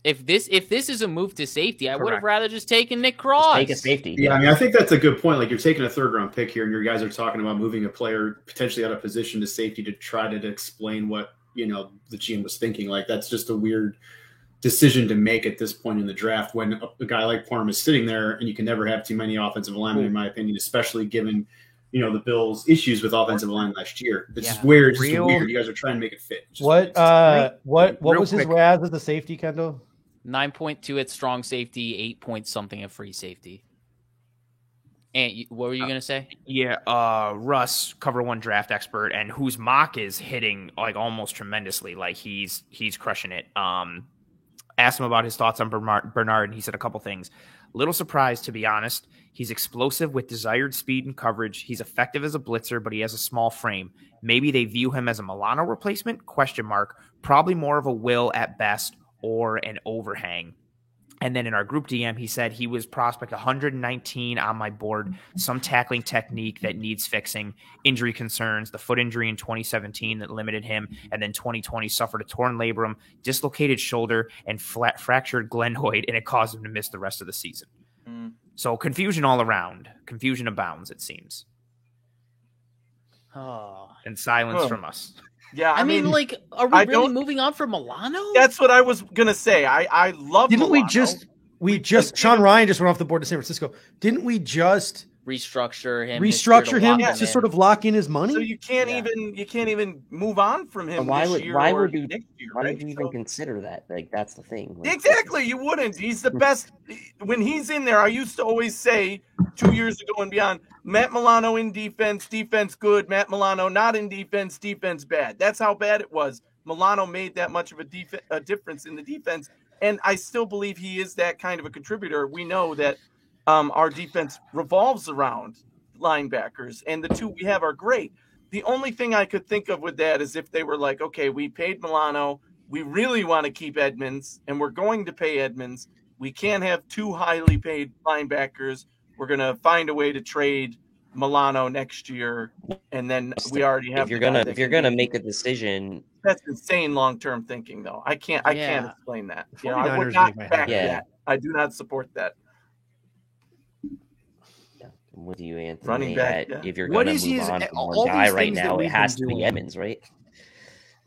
If this is a move to safety, I would have rather just taken Nick Cross. Take a safety. Yeah, I mean, I think that's a good point. Like you're taking a third-round pick here, and your guys are talking about moving a player potentially out of position to safety to try to explain what the GM was thinking. Like that's just a weird decision to make at this point in the draft when a guy like Parham is sitting there, and you can never have too many offensive linemen, in my opinion, especially given the Bills' issues with offensive line last year. It's just weird. It's just weird. You guys are trying to make it fit. What was his RAS at the safety, Kendall? 9.2 at strong safety, 8 point something at free safety. And what were you gonna say? Yeah, Russ, Cover One draft expert, and whose mock is hitting like almost tremendously. Like he's crushing it. Asked him about his thoughts on Bernard, and he said a couple things. Little surprised, to be honest. He's explosive with desired speed and coverage. He's effective as a blitzer, but he has a small frame. Maybe they view him as a Milano replacement? ? Probably more of a will at best or an overhang. And then in our group DM, he said he was prospect 119 on my board, some tackling technique that needs fixing, injury concerns, the foot injury in 2017 that limited him, and then 2020 suffered a torn labrum, dislocated shoulder, and fractured glenoid, and it caused him to miss the rest of the season. So confusion all around. Confusion abounds, it seems. Oh. And silence from us. Yeah, I mean, like, are we really moving on from Milano? That's what I was gonna say. I love. Didn't Milano. we just Sean Ryan just went off the board to San Francisco? Didn't we just restructure him to sort of lock in his money? So you can't even move on from him. Why would you even consider that? Like that's the thing. Like, exactly, you wouldn't. He's the best when he's in there. I used to always say 2 years ago and beyond, Matt Milano in defense good. Matt Milano not in defense bad. That's how bad it was. Milano made that much of a difference in the defense, and I still believe he is that kind of a contributor. We know that our defense revolves around linebackers, and the two we have are great. The only thing I could think of with that is if they were like, okay, we paid Milano, we really want to keep Edmonds, and we're going to pay Edmonds. We can't have two highly paid linebackers. We're going to find a way to trade Milano next year, and then we already have. If you're gonna make a decision, that's insane long-term thinking, though. I can't explain that. I would not back that. I do not support that. I'm with you, Anthony. Running back. If you're going to move on from one guy right now, it has to be Edmonds, right?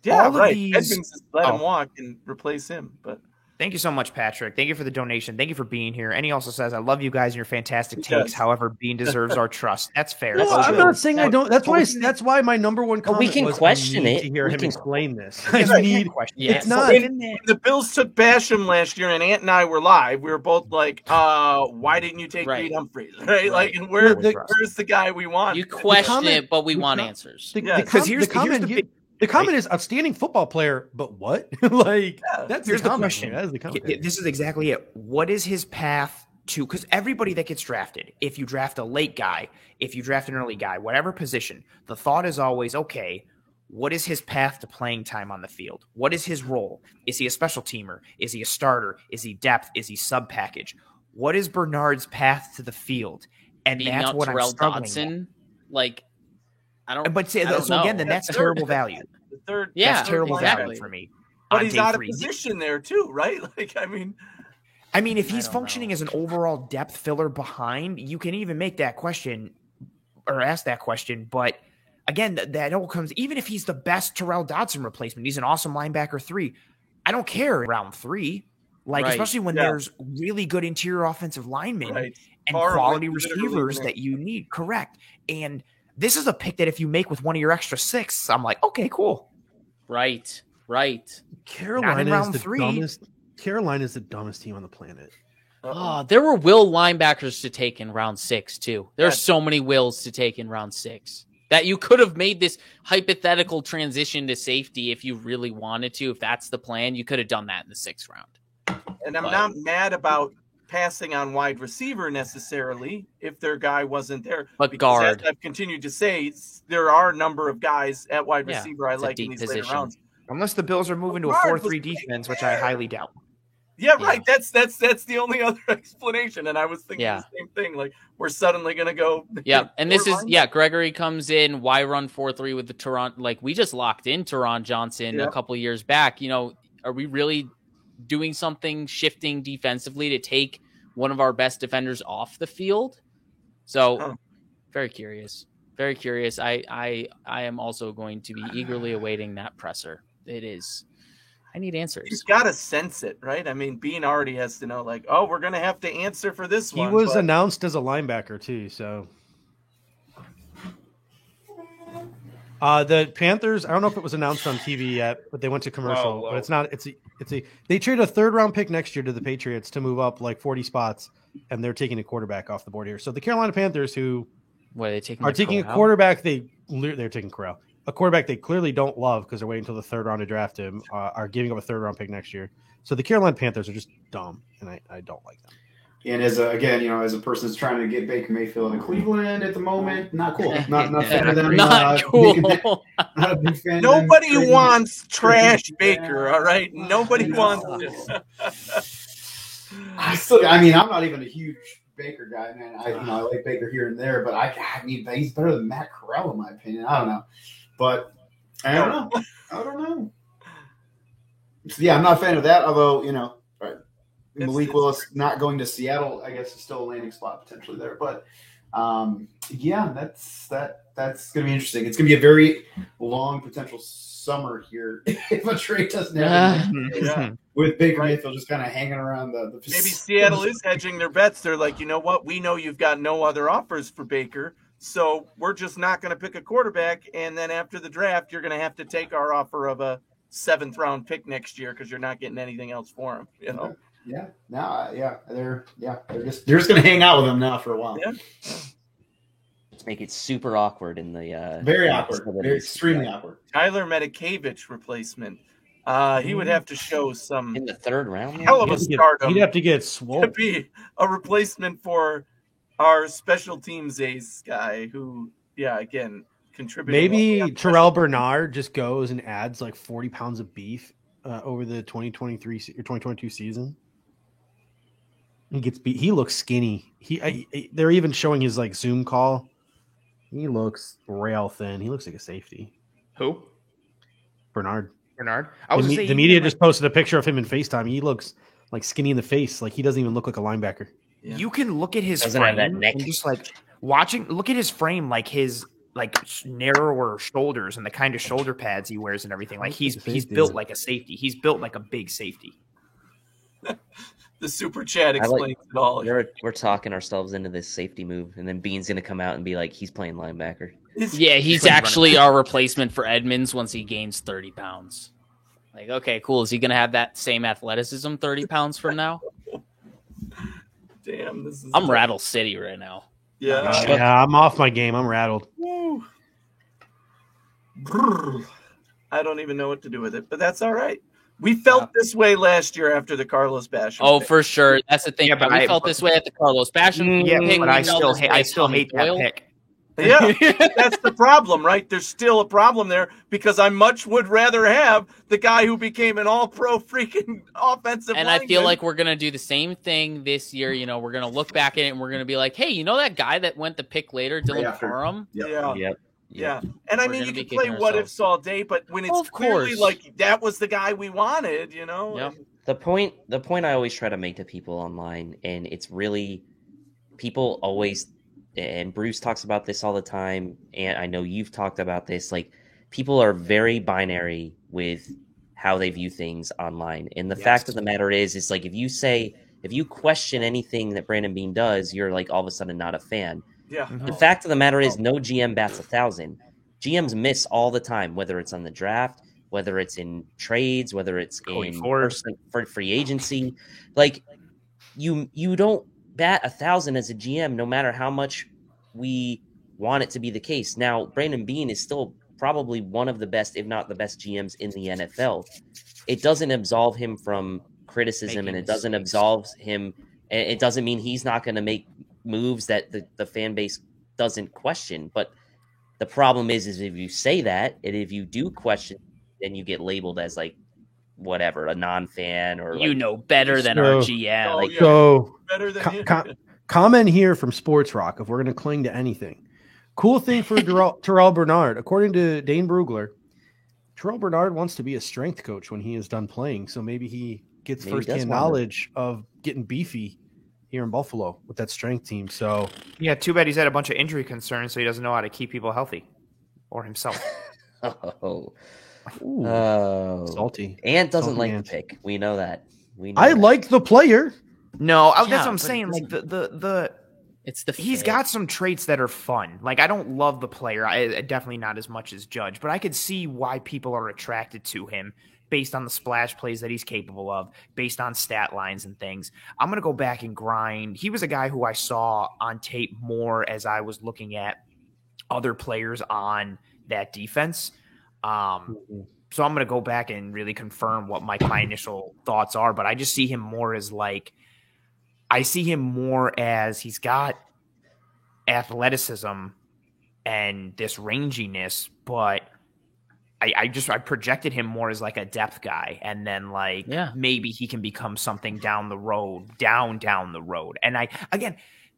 Yeah, right. Edmonds just let him walk and replace him, but. Thank you so much, Patrick. Thank you for the donation. Thank you for being here. And he also says, I love you guys and your fantastic takes. However, Bean deserves our trust. That's fair. No, I'm not saying I don't. That's why my number one comment we can question it. To hear him explain this. It's not. The Bills took Basham last year, and Ant and I were live. We were both like, why didn't you take Reed Humphreys? Right? Like, and where's the guy we want? You question it, but we want answers. Because here's The comment is outstanding football player, but what? Like, that's here's the question. That is the comment. This is exactly it. What is his path to? Because everybody that gets drafted, if you draft a late guy, if you draft an early guy, whatever position, the thought is always, okay, what is his path to playing time on the field? What is his role? Is he a special teamer? Is he a starter? Is he depth? Is he sub package? What is Bernard's path to the field? And being that's what I'm struggling Dodson, like, I don't. But say, I don't so know. again, then that's terrible value. The third, Yeah, That's terrible exactly. value for me. but on he's day out of 3. position there too, right? Like, I mean, If he's don't functioning know. as an overall depth filler behind, you can even make that question or ask that question. But again, that all comes, even if he's the best Terrell Dodson replacement, he's an awesome linebacker 3. I don't care in round 3. Like, Right. especially when there's really good interior offensive linemen right. and Far quality away, literally receivers the that you need. Correct. And this is a pick that if you make with one of your extra 6, I'm like, okay, cool. Right. Carolina is round the 3. dumbest. Carolina is the dumbest team on the planet. Oh, there were will linebackers to take in round 6 too. There's Yeah. so many wills to take in round 6 that you could have made this hypothetical transition to safety if you really wanted to. If that's the plan, you could have done that in the 6th round. And I'm But- not mad about passing on wide receiver necessarily if their guy wasn't there. But Because guard. as I've continued to say, there are a number of guys at wide Yeah, receiver I it's a like in deep these later position. rounds. Unless the Bills are moving to a Bernard was 4-3 right defense, which I there. highly doubt. Yeah, Yeah. right. That's the only other explanation. And I was thinking Yeah. the same thing. Like, we're suddenly going to go. Yeah, and this four is lines? Gregory comes in. Why run 4-3 with the Toronto? Like, we just locked in Teron Johnson Yeah. a couple years back. Are we really doing something shifting defensively to take one of our best defenders off the field? So, Oh. very curious. Very curious. I am also going to be eagerly awaiting that presser. It is. I need answers. He's got to sense it, right? I mean, Bean already has to know, like, oh, we're going to have to answer for this He one. was but- announced as a linebacker too. So the Panthers. I don't know if it was announced on TV yet, but they went to commercial. Whoa. But it's not. It's a. They trade a 3rd round pick next year to the Patriots to move up like 40 spots, and they're taking a quarterback off the board here. So the Carolina Panthers, who What are they taking? are like taking a Corral? quarterback, they're taking Corral, a quarterback they clearly don't love because they're waiting until the 3rd round to draft him. Are giving up a 3rd round pick next year. So the Carolina Panthers are just dumb, and I don't like them. And as a person that's trying to get Baker Mayfield in Cleveland at the moment, not cool. Not a fan of them. Not cool. Not a big fan of them Nobody trading- wants trash Baker, all right? Nobody wants it. I'm not even a huge Baker guy, man. I like Baker here and there, but I mean, he's better than Matt Corral in my opinion. I don't know, but I don't know. So, yeah, I'm not a fan of that. Although Malik Willis not going to Seattle, I guess, is still a landing spot potentially there. But yeah, that's going to be interesting. It's going to be a very long potential summer here if a trade doesn't happen. Yeah. With Baker Mayfield just kind of hanging around the Maybe Seattle is hedging their bets. They're like, you know what? We know you've got no other offers for Baker, so we're just not going to pick a quarterback. And then after the draft, you're going to have to take our offer of a 7th round pick next year because you're not getting anything else for him. You know? They're just going to hang out with him now for a while. Yeah. Just make it super awkward in the Very awkward, very extremely awkward. Tyler Medikevich replacement. He would have to show some in the 3rd round. man? hell of a stardom He'd have to get to swole. be a replacement for our special teams ace guy who, again, contributed. Maybe Terrell Bernard just goes and adds like 40 pounds of beef over the 2023 or 2022 season. He gets beat. He looks skinny. They're even showing his like Zoom call. He looks rail thin. He looks like a safety. Who? Bernard. I was The media just posted a picture of him in FaceTime. He looks like skinny in the face. Like he doesn't even look like a linebacker. Yeah. You can look at his Doesn't have frame that neck. and just like look at his frame, like his narrower shoulders and the kind of shoulder pads he wears and everything. Like he's built like a safety. He's built like a big safety. The super chat I like- explains it all. We're talking ourselves into this safety move, and then Bean's gonna come out and be like, he's playing linebacker. Yeah, he's actually our replacement for Edmonds once he gains 30 pounds. Like, okay, cool. Is he going to have that same athleticism 30 pounds from now? Damn, this is. I'm Rattle City right now. Yeah. Yeah, I'm off my game. I'm rattled. Woo. Brrr. I don't even know what to do with it, but that's all right. We felt this way last year after the Carlos Basham. Oh, for sure. That's the thing. Yeah, but we felt this way at the Carlos Basham. Yeah, pick. but I still hate that pick. Yeah, that's the problem, right? There's still a problem there because I much would rather have the guy who became an all-pro freaking offensive and lineman. I feel like we're going to do the same thing this year. You know, we're going to look back at it and we're going to be like, hey, you know that guy that went the pick later, Dylan Parham? Yeah. And I mean, you can play what ifs all day, but when it's clearly like that was the guy we wanted, you know? Yeah. The point I always try to make to people online, and it's really people always, and Bruce talks about this all the time, and I know you've talked about this, like people are very binary with how they view things online. And the fact of the matter is like if you question anything that Brandon Beane does, you're like all of a sudden not a fan. Yeah. The fact of the matter is no GM bats 1,000. GMs miss all the time, whether it's on the draft, whether it's in trades, whether it's in for free agency. Like you don't bat 1,000 as a GM, no matter how much we want it to be the case. Now, Brandon Beane is still probably one of the best, if not the best GMs in the NFL. It doesn't absolve him from criticism, and it doesn't absolve him. It doesn't mean he's not going to make moves that the fan base doesn't question. But the problem is if you say that, and if you do question, then you get labeled as like whatever, a non-fan or better than our GM. Better than comment here from Sports Rock, if we're going to cling to anything. Cool thing for Terrell Bernard. According to Dane Brugler, Terrell Bernard wants to be a strength coach when he is done playing. So maybe he gets firsthand knowledge of getting beefy here in Buffalo with that strength team. So yeah, too bad he's had a bunch of injury concerns, so he doesn't know how to keep people healthy or himself. Salty. Ant doesn't like the pick. We know that. I like the player. No, that's what I'm saying. Like he's fit. got some traits that are fun. Like I don't love the player. I definitely not as much as Judge, but I could see why people are attracted to him based on the splash plays that he's capable of, based on stat lines and things. I'm going to go back and grind. He was a guy who I saw on tape more as I was looking at other players on that defense. So I'm going to go back and really confirm what my initial thoughts are, but I just see him more as like, I see him more as he's got athleticism and this ranginess, but I projected him more as like a depth guy, and then maybe he can become something down the road. And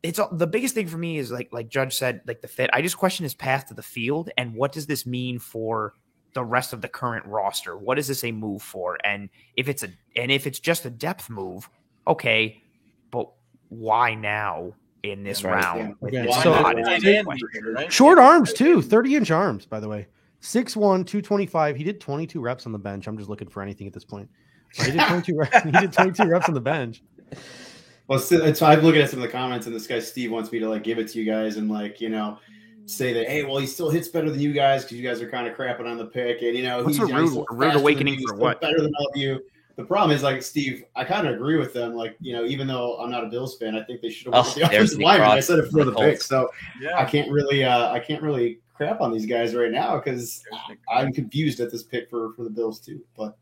it's the biggest thing for me is like Judge said, like the fit. I just question his path to the field, and what does this mean for the rest of the current roster? What is this a move for? And if it's just a depth move, okay, but why now in this round? Short arms too, 30-inch arms, by the way. 6'1", 225. He did 22 reps on the bench. I'm just looking for anything at this point. He did 22 reps on the bench. Well, so I'm looking at some of the comments, and this guy Steve wants me to like give it to you guys and say that, hey, well, he still hits better than you guys because you guys are kind of crapping on the pick, and what's a rude awakening for what? Better than all of you. The problem is, like, Steve, I kind of agree with them. Like, even though I'm not a Bills fan, I think they should have won the offensive lineman. I said it for the pick, so I can't really crap on these guys right now because I'm confused at this pick for the Bills too. But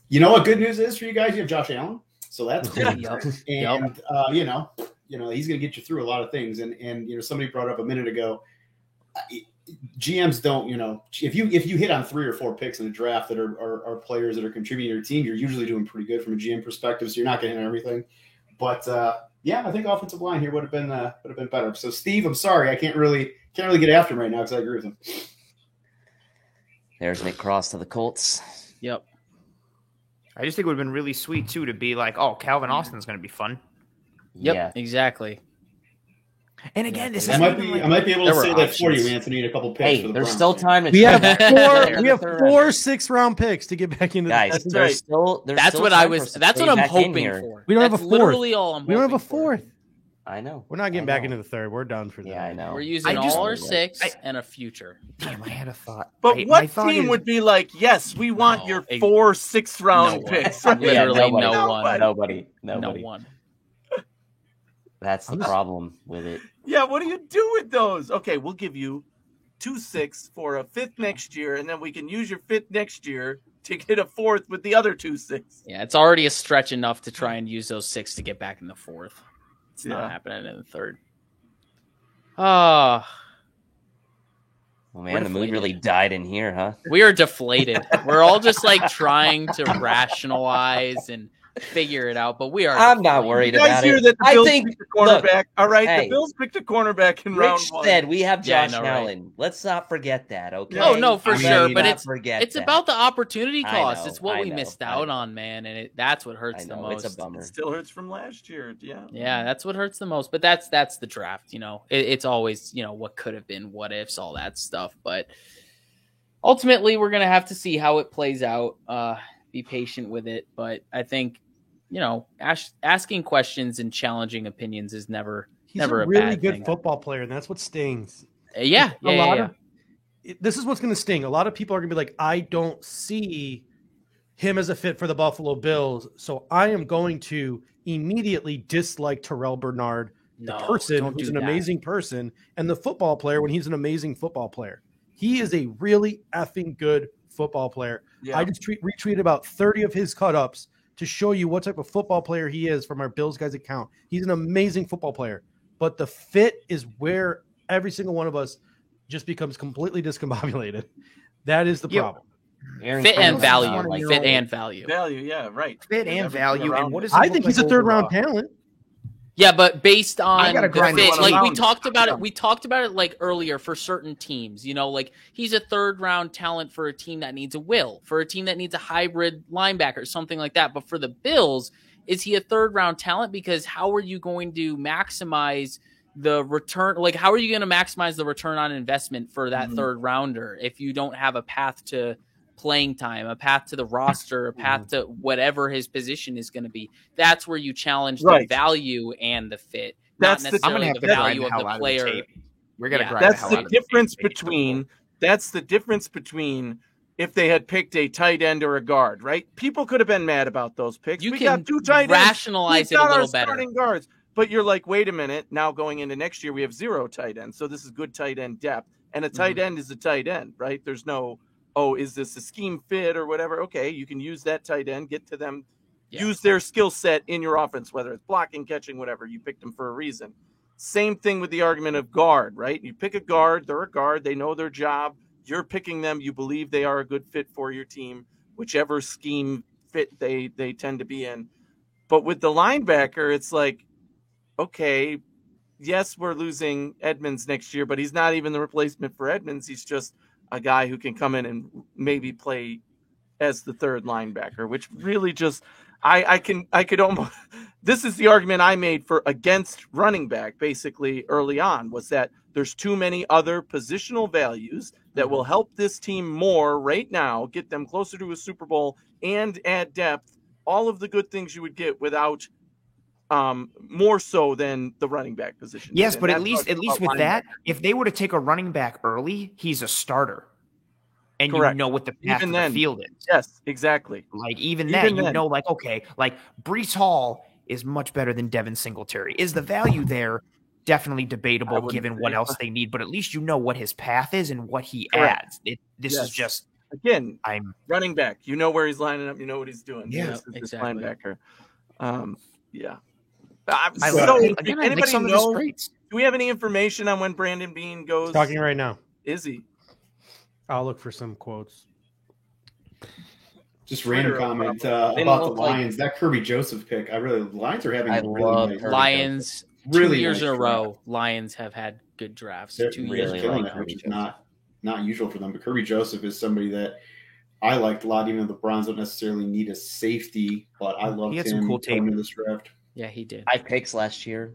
you know what good news is for you guys? You have Josh Allen, so that's cool. And he's going to get you through a lot of things. And somebody brought up a minute ago, GMs don't, if you hit on 3 or 4 picks in a draft that are players that are contributing to your team, you're usually doing pretty good from a GM perspective. So you're not going to hit everything. But I think offensive line here would have been better. So Steve, I'm sorry, I can't really get after him right now because I agree with him. There's Nick Cross to the Colts. Yep. I just think it would have been really sweet too to be like, oh, Calvin Austin's going to be fun. Yep, exactly. And again, I might be able to say that for you, Anthony, in a couple picks. Hey, there's still time to. We have 4 6th-round picks to get back into. Guys, that's what I'm hoping for. We don't have a 4th. Literally all I'm. We don't have a 4th. I know. We're not getting back into the 3rd. We're done for that. Yeah, I know. We're using all our 6 and a future. Damn, I had a thought. But what team would be like, yes, we want your 4 6th-round picks? Literally no one. That's the problem with it. Yeah, what do you do with those? Okay, we'll give you 2 6 for a 5th next year, and then we can use your 5th next year to get a 4th with the other 2 6. Yeah, it's already a stretch enough to try and use those 6 to get back in the 4th. It's not happening in the 3rd. Oh. Oh man, the mood really died in here, huh? We are deflated. We're all just like trying to rationalize and figure it out, but we are. I'm not worried about it. That the Bills picked a cornerback. Look, all right, the Bills picked a cornerback in round 1. Said we have Josh Allen. Right? Let's not forget that, okay? Oh no, for sure. But it's about the opportunity cost. It's what we missed out on, man, and that's what hurts the most. It's a bummer. It still hurts from last year. Yeah. Yeah, that's what hurts the most. But that's the draft. It's always what could have been, what ifs, all that stuff. But ultimately, we're gonna have to see how it plays out. Be patient with it, but I think asking questions and challenging opinions is never a really good football player, and that's what stings. Yeah. This is what's going to sting. A lot of people are going to be like, I don't see him as a fit for the Buffalo Bills, so I am going to immediately dislike Terrell Bernard, the person who's an amazing person, and the football player when he's an amazing football player. He is a really effing good football player. Yeah. I just retweeted about 30 of his cut-ups to show you what type of football player he is from our Bills guys account. He's an amazing football player, but the fit is where every single one of us just becomes completely discombobulated. That is the problem. Fit and value. Fit and value. Value, yeah, right. Fit and value. And what is I think he's a third-round talent. Yeah, but based on the fit, like we talked about it like earlier for certain teams, like he's a 3rd round talent for a team that needs a will, for a team that needs a hybrid linebacker, something like that. But for the Bills, is he a 3rd round talent? Because how are you going to maximize the return? Like, how are you going to maximize the return on investment for that 3rd rounder if you don't have a path to playing time, a path to the roster, a path to whatever his position is going to be? That's where you challenge the value and the fit. That's not necessarily the value of the player. We're going to grind That's the difference between. That's the difference between if they had picked a tight end or a guard, right? People could have been mad about those picks. We got 2 tight ends. Rationalize it a little better. Starting guards, but you're like, wait a minute. Now going into next year, we have 0 tight ends, so this is good tight end depth. And a tight end is a tight end, right? There's no, is this a scheme fit or whatever? Okay, you can use that tight end, get to them, use their skill set in your offense, whether it's blocking, catching, whatever. You picked them for a reason. Same thing with the argument of guard, right? You pick a guard, they're a guard, they know their job. You're picking them, you believe they are a good fit for your team, whichever scheme fit they tend to be in. But with the linebacker, it's like, okay, yes, we're losing Edmonds next year, but he's not even the replacement for Edmonds. He's just a guy who can come in and maybe play as the 3rd linebacker, which really just I could almost this is the argument I made for against running back basically early on, was that there's too many other positional values that will help this team more right now, get them closer to a Super Bowl and add depth, all of the good things you would get without more so than the running back position. Yes, but at least with that, if they were to take a running back early, he's a starter. And you know what the path of the field is. Yes, exactly. Like even then, like, okay, like Breece Hall is much better than Devin Singletary. Is the value there? Definitely debatable given what else they need, but at least you know what his path is and what he adds. This is just again, I'm running back. You know where he's lining up. You know what he's doing. Yeah, exactly. Linebacker. Yeah. Anybody know? Do we have any information on when Brandon Beane goes? He's talking right now. Is he? I'll look for some quotes. Just random comment about the Lions. That Kirby Joseph pick, the Lions are having really nice Lions. Really 2 years in a row, Lions have had good drafts. They're 2 years really killing it, which is not usual for them. But Kirby Joseph is somebody that I liked a lot, even though the Browns don't necessarily need a safety. But I loved him some cool going into this draft. Yeah, he did. 5 picks last year.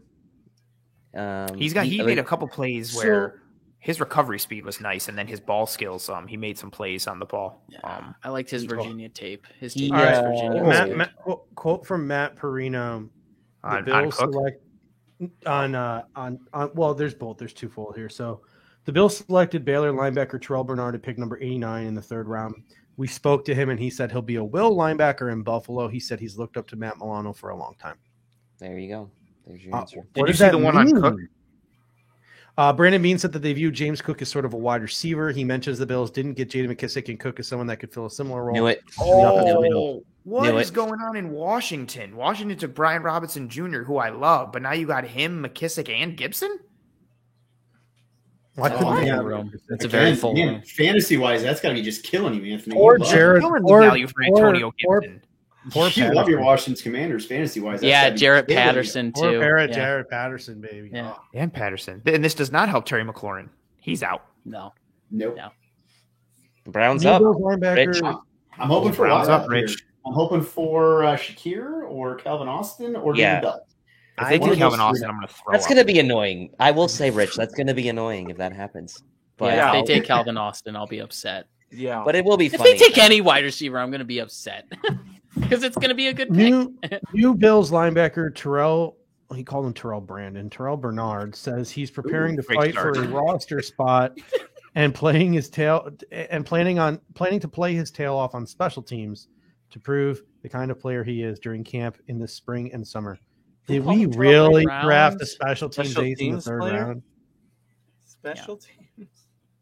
He made a couple plays where his recovery speed was nice, and then his ball skills. He made some plays on the ball. Yeah, I liked his Virginia tape. His tape Virginia. Quote from Matt Perino. On Cook? Well, there's both. There's twofold here. So the Bills selected Baylor linebacker Terrell Bernard at pick number 89 in the 3rd round. We spoke to him, and he said he'll be a will linebacker in Buffalo. He said he's looked up to Matt Milano for a long time. There you go. There's your answer. Did you see the one on Cook? Brandon Bean said that they view James Cook as sort of a wide receiver. He mentions the Bills didn't get J.D. McKissick and Cook as someone that could fill a similar role. Knew it. What is going on in Washington? Washington took Brian Robinson Jr., who I love, but now you got him, McKissick, and Gibson? Why couldn't they have room? It's a very full room. Fantasy wise, that's got to be just killing you, Anthony. Or Jared, value for Antonio Gibson. You love your Washington Commanders fantasy wise. Yeah, Jarrett Patterson too. Jared Patterson, baby. Yeah. And Patterson. And this does not help Terry McLaurin. He's out. No. Nope. No. Browns up. Rich. I'm hoping for Browns up, Rich. I'm hoping for Shakir or Calvin Austin or David Bell. If they get Calvin Austin, I'm going to throw That's up. going to be annoying. I will say, Rich, that's going to be annoying if that happens. But If they take Calvin Austin, I'll be upset. Yeah. But it will be If funny. they take any wide receiver, I'm going to be upset. Because it's going to be a good pick. New Bills linebacker Terrell, he called him Terrell Brandon. Terrell Bernard says he's preparing to fight for a roster spot and planning to play his tail off on special teams to prove the kind of player he is during camp in the spring and summer. Did we really draft a special teams ace in the third round? Special teams.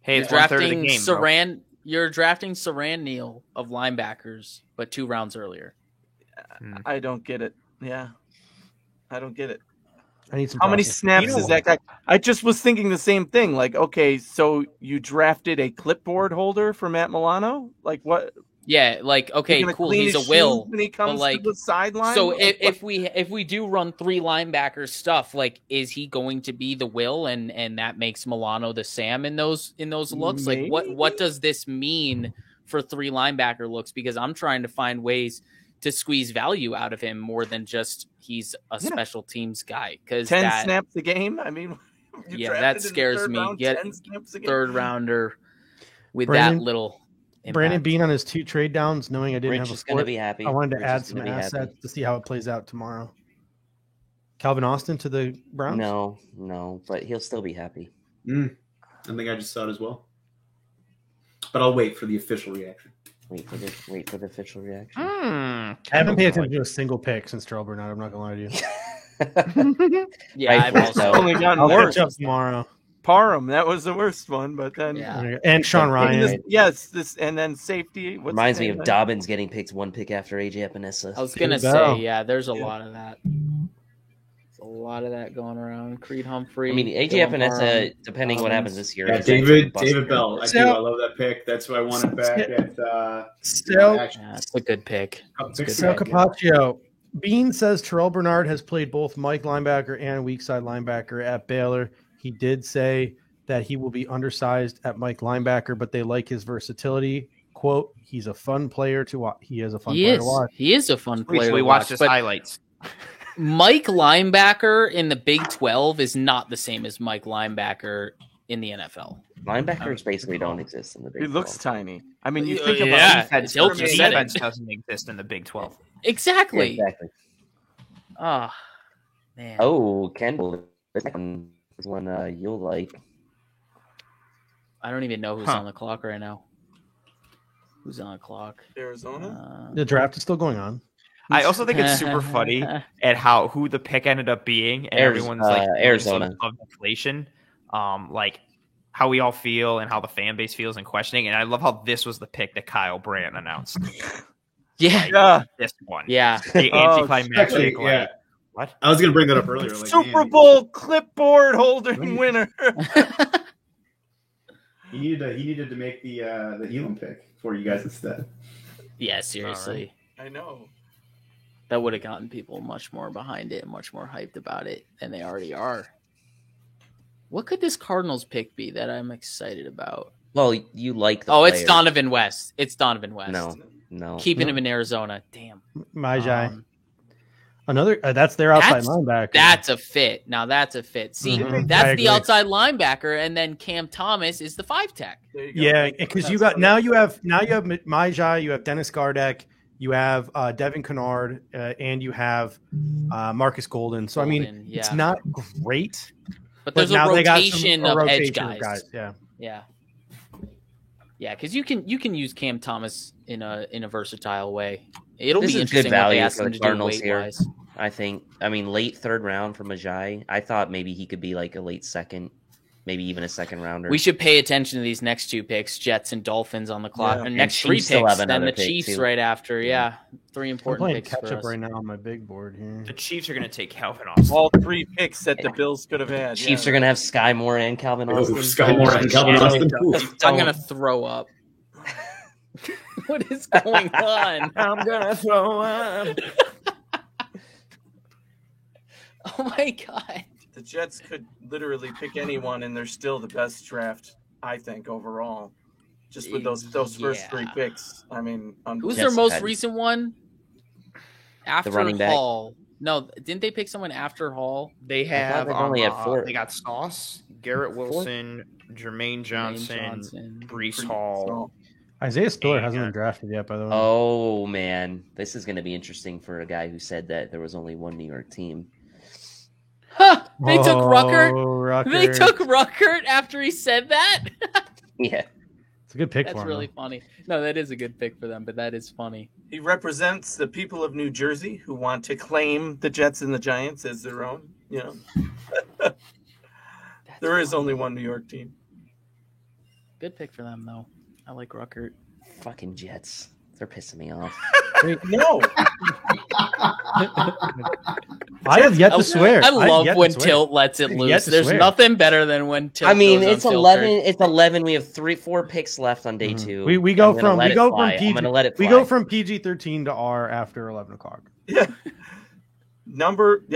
Hey, You're it's 1/3 of the drafting game, Saran. You're drafting Saran Neal of linebackers, but 2 rounds earlier. I don't get it. Yeah, I don't get it. I need some. How many snaps is that guy? I just was thinking the same thing. Like, okay, so you drafted a clipboard holder for Matt Milano? Like what? Yeah, like okay, cool. He's a will when he comes like, to the sideline. So if we do run 3 linebacker stuff, like is he going to be the will and that makes Milano the Sam in those looks? Maybe. Like what does this mean for 3 linebacker looks? Because I'm trying to find ways to squeeze value out of him more than just he's a special teams guy. Because 10 snaps a game. I mean, that scares me. Get 3rd rounder with Brandon, that little. Impact. Brandon Bean on his 2 trade downs, knowing I didn't have a going to be happy. I wanted to Rich add some assets to see how it plays out tomorrow. Calvin Austin to the Browns? No, but he'll still be happy. I think I just saw it as well. But I'll wait for the official reaction. Wait for the official reaction. I haven't paid attention to a single pick since Terrell Bernard. I'm not going to lie to you. Yeah, I've also only gotten I'll worse. catch up tomorrow. Parham, that was the worst one, but then and Sean Ryan. And then safety. Reminds me of Dobbins getting picked 1 pick after AJ Epinesa. I was gonna say, there's a lot of that. There's a lot of that going around. Creed Humphrey. I mean, AJ Epinesa, depending what happens this year. Yeah, David Bell. I love that pick. That's who I wanted back at. It's a good pick. So Capaccio. Bean says Terrell Bernard has played both Mike linebacker and weak side linebacker at Baylor. He did say that he will be undersized at Mike linebacker, but they like his versatility. Quote, he's a fun player to watch. He is a fun player to watch. He is a fun player we to watched watch. his highlights. Mike linebacker in the Big 12 is not the same as Mike linebacker in the NFL. Linebackers basically don't exist in the Big 12. He looks tiny. I mean, you think about defense doesn't exist in the Big 12. Exactly. Yeah, exactly. Oh, man. Oh, Kendall. This one is one you'll like. I don't even know who's on the clock right now. Who's on the clock? Arizona? The draft is still going on. I also think it's super funny at who the pick ended up being, and everyone's like Arizona of inflation, like how we all feel and how the fan base feels and questioning. And I love how this was the pick that Kyle Brandt announced. This one, the anticlimactic. What? I was going to bring that up earlier. Like, Super Bowl clipboard holder winner. He needed to make the Elam pick for you guys instead. Yeah, seriously. Right. I know. That would have gotten people much more behind it and much more hyped about it than they already are. What could this Cardinals pick be that I'm excited about? Well, you like the it's Donovan West. It's Donovan West. No. Keeping him in Arizona. Damn. Majai. Another that's their outside linebacker. That's a fit. Now that's a fit. See, that's the outside linebacker, and then Cam Thomas is the 5 tech. Yeah, because you have Majai, you have Dennis Gardeck, you have Devin Kennard, and you have Marcus Golden. So I mean, it's not great, but there's a rotation of edge guys. Yeah. Because you can use Cam Thomas in a versatile way. It'll be interesting what they ask him to do weight-wise. I think. I mean, late 3rd round for Majai. I thought maybe he could be like a late 2nd maybe even a second rounder. We should pay attention to these next 2 picks, Jets and Dolphins on the clock. Yeah. And next And 3 Chiefs still picks, have then the another pick, Chiefs too. right after. Yeah, 3 I'm important playing picks for catch up us. right now on my big board here. The Chiefs are going to take Calvin Austin. All 3 picks that the Bills could have had. Chiefs are going to have Sky Moore and Calvin Austin. Sky Moore and Calvin Austin. I'm going to throw up. What is going on? I'm going to throw up. Oh, my God. The Jets could literally pick anyone, and they're still the best draft, I think, overall. Just with those first 3 picks. I mean, who's Jets their most had- recent one? After running back? Hall. No, didn't they pick someone after Hall? They have they've only had 4. They got Sauce, Garrett Wilson, Jermaine Johnson, Brees Hall. Isaiah Spiller And, hasn't been drafted yet, by the way. Oh, man. This is going to be interesting for a guy who said that there was only one New York team. Huh, they took Ruckert. Ruckert. They took Ruckert after he said that? Yeah. It's a good pick That's for him. really funny. No, that is a good pick for them, but that is funny. he represents the people of New Jersey who want to claim the Jets and the Giants as their own. You know, there is only one New York team. Good pick for them, though. I like Ruckert. Fucking Jets. They're pissing me off. No, I have yet to swear. I I've love yet to when swear. Tilt lets it Yet loose. to There's swear. nothing better than when Tilt. I mean, goes it's unfiltered. 11. It's 11. We have 4 picks left on day 2. We go I'm gonna from let it fly. I'm PG. gonna let it We fly. go from PG-13 to R after 11 o'clock. yeah.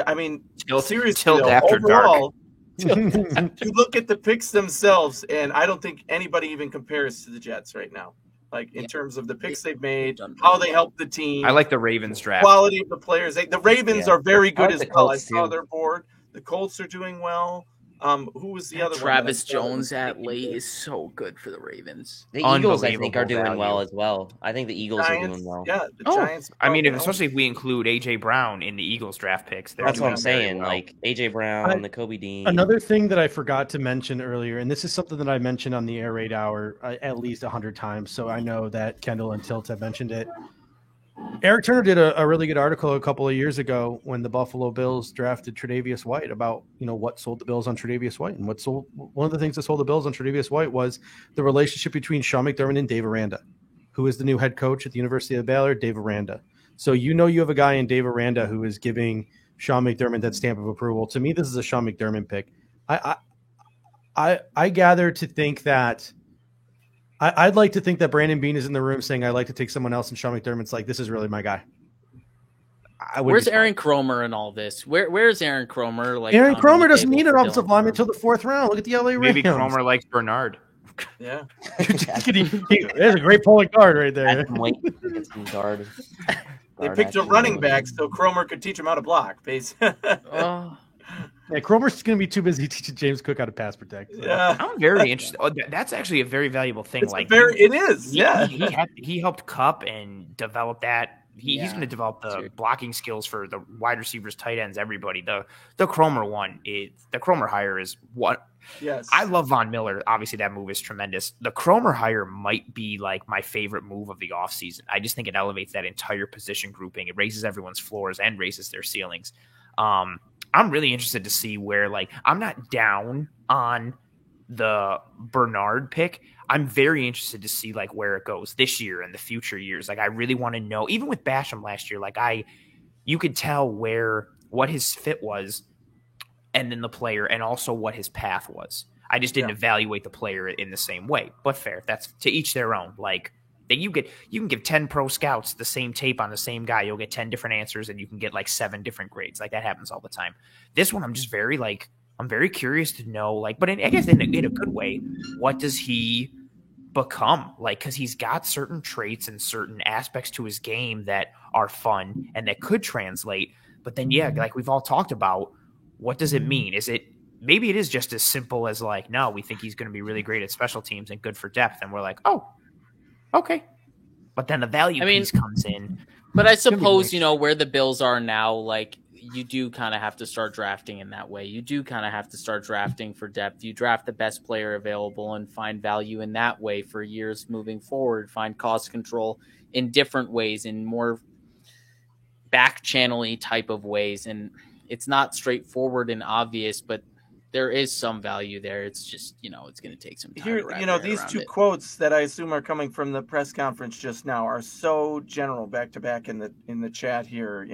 I mean, seriously, Tilt though, after dark. overall, you look at the picks themselves, and I don't think anybody even compares to the Jets right now. Like in terms of the picks they've made, how they help the team. I like the Ravens draft. Quality of the players. The Ravens Yeah. are very I good like as the well. I Colts, saw too. their board. The Colts are doing well. Who was the other Travis one? Jones at late is so good for the Ravens. The Eagles, I think, Unbelievable are doing value. well as well. I think the Eagles are Giants. doing well. Yeah, the Oh, Giants. I mean, you know. especially if we include A.J. Brown in the Eagles draft picks. They're That's what I'm doing very saying. well. Like AJ Brown, the Kobe Dean. Another thing that I forgot to mention earlier, and this is something that I mentioned on the Air Raid Hour at least 100 times, so I know that Kendall and Tilt have mentioned it. Eric Turner did a really good article a couple of years ago when the Buffalo Bills drafted Tre'Davious White about, what sold the Bills on Tre'Davious White. And one of the things that sold the Bills on Tre'Davious White was the relationship between Sean McDermott and Dave Aranda, who is the new head coach at the University of Baylor, Dave Aranda. So you have a guy in Dave Aranda who is giving Sean McDermott that stamp of approval. To me, this is a Sean McDermott pick. I gather to think that I'd like to think that Brandon Beane is in the room saying I'd like to take someone else, and Sean McDermott's like, this is really my guy. Where's Aaron Cromer in all this? Where's Aaron Cromer? Like Aaron on Cromer the doesn't table need an for offensive Dylan lineman Cromer? until the 4th round. Look at the LA Rams. Maybe Cromer likes Bernard. Yeah. There's a great pulling guard right there. Get some guard. They picked a running back so Cromer could teach him how to block. Basically. Oh, Yeah, Cromer's going to be too busy teaching James Cook how to pass protect. So. Yeah. I'm very interested. Oh, that's actually a very valuable thing. It's like it is. Yeah. he helped Cup and develop that. He's Yeah, going to develop the dude. blocking skills for the wide receivers, tight ends, everybody. The Cromer one is the Cromer hire is what Yes. I love. Von Miller. Obviously, that move is tremendous. The Cromer hire might be like my favorite move of the offseason. I just think it elevates that entire position grouping. It raises everyone's floors and raises their ceilings. I'm really interested to see where, I'm not down on the Bernard pick. I'm very interested to see where it goes this year and the future years. I really want to know, even with Basham last year, you could tell what his fit was and then the player and also what his path was. I just didn't evaluate the player in the same way, but fair. That's to each their own. You can give 10 pro scouts the same tape on the same guy. You'll get 10 different answers and you can get 7 different grades. That happens all the time. This one, I'm just very I'm very curious to know, but I guess in a good way, what does he become? Because he's got certain traits and certain aspects to his game that are fun and that could translate. But then, we've all talked about, what does it mean? Maybe it is just as simple as no, we think he's going to be really great at special teams and good for depth. And we're like, oh, okay. But then the value piece comes in. But I suppose, where the Bills are now, you do kind of have to start drafting in that way. You do kind of have to start drafting for depth. You draft the best player available and find value in that way for years moving forward. Find cost control in different ways, in more back channel-y type of ways. And it's not straightforward and obvious, but there is some value there. It's just, it's going to take some time. Here, these two quotes that I assume are coming from the press conference just now are so general back to back in the chat here.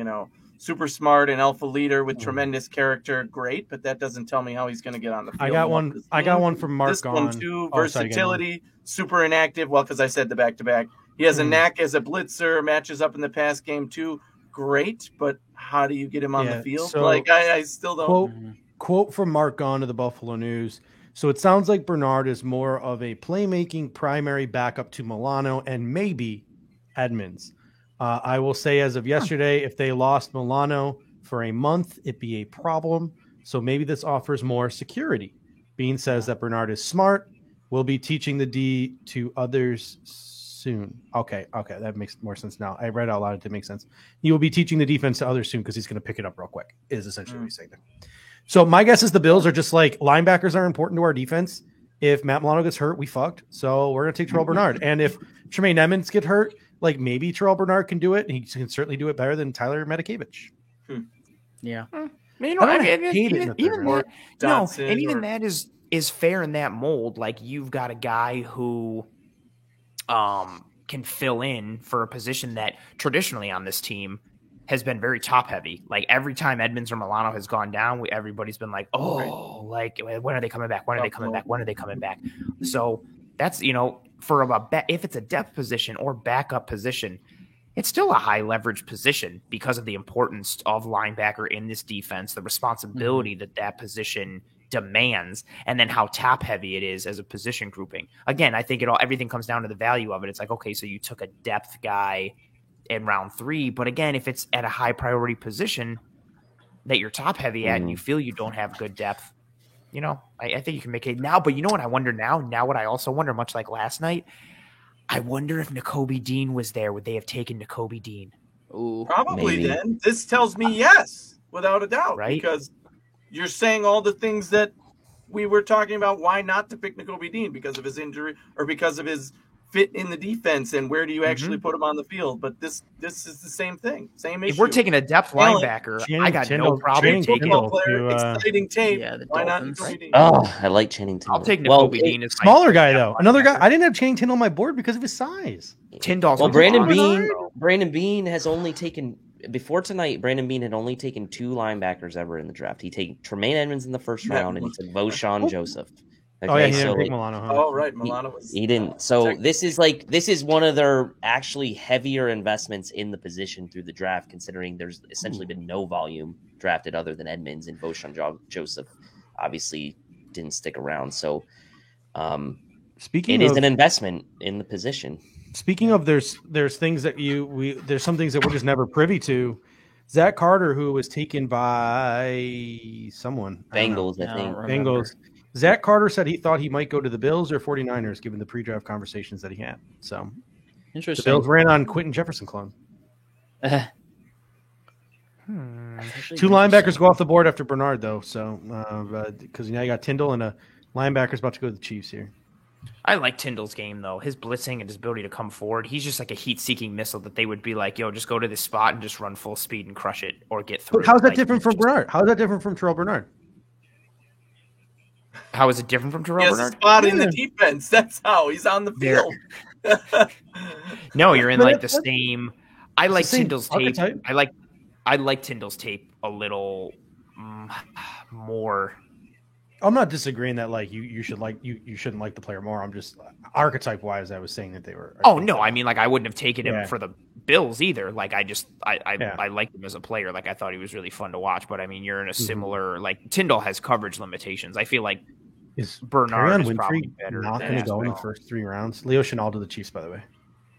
Super smart and alpha leader with tremendous character. Great, but that doesn't tell me how he's going to get on the field. I got one from Mark. This one too. Versatility, super inactive. Well, because I said the back to back. He has a knack as a blitzer. Matches up in the pass game too. Great, but how do you get him on the field? So I still don't. Quote from Mark Gahn to the Buffalo News. So it sounds like Bernard is more of a playmaking primary backup to Milano and maybe Edmonds. I will say as of yesterday, if they lost Milano for a month, it'd be a problem. So maybe this offers more security. Bean says that Bernard is smart, will be teaching the D to others soon. Okay, that makes more sense now. I read out loud, it didn't make sense. He will be teaching the defense to others soon because he's going to pick it up real quick, is essentially what he's saying there. So my guess is the Bills are just like, linebackers are important to our defense. If Matt Milano gets hurt, we fucked. So we're going to take Terrell Bernard. And if Tremaine Edmonds get hurt, like maybe Terrell Bernard can do it. And he can certainly do it better than Tyler Matakevich. Yeah. Even that is fair in that mold. Like you've got a guy who can fill in for a position that traditionally on this team has been very top heavy. Like every time Edmonds or Milano has gone down, everybody's been like, like when are they coming back? When are they coming back? When are they coming back? So that's, for if it's a depth position or backup position, it's still a high leverage position because of the importance of linebacker in this defense, the responsibility that position demands, and then how top heavy it is as a position grouping. Again, I think everything comes down to the value of it. It's like, okay, so you took a depth guy in round 3, but again, if it's at a high priority position that you're top heavy at and you feel you don't have good depth, I think you can make it now. But you know what I wonder now what I also wonder, much like last night, I wonder if Nakobe Dean was there, would they have taken Nakobe Dean? Ooh, probably maybe. Then this tells me yes, without a doubt, right? Because you're saying all the things that we were talking about. Why not to pick Nakobe Dean? Because of his injury or because of his fit in the defense, and where do you actually put him on the field? But this is the same thing, same issue. If we're taking a depth linebacker, I got no problem taking exciting tape. Yeah, why not Nakobe Dean? Oh, I like Channing Tindall. I'll take Nakobe Dean as smaller guy though. Another guy. I didn't have Channing Tindall on my board because of his size. Tindall's Brandon Bean has only taken before tonight. Brandon Bean had only taken 2 linebackers ever in the draft. He took Tremaine Edmonds in the first round, and he took Voshon Joseph. Okay, he didn't pick Milano. Huh? Oh, right, Milano was. He didn't. So this is one of their actually heavier investments in the position through the draft, considering there's essentially been no volume drafted other than Edmonds, and Voshon Joseph obviously didn't stick around. So, it is an investment in the position. Speaking of, there's things that there's some things that we're just never privy to. Zach Carter, who was taken by someone, Bengals, I think. Bengals. Zach Carter said he thought he might go to the Bills or 49ers, given the pre-draft conversations that he had. So, interesting. The Bills ran on Quentin Jefferson clone. 2 linebackers go off the board after Bernard, though. So, because now you got Tindall and a linebacker's about to go to the Chiefs here. I like Tindall's game, though. His blitzing and his ability to come forward. He's just like a heat-seeking missile that they would be like, yo, just go to this spot and just run full speed and crush it or get through. But how's that different from Bernard? How's that different from Terrell Bernard? How is it different from Terrell Bernard? He has a spot in the defense. That's how he's on the field. No, you're in like the same. I like Tindall's tape. I like Tindall's tape a little more. I'm not disagreeing that like you shouldn't like the player more. I'm just archetype wise. I was saying that they were. Oh no, I mean like I wouldn't have taken him for the Bills either. Like I liked him as a player. Like I thought he was really fun to watch. But I mean you're in a similar like Tindall has coverage limitations. I feel like Bernard is probably better. Not going to go in the first 3 rounds. Leo Chenal to the Chiefs, by the way.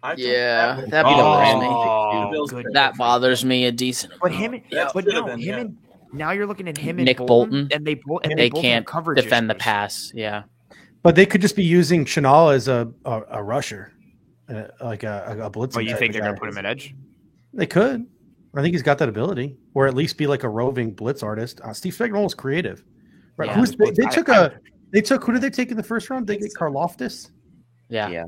That bothers me. That bothers me a decent. But now you're looking at him and Nick Bolton, and they can't defend the pass. Yeah, but they could just be using Chenal as a rusher, like a blitzer. Oh, you think they're going to put him at edge? They could. I think he's got that ability, or at least be like a roving blitz artist. Steve Spagnuolo was creative, right? Yeah, They took who did they take in the first round? They get Karlaftis. Yeah.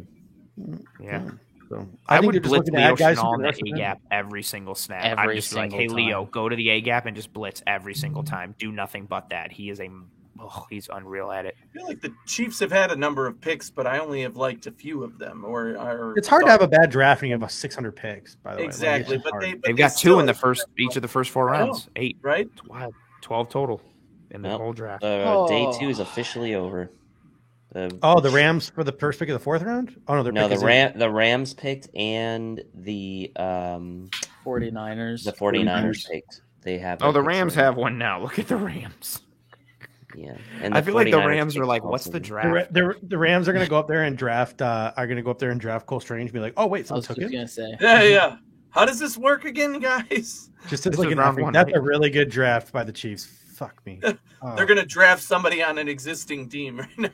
So I would blitz Leo Chenal in the A gap every single snap. I'm just like, hey, Leo, go to the A gap and just blitz every single time. Do nothing but that. He is a he's unreal at it. I feel like the Chiefs have had a number of picks, but I only have liked a few of them. It's hard to have a bad draft when you have 600 picks. By the way, exactly. But they've got two in each of the first 4 rounds. 8, right? 12 total in the whole draft. Day 2 is officially over. The Rams for the first pick of the 4th round? Oh no, the Rams picked and the 49ers. The 49ers picked. They have. The Rams have one now. Look at the Rams. Yeah, and I feel like the Rams are like, what's the draft? The Rams are going to go up there and draft. Cole Strange. And be like, oh wait, someone took it. Gonna say. Yeah. How does this work again, guys? Just as like that's a really good draft by the Chiefs. Fuck me. They're going to draft somebody on an existing team right now.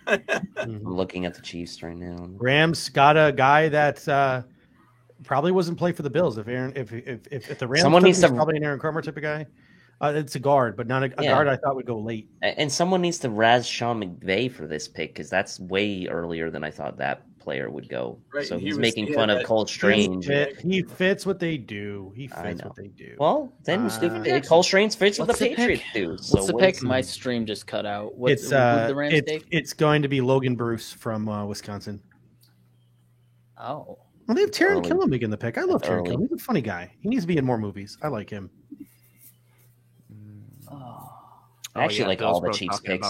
I'm looking at the Chiefs right now. Rams got a guy that probably wasn't play for the Bills. If the Rams, someone needs to probably an Aaron Kramer type of guy. It's a guard, but not a guard I thought would go late. And someone needs to razz Sean McVay for this pick because that's way earlier than I thought that player would go. Right. So he's making fun of Cole Strange. He fits what they do. What they do. Well, then Cole Strange fits what the Patriots do. So what's the pick? My stream just cut out. What's the Rams take? It's going to be Logan Bruce from Wisconsin. Oh. Well, they have Taron Killam in the pick. I love Taron Killam. He's a funny guy. He needs to be in more movies. I like him. I actually like all the Chiefs picks.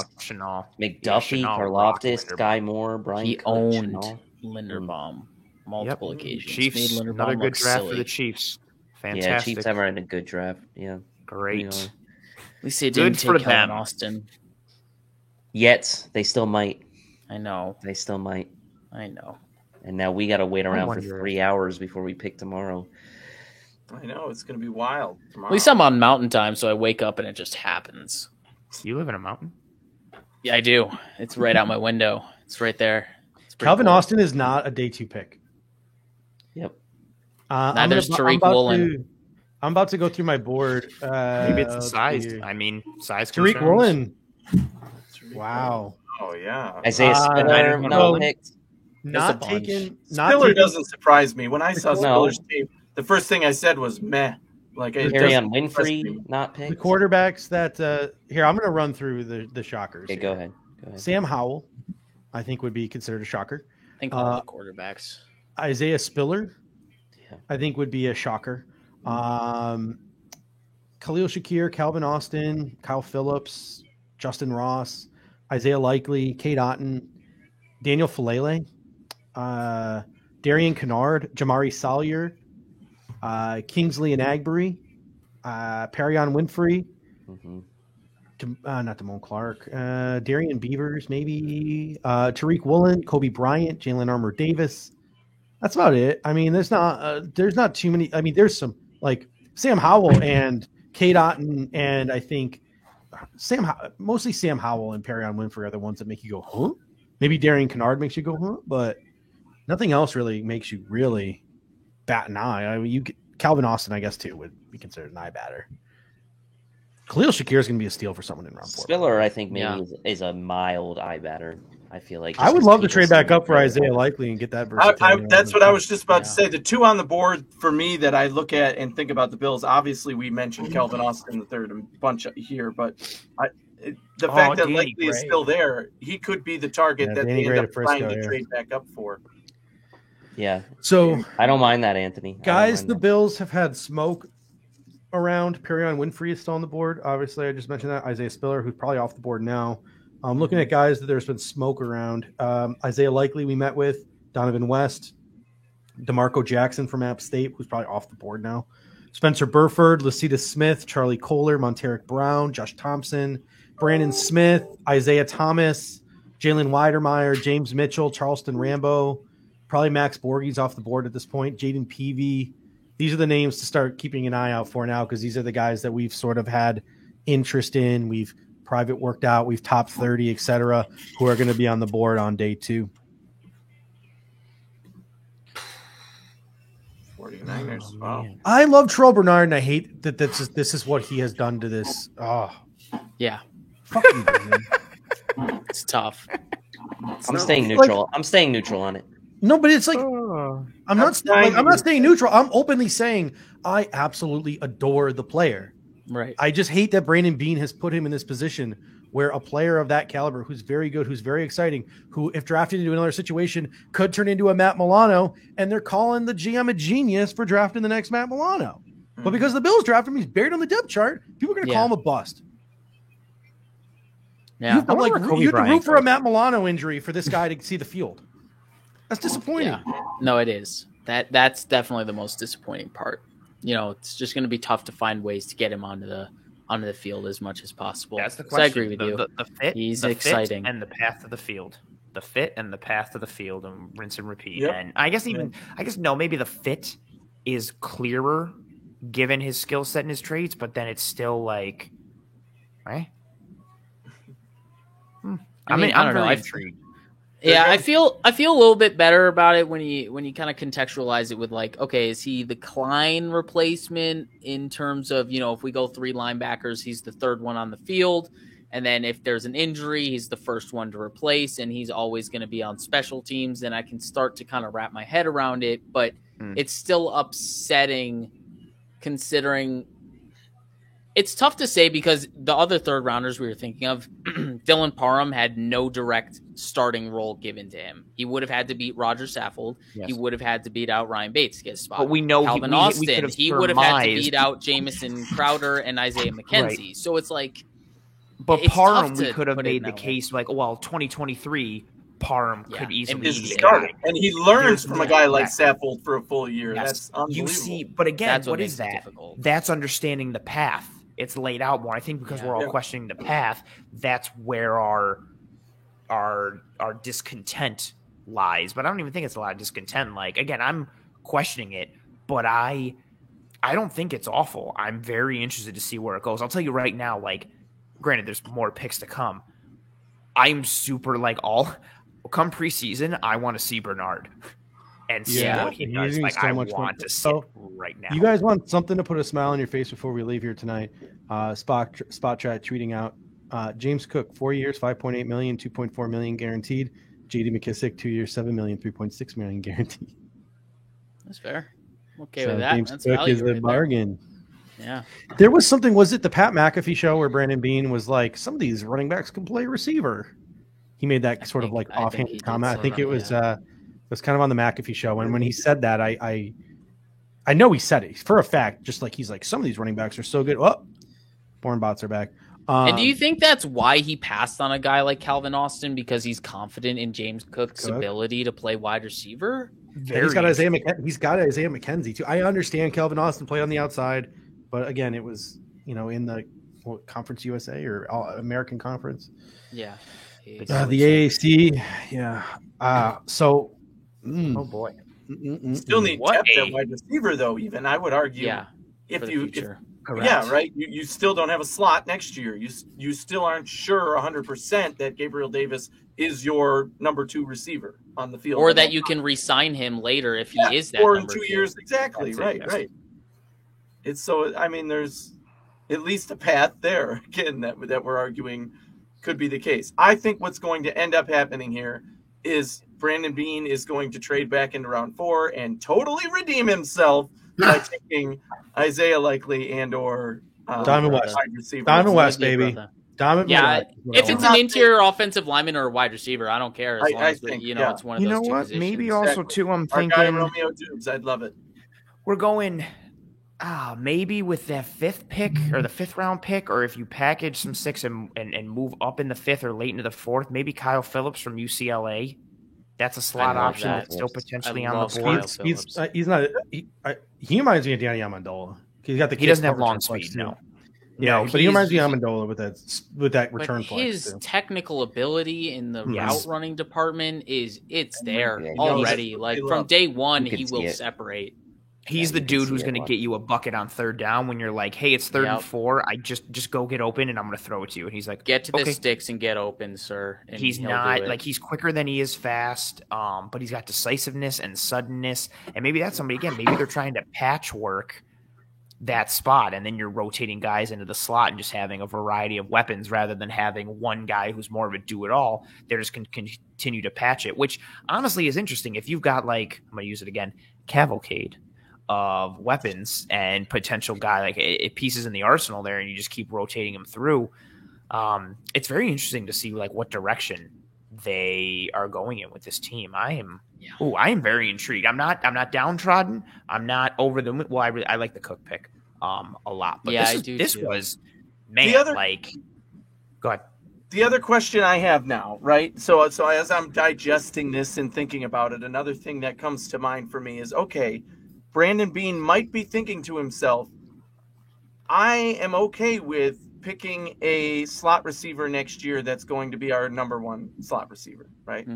McDuffie, Karlaftis, Sky Moore, Brian. He owned Linderbaum multiple occasions. Chiefs, another good draft for the Chiefs. Fantastic. Yeah, Chiefs have had a good draft. Yeah, great. At least they didn't take Calvin Austin. Yet they still might. I know. They still might. I know. And now we got to wait around for 3 hours before we pick tomorrow. I know it's going to be wild tomorrow. At least I'm on Mountain Time, so I wake up and it just happens. You live in a mountain? Yeah, I do. It's right out my window. It's right there. Calvin Austin is not a day 2 pick. Yep. Neither is Tariq Woolen. I'm about to go through my board. Maybe it's the size. Size. Tariq Woolen. Wow. Oh yeah. Isaiah Spiller. No picked. Not taken. Spiller doesn't surprise me. When I saw Spiller's tape, the first thing I said was meh. Like Arian Winfrey, not picked. The quarterbacks that here I'm going to run through the shockers. Okay, go ahead. Sam Howell, I think would be considered a shocker. I think all the quarterbacks. Isaiah Spiller, I think would be a shocker. Khalil Shakir, Calvin Austin, Kyle Phillips, Justin Ross, Isaiah Likely, Kate Otten, Daniel Falele, Darian Kennard, Jamari Salyer, Kingsley and Agbury, Perion Winfrey, not Damone Clark, Darian Beavers, maybe Tariq Woolen, Kobe Bryant, Jalen Armour Davis. That's about it. I mean, there's not too many. I mean, there's some like Sam Howell and Kate Otten, and I think mostly Sam Howell and Perion Winfrey are the ones that make you go, huh? Maybe Darian Kennard makes you go, huh? But nothing else really makes you really bat an eye. I mean, Calvin Austin, I guess, too, would be considered an eye batter. Khalil Shakir is going to be a steal for someone in round 4. Spiller, I think, maybe is a mild eye batter. I feel like I would love to trade back up for Isaiah Likely and get that versatility. That's what I was just about to say. The 2 on the board for me that I look at and think about the Bills. Obviously, we mentioned Calvin Austin the third and bunch here, but the fact that Likely is still there, he could be the target that they end up trying to trade back up for. Yeah. So I don't mind that, Anthony. Guys, the Bills have had smoke around. Perion Winfrey is still on the board. Obviously, I just mentioned that. Isaiah Spiller, who's probably off the board now. I'm looking at guys that there's been smoke around. Isaiah Likely we met with. Donovan West. DeMarco Jackson from App State, who's probably off the board now. Spencer Burford, Lasita Smith, Charlie Kohler, Monteric Brown, Josh Thompson, Brandon Smith, Isaiah Thomas, Jalen Weidermeyer, James Mitchell, Charleston Rambo. Probably Max Borghe's off the board at this point. Jaden Peavy. These are the names to start keeping an eye out for now because these are the guys that we've sort of had interest in. We've private worked out. We've top 30, etc., who are going to be on the board on day 2. 49ers. Wow. I love Terrell Bernard, and I hate that this is what he has done to this. Oh, yeah. Fuck you, man. It's tough. I'm staying neutral. I'm staying neutral on it. No, but it's like I'm not staying neutral. I'm openly saying I absolutely adore the player. Right. I just hate that Brandon Beane has put him in this position where a player of that caliber, who's very good, who's very exciting, who if drafted into another situation could turn into a Matt Milano, and they're calling the GM a genius for drafting the next Matt Milano. But because the Bills drafted him, he's buried on the depth chart. People are going to call him a bust. Yeah, you have to root for a Matt Milano injury for this guy to see the field. That's disappointing. Yeah. No, it is. That's definitely the most disappointing part. It's just going to be tough to find ways to get him onto the field as much as possible. That's the question. I agree with you. The fit, he's exciting, and the path to the field. The fit and the path to the field, and rinse and repeat. Yep. And I guess maybe the fit is clearer given his skill set and his traits, but then it's still like, right? I'm very intrigued. Yeah, I feel a little bit better about it when you kind of contextualize it with like, okay, is he the Klein replacement in terms of, if we go 3 linebackers, he's the third one on the field. And then if there's an injury, he's the first one to replace, and he's always going to be on special teams. Then I can start to kind of wrap my head around it, but it's still upsetting considering it's tough to say because the other third rounders we were thinking of, Dylan Parham had no direct starting role given to him. He would have had to beat Roger Saffold. Yes. He would have had to beat out Ryan Bates to get a spot. But we know Calvin Austin. He would have had to beat out Jamison Crowder and Isaiah McKenzie. Right. So it's like, but Parham, we could have made the case like, 2023. Parham could easily be starting, and he learns from a guy like Saffold for a full year. Yes. That's unbelievable. You see, but again, what is that? Difficult. That's understanding the path. It's laid out more. I think because we're all questioning the path, that's where our discontent lies. But I don't even think it's a lot of discontent. Like, again, I'm questioning it, but I don't think it's awful. I'm very interested to see where it goes. I'll tell you right now, like, granted, there's more picks to come. I'm super come preseason, I want to see Bernard and see what he does. Like, I want to see it right now. You guys want something to put a smile on your face before we leave here tonight? Spot Chat tweeting out James Cook, 4 years, $5.8 million, $2.4 million guaranteed. J.D. McKissick, 2 years, $7 million, $3.6 million guaranteed. That's fair. Okay with that. James That's Cook is a bargain. Yeah. There was something. Was it the Pat McAfee show where Brandon Beane was like, some of these running backs can play receiver? He made that sort of like offhand comment. I think it was kind of on the McAfee show. And when he said that, I know he said it for a fact, just like he's like, some of these running backs are so good. Oh, Born Bots are back. And do you think that's why he passed on a guy like Calvin Austin? Because he's confident in James Cook's ability to play wide receiver? He's got Isaiah McKenzie too. I understand Calvin Austin played on the outside, but again, it was, in the Conference USA or American Conference. Yeah. The AAC, oh boy, still need depth at wide receiver though. Even I would argue, right. You still don't have a slot next year. You still aren't sure 100% that Gabriel Davis is your number 2 receiver on the field, or that you can re-sign him later if he is that. Or in 2 years, exactly. Right. It's so. I mean, there's at least a path there. Again, that we're arguing could be the case. I think what's going to end up happening here is Brandon Beane is going to trade back into round 4 and totally redeem himself by taking Isaiah Likely and or Diamond West, baby. Diamond West. If it's an interior offensive lineman or a wide receiver, I don't care. As long as it's one of those two positions. Maybe also too, I'm thinking Romeo Dubes. I'd love it. We're going maybe with that 5th pick or the 5th round pick, or if you package some 6 and move up in the 5th or late into the 4th, maybe Kyle Phillips from UCLA. That's a slot option that's still potentially on the board. He's not. He reminds me of Danny Amendola. He doesn't have long speed. No. Yeah, but he reminds me of Amendola with that return flex. His technical ability in the route running department it's there already. From day one, he will separate. He's the dude who's going to get you a bucket on 3rd down when you're like, hey, it's 3rd and 4. I just go get open and I'm going to throw it to you. And he's like, get to the sticks and get open, sir. And he's not like, he's quicker than he is fast. But he's got decisiveness and suddenness. And maybe that's somebody, again, maybe they're trying to patchwork that spot. And then you're rotating guys into the slot and just having a variety of weapons rather than having one guy who's more of a do-it-all. They're just going to continue to patch it, which honestly is interesting. If you've got I'm going to use it again, cavalcade of weapons and potential guy, pieces in the arsenal there, and you just keep rotating them through. It's very interesting to see like what direction they are going in with this team. I am very intrigued. I'm not downtrodden. I'm not over the moon. Well, I like the Cook pick a lot. But yeah, this was man, go ahead. The other question I have now, right? So as I'm digesting this and thinking about it, another thing that comes to mind for me is, okay, Brandon Beane might be thinking to himself, I am okay with picking a slot receiver next year that's going to be our number one slot receiver, right?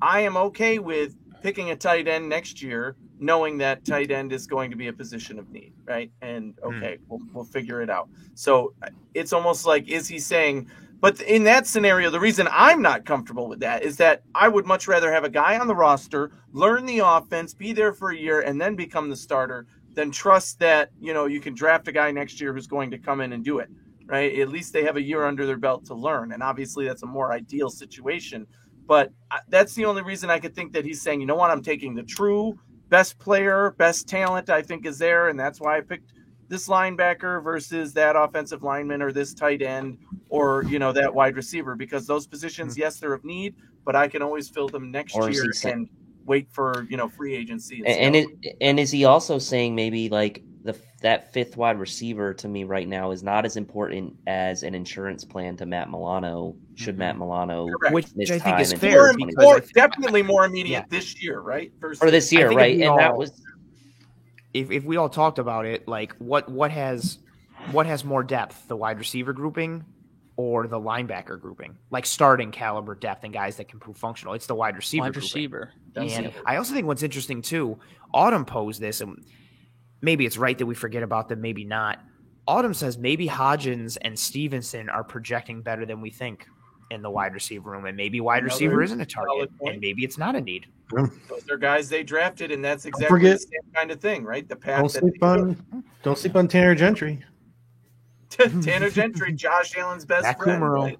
I am okay with picking a tight end next year, knowing that tight end is going to be a position of need, right? And okay, we'll figure it out. So it's almost like, is he saying, but in that scenario, the reason I'm not comfortable with that is that I would much rather have a guy on the roster, learn the offense, be there for a year, and then become the starter than trust that, you can draft a guy next year who's going to come in and do it, right? At least they have a year under their belt to learn. And obviously that's a more ideal situation. But that's the only reason I could think that he's saying, you know what, I'm taking the true best player, best talent I think is there, and that's why I picked this linebacker versus that offensive lineman or this tight end or, that wide receiver, because those positions, yes, they're of need, but I can always fill them next year and wait for, free agency. And is he also saying maybe like that fifth wide receiver to me right now is not as important as an insurance plan to Matt Milano, should Matt Milano, which I think is fair, definitely more immediate this year, right? Or this year, right? And that was, if we all talked about it, like what has more depth, the wide receiver grouping or the linebacker grouping, like starting caliber depth and guys that can prove functional. It's the wide receiver. And I also think what's interesting too, Autumn posed this, and maybe it's right that we forget about them, maybe not. Autumn says maybe Hodgins and Stevenson are projecting better than we think in the wide receiver room, and maybe wide receiver isn't a target, and maybe it's not a need. Those are guys they drafted, and that's exactly the same kind of thing, right? The path. Don't sleep on Tanner Gentry. Tanner Gentry, Josh Allen's best Zach friend. Kumaro. Right?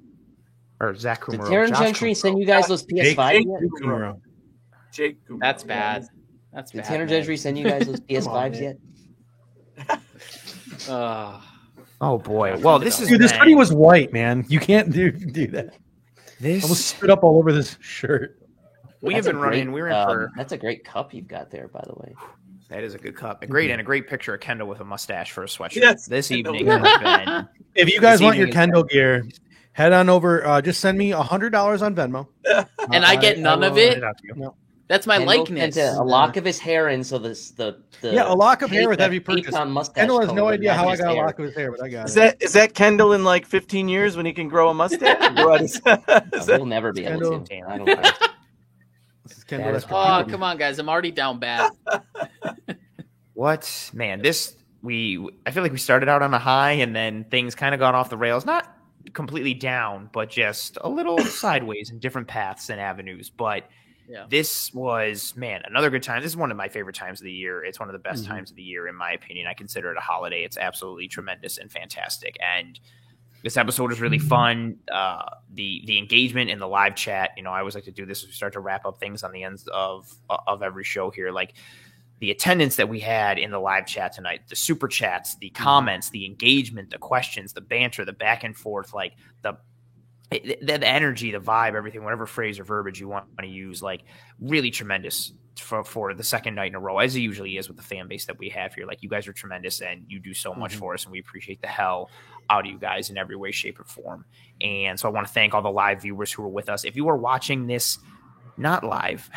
Or Zach Kumaro. Did Tanner Gentry send you guys those PS5 yet? Jake Kumaro. That's bad. Did Tanner Gentry send you guys those PS5s yet? Oh boy! Well, this hoodie was white, man. You can't do that. This almost spit up all over this shirt. We have been running. We're in for. That's a great cup you've got there, by the way. That is a good cup. And a great picture of Kendall with a mustache for a sweatshirt. Yes, this evening has been. If you guys want your Kendall gear, head on over. Just send me $100 on Venmo, and I get none of it. No. That's my likeness. A lock of his hair in, so the a lock of hair with every purchase. Kendall has no idea how I got a lock of his hair, but I got it. Is that Kendall in like 15 years when he can grow a mustache? He'll never be able to. I don't think. Oh, come on, guys! I'm already down bad. What, man? I feel like we started out on a high, and then things kind of got off the rails. Not completely down, but just a little sideways in different paths and avenues. But this was, another good time. This is one of my favorite times of the year. It's one of the best times of the year, in my opinion. I consider it a holiday. It's absolutely tremendous and fantastic. And this episode is really fun. The engagement in the live chat, I always like to do this as we start to wrap up things on the ends of every show here. Like the attendance that we had in the live chat tonight, the super chats, the comments, the engagement, the questions, the banter, the back and forth, like the energy, the vibe, everything, whatever phrase or verbiage you want to use, like really tremendous for the second night in a row, as it usually is with the fan base that we have here. Like, you guys are tremendous and you do so much for us, and we appreciate the hell out of you guys in every way, shape, or form. And so I want to thank all the live viewers who are with us. If you are watching this not live,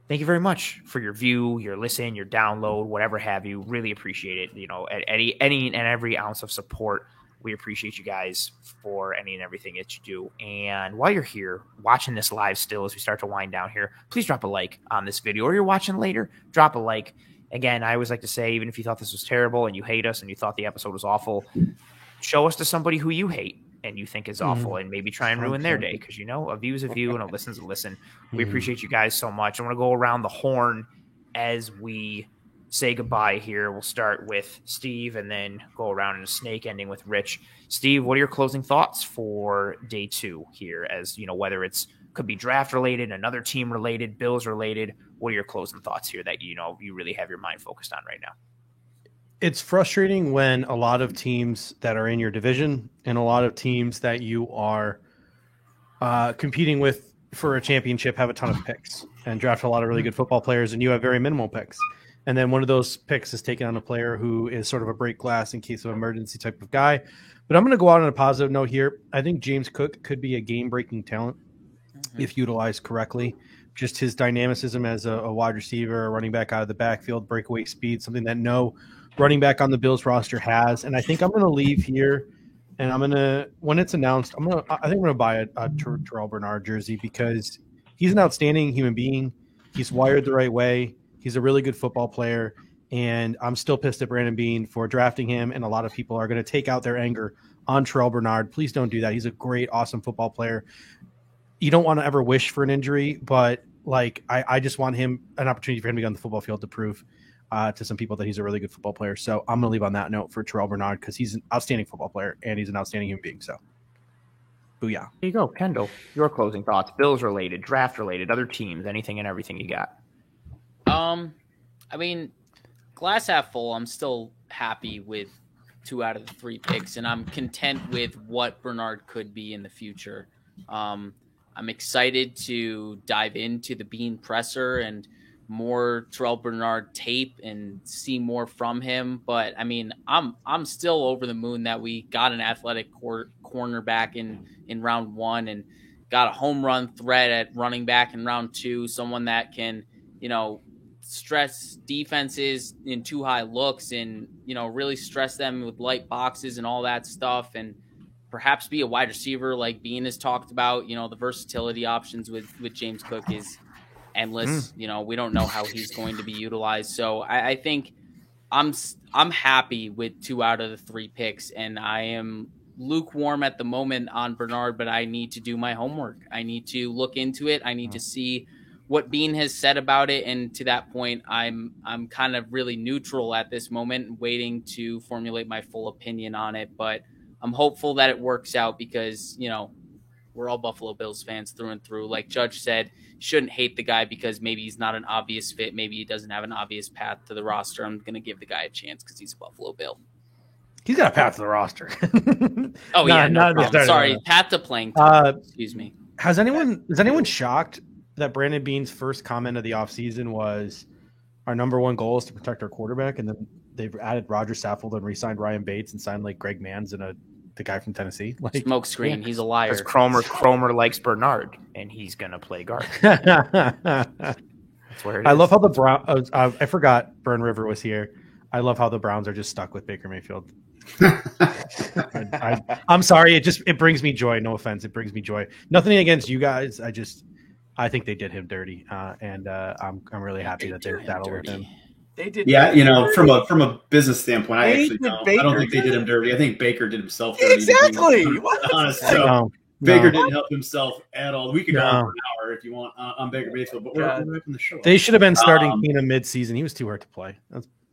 thank you very much for your view, your listen, your download, whatever have you. Really appreciate it. At any and every ounce of support, we appreciate you guys for any and everything that you do. And while you're here watching this live still, as we start to wind down here, please drop a like on this video, or you're watching later, drop a like. Again, I always like to say, even if you thought this was terrible and you hate us and you thought the episode was awful, show us to somebody who you hate and you think is awful, and maybe try and ruin their day. Because, a view is a view and a listen is a listen. We appreciate you guys so much. I want to go around the horn as we say goodbye here. We'll start with Steve and then go around in a snake, ending with Rich. Steve, what are your closing thoughts for day 2 here? As whether it's could be draft related, another team related, Bills related. What are your closing thoughts here that you really have your mind focused on right now? It's frustrating when a lot of teams that are in your division and a lot of teams that you are competing with for a championship have a ton of picks and draft a lot of really good football players, and you have very minimal picks. And then one of those picks is taken on a player who is sort of a break glass in case of emergency type of guy. But I'm going to go out on a positive note here. I think James Cook could be a game-breaking talent if utilized correctly. Just his dynamicism as a wide receiver, a running back out of the backfield, breakaway speed, something that no running back on the Bills roster has. And I think I'm going to leave here, and I'm going to, when it's announced, I think I'm going to buy a Terrell Bernard jersey because he's an outstanding human being. He's wired the right way. He's a really good football player, and I'm still pissed at Brandon Beane for drafting him, and a lot of people are going to take out their anger on Terrell Bernard. Please don't do that. He's a great, awesome football player. You don't want to ever wish for an injury, but like I just want him an opportunity for him to be on the football field to prove to some people that he's a really good football player. So I'm going to leave on that note for Terrell Bernard because he's an outstanding football player and he's an outstanding human being. So, booyah. There you go, Kendall. Your closing thoughts, Bills related, draft related, other teams, anything and everything you got. I mean, glass half full. I'm still happy with 2 out of the 3 picks, and I'm content with what Bernard could be in the future. I'm excited to dive into the Bean presser and more Terrell Bernard tape and see more from him. But I mean, I'm still over the moon that we got an athletic cornerback in round 1 and got a home run threat at running back in round 2. Someone that can, stress defenses in too high looks and, really stress them with light boxes and all that stuff. And perhaps be a wide receiver like Bean has talked about. The versatility options with James Cook is endless. We don't know how he's going to be utilized. So I think I'm happy with 2 out of the 3 picks, and I am lukewarm at the moment on Bernard, but I need to do my homework. I need to look into it. I need to see what Bean has said about it. And to that point, I'm kind of really neutral at this moment, waiting to formulate my full opinion on it. But I'm hopeful that it works out because, we're all Buffalo Bills fans through and through. Like Judge said, you shouldn't hate the guy because maybe he's not an obvious fit. Maybe he doesn't have an obvious path to the roster. I'm going to give the guy a chance because he's a Buffalo Bill. He's got a path to the roster. Oh, yeah. No problem. Sorry. Path to playing time. Excuse me. Is anyone shocked that Brandon Beane's first comment of the offseason was our number 1 goal is to protect our quarterback, and then they've added Roger Saffold and re-signed Ryan Bates and signed like Greg Manns and the guy from Tennessee? Like smoke screen. He's a liar. Because Cromer likes Bernard, and he's gonna play guard. That's where it is. I love how the Browns. I forgot Burn River was here. I love how the Browns are just stuck with Baker Mayfield. I'm sorry. It brings me joy. No offense. It brings me joy. Nothing against you guys. I think they did him dirty, and I'm really happy that they're that with him. They did, yeah. From a business standpoint, I don't think they did him dirty. I think Baker did himself dirty. Exactly. Baker didn't help himself at all. We could go on for an hour if you want on Baker Mayfield, but we're wrapping the show. They should have been starting Keenum mid-season. He was too hard to play.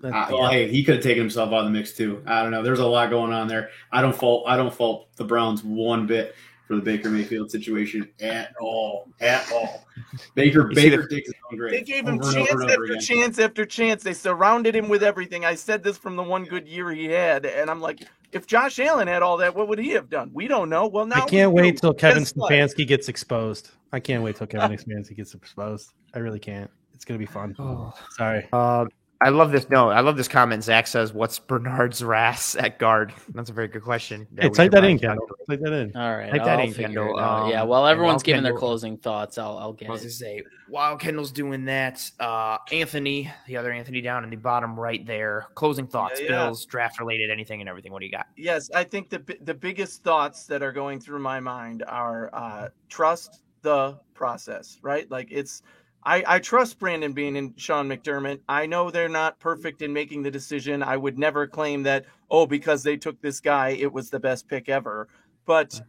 Hey, he could have taken himself out of the mix too. I don't know. There's a lot going on there. I don't fault the Browns one bit for the Baker Mayfield situation at all. Baker digs his own grave. They gave him chance after chance. They surrounded him with everything. I said this from the one good year he had, and I'm like, if Josh Allen had all that, what would he have done? We don't know. Well, now I can't wait till Kevin Stefanski gets exposed. I really can't. It's gonna be fun. Sorry. I love this. No, I love this comment. Zach says, "What's Bernard's RAS at guard?" That's a very good question. Hey, type that in, Kendall. Type that in. All right, type that in, Kendall. Yeah, while everyone's giving their closing thoughts, I'll get it. I was to say, while Kendall's doing that, Anthony, the other Anthony down in the bottom right there, closing thoughts, Bills, draft related, anything and everything. What do you got? Yes, I think the biggest thoughts that are going through my mind are trust the process, right? Like I trust Brandon Beane and Sean McDermott. I know they're not perfect in making the decision. I would never claim that, because they took this guy, it was the best pick ever. But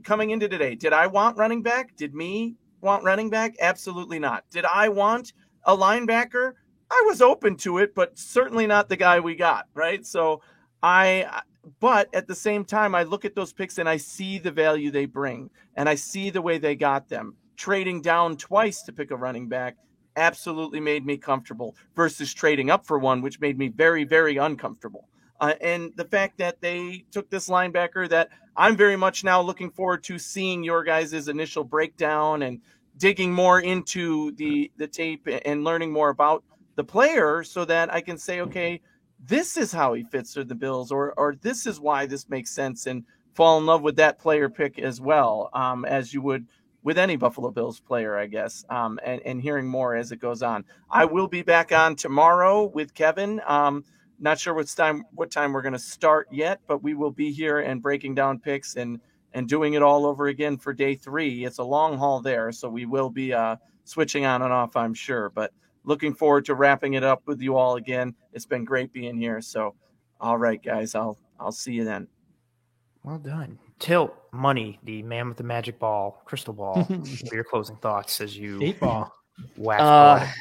coming into today, did I want running back? Did me want running back? Absolutely not. Did I want a linebacker? I was open to it, but certainly not the guy we got, right? So but at the same time, I look at those picks and I see the value they bring, and I see the way they got them. Trading down twice to pick a running back, absolutely made me comfortable versus trading up for one, which made me very, very uncomfortable. And the fact that they took this linebacker that I'm very much now looking forward to seeing your guys' initial breakdown and digging more into the tape and learning more about the player so that I can say, okay, this is how he fits with the Bills, or this is why this makes sense, and fall in love with that player pick as well, as you would with any Buffalo Bills player, I guess, and hearing more as it goes on. I will be back on tomorrow with Kevin. Not sure what time we're going to start yet, but we will be here and breaking down picks and doing it all over again for day 3. It's a long haul there, so we will be switching on and off, I'm sure. But looking forward to wrapping it up with you all again. It's been great being here. So, all right, guys, I'll see you then. Well done. Tilt, Money, the man with the magic ball, crystal ball. For your closing thoughts as you 8-ball. wax.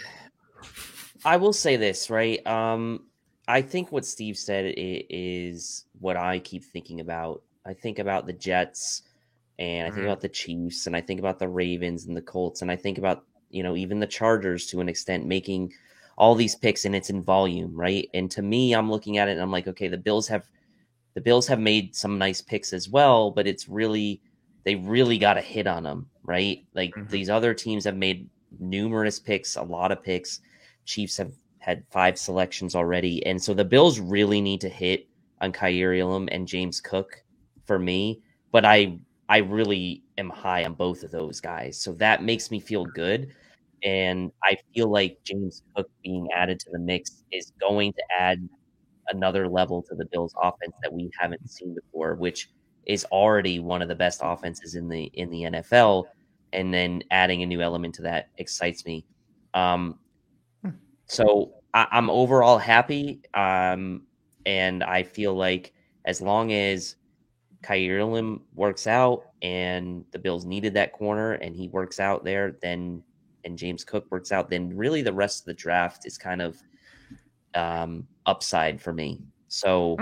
I will say this, right? I think what Steve said is what I keep thinking about. I think about the Jets, and I think about the Chiefs, and I think about the Ravens and the Colts, and I think about, even the Chargers to an extent, making all these picks, and it's in volume, right? And to me, I'm looking at it and I'm like, okay, the Bills have made some nice picks as well, but they really got a hit on them, right? Like these other teams have made numerous picks, a lot of picks. Chiefs have had 5 selections already. And so the Bills really need to hit on Kaiir Elam and James Cook for me. But I really am high on both of those guys. So that makes me feel good. And I feel like James Cook being added to the mix is going to add another level to the Bills offense that we haven't seen before, which is already one of the best offenses in the NFL. And then adding a new element to that excites me. So I'm overall happy. And I feel like as long as Kaiir Elam works out and the Bills needed that corner and he works out there, and James Cook works out, then really the rest of the draft is kind of upside for me. So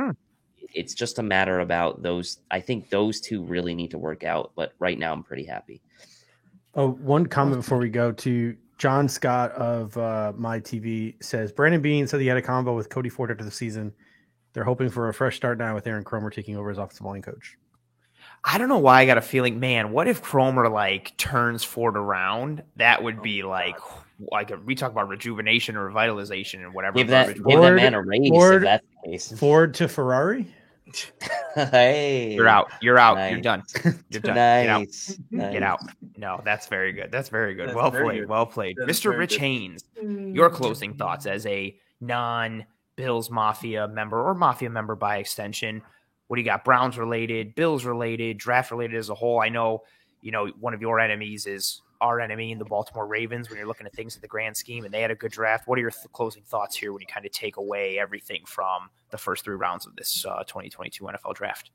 it's just a matter about those. I think those two really need to work out, but right now I'm pretty happy. Oh, one comment before we go to John Scott of My TV says Brandon Beane said he had a combo with Cody Ford after the season. They're hoping for a fresh start now with Aaron Kromer taking over as offensive line coach. I don't know why I got a feeling, man, what if Kromer turns Ford around? That would be we talk about rejuvenation or revitalization and whatever. Give that man a raise if that's the case. Ford to Ferrari? Hey, you're out. Nice. You're done. You're done. Nice. Get out. No, that's very good. That's very good. That's well very played. good. Well played. That's Mr. very Rich good. Haynes, your closing thoughts as a non-Bills Mafia member or Mafia member by extension. What do you got? Browns related, Bills related, draft related as a whole. I know, one of your enemies is our enemy in the Baltimore Ravens when you're looking at things in the grand scheme, and they had a good draft. What are your closing thoughts here when you kind of take away everything from the first 3 rounds of this 2022 NFL draft?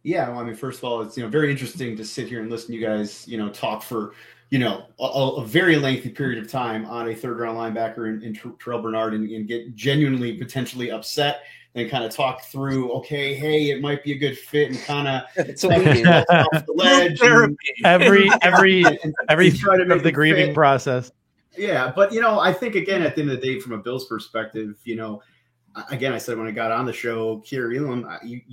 Yeah, well, I mean, first of all, it's very interesting to sit here and listen to you guys, talk for a very lengthy period of time on a 3rd-round linebacker in Terrell Bernard and get genuinely potentially upset and kind of talk through, okay, hey, it might be a good fit, and kind of That's what we do. off the ledge. Every part of the grieving process. Yeah, but I think again at the end of the day, from a Bills perspective, again, I said when I got on the show, Kaiir Elam,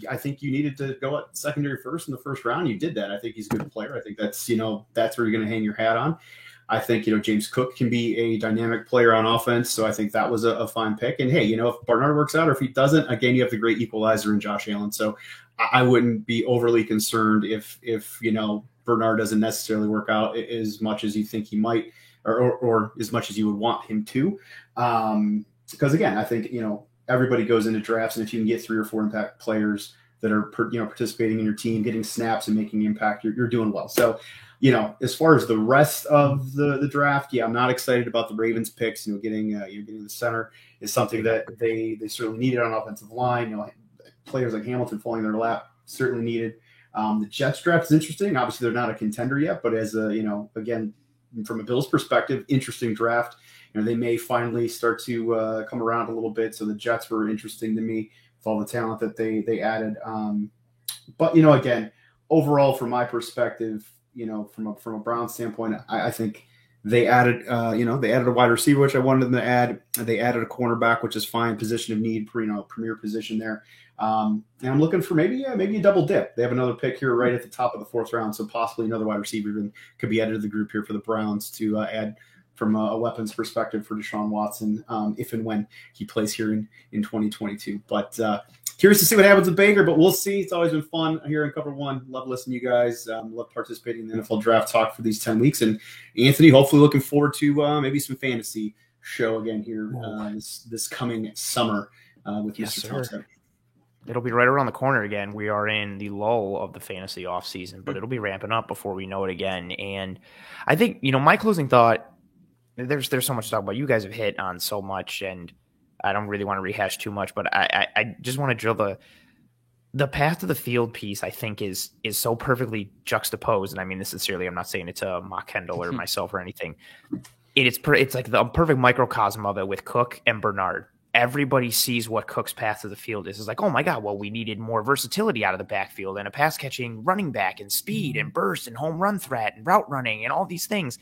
I think you needed to go at secondary first in the first round. You did that. I think he's a good player. I think that's that's where you're going to hang your hat on. I think James Cook can be a dynamic player on offense, so I think that was a fine pick. And hey, if Bernard works out or if he doesn't, again, you have the great equalizer in Josh Allen. So I wouldn't be overly concerned if Bernard doesn't necessarily work out as much as you think he might, or as much as you would want him to. Because again, I think everybody goes into drafts, and if you can get 3 or 4 impact players that are participating in your team, getting snaps and making impact, you're doing well. So. As far as the rest of the draft, I'm not excited about the Ravens picks. Getting the center is something that they certainly needed on offensive line. Players like Hamilton falling in their lap certainly needed. The Jets draft is interesting. Obviously, they're not a contender yet, but as again, from a Bills perspective, interesting draft. They may finally start to come around a little bit. So the Jets were interesting to me with all the talent that they added. But again, overall, from my perspective. From a Brown standpoint, I think They added, they added a wide receiver, which I wanted them to add. They added a cornerback, which is fine, position of need, premier position there. And I'm looking for maybe a double dip. They have another pick here right at the top of the 4th round, so possibly another wide receiver even could be added to the group here for the Browns to add from a weapons perspective for Deshaun Watson, if and when he plays here in 2022. But curious to see what happens with Baker, but we'll see. It's always been fun here in Cover One. Love listening to you guys. Love participating in the NFL Draft Talk for these 10 weeks. And Anthony, hopefully looking forward to maybe some fantasy show again here this coming summer with Mr. Thompson. It'll be right around the corner again. We are in the lull of the fantasy offseason, but it'll be ramping up before we know it again. And I think, my closing thought, there's so much to talk about. You guys have hit on so much, and I don't really want to rehash too much, but I just want to drill the path to the field piece. I think is so perfectly juxtaposed, and I mean this sincerely. I'm not saying it to mock Kendall or myself or anything. It's like the perfect microcosm of it with Cook and Bernard. Everybody sees what Cook's path to the field is. It's like, oh my God, well, we needed more versatility out of the backfield and a pass catching running back and speed and burst and home run threat and route running and all these things.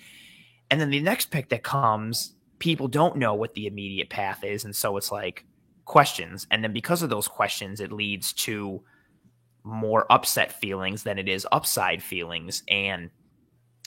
And then the next pick that comes, people don't know what the immediate path is. And so it's like questions. And then because of those questions, it leads to more upset feelings than it is upside feelings. And,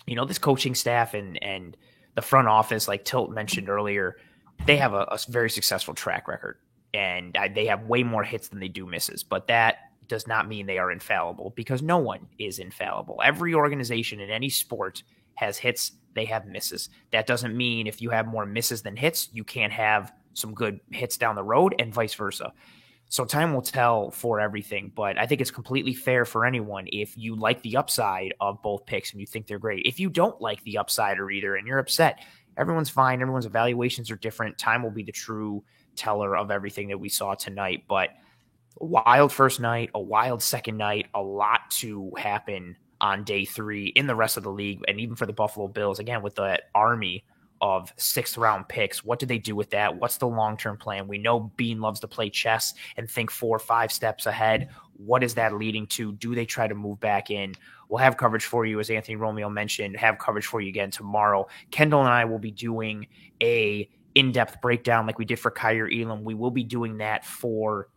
this coaching staff and the front office, like Tilt mentioned earlier, they have a very successful track record, and they have way more hits than they do misses. But that does not mean they are infallible, because no one is infallible. Every organization in any sport has hits, they have misses. That doesn't mean if you have more misses than hits, you can't have some good hits down the road, and vice versa. So time will tell for everything, but I think it's completely fair for anyone if you like the upside of both picks and you think they're great. If you don't like the upside or either and you're upset, everyone's fine. Everyone's evaluations are different. Time will be the true teller of everything that we saw tonight. But a wild first night, a wild second night, a lot to happen on day 3 in the rest of the league, and even for the Buffalo Bills, again, with the army of 6th round picks. What do they do with that? What's the long-term plan? We know Bean loves to play chess and think 4 or 5 steps ahead. What is that leading to? Do they try to move back in? We'll have coverage for you, as Anthony Romeo mentioned, have coverage for you again tomorrow. Kendall and I will be doing a in-depth breakdown like we did for Kyer Elam. We will be doing that for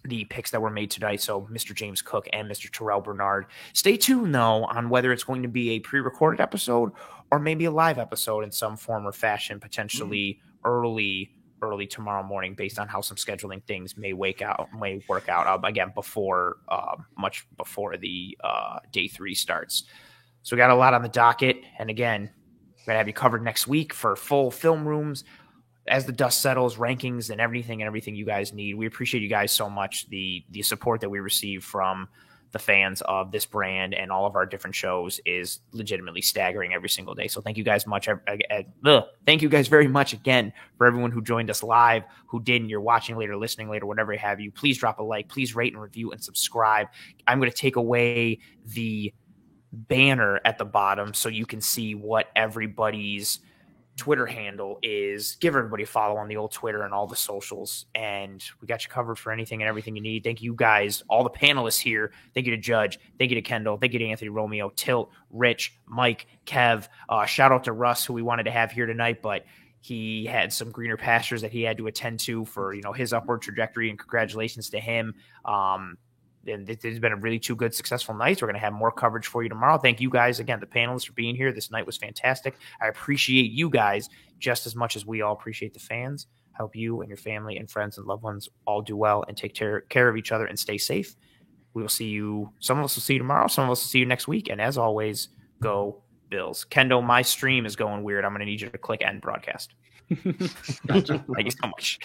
the picks that were made tonight. So Mr. James Cook and Mr. Terrell Bernard. Stay tuned, though, on whether it's going to be a pre-recorded episode or maybe a live episode in some form or fashion, potentially early tomorrow morning, based on how some scheduling things may work out again much before the day 3 starts. So we got a lot on the docket, and again, we're gonna have you covered next week for full film rooms as the dust settles, rankings and everything you guys need. We appreciate you guys so much. The support that we receive from the fans of this brand and all of our different shows is legitimately staggering every single day. So thank you guys much. Thank you guys very much again for everyone who joined us live, who didn't, you're watching later, listening later, whatever have you. Please drop a like, please rate and review and subscribe. I'm going to take away the banner at the bottom so you can see what everybody's Twitter handle is. Give everybody a follow on the old Twitter and all the socials, and we got you covered for anything and everything you need. Thank you guys, all the panelists here. Thank you to Judge. Thank you to Kendall. Thank you to Anthony Romeo, Tilt, Rich, Mike, Kev. Shout out to Russ, who we wanted to have here tonight, but he had some greener pastures that he had to attend to for his upward trajectory, and congratulations to him. And it's been a really 2 good, successful nights. We're going to have more coverage for you tomorrow. Thank you guys again, the panelists, for being here. This night was fantastic. I appreciate you guys just as much as we all appreciate the fans. I hope you and your family and friends and loved ones all do well and take care of each other and stay safe. We will see you. Some of us will see you tomorrow. Some of us will see you next week. And as always, go Bills. Kendall, my stream is going weird. I'm going to need you to click end broadcast. Thank you so much.